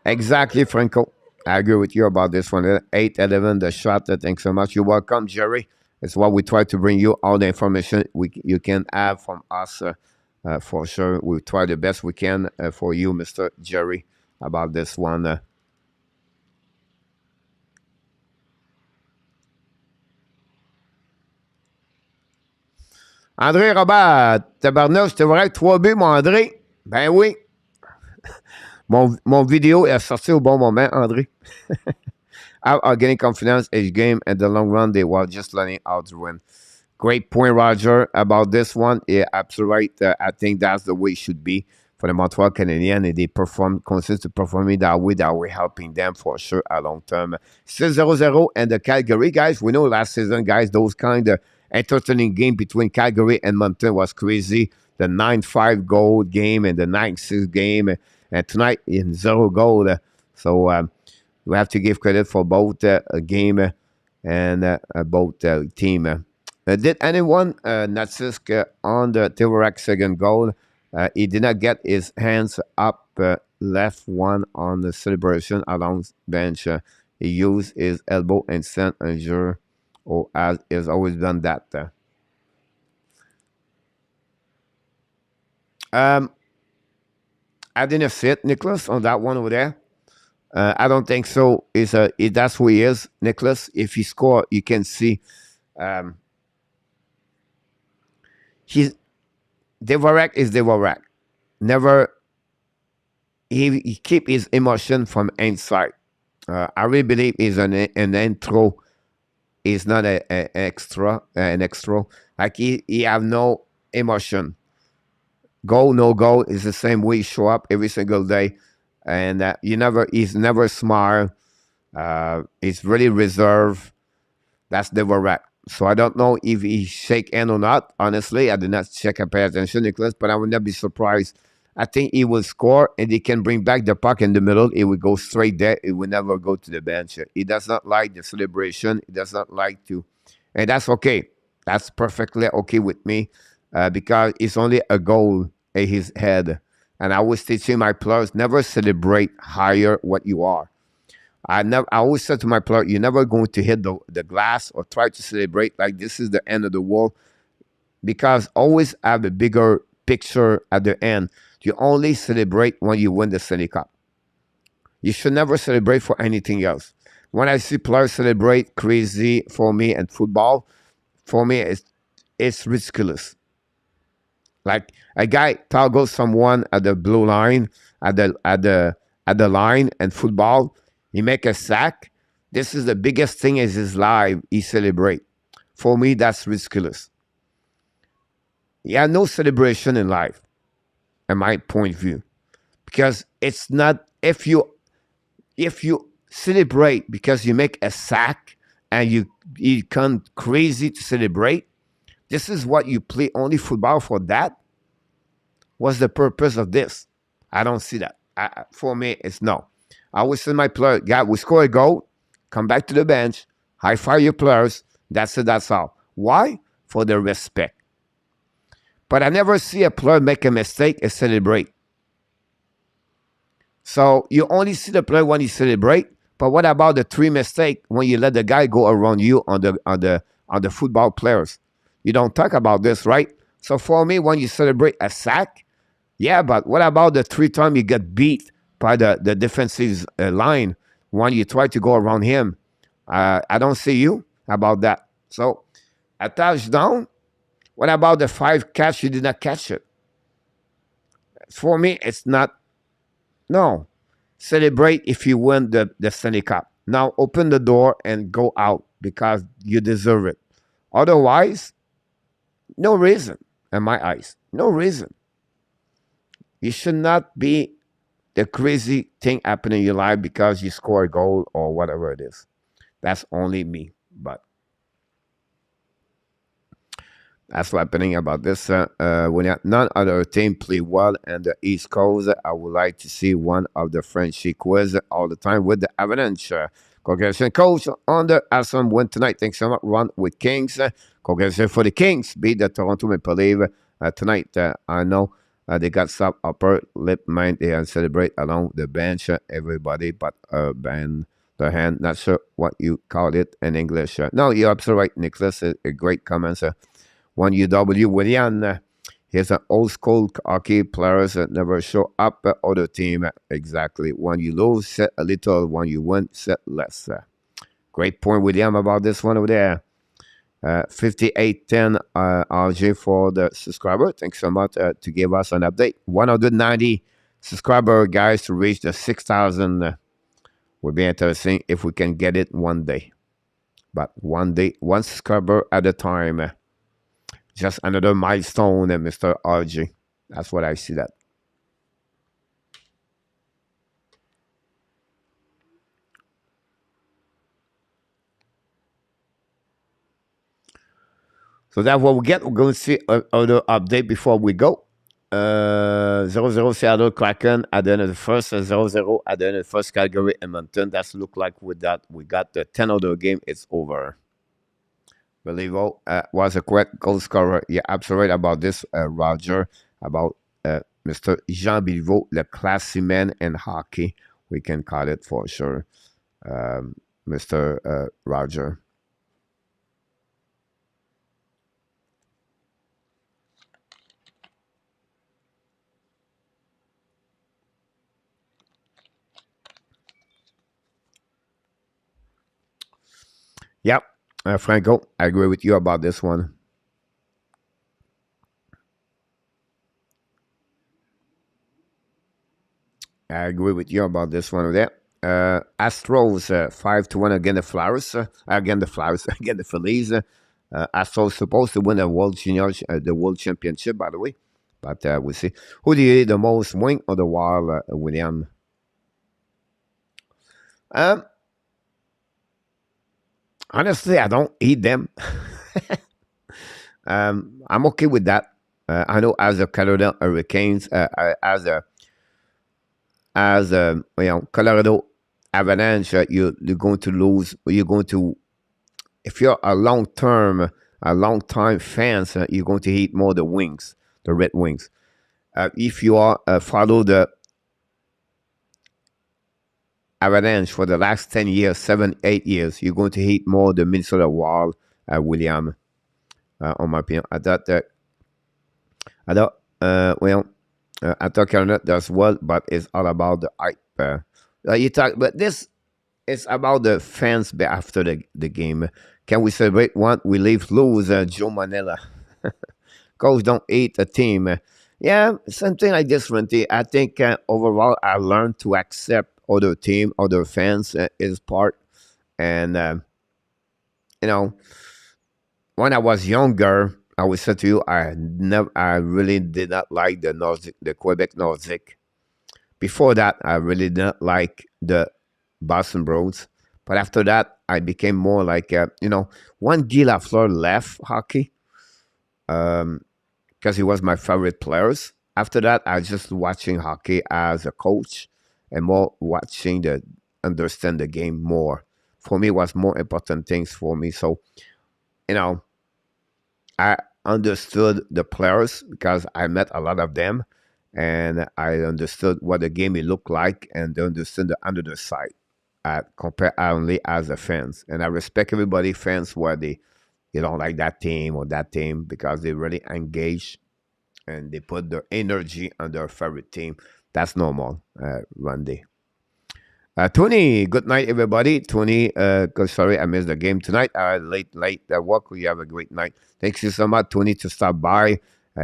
Exactly, Franco. I agree with you about this one. 8-11, the shot. Thanks so much. You're welcome, Jerry. It's what we try to bring you all the information you can have from us. For sure, we try the best we can for you, Mr. Jerry, about this one. André Robert, tabarnak, c'était vrai, 3 buts, mon André. Ben oui. Mon vidéo est sorti au bon moment, André. Are getting confidence each game. In the long run, they were just learning how to win. Great point, Roger, about this one. Yeah, absolutely right. I think that's the way it should be for the Montreal Canadiens. And they consist of performing that way. That we're helping them for sure at long term. 6-0-0 and the Calgary, guys. We know last season, guys, those kind of entertaining game between Calgary and Montreal was crazy. The 9-5 goal game and the 9-6 game. And tonight in 0 goal. So we have to give credit for both game and both team. Did anyone notice on the DVORAK second goal? He did not get his hands up, left one on the celebration along bench. He used his elbow and sent a juror, or as has always done that. I didn't see it, Nicholas, on that one over there. I don't think so. That's who he is, Nicholas. If he score, you can see. DVORAK is DVORAK. Never he keep his emotion from inside. I really believe he's an intro. He's not an extra. Like he have no emotion. Goal, no goal is the same way he show up every single day, and he's never smart. He's really reserved. That's DVORAK. So I don't know if he shake hand or not. Honestly, I did not check and pay attention, Nicholas, but I would not be surprised. I think he will score and he can bring back the puck in the middle. It will go straight there. It will never go to the bench. He does not like the celebration. He does not like to. And that's okay. That's perfectly okay with me because it's only a goal in his head. And I was teaching my players, never celebrate higher what you are. I always said to my player, you're never going to hit the glass or try to celebrate like this is the end of the world, because always have a bigger picture at the end. You only celebrate when you win the Stanley Cup. You should never celebrate for anything else. When I see players celebrate crazy for me and football, for me it's ridiculous. Like a guy toggles someone at the blue line, at the line, and football. He make a sack. This is the biggest thing in his life. He celebrate. For me, that's ridiculous. He had no celebration in life, in my point of view, because it's not if you celebrate because you make a sack and you come crazy to celebrate. This is what you play only football for. That what's the purpose of this? I don't see that. For me, it's no. I always tell my player, God, we score a goal, come back to the bench, high five your players. That's it, that's all. Why? For the respect. But I never see a player make a mistake and celebrate. So you only see the player when you celebrate. But what about the 3 mistakes when you let the guy go around you on the football players? You don't talk about this, right? So for me, when you celebrate a sack, yeah, but what about the 3 times you get beat by the defensive line when you try to go around him? I don't see you about that. So a touchdown. What about the 5 catch you did not catch it? For me, it's not. No, celebrate if you win the Stanley Cup. Now open the door and go out because you deserve it. Otherwise, no reason in my eyes. No reason. You should not be the crazy thing happening in your life because you score a goal or whatever it is. That's only me. But that's what's happening about this. When none other team play well in the East Coast, I would like to see one of the Frenchie quiz all the time with the Avalanche. Congratulations, coach, on the awesome win tonight. Thanks so much. Run with Kings. Congratulations for the Kings. Beat the Toronto Maple Leafs tonight. I know they got some upper lip mind. They celebrate along the bench. Everybody but band their hand. Not sure what you call it in English. No, you're absolutely right, Nicholas. A great comment. One UW William. Here's an old school hockey players that never show up at other team. Exactly. When you lose, set a little. When you win, set less. Great point, William, about this one over there. 5810 RJ for the subscriber. Thanks so much to give us an update. 190 subscriber, guys, to reach the 6,000. Will be interesting if we can get it one day. But one day, one subscriber at a time. Just another milestone, Mr. RG. That's what I see that. So that's what we get. We're going to see another update before we go. 0-0 Seattle Kraken at the end of the first. 0-0 at the end of the first. Calgary Edmonton. That's look like with that we got the 10 other game. It's over. Believe was a correct goal scorer. Yeah, absolutely right about this, Roger, about Mr. Jean Béliveau, the classy man in hockey. We can call it for sure, Mr. Roger. Yep. Franco, I agree with you about this one. I agree with you about this one over there. Astros 5-1 against the Flowers. Again the Flowers. Again the Phillies. Astros supposed to win the World Junior, the World Championship, by the way. But we'll see. Who do you eat the most, Wing or the Wild, William? Honestly, I don't eat them. I'm okay with that. I know as a Colorado Hurricanes, as a Colorado Avalanche, you're going to lose. You're going to, if you're a long time fans, you're going to eat more the Wings, the Red Wings. If you are follow the Avalanche for the last 10 years, 7, 8 years, you're going to hate more the Minnesota Wild, William, on my opinion. I thought Canada does well, but it's all about the hype. But this is about the fans after the game. Can we celebrate one? We lose, Joe Manella. Coach don't eat a team. Yeah, something like this, Renty. I think overall I learned to accept other team, other fans is part. And, when I was younger, I would say to you, I really did not like the Quebec Nordic. Before that, I really did not like the Boston Bruins. But after that, I became more like, when Guy Lafleur left hockey, because he was my favorite players. After that, I was just watching hockey as a coach and more watching understand the game more. For me, it was more important things for me. So, I understood the players because I met a lot of them, and I understood what the game it looked like, and they understood the under side. Compare only as a fans, and I respect everybody fans where they you don't like that team or that team because they really engage and they put their energy on their favorite team. That's normal, Randy. Tony, good night, everybody. Tony, sorry I missed the game tonight. Late at work. You have a great night. Thanks you so much, Tony, to stop by.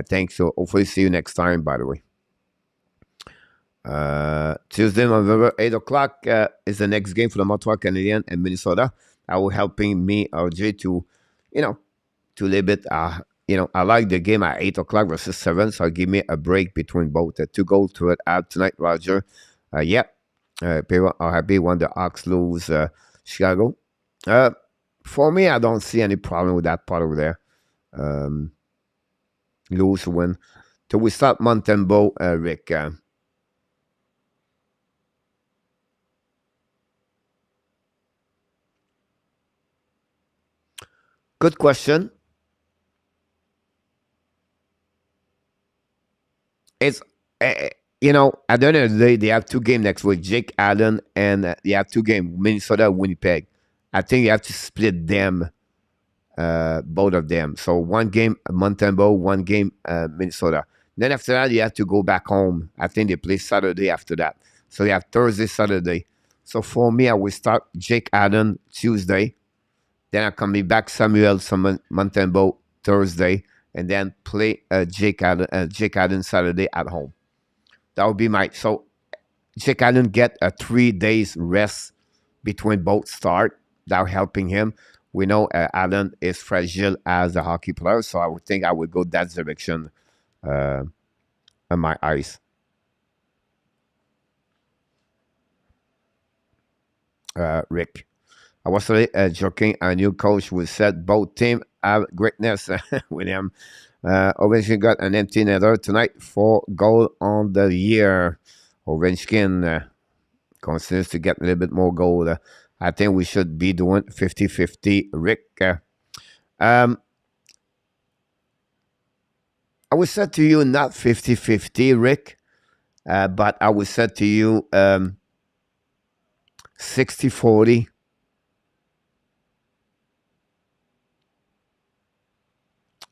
Thanks. So hopefully see you next time, by the way. Tuesday, November 8 o'clock is the next game for the Montreal Canadiens and Minnesota. I will helping me, RJ, to, to a little bit, I like the game at 8 o'clock versus 7, so give me a break between both. 2 goals to it out tonight, Roger. People are happy when the Hawks lose Chicago. For me, I don't see any problem with that part over there. Lose, win. Till we start Montembeau, Rick. Good question. It's at the end of the day, they have 2 games next week. Jake Allen and they have 2 games. Minnesota, Winnipeg. I think you have to split them, both of them. So 1 game Montembeau, 1 game Minnesota. Then after that, you have to go back home. I think they play Saturday after that. So you have Thursday, Saturday. So for me, I will start Jake Allen Tuesday. Then I come back Samuel Montembeau Thursday, and then play Jake Allen Saturday at home. That would be so Jake Allen get a 3 days rest between both start. That helping him. We know Allen is fragile as a hockey player, so I would think I would go that direction on my eyes. Rick. I was joking. A new coach will set both teams have greatness with him. Ovechkin got an empty netter tonight, 4 goal on the year. Ovechkin continues to get a little bit more goal. I think we should be doing 50-50. Rick. I would say to you not 50-50, Rick, but I would say to you 60-40.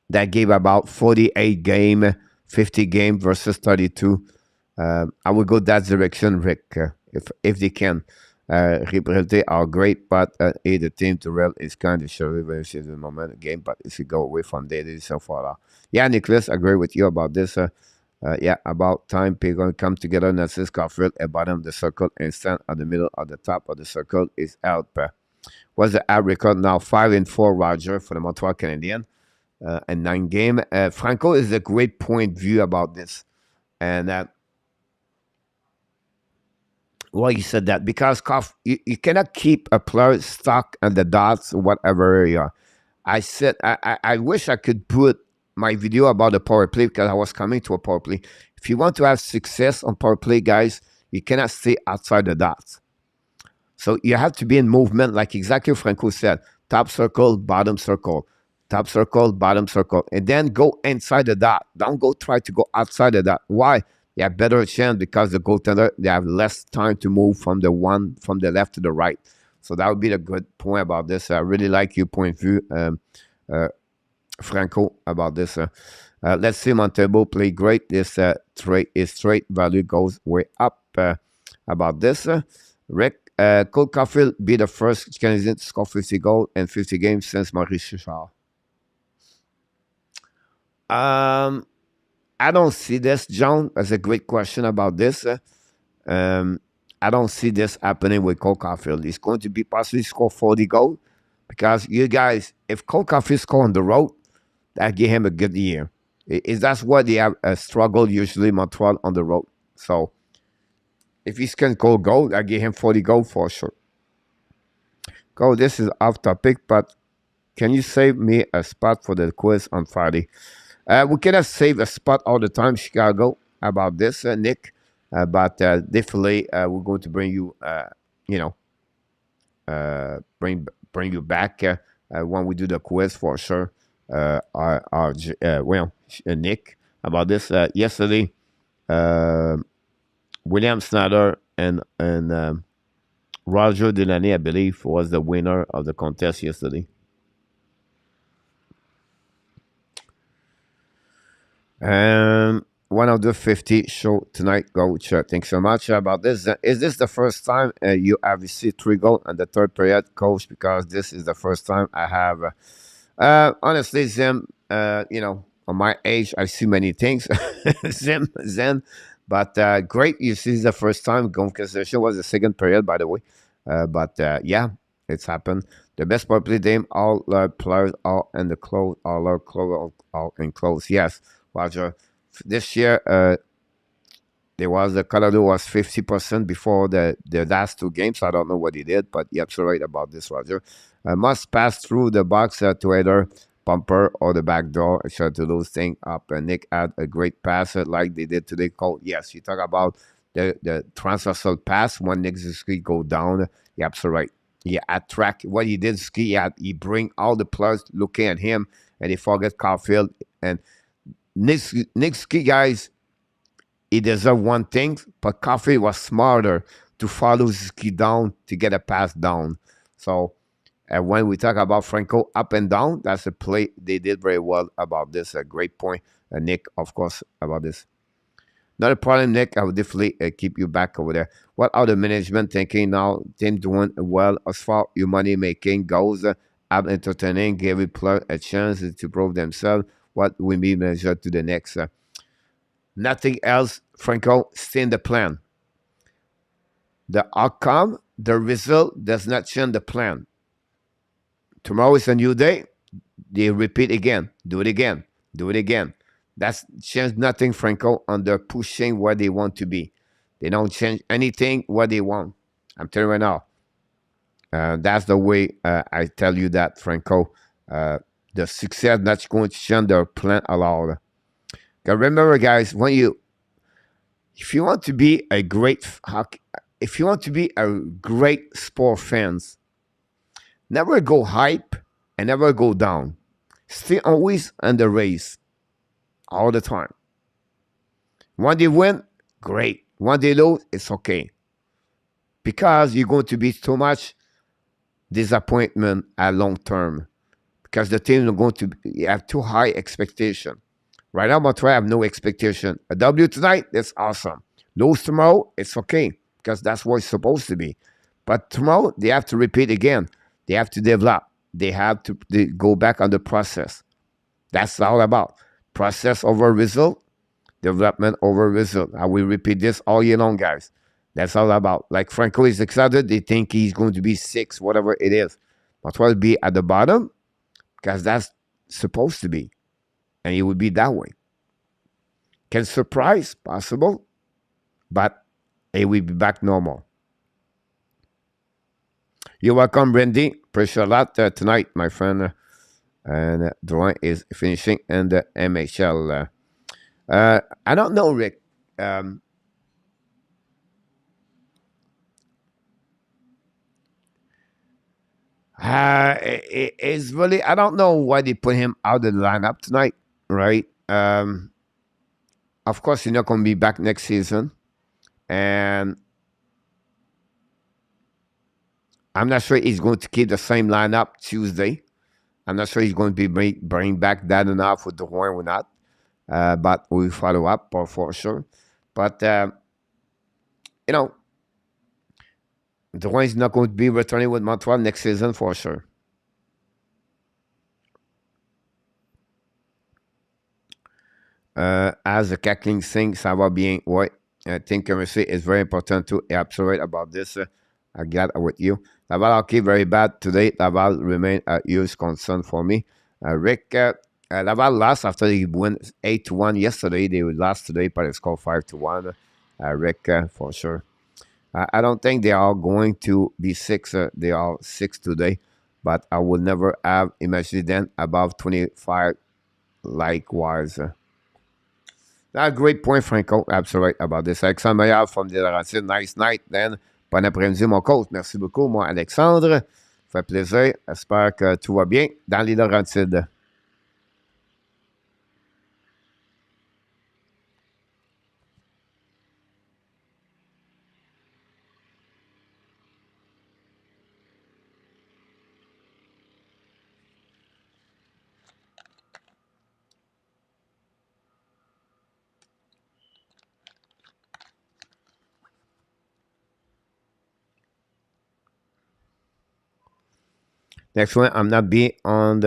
That gave about 48 game, 50 game versus 32. I would go that direction, Rick, if they can. Represented are great, but the team to real is kind of sure the moment of game. But if you go away from there, it is so far. Yeah, Nicholas, I agree with you about this. About time people going to come together and assist CAUFIELD at bottom of the circle and stand at the middle of the top of the circle is out. What's the average record now? 5-4, Roger, for the Montreal Canadiens. And 9 game. Franco is a great point view about this. And why you said that? Because you cannot keep a player stuck on the dots, whatever area. I said, I wish I could put my video about the power play because I was coming to a power play. If you want to have success on power play, guys, you cannot stay outside the dots. So you have to be in movement, like exactly Franco said. Top circle, bottom circle. Top circle, bottom circle, and then go inside the dot. Don't go try to go outside the dot. Why? You have better chance because the goaltender, they have less time to move from the left to the right. So that would be the good point about this. I really like your point of view, Franco, about this. Let's see, Montembeau play great. This straight value goes way up about this. Rick, could CAUFIELD be the first Canadian to score 50 goals in 50 games since Maurice Richard? I don't see this, John. That's a great question about this. I don't see this happening with Cole CAUFIELD. He's going to be possibly score 40 goals because you guys, if Cole CAUFIELD score on the road, that give him a good year. That's why they have a struggle usually Montreal on the road. So if he can score goal, I give him 40 goals for sure. Go. This is off topic, but can you save me a spot for the quiz on Friday? We cannot save a spot all the time, Chicago, about this, Nick. But definitely, we're going to bring you, bring you back when we do the quiz for sure. Nick, about this. Yesterday, William Snyder and Roger DeLaney, I believe, was the winner of the contest yesterday. One of the 50 show tonight, Coach. Thanks so much about this. Is this the first time you have received 3 goals in the third period, Coach? Because this is the first time I have. Honestly, Zim, on my age, I see many things. Zen, but great. You see the first time. Conversation was the second period, by the way. But yeah, it's happened. The best part of the game, all players are in the close, all are close, all in close. Yes, Roger. This year, there was the Colorado was 50% before the last 2 games. I don't know what he did, but you're absolutely right about this, Roger. Must pass through the box to either pumper or the back door. Try to those things up. And Nick had a great pass like they did today. Called yes, you talk about the transversal pass when Nick Suzuki go down. You're absolutely right. He attract what he did. He bring all the players looking at him, and he forget Caulfield and Nick Ski guys. He deserved one thing, but Coffee was smarter to follow Ski down to get a pass down. So when we talk about Franco up and down, that's a play they did very well about this. A great point, Nick, of course, about this. Not a problem, Nick. I will definitely keep you back over there. What are the management thinking now? Team doing well as far your money making goes. I'm entertaining, give every player a chance to prove themselves. What will be measured to the next? Nothing else, Franco. Stay in the plan. The outcome, the result does not change the plan. Tomorrow is a new day. They repeat again. Do it again. Do it again. That's change nothing, Franco, on the pushing where they want to be. They don't change anything what they want. I'm telling you right now. That's the way I tell you that, Franco. The success not going to change their plan a lot. Remember, guys, if you want to be a great hockey, if you want to be a great sport fans, never go hype and never go down. Stay always in the race all the time. When they win, great. When they lose, it's okay. Because you're going to be so much disappointment at long term. Because the team are going to have too high expectation. Right now, Montreal have no expectation. A W tonight, that's awesome. Lose tomorrow, it's okay. Because that's what it's supposed to be. But tomorrow, they have to repeat again. They have to develop. They have to go back on the process. That's all about. Process over result, development over result. I will repeat this all year long, guys. That's all about. Like Franco is excited. They think he's going to be 6, whatever it is. But will be at the bottom because that's supposed to be. And it would be that way. Can surprise, possible, but it will be back normal. You're welcome, Randy. Appreciate a lot tonight, my friend. And Drouin is finishing in the MHL. I don't know, Rick. It's really, I don't know why they put him out of the lineup tonight, right? Of course, he's not going to be back next season. And I'm not sure he's going to keep the same lineup Tuesday. I'm not sure he's going to be bring back that enough with the horn or not. But we'll follow up for sure. But, you know, Drouin is not going to be returning with Montreal next season for sure. As the cackling sing, ça va bien. Ouais. I think currency is very important too. Absolutely about this. I got with you. Laval hockey very bad today. Laval remain a huge concern for me. Rick, Laval lost after they won 8-1 yesterday. They lost today, but it's called 5-1. Rick, for sure. I don't think they are going to be 6. They are 6 today, but I will never have imagined them above 25 likewise. Great point, Franco. Absolutely right about this. Alexandre Meilleur from the Laurentides. Nice night, then. Bon après-midi, mon coach. Merci beaucoup, moi, Alexandre. Ça fait plaisir. J'espère que tout va bien dans les Laurentides. Next one, I'm not be on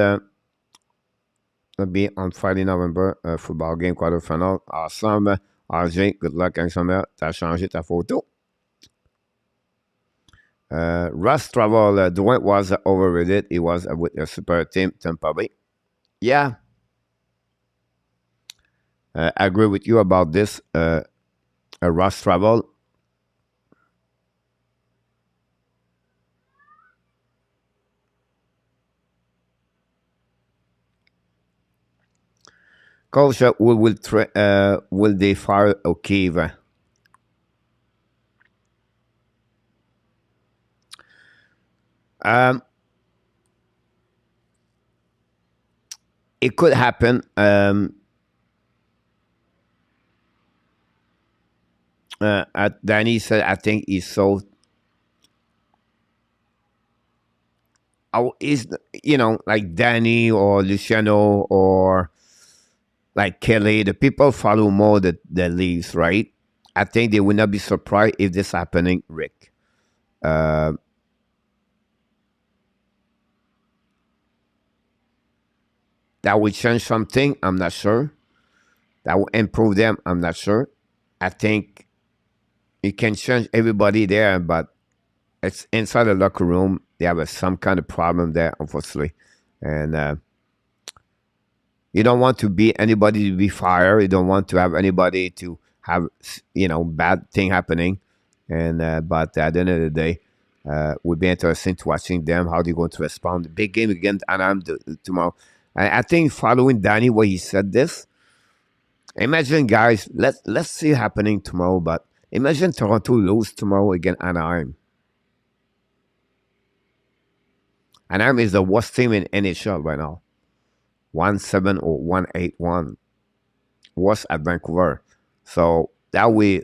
Friday, November, football game quarterfinal. Ensemble, RJ, good luck ensemble. T'as changé ta photo. Russ Travel, Dwight was overrated. He was with a super team, Tampa Bay. Yeah, I agree with you about this. Russ Travel. Coach, will they fire O'Keefe? Um, it could happen. Danny said, I think he's so. Is like Danny or Luciano or like Kelly, the people follow more the leaves, right? I think they would not be surprised if this happening, Rick. Uh, that would change something. I'm not sure. That will improve them. I'm not sure. I think it can change everybody there, but it's inside the locker room. They have some kind of problem there, unfortunately, and you don't want to be anybody to be fired. You don't want to have anybody to have bad thing happening. And but at the end of the day, would be interesting to watching them how they're going to respond. The big game against Anaheim tomorrow. I think following Danny where he said this. Imagine guys, let's see it happening tomorrow. But imagine Toronto lose tomorrow against Anaheim. Anaheim is the worst team in NHL right now. 1-7 or 1-8-1. Worse at Vancouver. So that way,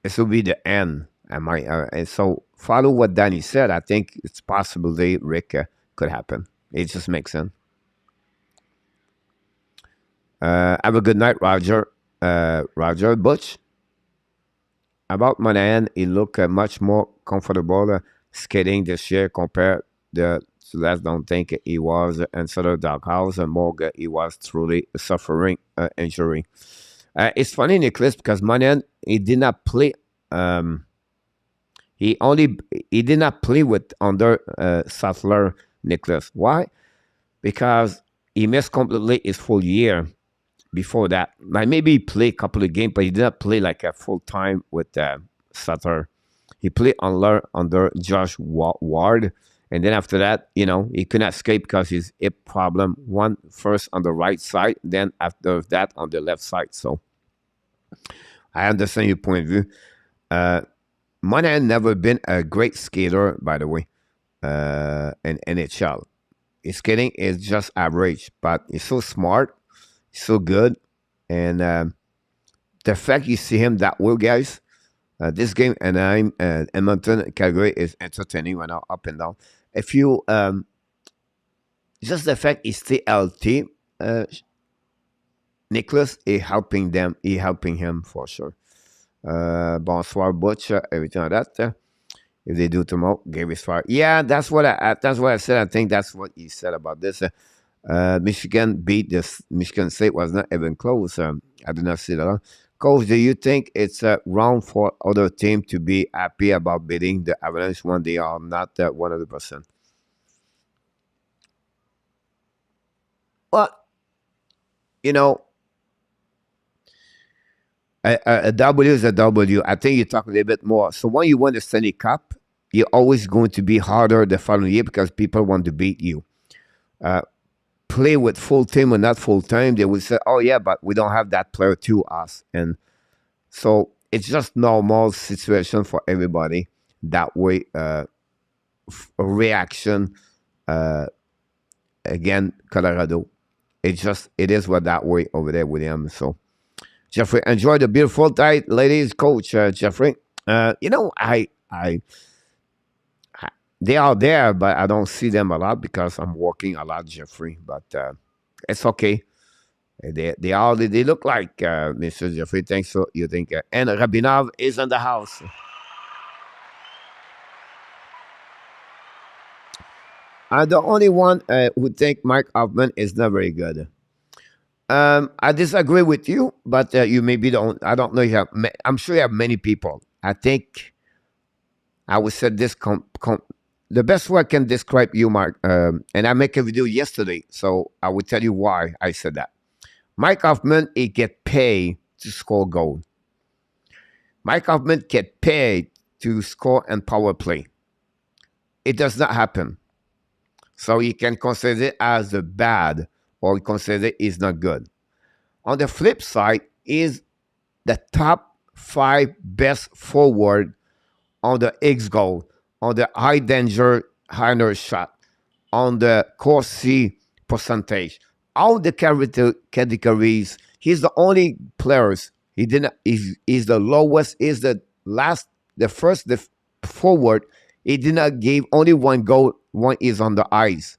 this will be the end. And so follow what Danny said. I think it's possible Rick could happen. It just makes sense. Have a good night, Roger. Roger Butch. About Monahan, he looked much more comfortable skating this year compared to last. Don't think he was inside the doghouse. And more he was truly suffering injury. It's funny, Nicholas, because Monahan, he did not play. He did not play with under Sattler, Nicholas. Why? Because he missed completely his full year before that. Like maybe he played a couple of games, but he did not play like a full time with Sattler. He played under Josh Ward. And then after that, he could not escape because his hip problem. One first on the right side, then after that on the left side. So I understand your point of view. Monahan never been a great skater, by the way, in NHL. His skating is just average, but he's so smart, he's so good. And the fact you see him that way, guys, this game, and I'm Edmonton, Calgary is entertaining right now, up and down. If you just the fact he stay healthy, Nicholas is helping them. He helping him for sure. Bonsoir, Butch. Everything like that. If they do tomorrow, game is fire. Yeah, that's what I said. I think that's what he said about this. Michigan beat this. Michigan State was not even close. I did not see that. Coach, do you think it's wrong for other team to be happy about beating the Avalanche when they are not 100%? Well, a W is a W. I think you talk a little bit more. So when you win the Stanley Cup, you're always going to be harder the following year because people want to beat you. Play with full team or not full time, they will say, "Oh yeah, but we don't have that player to us." And so it's just normal situation for everybody. That way, reaction again, Colorado. It is what that way over there with him. So. Jeffrey, enjoy the beautiful night, ladies. Coach Jeffrey, I they are there, but I don't see them a lot because I'm working a lot, Jeffrey. But it's okay. They look like Mr. Jeffrey. Thanks for you think. And Rabinov is in the house. I'm the only one who think Mike Hoffman is not very good. I disagree with you, but you may be the only. I don't know. I'm sure you have many people. I think I would say this. The best way I can describe you, Mark, and I make a video yesterday, so I will tell you why I said that. Mike Hoffman, he get paid to score goal. Mike Hoffman get paid to score and power play. It does not happen. So you can consider it as a bad, or you consider it is not good. On the flip side, is the top 5 best forward on the X goal, on the high danger, higher shot, on the Corsi percentage. All the categories, he's the only players. He didn't. He's the lowest. Is the last, the first, the forward. He did not give only one goal. One is on the ice.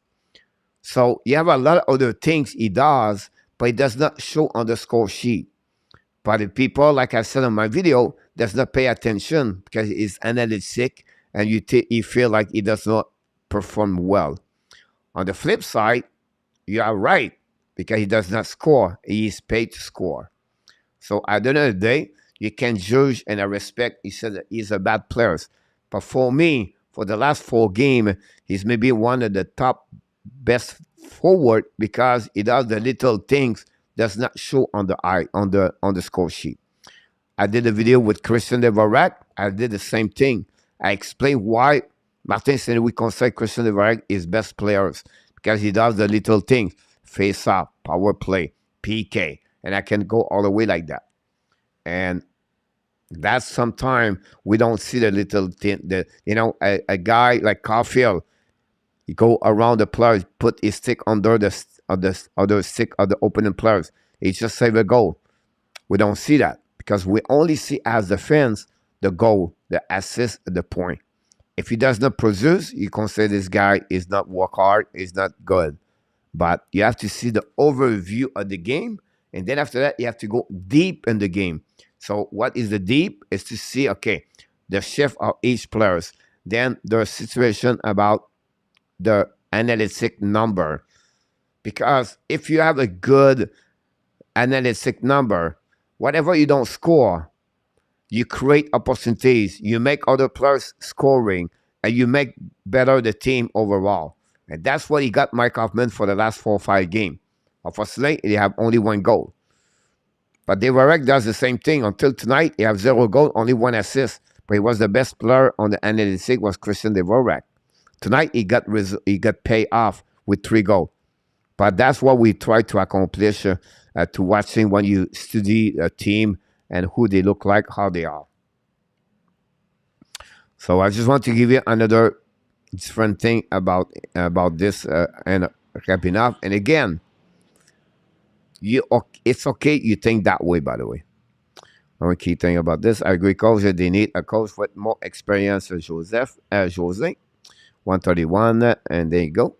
So you have a lot of other things he does, but it does not show on the score sheet. But the people, like I said in my video, does not pay attention because it's analytic and you feel like he does not perform well. On the flip side, you are right because he does not score. He is paid to score. So at the end of the day, you can judge, and I respect. He said that he's a bad player, but for me, for the last 4 games, he's maybe one of the top best forward because he does the little things does not show on the score sheet. I did a video with Christian DVORAK. I did the same thing. I explained why Martin Saint-Louis consider Christian DVORAK is best players because he does the little things: face off, power play, PK, and I can go all the way like that. And that's sometimes we don't see the little thing. A guy like CAUFIELD, he go around the players, put his stick under the other stick of the opponent players. He just save a goal. We don't see that because we only see as the fans the goal, the assist, the point. If he does not produce, you can say this guy is not work hard, is not good. But you have to see the overview of the game, and then after that, you have to go deep in the game. So what is the deep? Is to see, okay, the shift of each players. Then the situation about the analytic number. Because if you have a good analytic number, whatever you don't score, you create opportunities, you make other players scoring, and you make better the team overall. And that's what he got Mike Hoffman for the last 4 or 5 games. Unfortunately, they have only 1 goal. But DVORAK does the same thing. Until tonight, he has 0 goal, only 1 assist. But he was the best player on the analytics was Christian DVORAK. Tonight, he got paid off with 3 goals. But that's what we try to accomplish to watching when you study a team and who they look like, how they are. So I just want to give you another different thing about this and wrapping up. And again, it's okay you think that way, by the way. One key thing about this, I agree, coach, they need a coach with more experience than Jose. 131, and there you go.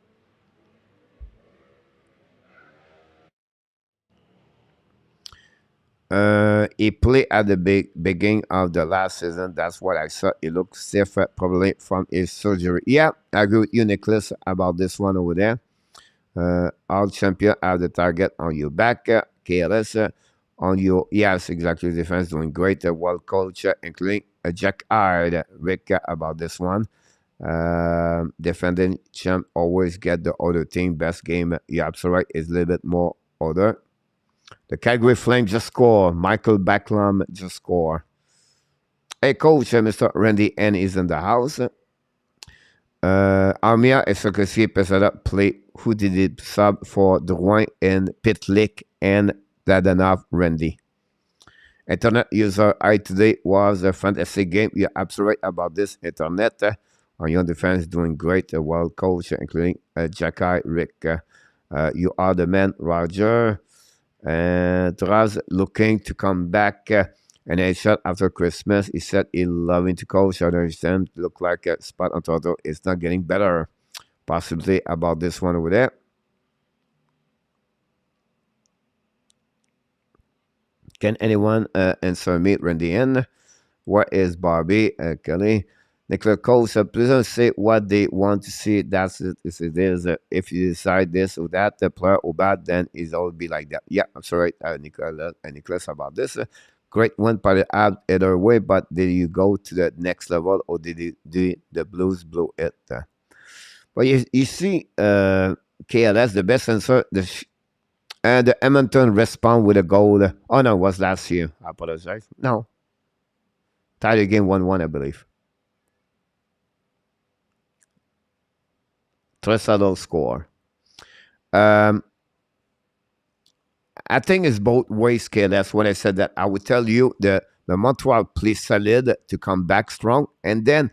He played at the beginning of the last season. That's what I saw. He looked stiff, probably from his surgery. Yeah, I agree with you, Nicholas, about this one over there. All champion have the target on your back. KLS on your, yes, exactly. Defense doing great. Well coach, including Jack Hyde, Rick, about this one. Defending champ always get the other team best game. Yeah, absolutely right. Is a little bit more other. The Calgary Flames just score. Michael Backlum just score. Hey, coach, Mr. Randy N is in the house. Armia et SUZUKI Pesada play who did it sub for Drouin and Pitlick and Dadanov Randy. Internet user I today was a fantastic game. You're absolutely right about this. Internet on your defense doing great. Well coach, including Jacky, Rick. You are the man, Roger. And Traz looking to come back and a shot after Christmas. He said he's loving to coach. I understand. Look like a spot on Toronto is not getting better. Possibly about this one over there. Can anyone answer me, Randy N? What is Barbie? Kelly? Nicolas Coach, please don't say what they want to see. That's it. If you decide this or that, the player or bad, then it's all be like that. Yeah, I'm sorry, Nicolas, about this. Great one by the app either way, but did you go to the next level or did you do the Blues blow it? But you see, KLS, the best answer, and the Edmonton respond with a goal. Oh no, it was last year. I apologize. No, tied the game 1-1, I believe. Tresado score. Um, I think it's both ways, KLS. When I said that, I would tell you the Montreal plays solid to come back strong, and then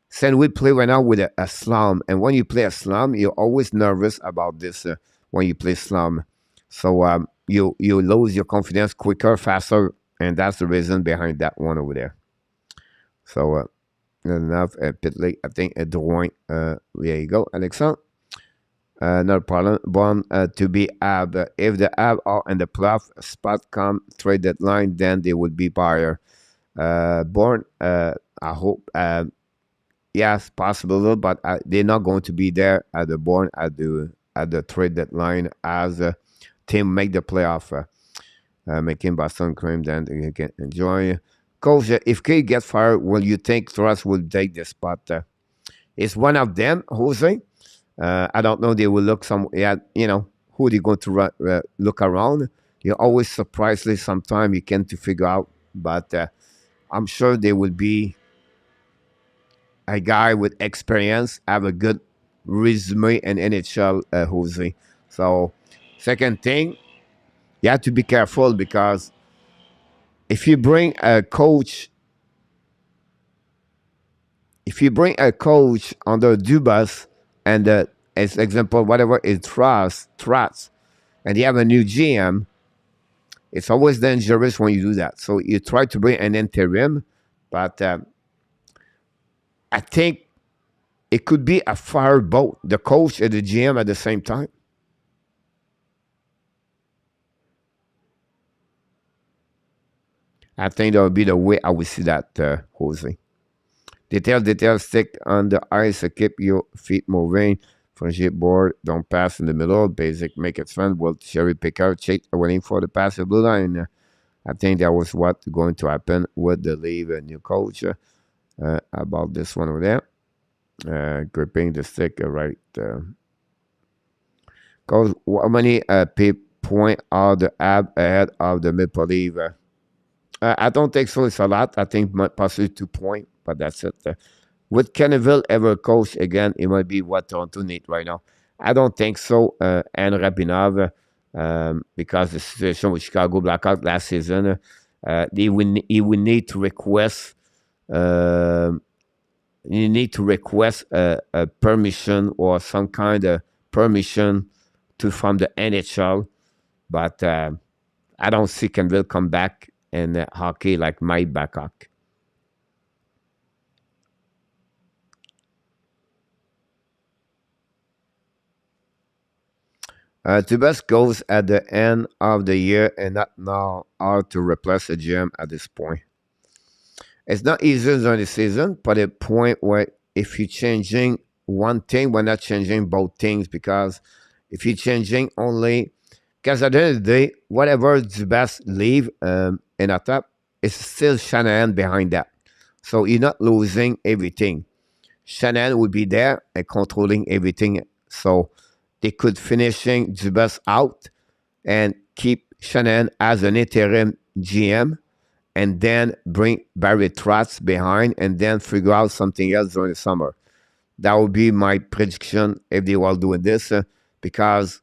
St. Louis play right now with a slum. And when you play a slum, you're always nervous about this when you play slum. So you lose your confidence quicker, faster, and that's the reason behind that one over there. So enough. Pitley, I think Drouin. There you go, Alexandre. No problem. Born to be AB. If the AB are in the playoff spot come trade deadline, then they would be buyer. Born, I hope. Yes, possible, but they're not going to be there at the born at the trade deadline as a team make the playoff. Making Boston cream, then you can enjoy. Coach, if K gets fired, will you think Trust will take the spot? It's one of them, Jose. I don't know. They will look some. Yeah, who they going to look around. You're always surprisingly sometimes you can to figure out, but I'm sure there will be a guy with experience, have a good resume in NHL, Jose. So, second thing, you have to be careful because if you bring a coach, under Dubas and as example, whatever is Trust, and you have a new GM, it's always dangerous when you do that. So you try to bring an interim, but I think it could be a fire both the coach and the GM at the same time. I think that would be the way I would see that, Jose. Detail, stick on the ice to keep your feet moving. Friendship board, don't pass in the middle. Basic, make it fun. Will cherry pick out, check, waiting for the pass the blue line. I think that was what going to happen with the leave a new coach about this one over there. Gripping the stick right. Cause how many point are the ab ahead of the Maple Leaf? I don't think so. It's a lot. I think possibly 2 points, but that's it. Would Kenneville ever coach again? It might be what Toronto need right now. I don't think so. And Rapinov, because the situation with Chicago Blackhawks last season, he would need to request. You need to request a permission or some kind of permission from the NHL, but I don't see Kenneville come back in hockey like Mike Babcock. Tubas goes at the end of the year and not now how to replace a GM at this point. It's not easier during the season, but a point where if you're changing one thing, we're not changing both things because if you're changing only, because at the end of the day, whatever Dubas leave in a top, it's still Shanahan behind that. So you're not losing everything. Shanahan will be there and controlling everything. So they could finishing Dubas out and keep Shanahan as an interim GM and then bring Barry Trotz behind and then figure out something else during the summer. That would be my prediction if they were doing this because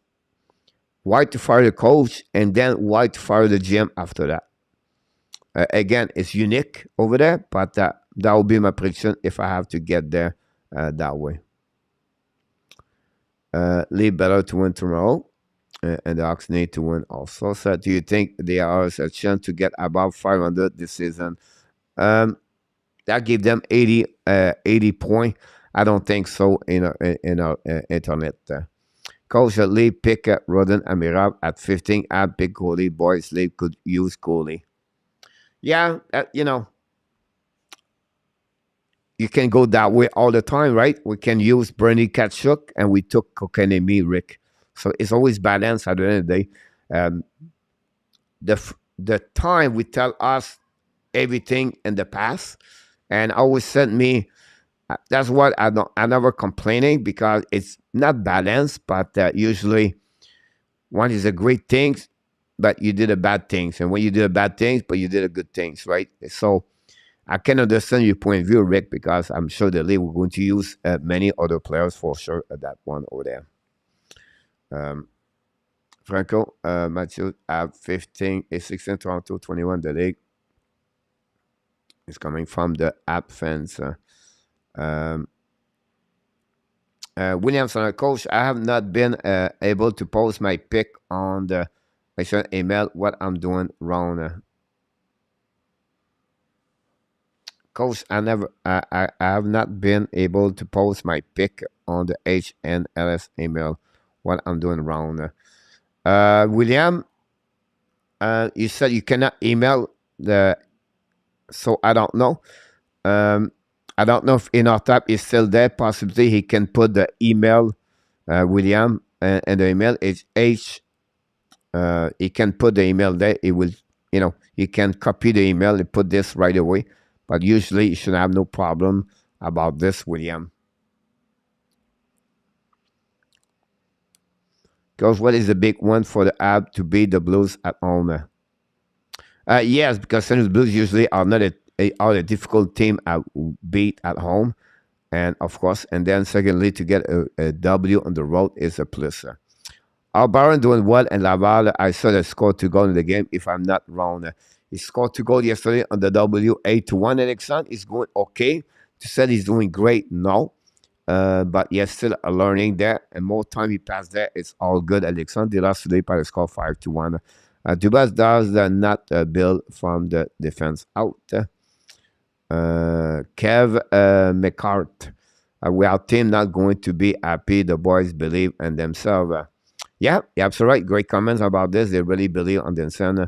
why to fire the coach and then why to fire the GM after that? Again, it's unique over there, but that would be my prediction if I have to get there that way. Leave better to win tomorrow, and the Hawks need to win also. So, do you think there is a chance to get above 500 this season? That give them 80 points. I don't think so in our internet. Coach Lee pick Rodon Amirab at 15 at big goalie. Boys League could use goalie. Yeah, you can go that way all the time, right? We can use Bernie Kachuk and we took Kokanemi Rick. So it's always balanced at the end of the day. Um, the time we tell us everything in the past and always sent me. That's what I never complaining because it's not balanced, but usually one is a great things, but you did a bad things, and when you did a bad things, but you did a good things, right? So I can understand your point of view, Rick, because I'm sure the league will going to use many other players for sure at that one over there. Franco, Matthew, at 15, 16, Toronto, 21, the league is coming from the app fans. Um, Williamson, coach, I have not been able to post my pick on the email. What I'm doing wrong, coach? I have not been able to post my pick on the HNLS email. What I'm doing wrong, William? You said you cannot email the, so I don't know. I don't know if Inotap is still there. Possibly he can put the email, William, and the email is H. He can put the email there. It will, you can copy the email and put this right away. But usually you should have no problem about this, William. Because what is the big one for the app to beat the Blues at home? Yes, because St. Louis Blues usually are not a difficult team at beat at home. And of course, and then secondly, to get a W on the road is a plus. Baron doing well, and Laval, I saw the score to go in the game, if I'm not wrong. He scored 2 goals yesterday on the W, 8-1. Alexandre is going okay. To say he's doing great, no. But he's still learning there, and more time he passed there, it's all good. Alexandre, they lost today by the score 5-1. Dubas does not build from the defense out. Kev McCart, our team not going to be happy. The boys believe in themselves. Yeah, you're absolutely right. Great comments about this. They really believe on themselves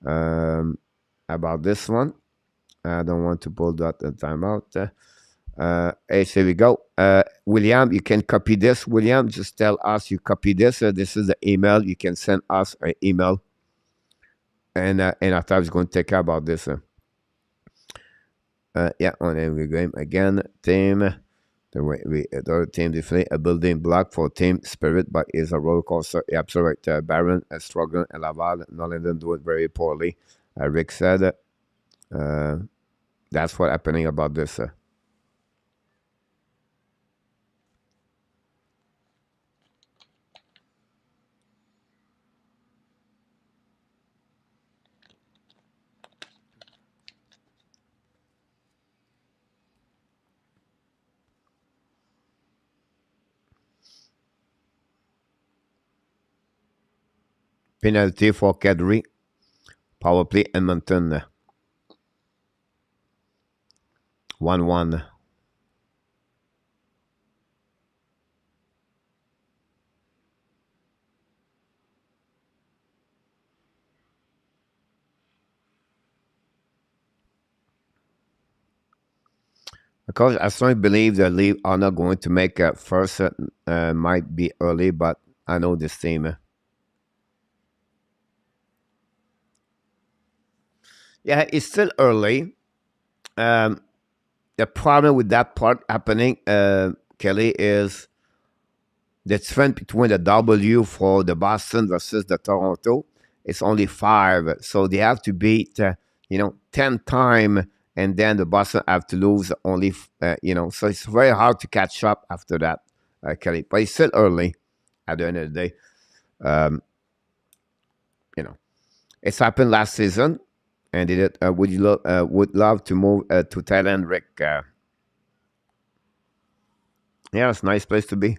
about this one. I don't want to pull that time out. Hey, so here we go. William, you can copy this. William, just tell us you copy this. This is the email. You can send us an email. And our time is going to take care about this. Yeah, on every game again. Team. The other team definitely a building block for team spirit, but is a roller coaster. Yeah, absolutely right. Baron is struggling, and Laval, none of them do it very poorly. Rick said, that's what happening about this. Penalty for Kadri. Power play Edmonton. 1-1. Because I strongly believe the Leafs are not going to make a first. Might be early, but I know this team. Yeah, it's still early. The problem with that part happening, Kelly, is the difference between the W for the Boston versus the Toronto. It's only 5, so they have to beat 10 times, and then the Boston have to lose only So it's very hard to catch up after that, Kelly. But it's still early. At the end of the day, it's happened last season. And would love to move to Thailand, Rick. Yeah, it's a nice place to be.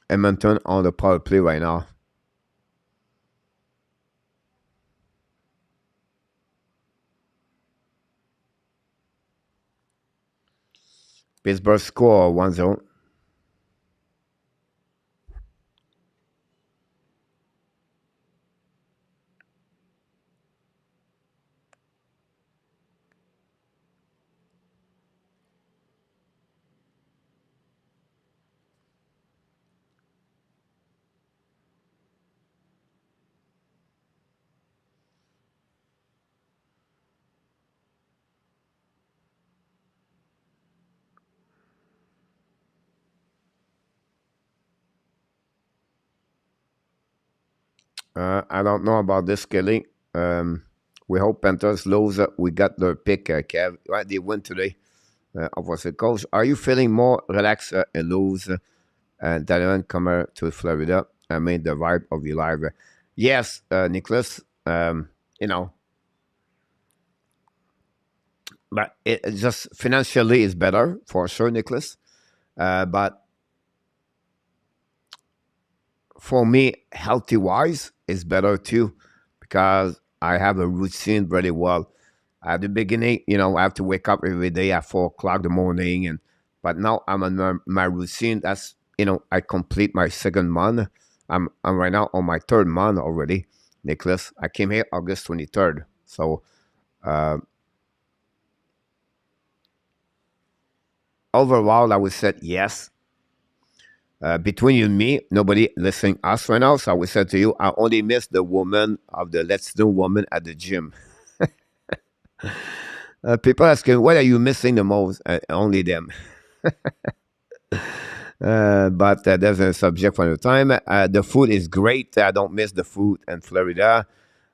Edmonton on the power play right now. Pittsburgh score 1-0. I don't know about this, Kelly. We hope Panthers lose. We got their pick, Kev. Right, they win today. Opposite coach, are you feeling more relaxed and loose than come to Florida? I mean, the vibe of your life. Yes, Nicholas. You know, but it just financially is better for sure, Nicholas. But for me, healthy wise is better too, because I have a routine very well. At the beginning, I have to wake up every day at 4 o'clock in the morning, but now I'm on my routine. That's I complete my second month. I'm right now on my third month already, Nicholas. I came here August 23rd, so uh, overall, I would say yes. Between you and me, nobody listening us right now. So I would say to you, I only miss the woman of the Let's Do woman at the gym. People asking, what are you missing the most? Only them. But there's a subject for the time. The food is great. I don't miss the food in Florida.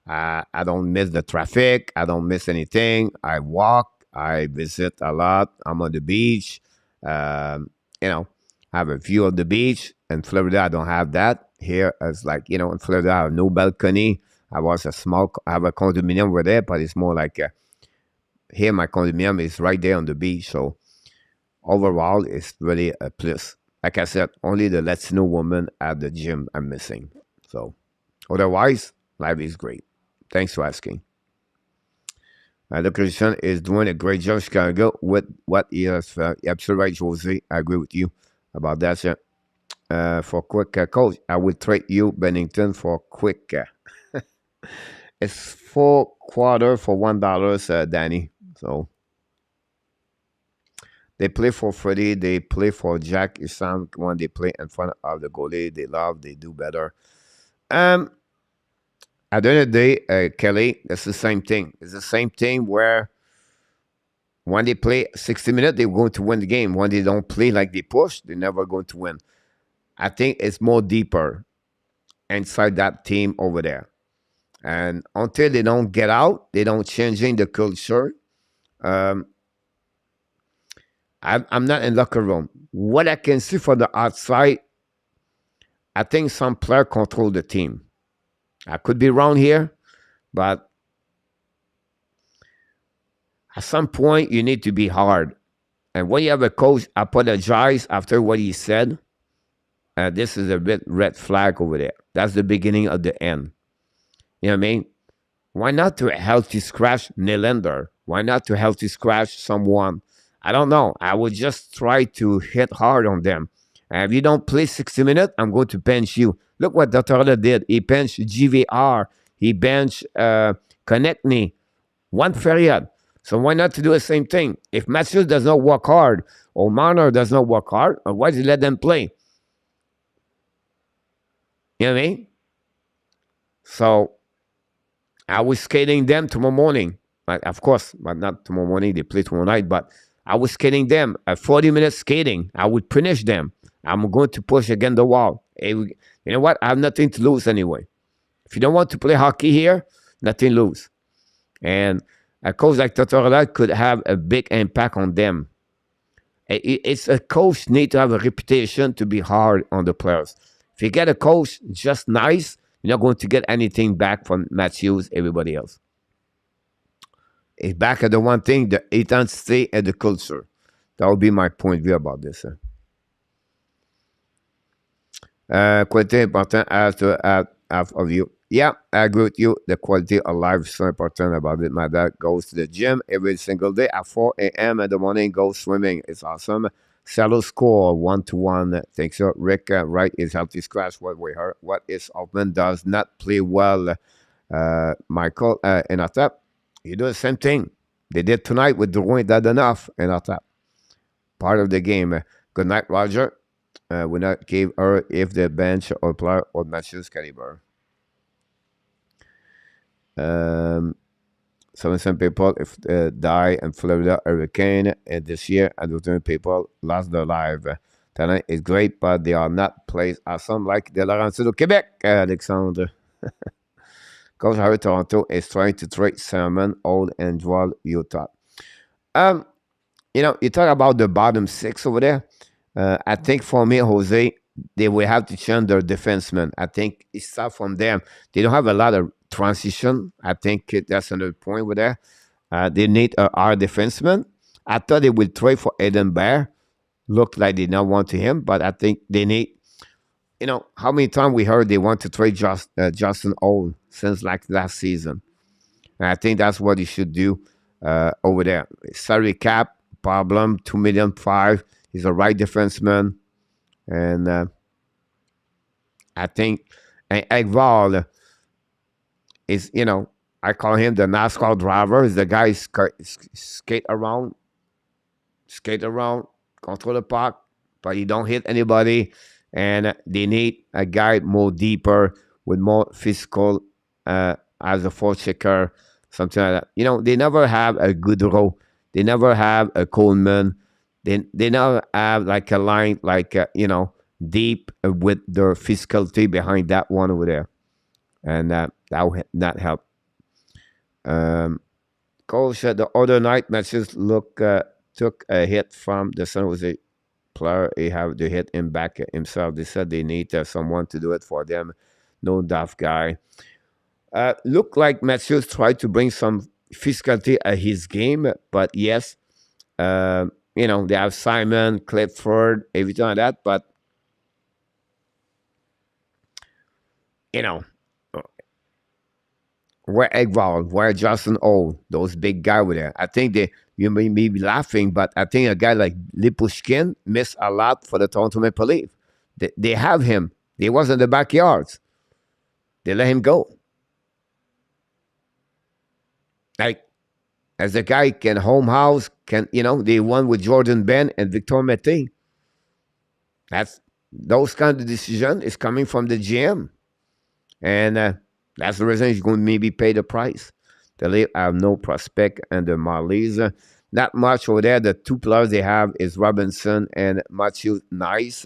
I don't miss the traffic. I don't miss anything. I walk. I visit a lot. I'm on the beach. Um, you know, I have a view of the beach. In Florida, I don't have that. Here, it's like, in Florida, I have no balcony. I have a condominium over there, but it's more like here, my condominium is right there on the beach. So overall, it's really a plus. Like I said, only the Latino woman at the gym I'm missing. So otherwise, life is great. Thanks for asking. The Christian is doing a great job, Chicago, with what he has. Absolutely right, Jose. I agree with you about that. Sir. For quick coach, I will trade you Bennington for quick. It's 4 quarter for $1, Danny. So they play for Freddie. They play for Jack Isam when they play in front of the goalie. They love. They do better. At the end of the day, Kelly, it's the same thing. It's the same thing where when they play 60 minutes, they're going to win the game. When they don't play like they push, they're never going to win. I think it's more deeper inside that team over there. And until they don't get out, they don't changing the culture. I'm not in locker room. What I can see from the outside, I think some player control the team. I could be wrong here, but at some point you need to be hard. And when you have a coach apologize after what he said, this is a bit red flag over there. That's the beginning of the end. You know what I mean? Why not to healthy scratch Nylander? Why not to healthy scratch someone? I don't know. I would just try to hit hard on them. And if you don't play 60 minutes, I'm going to bench you. Look what Dr. did. He benched GVR. He benched Konechny. One period. So why not to do the same thing? If Matthews does not work hard or Marner does not work hard, why does he let them play? You know what I mean? So I was skating them tomorrow morning. But of course, but not tomorrow morning. They play tomorrow night. But I was skating them at 40 minutes skating. I would punish them. I'm going to push against the wall. Hey, you know what? I have nothing to lose anyway. If you don't want to play hockey here, nothing to lose. And a coach like Totorella could have a big impact on them. It's a coach need to have a reputation to be hard on the players. If you get a coach just nice, you're not going to get anything back from Matthews, everybody else. It's back at the one thing, the intensity and the culture. That would be my point of view about this. Quentin, important as to have of you. yeah, I agree with you. The quality of life is so important about it. My dad goes to the gym every single day at 4 a.m. in the morning, goes swimming. It's awesome. Shallow score 1-1. Thanks, so. Rick, right, is healthy scratch. What we heard. What is Altman does not play well. Michael, in our tap, you do the same thing. They did tonight with Drouin, that enough in our tap. Part of the game. Good night, Roger. We not gave her if the bench or player or matches caliber. Some people if die in Florida hurricane this year, and return people lost their life. Talent is great, but they are not placed awesome like the Laurentides of Quebec, Alexandre. Coach Harry Toronto is trying to trade Salmon, Old, and Joel Utah. You talk about the bottom six over there. I think for me, Jose, they will have to change their defensemen. I think it starts from them. They don't have a lot of transition. I think that's another point with that. They need our defenseman. I thought they would trade for Eden Bear. Looked like they not want to him, but I think they need. How many times we heard they want to trade Justin Old since like last season, and I think that's what he should do over there. Salary cap problem, 2,500,000. He's a right defenseman, and I think Ekval is, I call him the NASCAR driver. He's the guy who skate around, control the puck, but he don't hit anybody. And they need a guy more deeper with more physical as a forechecker, something like that. They never have a good row. They never have a Coleman. They never have like a line like deep with their physicality behind that one over there, and that will not help. Cole said the other night matches took a hit from the San Jose player. He have to hit him back himself. They said they need someone to do it for them. No daft guy. Look like Matthews tried to bring some physicality at his game, but yes, they have Simon, Clifford, everything like that, but where Ekval, where Justin O, those big guys over there. I think you may be laughing, but I think a guy like Lipushkin missed a lot for the Toronto Maple Leaf. They have him. He was in the backyards. They let him go. Like, as a guy can home house, they won with Jordan Ben and Victor Mete. Those kind of decision is coming from the GM. And that's the reason he's going to maybe pay the price. The Leafs have no prospect and the Marlies. Not much over there. The two players they have is Robinson and Matthew Nice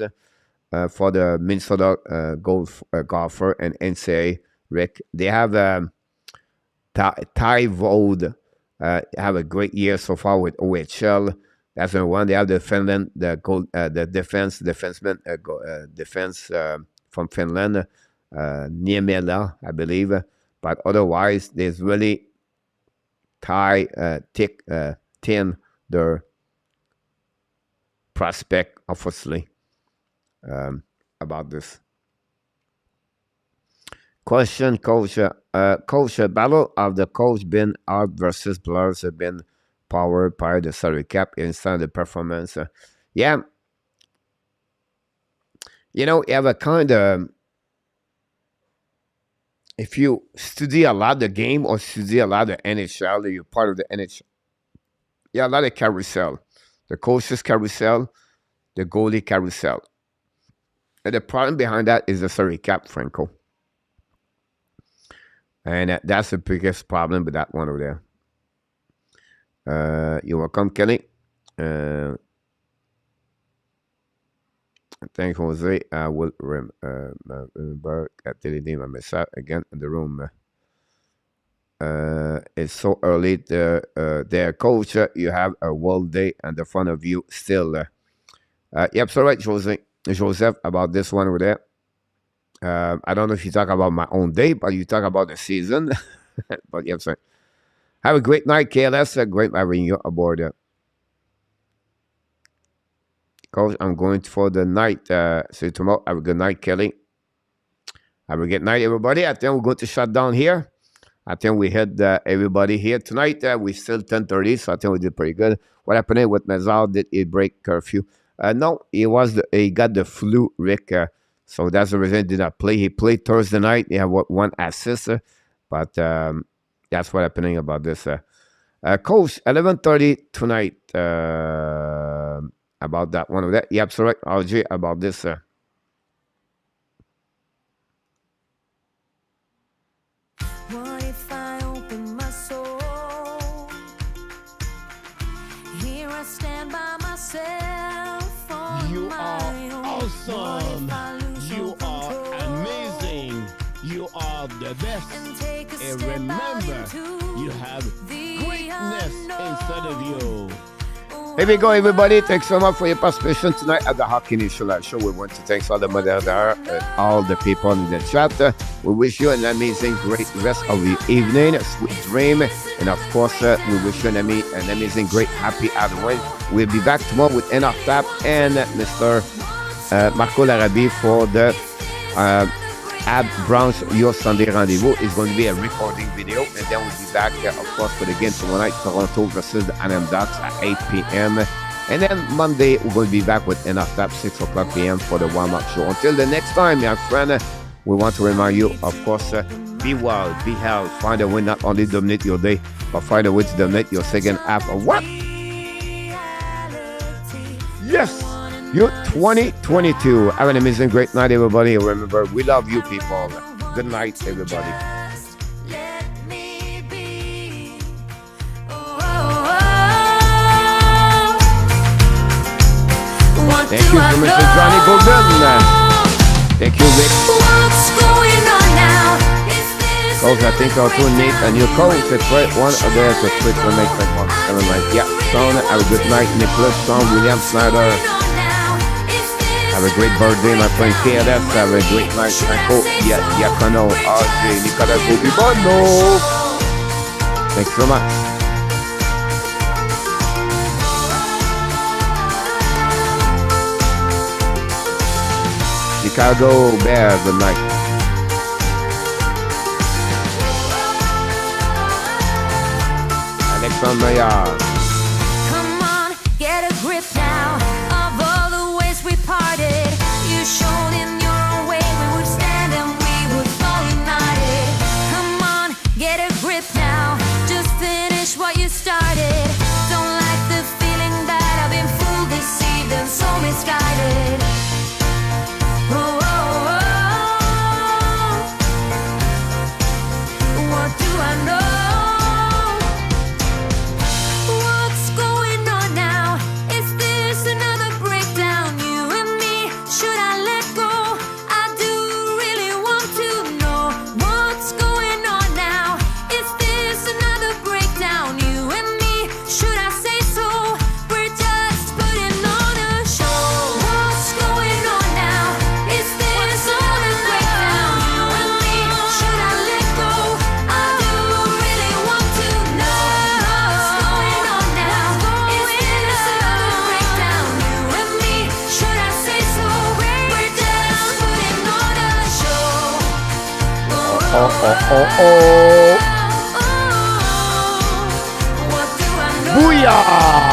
for the Minnesota golfer and NCAA. Rick. They have Ty Vode. Have a great year so far with OHL. That's the one. They have the Finland, the defenseman, defense from Finland. Niemela, I believe, but otherwise there's really thin their prospect, obviously, about this. Question, Coach. Coach, battle of the coach been out versus players have been powered by the salary cap instead of the performance. Yeah, you have a kind of. If you study a lot the game or study a lot of NHL, you're part of the NHL. Yeah, a lot of carousel. The coaches carousel, the goalie carousel. And the problem behind that is the salary cap, Franco. And that's the biggest problem with that one over there. You're welcome, Kelly. Thanks, Jose. I will remember at my message again in the room. It's so early. Their coach, you have a world day in the front of you still. Yep, so right, Joseph, about this one over there. I don't know if you talk about my own day, but you talk about the season. But yep, sorry. Have a great night, KLS. Great having you aboard. Coach, I'm going for the night. See you tomorrow. Have a good night, Kelly. Have a good night, everybody. I think we're going to shut down here. I think we had everybody here tonight. We still 10:30, so I think we did pretty good. What happened with Mazal? Did he break curfew? No, he got the flu, Rick. So that's the reason he did not play. He played Thursday night. He had one assist, but that's what happening about this. Coach, 11:30 tonight. About that one of that. Yep, so right, RJ, about this.
What if I open my soul? Here I stand by myself on
You
my
are
own.
awesome.
What if I lose
You
all
are
control
amazing. You are the best.
and take a
And
step out
remember,
into
you have
the
greatness inside of you.
Here we go, everybody. Thanks so much for your participation tonight at the Hockey Nation Live Show. We want to thank all the mother there and all the people in the chat. We wish you an amazing, great rest of the evening, a sweet dream, and of course, we wish you an amazing, great, happy Halloween. We'll be back tomorrow with Enoch Tap and Mr. Marco Larabi for the Ab Browns Your Sunday Rendezvous. It's going to be a recording video, and then we'll be back, of course, for the game tomorrow night, Toronto versus the Anaheim Ducks at 8 p.m. And then Monday, we're going to be back with Enough Tap, 6 o'clock p.m. for the warm-up show. Until the next time, my friend, we want to remind you, of course, be wild, be held, find a way not only to dominate your day, but find a way to dominate your second half of what? Yes! You're 2022. Have an amazing, great night, everybody. Remember, we love you, people. Good night, everybody.
Let me be.
Thank you to Mr. Johnny Golden. Thank you, Vic.
What's going on now? Is this
Coach, I think I'll tune Nate and your coach. It's right. One of theirs to switch for next like 179. Yeah, Sean, have a good night. Nicholas, Sean, William Snyder. Have a great birthday, my friend KLS. Have a great night, Franco. Yeah, Yakano, RJ, Nicolas Bobibono. Thanks so much. Chicago Bears, good night. Alexandre.
Come on, get a grip now of all the ways we parted. You showed in your own way we would stand and we would fall united. Come on, get a grip now. Just finish what you started. Don't like the feeling that I've been fooled, deceived, and so misguided. Oh, oh, oh. What do I know? What's going on now? Is this another breakdown? You and me, should I let go? I do really want to know what's going on now. Is this another breakdown? You and me, should I say so? We're just putting on a show. What's going on now? Is this another breakdown? You and me, should I let go? I do really want to know what's going on now. Is this another breakdown? You and me, should I say so? We're just putting on a show.
Oh.
What do I know?
Booyah!